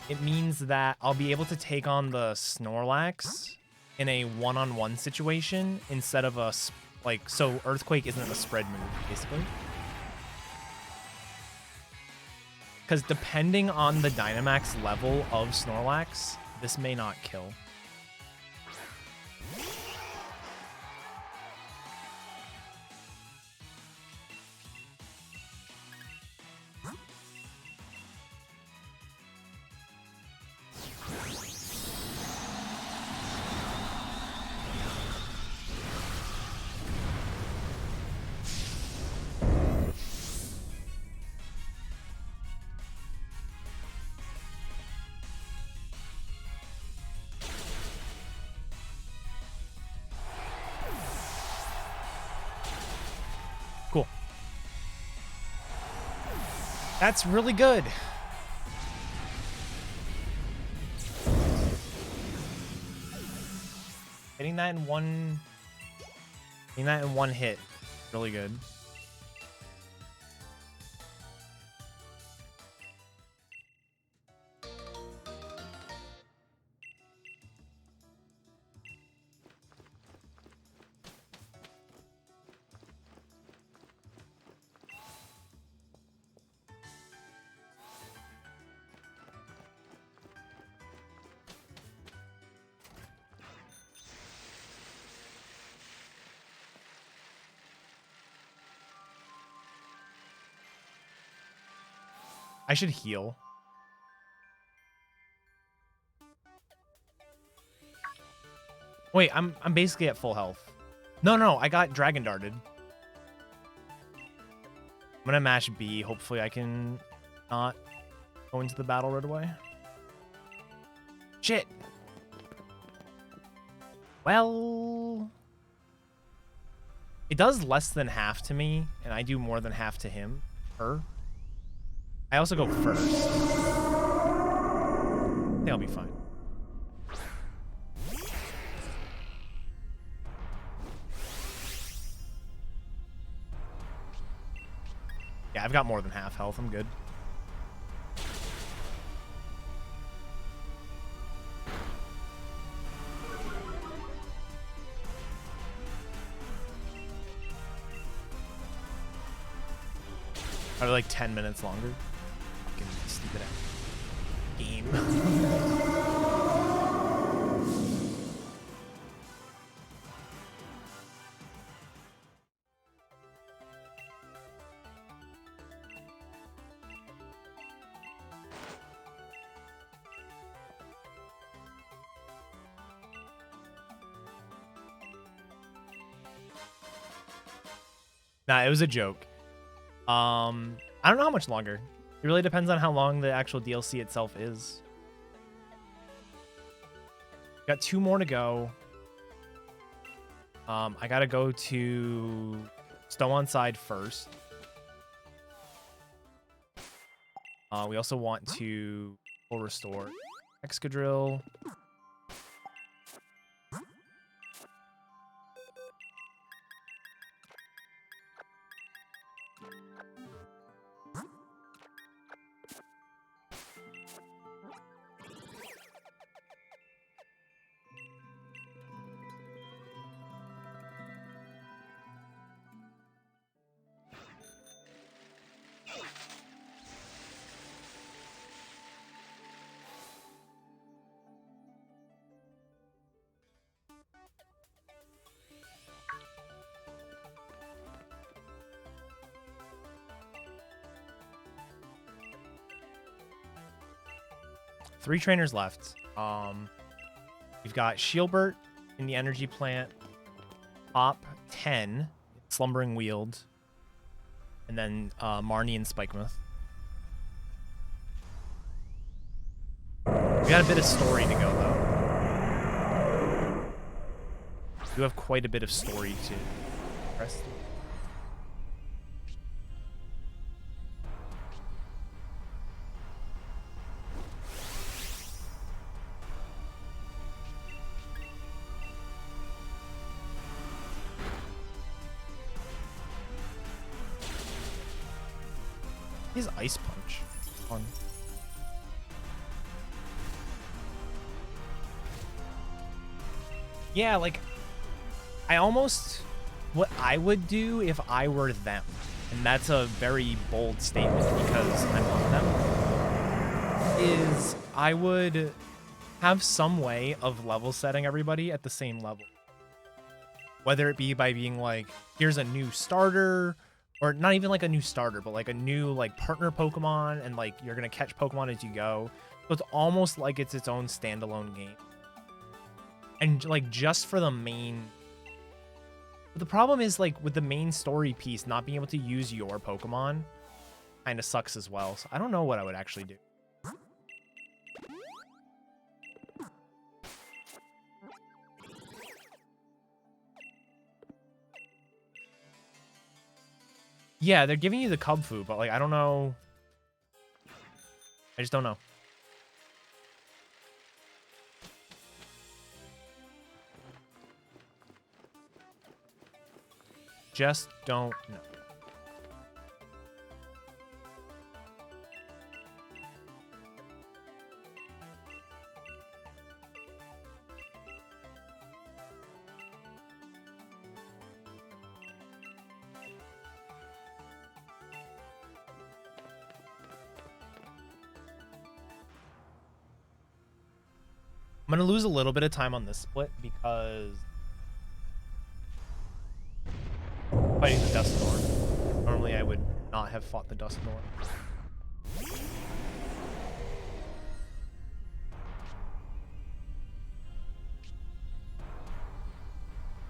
it means that I'll be able to take on the Snorlax in a one-on-one situation instead of a so Earthquake isn't a spread move, basically. Because depending on the Dynamax level of Snorlax, this may not kill. Cool. That's really good. Hitting that in one hit. Really good. I should heal. Wait, I'm basically at full health. No, I got Dragon Darted. I'm gonna mash B. Hopefully I can not go into the battle right away. Shit. Well, it does less than half to me, and I do more than half to him. I also go first. I think I'll be fine. Yeah, I've got more than half health. I'm good. Probably like 10 minutes longer. Fucking stupid game. Nah, it was a joke. I don't know how much longer. It really depends on how long the actual DLC itself is. Got 2 more to go. I gotta go to Stone Side first. We also want to full restore Excadrill. 3 trainers left. We've got Shieldbert in the energy plant, Top 10, Slumbering Wield, and then Marnie and Spikemuth. We got a bit of story to go, though. We have quite a bit of story to press. His Ice Punch. Fun. Yeah, like, I almost, what I would do if I were them, and that's a very bold statement because I'm on them, is I would have some way of level setting everybody at the same level. Whether it be by being like, here's a new starter, or not even like a new starter, but like a new like partner Pokemon, and like you're gonna catch Pokemon as you go. So it's almost like it's its own standalone game. And like just for the main, but the problem is like with the main story piece, not being able to use your Pokemon kind of sucks as well. So I don't know what I would actually do. Yeah, they're giving you the cub food, but like I don't know. I just don't know. Just don't know. I'm going to lose a little bit of time on this split because fighting the Dusknoir. Normally I would not have fought the Dusknoir.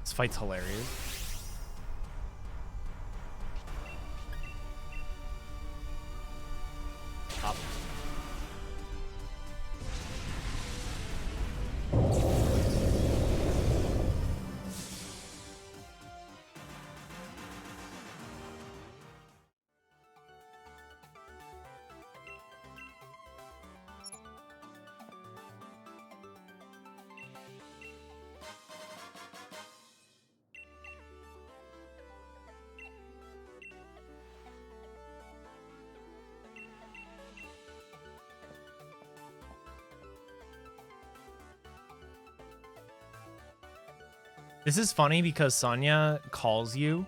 This fight's hilarious. Up. This is funny because Sonya calls you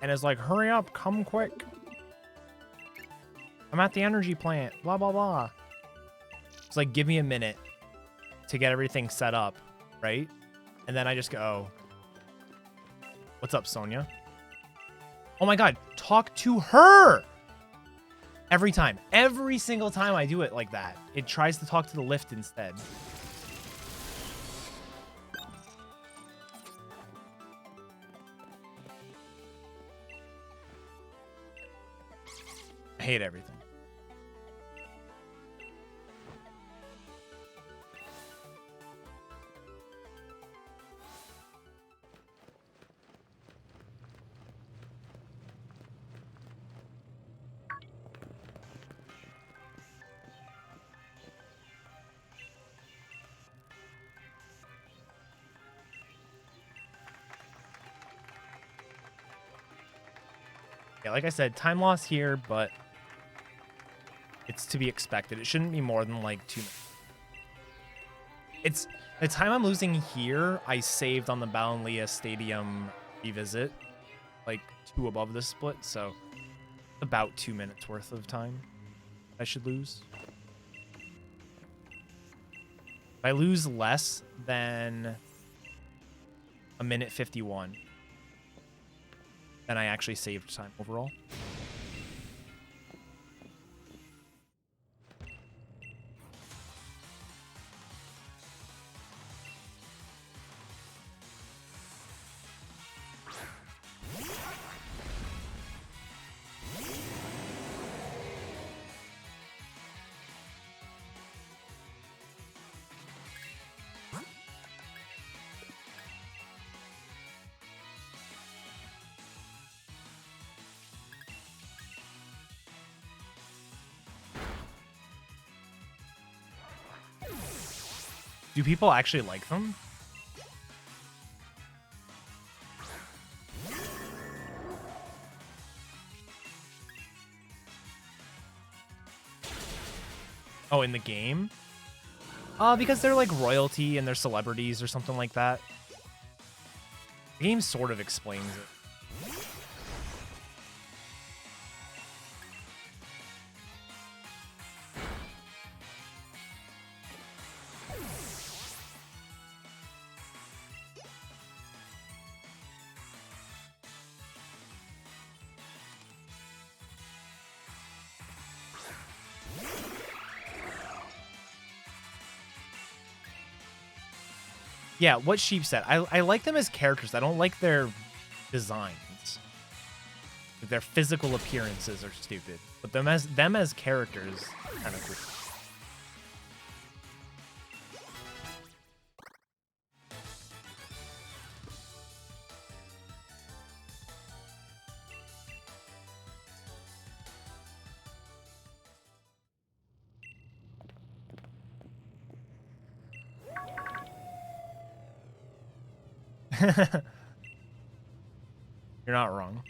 and is like, hurry up, come quick. I'm at the energy plant, blah, blah, blah. It's like, give me a minute to get everything set up, right? And then I just go, what's up, Sonya? Oh my God, talk to her. Every time, every single time I do it like that, it tries to talk to the lift instead. I hate everything. Yeah, like I said, time loss here, but it's to be expected. It shouldn't be more than like 2 minutes. It's the time I'm losing here. I saved on the Balinlia Stadium revisit, like 2 above the split, so about 2 minutes worth of time I should lose. If I lose less than a minute 51, then I actually saved time overall. Do people actually like them? Oh, in the game? Because they're like royalty and they're celebrities or something like that. The game sort of explains it. Yeah, what Sheep said. I like them as characters. I don't like their designs. Their physical appearances are stupid. But them as characters, kind of cool. You're not wrong.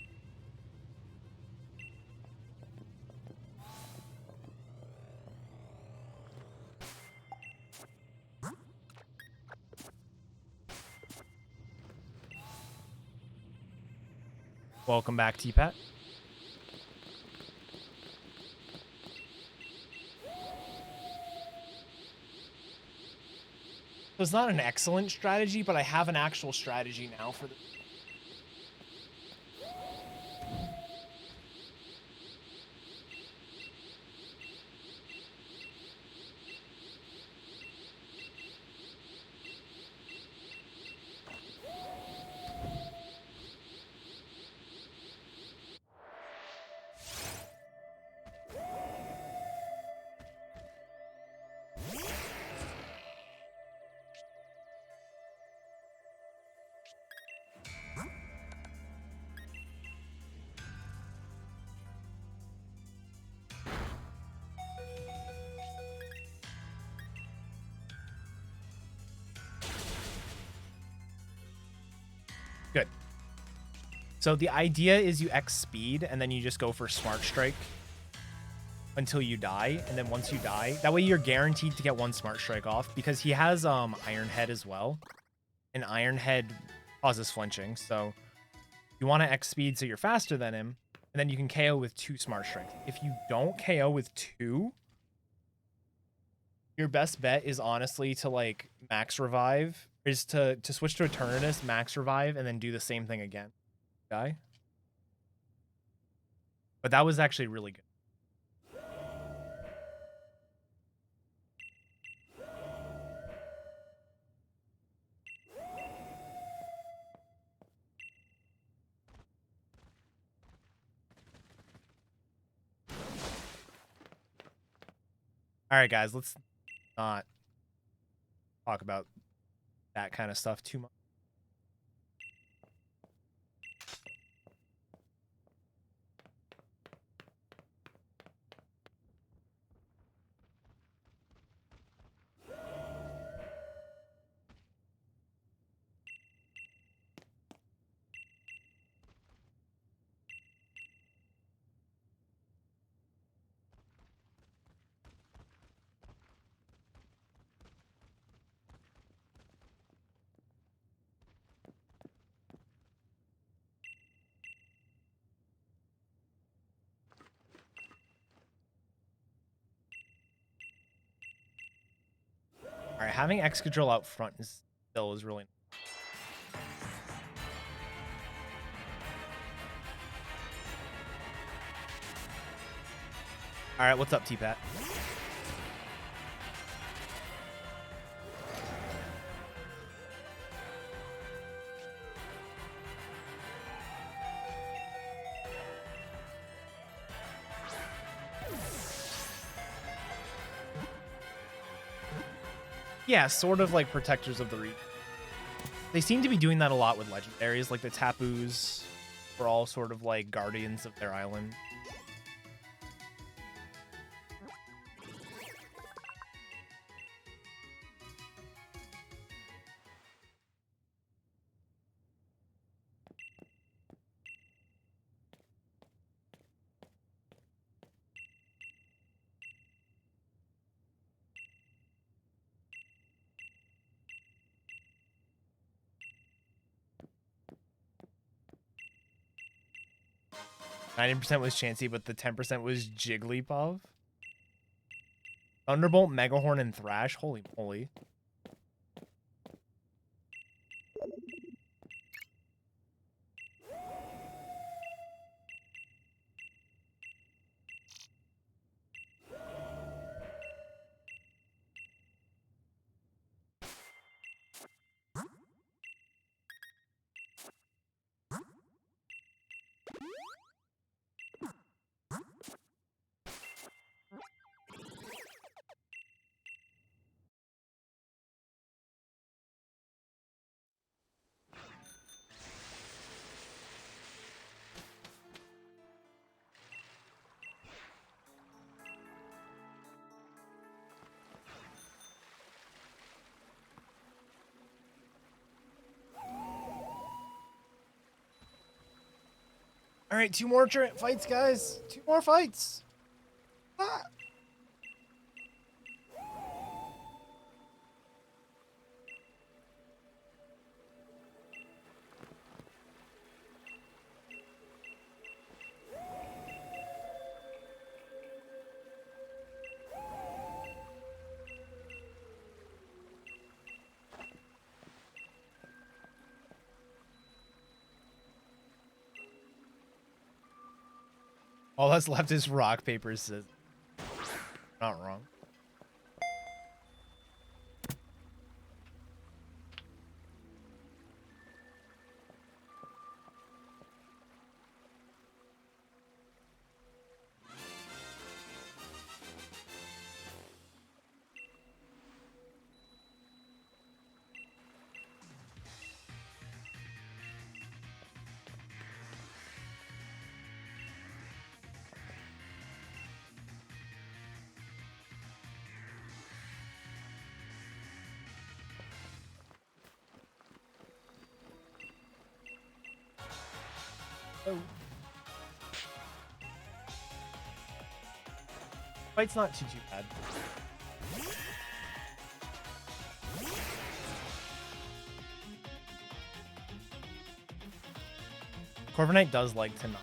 Welcome back, T-Pat. So it's not an excellent strategy, but I have an actual strategy now for the... Good. So the idea is you X speed, and then you just go for Smart Strike until you die. And then once you die, that way you're guaranteed to get one Smart Strike off, because he has Iron Head as well. And Iron Head causes flinching. So you want to X speed so you're faster than him, and then you can KO with 2 Smart Strikes. If you don't KO with 2, your best bet is honestly to like max revive, is to switch to Eternatus, max revive, and then do the same thing again. Die. But that was actually really good. All right, guys, let's not talk about that kind of stuff too much. All right, having Excadrill out front is really. All right, what's up, T-Pat? Yeah, sort of like Protectors of the Region. They seem to be doing that a lot with legendaries, like the Tapus are all sort of like guardians of their island. 90% was Chansey, but the 10% was Jigglypuff. Thunderbolt, Megahorn, and Thrash. Holy moly. All right, 2 more fights, guys. 2 more fights. Ah. All that's left is rock, paper, scissors. Not wrong. Oh. Fight's not too bad. Corviknight does like to not.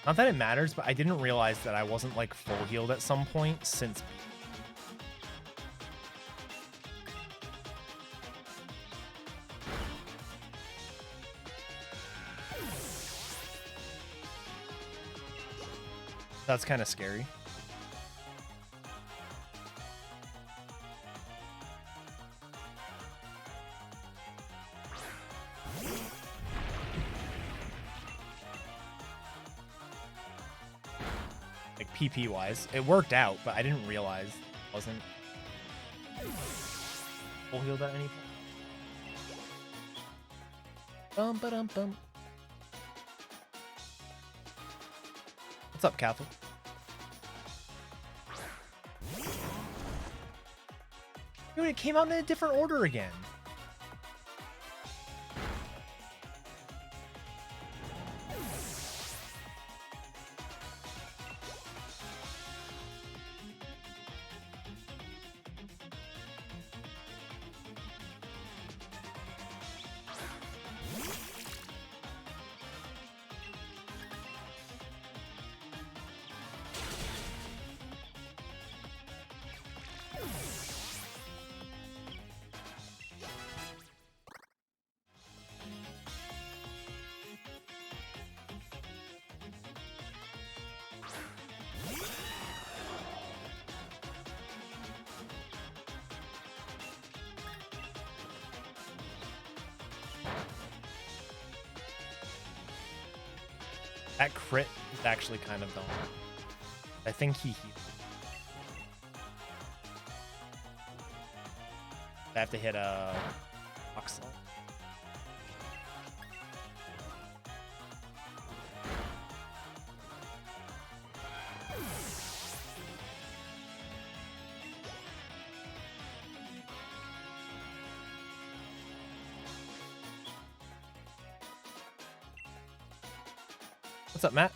Not that it matters, but I didn't realize that I wasn't like full healed at some point since. That's kind of scary. Like PP wise, it worked out, but I didn't realize it wasn't full healed at any point. Bum ba dum bum. What's up, Catholic? Dude, it came out in a different order again. That crit is actually kind of dumb. I think he healed. I have to hit a box. What's up, Matt?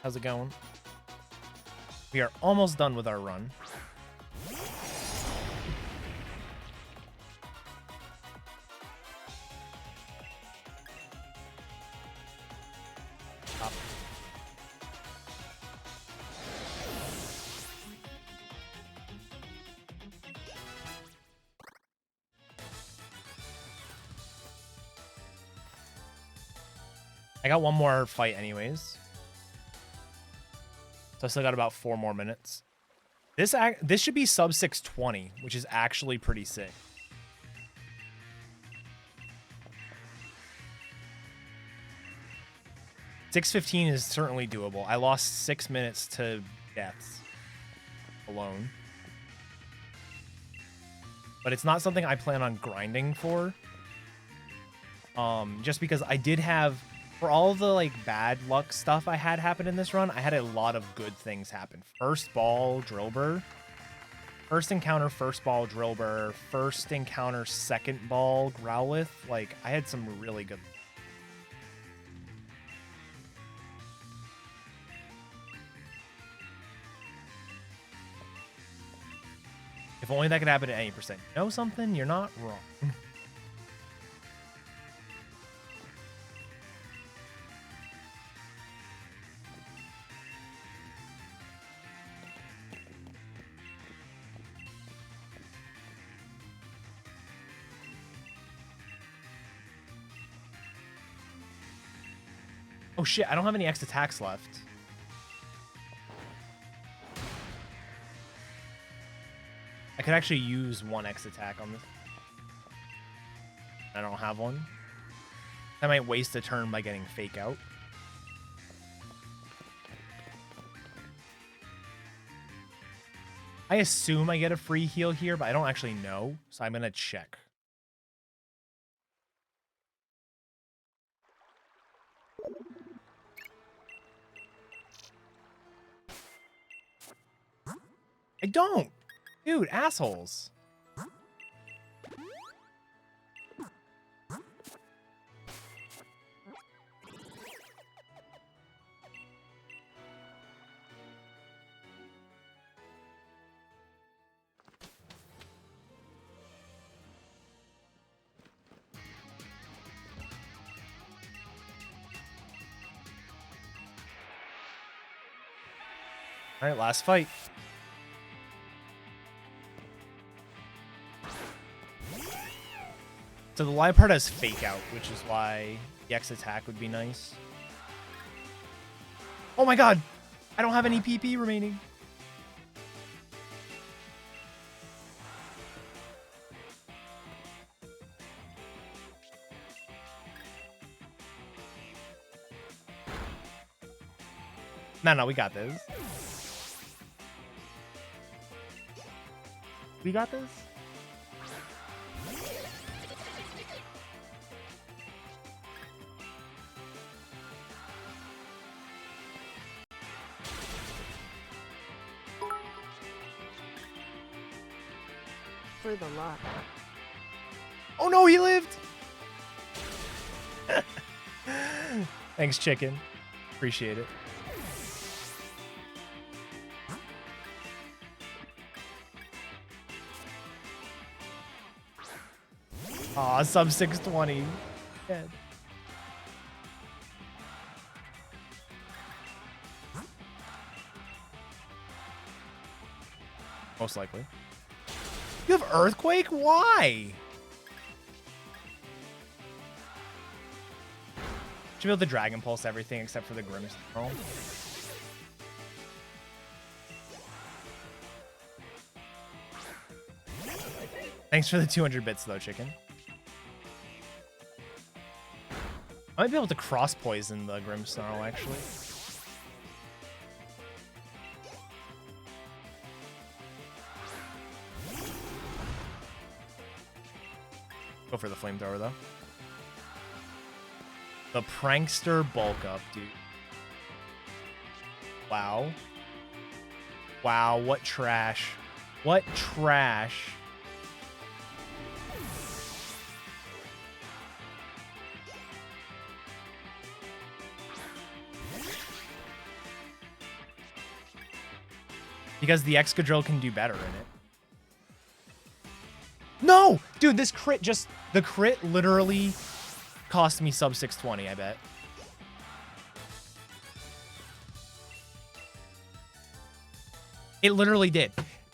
How's it going? We are almost done with our run. Up. I got one more fight anyways. So I still got about 4 more minutes. This should be sub 620, which is actually pretty sick. $6:15 is certainly doable. I lost 6 minutes to deaths alone. But it's not something I plan on grinding for. Just because I did have, for all the like bad luck stuff I had happen in this run, I had a lot of good things happen. First ball, Drillbur. First encounter, first ball, Drillbur. First encounter, second ball, Growlithe. Like, I had some really good. If only that could happen at any percent. You know something? You're not wrong. Oh shit, I don't have any X attacks left. I could actually use 1 X attack on this. I don't have one. I might waste a turn by getting fake out. I assume I get a free heal here, but I don't actually know, so I'm gonna check. I don't! Dude, assholes. All right, last fight. So the live part has fake out, which is why the X attack would be nice. Oh my god! I don't have any PP remaining. No, we got this. We got this? For the luck. Oh no, he lived! Thanks, chicken. Appreciate it. Aw, sub 620. Dead. Most likely. You have Earthquake? Why? Should be able to Dragon Pulse everything except for the Grimace Snarl. Thanks for the 200 bits though, chicken. I might be able to cross poison the Grimmsnarl actually. Go for the flamethrower though. The prankster bulk up, dude. Wow. Wow, what trash. What trash. Because the Excadrill can do better in it. No! Dude, this crit the crit literally cost me sub 620, I bet. It literally did.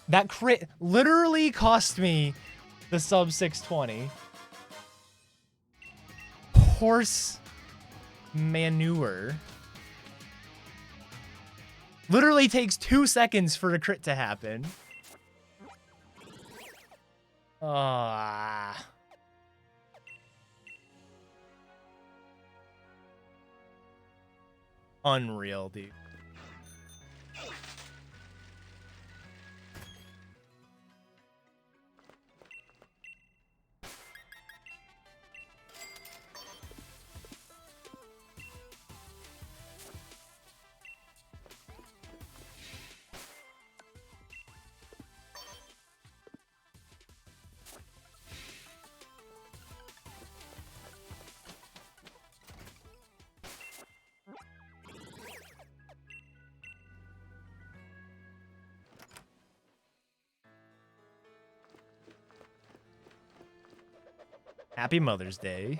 That crit literally cost me the sub 620. Horse manure. Literally takes 2 seconds for a crit to happen. Ah. Unreal, dude. Happy Mother's Day.